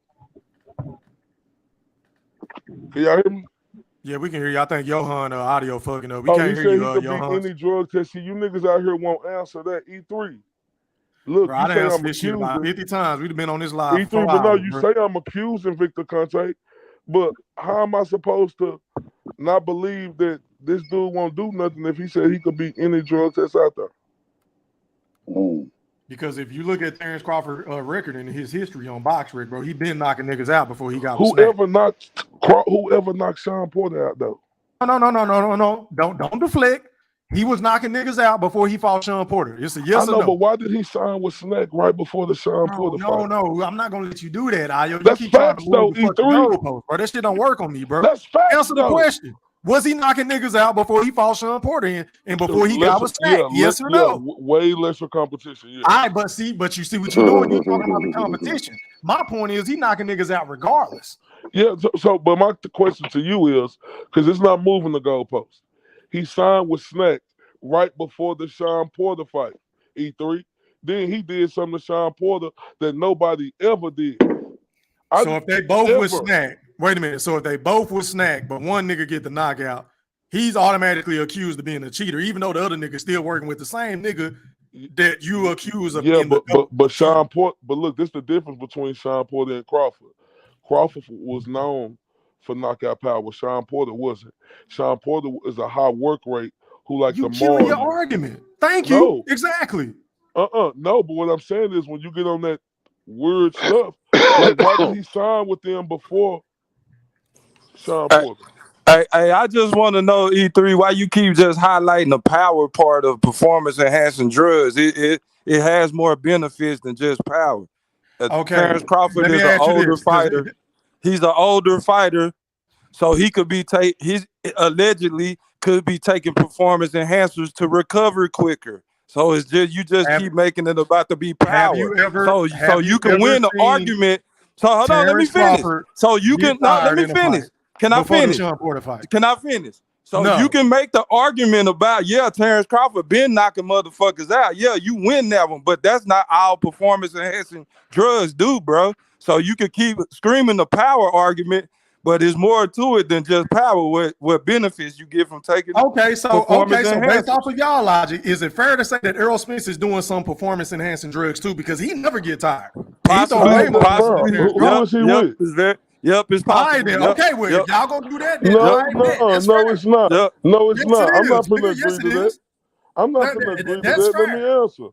Can y'all hear me? Yeah, we can hear you. I think Johan audio fucking up. We can't hear you, he could beat any drug test. See, you niggas out here won't answer that. E3. Look, bro, I done answered this shit about 50 times. We've been on this live. E3, but no, you say I'm accusing Victor Conte, but how am I supposed to not believe that this dude won't do nothing if he said he could beat any drug test out there? Because if you look at Terrence Crawford's record and his history on BoxRec, bro, he been knocking niggas out before he got whoever knocked Sean Porter out though. No. Don't deflect. He was knocking niggas out before he fought Sean Porter. It's a yes or no. But why did he sign with Snack right before the Sean Porter fight? No, I'm not gonna let you do that, Ayo. That's facts though, E3. Bro, that shit don't work on me, bro. That's facts. Answer the question. Was he knocking niggas out before he fought Sean Porter and before he got with Snack? Yes or no? Way lesser competition. Yeah. All right, but you see what you're doing. You're talking about the competition. My point is he knocking niggas out regardless. Yeah. But my question to you is, because it's not moving the goalpost. He signed with Snack right before the Sean Porter fight. E3. Then he did something to Sean Porter that nobody ever did. So if they both was Snack. Wait a minute. So if they both was Snack, but one nigga get the knockout, he's automatically accused of being a cheater, even though the other nigga still working with the same nigga that you accuse of. Yeah, but Sean Porter. But look, this is the difference between Sean Porter and Crawford. Crawford was known for knockout power. Sean Porter wasn't. Sean Porter is a high work rate who like the killing your argument. Thank you. Exactly. No, but what I'm saying is when you get on that weird stuff, Like, why did he sign with them before Sean Porter? Hey, I just want to know, E3, why you keep just highlighting the power part of performance enhancing drugs. It has more benefits than just power. Okay, Terrence Crawford let me is an ask you older this, 'cause fighter. He's an older fighter, so he could be he's allegedly could be taking performance enhancers to recover quicker. So it's just you just keep making it about to be power. Have you ever You can win the seen argument. So hold on, let me Terrence finish. Crawford So you get can let tired me in a finish. fight Can I before the finish? Sean Porter fight? Can I finish? So No. you can make the argument about, Terrence Crawford been knocking motherfuckers out. Yeah, you win that one, but that's not all performance enhancing drugs do, bro. So you can keep screaming the power argument, but there's more to it than just power. What benefits you get from taking performance So enhancers. based off of y'all logic, is it fair to say that Errol Spence is doing some performance enhancing drugs too? Because he never get tired. He throw way more Possibly. than Terrence Who Crawford. is he with? It's All possible. right, then. Yep, Okay, well, yep. if y'all gonna do that, then No, that's no, fair. it's not. Yep. No, it's Yes, not. it I'm not is, going to nigga. agree Yes, to it that. is. I'm not going to agree to That's that. Let me fair. answer.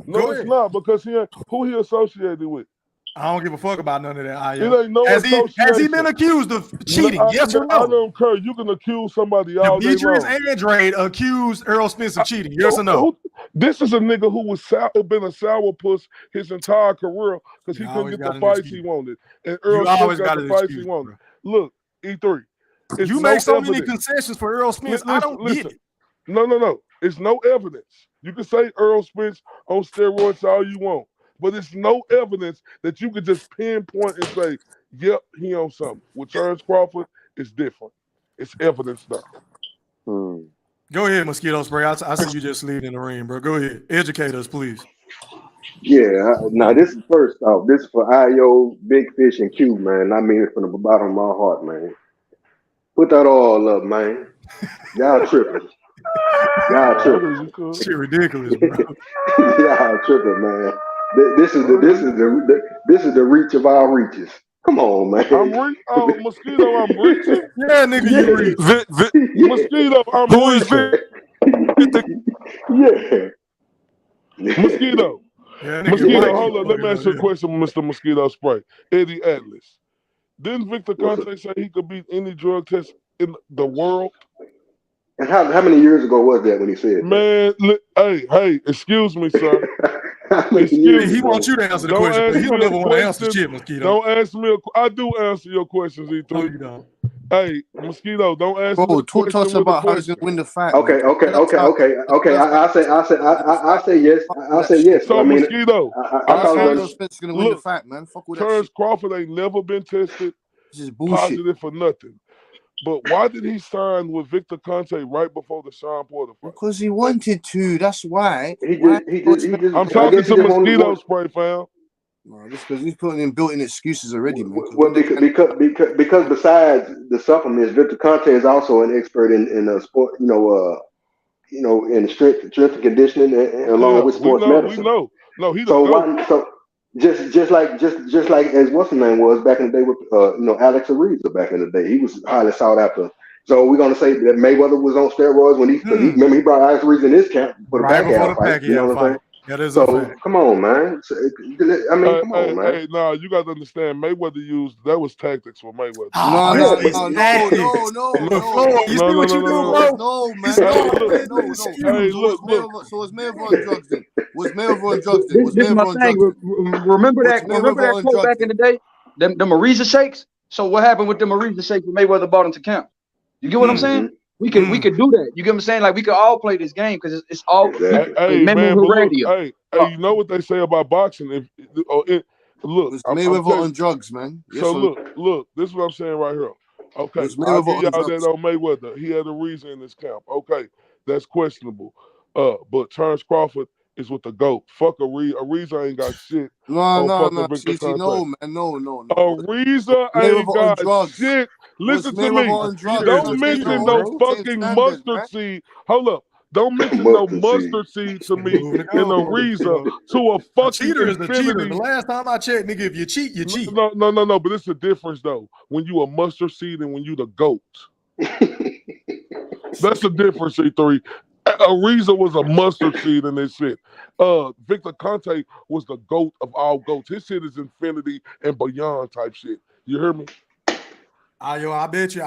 No, Go it's ahead. not, because who he associated with? I don't give a fuck about none of that. It ain't no Has he association. been accused of cheating? No, Yes or I no? don't care. You can accuse somebody all day Demetrius long. Andrade accused Errol Spence of cheating. Yes or no? This is a nigga who was been a sourpuss his entire career because he couldn't get the fights he wanted. And Errol Spence always got got the an fights excuse, he wanted. bro. Look, E3, it's You no make so many evidence. concessions for Errol Spence. I don't get it. No. It's no evidence. You can say Errol Spence on steroids all you want, but it's no evidence that you could just pinpoint and say, yep, he on something. With Terrence Crawford, it's different. It's evidence though. Go ahead, Mosquito Spray. I see you just leading the ring, bro. Go ahead. Educate us, please. Yeah, now this is first off. This is for IO, Big Fish, and Q, man. I mean it from the bottom of my heart, man. Put that all up, man. Y'all tripping. Y'all tripping. Shit ridiculous, bro. Y'all tripping, man. This is the reach of our reaches. Come on, man. Mosquito, I'm reaching. Yeah, nigga, you reach. Mosquito, I'm Who is reaching. Yeah. Mosquito. Yeah, Mosquito, hold on. Let me ask you a question, Mr. Mosquito Spray. Eddie Atlas. Didn't Victor Conte say he could beat any drug test in the world? And how many years ago was that when he said that? Man, hey, excuse me, sir. He wants you to answer the question, but he don't ever want to answer shit, Mosquito. Don't ask me. I do answer your questions, E3. No, you don't. Hey, Mosquito, don't ask me. Bro, talk to us about how he's gonna win the fight. Okay. I say yes. I say yes. So, Mosquito, Spence is gonna win the fight, man. Fuck all that Terrence shit. Crawford ain't never been tested This is bullshit. positive for nothing. But why did he sign with Victor Conte right before the Sean Porter fight? Because he wanted to. That's why. I'm talking to Mosquito Spray, fam. No, this because he's putting in built-in excuses already, man. Well, because besides the supplements, Victor Conte is also an expert in sport. In strength and conditioning, along with sports medicine. We know. No, he so just like as what's the name was back in the day with Alex Ariza back in the day, he was highly sought after. So we're gonna say that Mayweather was on steroids when remember he brought Alex Ariza in his camp for the Pacquiao fight. You know what I'm saying? That is so a fact. Come on, man. Come on, man. Hey, nah, you got to understand. Mayweather used that was tactics for Mayweather. No. You see what you do, bro? No, man. No. Hey, look. So was Mayweather on drugs then? Was Mayweather on drugs then? Was This is my Mayweather on thing. drugs? Remember that quote back in the day? Them Ariza shakes. So what happened with them Ariza shakes when Mayweather bought into camp? You get what I'm saying? We could do that. You get what I'm saying? Like we could all play this game because it's all Hey, man, but look, hey, you know what they say about boxing? Look, Mayweather on drugs, man. So look, this is what I'm saying right here. Okay, I'll give y'all that on Mayweather. He had a reason in his camp. Okay, that's questionable. But Terrence Crawford is with the GOAT. Fuck Ariza ain't got shit. No. Victor Conte. No, man. No. Ariza ain't got shit. Listen to me. Don't mention no fucking mustard seed. Hold up. Don't mention no mustard seed to me in Ariza to a fucking cheater is the cheater. infinity. The last time I checked, nigga, if you cheat, you cheat. No. But it's a difference though. When you a mustard seed and when you the GOAT. That's the difference, E3. Ariza was a mustard seed in this shit. Victor Conte was the GOAT of all GOATs. His shit is infinity and beyond type shit. You hear me? I bet you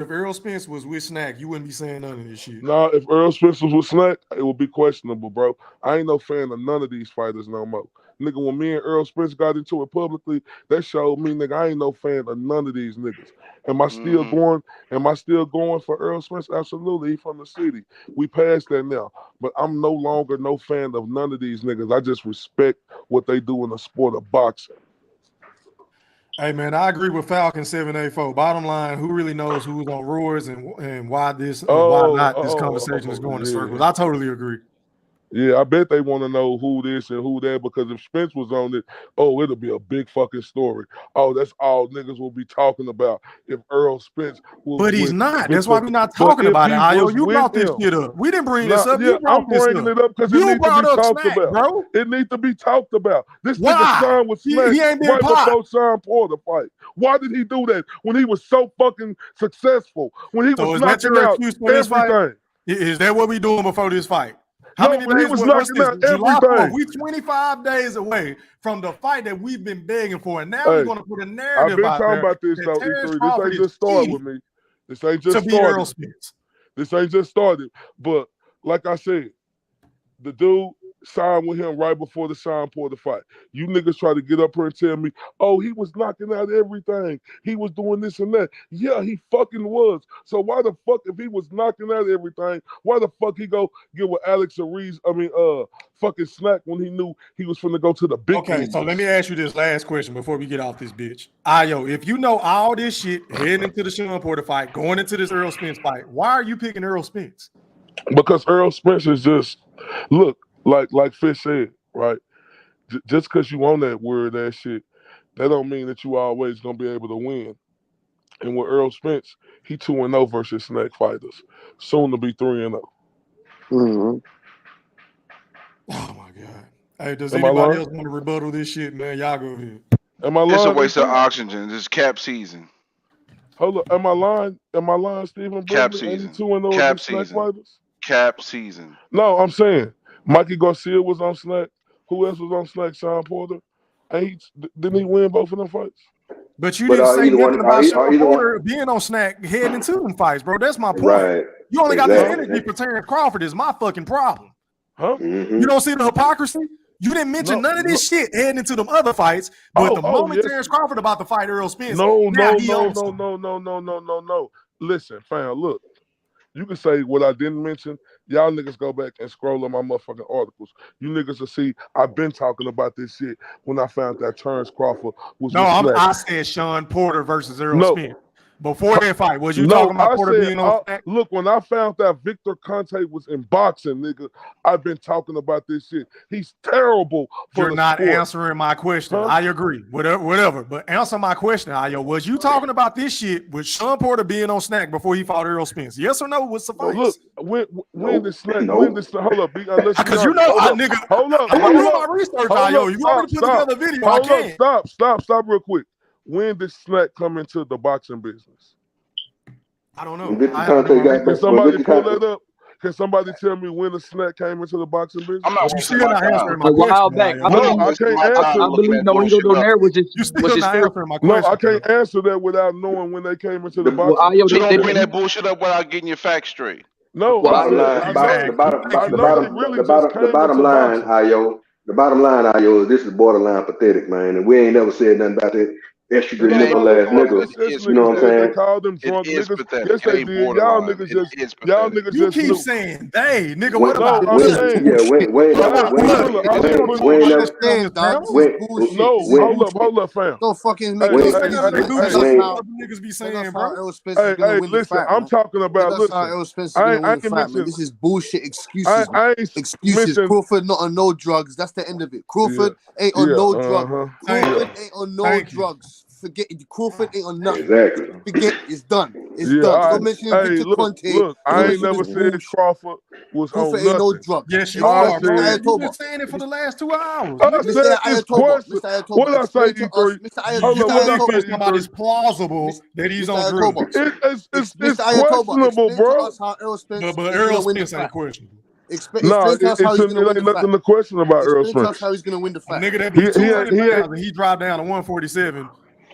if Earl Spence was with Snack, you wouldn't be saying none of this shit. Nah, if Earl Spence was with Snack, it would be questionable, bro. I ain't no fan of none of these fighters no more. Nigga, when me and Earl Spence got into it publicly, that showed me, nigga, I ain't no fan of none of these niggas. Am I still going? Am I still going for Earl Spence? Absolutely. He from the city. We passed that now. But I'm no longer no fan of none of these niggas. I just respect what they do in the sport of boxing. Hey man, I agree with Falcon 784. Bottom line, who really knows who's on Roars and why this why not this conversation is going in circles? I totally agree. Yeah, I bet they want to know who this and who that, because if Spence was on it, it'll be a big fucking story. Oh, that's all niggas will be talking about if Earl Spence was. But he's not. That's why we're not talking about it. Ayo, you brought this shit up. We didn't bring this up. Yeah, You brought I'm bringing it up because it needs to be talked about. Bro. It needs to be talked about. This Why? nigga signed with Snack He ain't been right popped. before Sean Porter fight. Why did he do that when he was so fucking successful? When he was knocking out everything. Is that what we doing before this fight? How many when days he was what's knocking this? out July everything. 4th. We 25 days away from the fight that we've been begging for, and now we're going to put a narrative I've been out talking there about this that though, Terrence E3. Crawford This ain't just started with me. This ain't just started. This ain't just started. But like I said, the dude signed with him right before the Sean Porter fight. You niggas try to get up here and tell me, oh, he was knocking out everything. He was doing this and that. Yeah, he fucking was. So why the fuck, if he was knocking out everything, why the fuck he go get with Alex fucking Snack when he knew he was finna go to the big leagues? So let me ask you this last question before we get off this bitch. Ayo, if you know all this shit heading into the Sean Porter fight, going into this Earl Spence fight, why are you picking Earl Spence? Because Earl Spence is just, look, like Fish said, right? Just because you own that weird ass shit, that don't mean that you always gonna be able to win. And with Earl Spence, he 2-0 versus Snack fighters, soon to be 3-0. Oh my god! Hey, does Am I anybody lying? else want to rebuttal this shit, man? Y'all go ahead. Am I lying? It's a waste of oxygen. It's cap season. Hold up, am I lying? Am I lying, Stephen? Cap Brooklyn? Ain't he season. 2-0 Cap against Snack season. fighters? Cap season. No, I'm saying Mikey Garcia was on Snack. Who else was on Snack? Sean Porter. Didn't he win both of them fights? But you didn't say nothing about Sean Porter being on Snack heading into them fights, bro. That's my point. Right. You only got the energy for Terrence Crawford is my fucking problem. Huh? You don't see the hypocrisy? You didn't mention none of this shit heading into them other fights, but the moment Terrence Crawford about to fight Earl Spence, No. Listen, fam, look. You can say what I didn't mention. Y'all niggas go back and scroll on my motherfucking articles. You niggas will see I've been talking about this shit when I found that Terrence Crawford was I said Sean Porter versus Earl Spence. Before that fight, was you talking about Porter being on Snack? Look, when I found that Victor Conte was in boxing, nigga, I've been talking about this shit. He's terrible for You're not answering my question. Huh? I agree. Whatever. But answer my question, Ayo. Was you talking about this shit with Sean Porter being on Snack before he fought Earl Spence? Yes or no? Would suffice. Look, when the Snack, hold up, because you know, nigga, hold up, I'm doing my research, Ayo. You want me to put together a video? I can't. Stop real quick. When did Snack come into the boxing business? I don't know. Can somebody pull that up? Can somebody tell me when the Snack came into the boxing business? I'm not still not answering my a while question. back. No, I can't answer. I believe Nolito Donaire was just You still not answering my No, question. I can't answer that without knowing when they came into the boxing. Well, You don't bring that bullshit up without getting your facts straight. No, The bottom line, Ayo, this is borderline pathetic, man. And we ain't never said nothing about that estrogen nipple ass nigga. You know what I'm saying? They called them drunk niggas. Yes, they did. Y'all niggas You just keep knew. saying they, nigga. What about I'm saying, hold up, fam. Don't fucking make make niggas be saying, bro. Hey, listen, I'm talking about. This is bullshit excuses. Excuses. Crawford not on no drugs. That's the end of it. Crawford ain't on no drugs. Crawford ain't on no drugs. Forget it. Crawford ain't on nothing. Exactly. Forget it's done. It's done. Don't mention Victor Conte. Look, I ain't never said Crawford was on Crawford ain't no nothing. drugs. Yes, you are. You've been saying it for the last 2 hours. I said it's question. What did I say, E3? You want to somebody's plausible that he's on drugs. It's questionable, bro. But Earl Spence ain't questionable. Explain to us how he's gonna win the fight. Nothing to question about Earl Explain to us Spence. how he's gonna win the A fight. nigga that be 200 pounds and he dropped down to 147.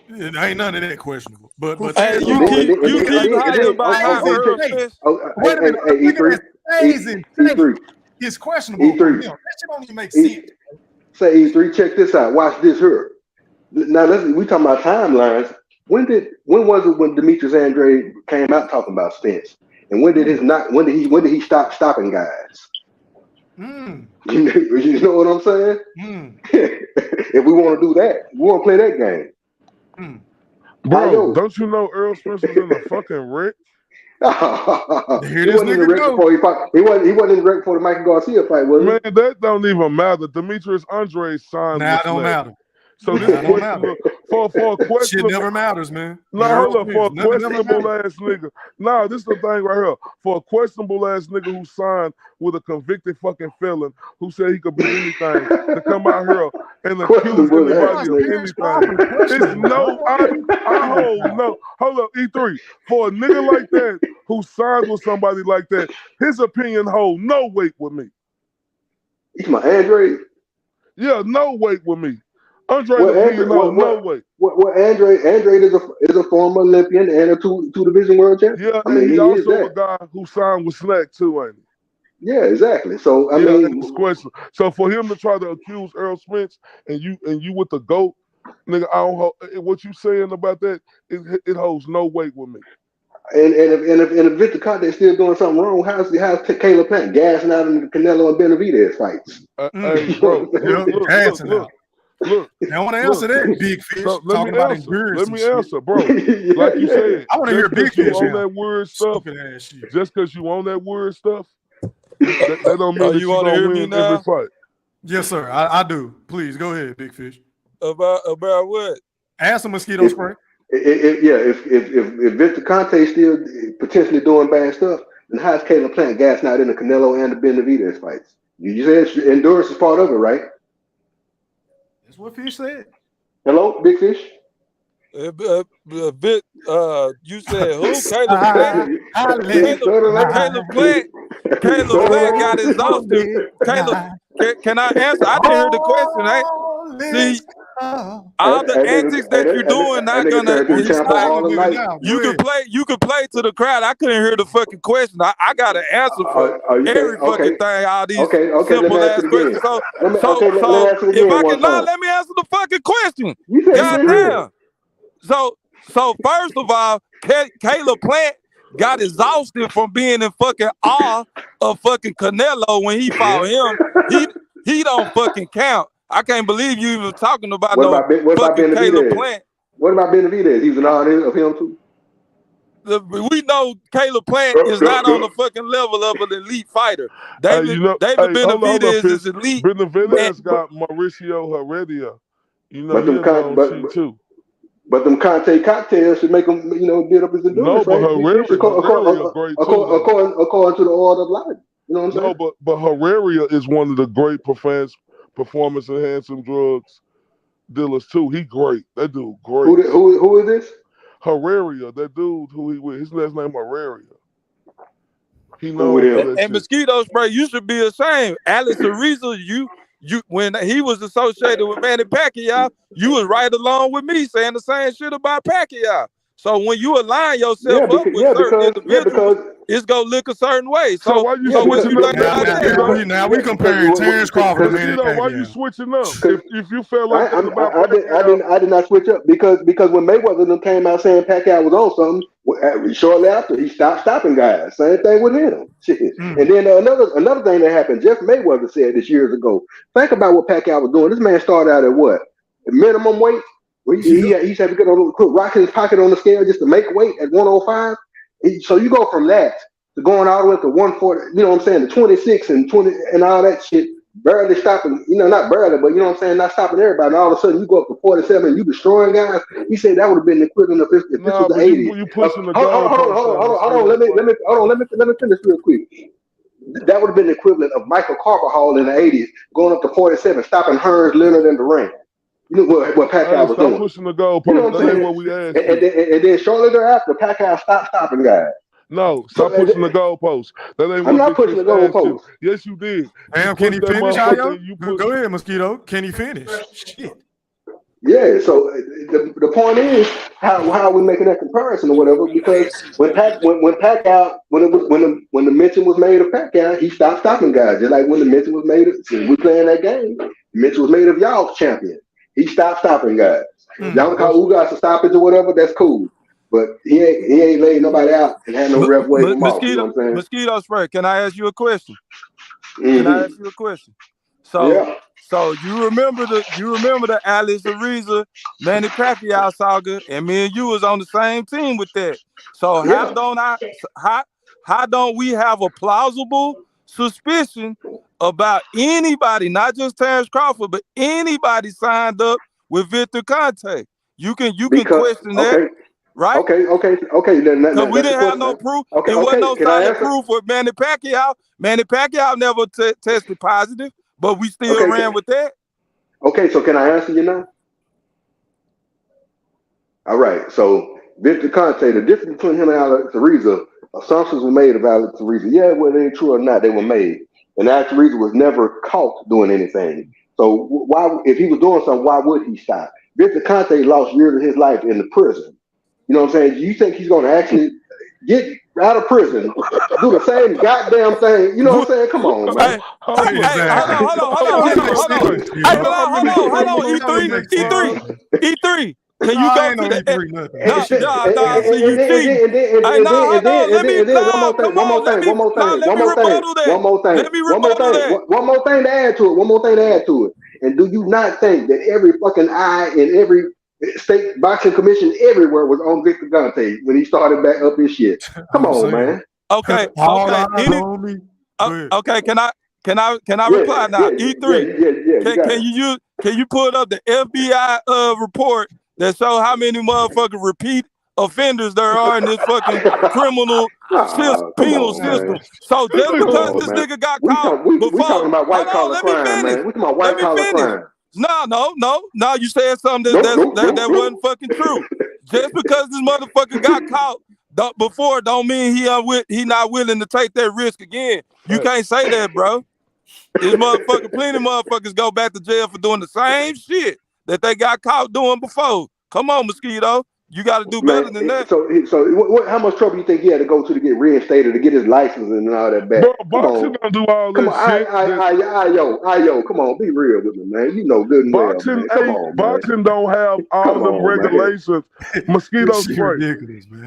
Ain't none of that questionable. But Hey, you keep hiding about my Earl Spence. Wait a minute. A nigga that's amazing. It's questionable. E3. That shit don't even make sense. Say E3, check this out. Watch this here. Now we talking about timelines. When was it when Demetrius Andrade came out talking about Spence? And when did he stop stopping guys? You know what I'm saying? If we want to do that, we want to play that game. Bro, don't you know Earl Spence was in the fucking wreck? He wasn't in the wreck before he fought. He wasn't in the wreck before the Michael Garcia fight, was he? Man, that don't even matter. Demetrius Andrade signed. Nah, it don't matter. So this for a question. Shit never matters, man. No, hold up, for a questionable ass nigga. Nah, this is the thing right here. For a questionable ass nigga who signed with a convicted fucking felon who said he could be anything to come out here and accuse anybody of anything. It's no, I hold no. Hold up, E3. For a nigga like that who signed with somebody like that, his opinion hold no weight with me. He's my Andrade. Yeah, no weight with me. Andrade no way. Andrade is a former Olympian and a two division world champion. Yeah, and he also a guy who signed with Snack too, ain't he? Yeah, exactly. So I mean, that's the question. So for him to try to accuse Earl Spence and you with the GOAT, nigga, I don't. What you saying about that? It holds no weight with me. And if Victor Conte is still doing something wrong, how's Caleb Plant gassing out in the Canelo and Benavidez fights? Hey, bro, Look, I want to answer that, Big Fish. So talking about endurance. Let me answer, bro. Like you said, I want to hear Big Fish on that word stuff. Just because you on that word stuff, that don't mean that you want to hear me now. Every fight. Yes, sir. I do. Please go ahead, Big Fish. About what? Ask some mosquito spray. If Victor Conte is still potentially doing bad stuff, then how's Caleb Plant gassing out in the Canelo and the Benavidez fights? You said endurance is part of it, right? That's what Fish said. Hello, Big Fish. Vic, you said who? Caleb Plant. Caleb Plant got exhausted. Caleb, can I answer? I didn't hear the question. Right? See, all the antics that you're doing not gonna. You can play to the crowd. I couldn't hear the fucking question. I got an answer for every fucking thing. All these simple ass questions. So if I can not let me answer the fucking question. Goddamn. So first of all, Caleb Plant got exhausted from being in fucking awe of fucking Canelo when he fought him. He don't fucking count. I can't believe you even talking about fucking Caleb Plant. What about Benavidez? He was in awe of him too. We know Caleb Plant is not on the fucking level of an elite fighter. David Benavidez is elite. Benavidez got Mauricio Heredia. You know, he's too. But them Conte cocktails should make him, build up his endurance. No, but Heredia great too. According to the order of life. You know what I'm saying? No, but Heredia is one of the great performance-enhancing drugs dealers too. He great. That dude great. Who is this? Heredia. That dude who he with. His last name Heredia. He knows. And mosquito spray. You should be ashamed. Alex Ariza, you when he was associated with Manny Pacquiao, you was right along with me saying the same shit about Pacquiao. So when you align yourself up with certain individuals, it's gonna look a certain way. So what you think about that? Now we comparing Terrence Crawford. Why you switching up? If you felt like I did not switch up because when Mayweather came out saying Pacquiao was on something, shortly after he stopped stopping guys. Same thing with him. And then another thing that happened, Jeff Mayweather said this years ago. Think about what Pacquiao was doing. This man started out at what? Minimum weight. He used to have to put rock in his pocket on the scale just to make weight at 105. So you go from that to going all the way up to 140, you know what I'm saying, to 26 and 20 and all that shit, barely stopping, not barely, but you know what I'm saying, not stopping everybody. And all of a sudden you go up to 47 and you destroying guys. He said that would have been the equivalent of if this was the 80s. You pushing the hold on, let me finish real quick. That would have been the equivalent of Michael Carver Hall in the 80s, going up to 47, stopping Hearns, Leonard, and Durant. You know what Pacquiao was doing. Pushing the goalpost. That ain't what we asked. And then shortly thereafter, Pacquiao stopped stopping guys. No, So stop pushing the goalpost. That ain't I'm what not Big pushing the Chris asked you. goalpost. Yes, you did. Damn, You can he pushed that finish, motherfucker. Ayo? Go ahead, Mosquito. Can he finish? Shit. Yeah, so the point is how we making that comparison or whatever, because when Pacquiao when the mention was made of Pacquiao, he stopped stopping guys. Just like when the mention was made of, since we playing that game, the mention was made of y'all champion. He stopped stopping guys. Y'all call Ugas a stoppage or whatever, that's cool. But he ain't laid nobody out and had no ref wave him off. You know what I'm saying? Mosquito spray. Can I ask you a question? Mm-hmm. Can I ask you a question? So you remember the Alex Ariza Manny Pacquiao saga, and me and you was on the same team with that. So how don't we have a plausible suspicion about anybody, not just Terrence Crawford, but anybody signed up with Victor Conte? You can question that, right? Okay. Then Because we didn't have no proof. Okay, It wasn't no can I solid answer? proof with Manny Pacquiao. Manny Pacquiao never tested positive, but we still ran with that. Okay, so can I answer you now? All right. So Victor Conte, the difference between him and Alex Ariza, assumptions were made of Alex Ariza. Yeah, whether they're true or not, they were made. And Alex Ariza was never caught doing anything. So why, if he was doing something, why would he stop? Victor Conte lost years of his life in the prison. You know what I'm saying? Do you think he's going to actually get out of prison, do the same goddamn thing? You know what I'm saying? Come on, man. Hold on, E3. Can you go to the One more thing to add to it. And do you not think that every fucking eye in every state boxing commission everywhere was on Victor Conte when he started back up his shit? Come on, man. Okay. Okay. Can I reply now? E3. Can you pull up the FBI report that show how many motherfucking repeat offenders there are in this fucking criminal penal system? So just because this nigga got caught before, we talking about white collar crime, man. We talking about white collar crime. No. You said something that wasn't fucking true. Just because this motherfucker got caught before don't mean he not willing to take that risk again. You can't say that, bro. This motherfucker, plenty of motherfuckers go back to jail for doing the same shit that they got caught doing before. Come on, Mosquito. You got to do better than that. So how much trouble you think he had to go to get reinstated, to get his license and all that back? Bro, boxing don't do all this shit. Come on, be real with me, man. You know good and well, man. Come on, man. Boxing don't have all them regulations. Mosquito spray.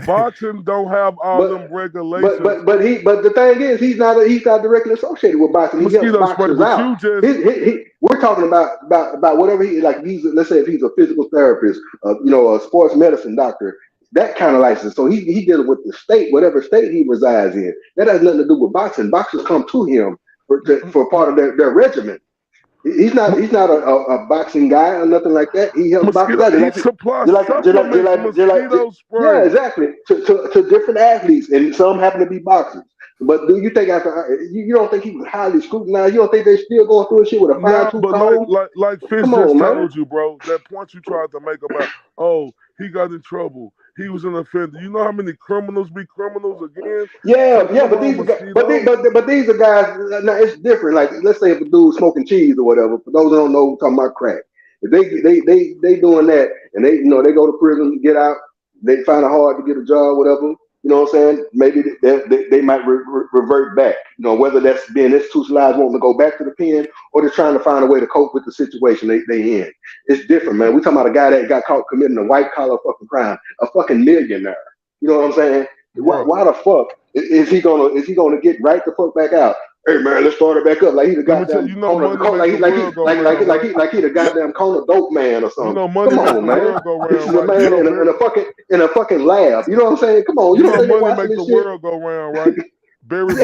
Boxing don't have all them regulations. But the thing is, he's not directly associated with boxing. He helps boxers out. We're talking about whatever he like. Let's say if he's a physical therapist, a sports medicine doctor, that kind of license. So he dealing with the state, whatever state he resides in. That has nothing to do with boxing. Boxers come to him for part of their regimen. He's not a boxing guy or nothing like that. He helps boxers out. Yeah, exactly. To different athletes, and some happen to be boxers. But do you think you don't think he was highly scrutinized? You don't think they still going through shit with a fine-tooth comb? Like Fitz just told you, bro, that point you tried to make about, he got in trouble, he was an offender. You know how many criminals be criminals again? Yeah, but these are guys. Now it's different. Like, let's say if a dude's smoking cheese or whatever. For those who don't know, we're talking about crack. If they doing that, and they go to prison, get out, they find it hard to get a job, whatever. You know what I'm saying? Maybe they might revert back. Whether that's being institutionalized, wanting to go back to the pen, or they're trying to find a way to cope with the situation they in. It's different, man. We're talking about a guy that got caught committing a white collar fucking crime, a fucking millionaire. You know what I'm saying? Why the fuck is he gonna get right the fuck back out? Hey man, let's start it back up. Like he the goddamn he the goddamn Kona dope man or something. Come on, man. This is a man in a fucking lab. You know what I'm saying? Come on, you don't think money make the world go round, right? Barry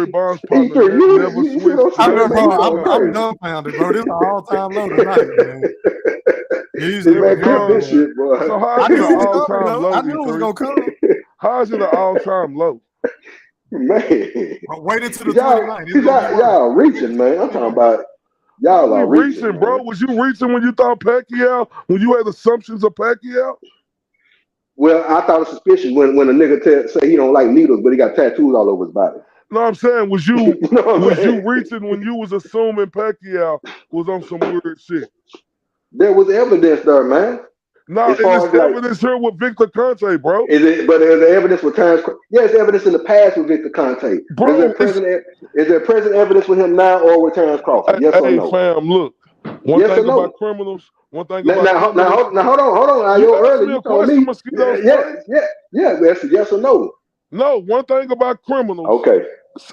Bonds' partner never switched. I'm dumbfounded, bro. This is an all-time low tonight, man. This shit, bro. So how is it an all-time low? I knew it was gonna come. How is it an all-time low? Man, wait until the 29th. Y'all reaching, man. I'm talking about y'all are reaching, bro. Was you reaching when you thought Pacquiao? When you had assumptions of Pacquiao? Well, I thought it was suspicious when a nigga say he don't like needles, but he got tattoos all over his body. No, I'm saying, was you You know what I'm was you saying? reaching when you was assuming Pacquiao was on some weird shit? There was evidence there, man. No, As and far it's as like, evidence here with Victor Conte, bro. is it? But is there evidence with Terrence? Yeah, it's evidence in the past with Victor Conte. But Bro, it's is there present evidence with him now or with Terrence Crawford? Yes or hey no? fam, look. One Yes or thing about no? criminals, Now, hold on. You Ayo, asked earlier me you a told question, me, Mosquitoes play. yeah. That's a yes or no. No, one thing about criminals, Okay.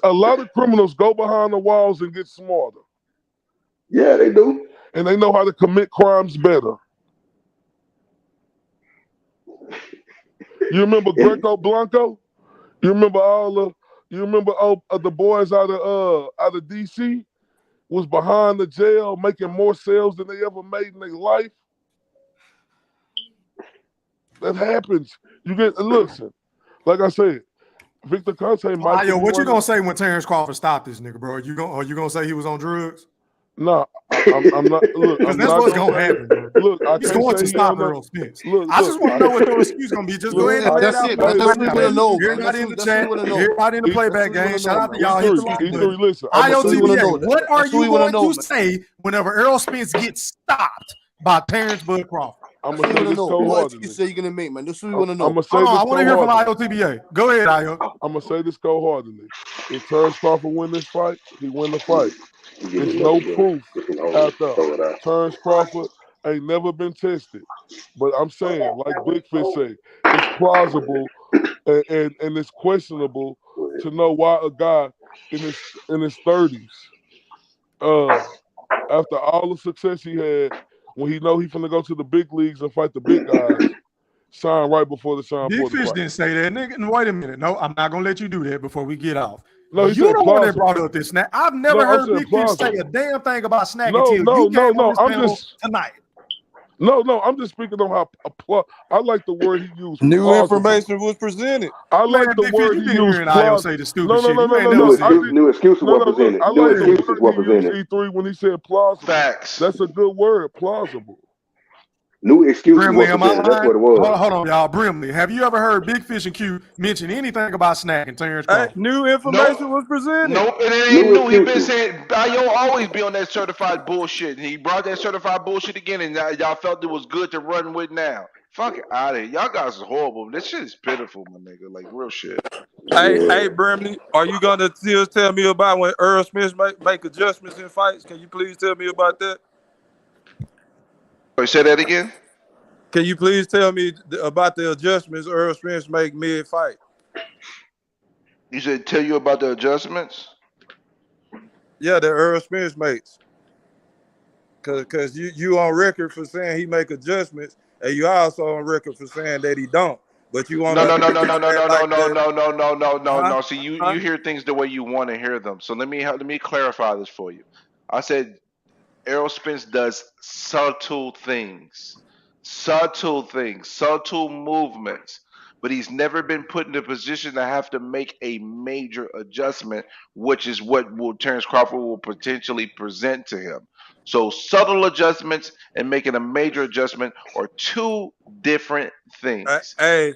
a lot of criminals go behind the walls and get smarter. Yeah, they do. And they know how to commit crimes better. You remember Greco Blanco? You remember the boys out of DC was behind the jail making more sales than they ever made in their life? That happens. You get listen, like I said, Victor Conte might Ayo, be what you one gonna of, say when Terrence Crawford stopped this nigga, bro? Are you gonna say he was on drugs? Nah, I'm not. Look, Because I'm that's not what's gonna gonna say. happen, bro. Look, I He's can't going to say he on stop no. Earl Spence. Look, I just want to know what your excuse gonna be. Just go ahead and lay it That's out it, for man. us That's right what we now, want to baby. know, man. Everybody in the That's what we chat, want to know. everybody in the That's playback what we want game. to Shout know, out to man. y'all. Hit the E3, like E3, button. listen. I'm That's what we want to IOTBA, know. what are That's what we you want to going know, to man. say whenever Earl Spence gets stopped by Terrence Bud Crawford? I'm That's gonna what we say want to this know. What cold-heartedly. excuse are you gonna make, man? That's what we I'm, want to I'm know. gonna say Hold on, this I want to hear from cold-heartedly. IOTBA. Go ahead, Ayo. I'm gonna say this cold-heartedly. If Terrence Crawford win this fight, he win the fight. You give There's me enough no again. proof Just an old out there. throw it out. Terrence Crawford ain't never been tested. But I'm saying, like Big Fish say, it's plausible and it's questionable to know why a guy in his 30s, after all the success he had, when he know he finna go to the big leagues and fight the big guys, sign right before the Sean Big Porter Fish fight. didn't say that, nigga. And wait a minute. No, I'm not gonna let you do that before we get off. No, he You said the one that plausible. brought up this snack. I've never No, I'm heard saying Big Fish say plausible. a damn thing about snack No, until you came on this I'm panel just tonight. no. I'm just speaking on how I like the word he used. New Plausible. information was presented. I Man, like the Big Fish, word you he been used. hearing Ayo say the stupid shit. You ain't never said it. New excuses were Look, presented. I New like the excuses word were he used, presented. E3, when he said plausible. Facts. That's a good word, plausible. New excuses Brimley, were am I presented. That's lying? what it was. Hold on, y'all. Brimley, have you ever heard Big Fish and Q mention anything about snack and Terrence Hey, Crawford? new Nope. information was presented. Nope, it ain't New new. He been excuses. saying Ayo always be on that certified bullshit. And he brought that certified bullshit again, and y'all felt it was good to run with now. Fuck it out of here. Y'all guys is horrible. This shit is pitiful, my nigga. Like real shit. Hey, Brimley, are you gonna still tell me about when Earl Smith make adjustments in fights? Can you please tell me about that? Wait, say that again. Can you please tell me about the adjustments Earl Smith make mid-fight? You said tell you about the adjustments? Yeah, that Earl Smith makes. Cause you on record for saying he make adjustments, and you also on record for saying that he don't. But you want No, to no, no, no, no, no, act no, no, like no, that. no, no, no, no, no, Huh? no. See, you hear things the way you want to hear them. So let me clarify this for you. I said Errol Spence does subtle things, subtle movements, but he's never been put in a position to have to make a major adjustment, which is what Terrence Crawford will potentially present to him. So subtle adjustments and making a major adjustment are two different things. Hey,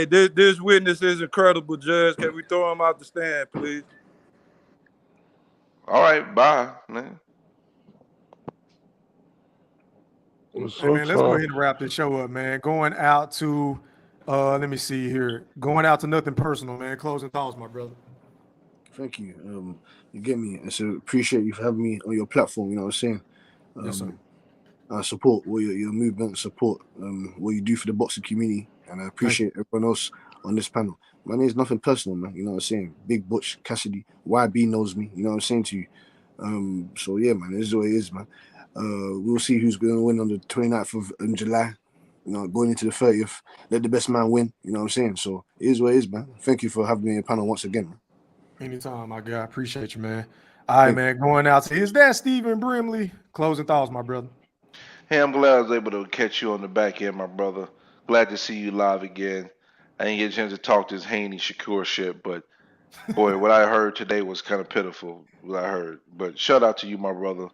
this witness is incredible, Judge. Can we throw him out the stand, please? All right, bye, man. Hey man, let's go ahead and wrap this show up, man. Going out to let me see here. Going out to nothing personal, man. Closing thoughts, my brother. Thank you. You get me. And so appreciate you for having me on your platform, you know what I'm saying? Yes, sir. I support what your movement, support what you do for the boxing community, and I appreciate everyone else on this panel. My name is nothing personal, man. You know what I'm saying? Big Butch Cassidy, YB knows me. You know what I'm saying to you. So yeah, man, this is what it is, man. We'll see who's going to win on the 29th of July. You know, going into the 30th, let the best man win. You know what I'm saying? So it is what it is, man. Thank you for having me on your panel once again, man. Anytime, my guy. Appreciate you, man. All right, man. Going out to is that Stephen Brimley? Closing thoughts, my brother. Hey, I'm glad I was able to catch you on the back end, my brother. Glad to see you live again. I didn't get a chance to talk this Haney Shakur shit, but boy, what I heard today was kind of pitiful. What I heard, but shout out to you, my brother.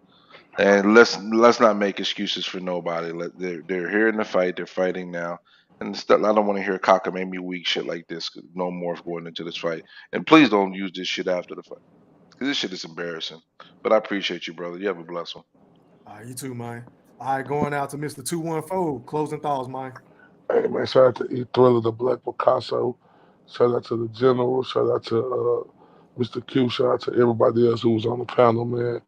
And let's not make excuses for nobody. They're here in the fight. They're fighting now, And stuff, I don't want to hear cockamamie weak shit like this. No more going into this fight. And please don't use this shit after the fight. Because this shit is embarrassing. But I appreciate you, brother. You have a blessed one. All right, you too, man. All right, going out to Mr. 214. Closing thoughts, man. Hey, man, shout out to E Thriller, the Black Picasso. Shout out to the General. Shout out to Mr. Q. Shout out to everybody else who was on the panel, man.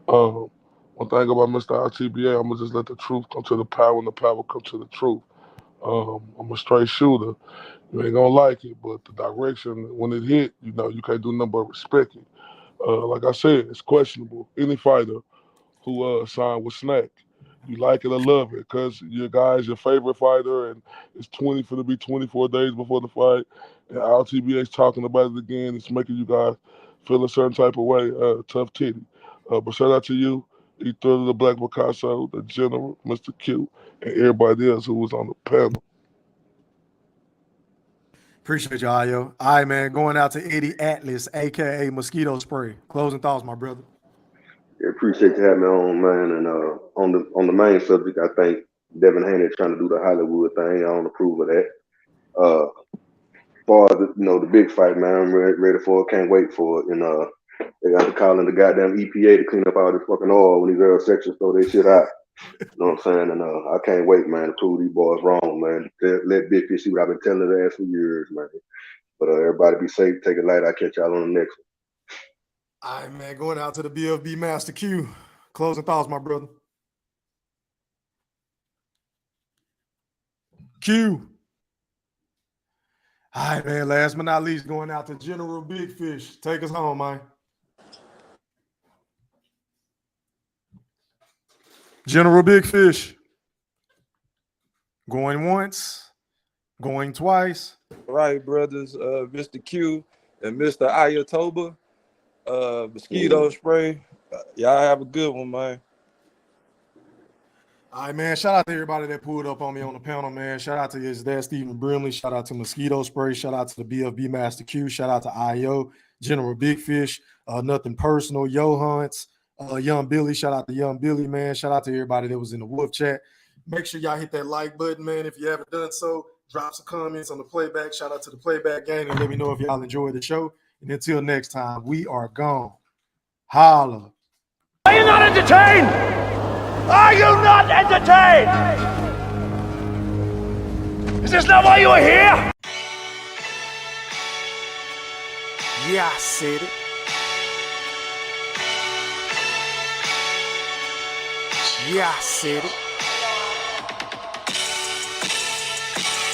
One thing about Mr. RTBA, I'm going to just let the truth come to the power and the power come to the truth. I'm a straight shooter. You ain't going to like it, but the direction, when it hit, you know, you can't do nothing but respect it. Like I said, it's questionable. Any fighter who signed with Snack, you like it or love it, because your guy's your favorite fighter, and it's 24 days before the fight, and RTBA's talking about it again. It's making you guys feel a certain type of way. Tough titty. But shout out to you, E3, the Black Picasso, the General, Mr. Q, and everybody else who was on the panel. Appreciate you, Ayo. All right, man. Going out to Eddie Atlas, aka Mosquito Spray. Closing thoughts, my brother. Yeah, appreciate you having me on, man. And on the main subject, I think Devin Haney trying to do the Hollywood thing. I don't approve of that. Far as the big fight, man, I'm ready for it. Can't wait for it. And they got to call in the goddamn EPA to clean up all this fucking oil when these girl sections throw their shit out. You know what I'm saying? And I can't wait, man, to prove these boys wrong, man. Let Big Fish see what I've been telling their ass for years, man. But everybody be safe. Take it light. I'll catch y'all on the next one. All right, man. Going out to the BFB Master Q. Closing thoughts, my brother. Q. All right, man. Last but not least, going out to General Big Fish. Take us home, man. General Big Fish. Going once, going twice. All right, brothers. Mr. Q and Mr. Ayatoba. Mosquito spray. Y'all have a good one, man. All right, man. Shout out to everybody that pulled up on me on the panel, man. Shout out to his dad, Stephen Brimley. Shout out to Mosquito Spray. Shout out to the BFB Master Q. Shout out to IO, General Big Fish. Nothing personal. Yo Hunts, Young Billy. Shout out to Young Billy, man. Shout out to everybody that was in the Wolf chat. Make sure y'all hit that like button, man. If you haven't done so, drop some comments on the playback. Shout out to the playback gang and let me know if y'all enjoyed the show. And until next time, we are gone. Holla. Are you not entertained? Are you not entertained? Is this not why you are here? Yeah, I said it. Yeah, I said it.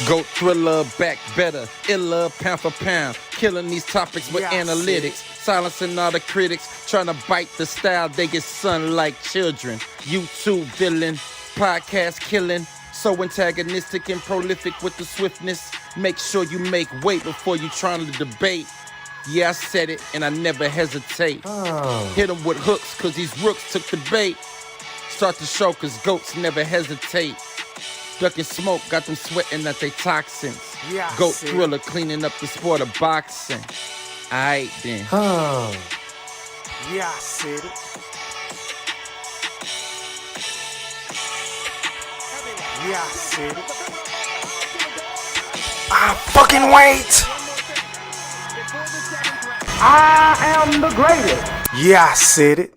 Goat Thriller, back better, iller, pound for pound, killing these topics with analytics, silencing all the critics, trying to bite the style, they get sun like children. YouTube villain, podcast killing, so antagonistic and prolific with the swiftness. Make sure you make weight before you trying to debate. Yeah, I said it, and I never hesitate. Hit them with hooks, cause these rooks took the bait. Start the show, cause goats never hesitate. Ducking smoke, got them sweating at they toxins. Yeah, Goat Thriller cleaning up the sport of boxing. Aight then. Yeah, I said it. Yeah, I said it. I fucking wait. I am the greatest. Yeah, I said it.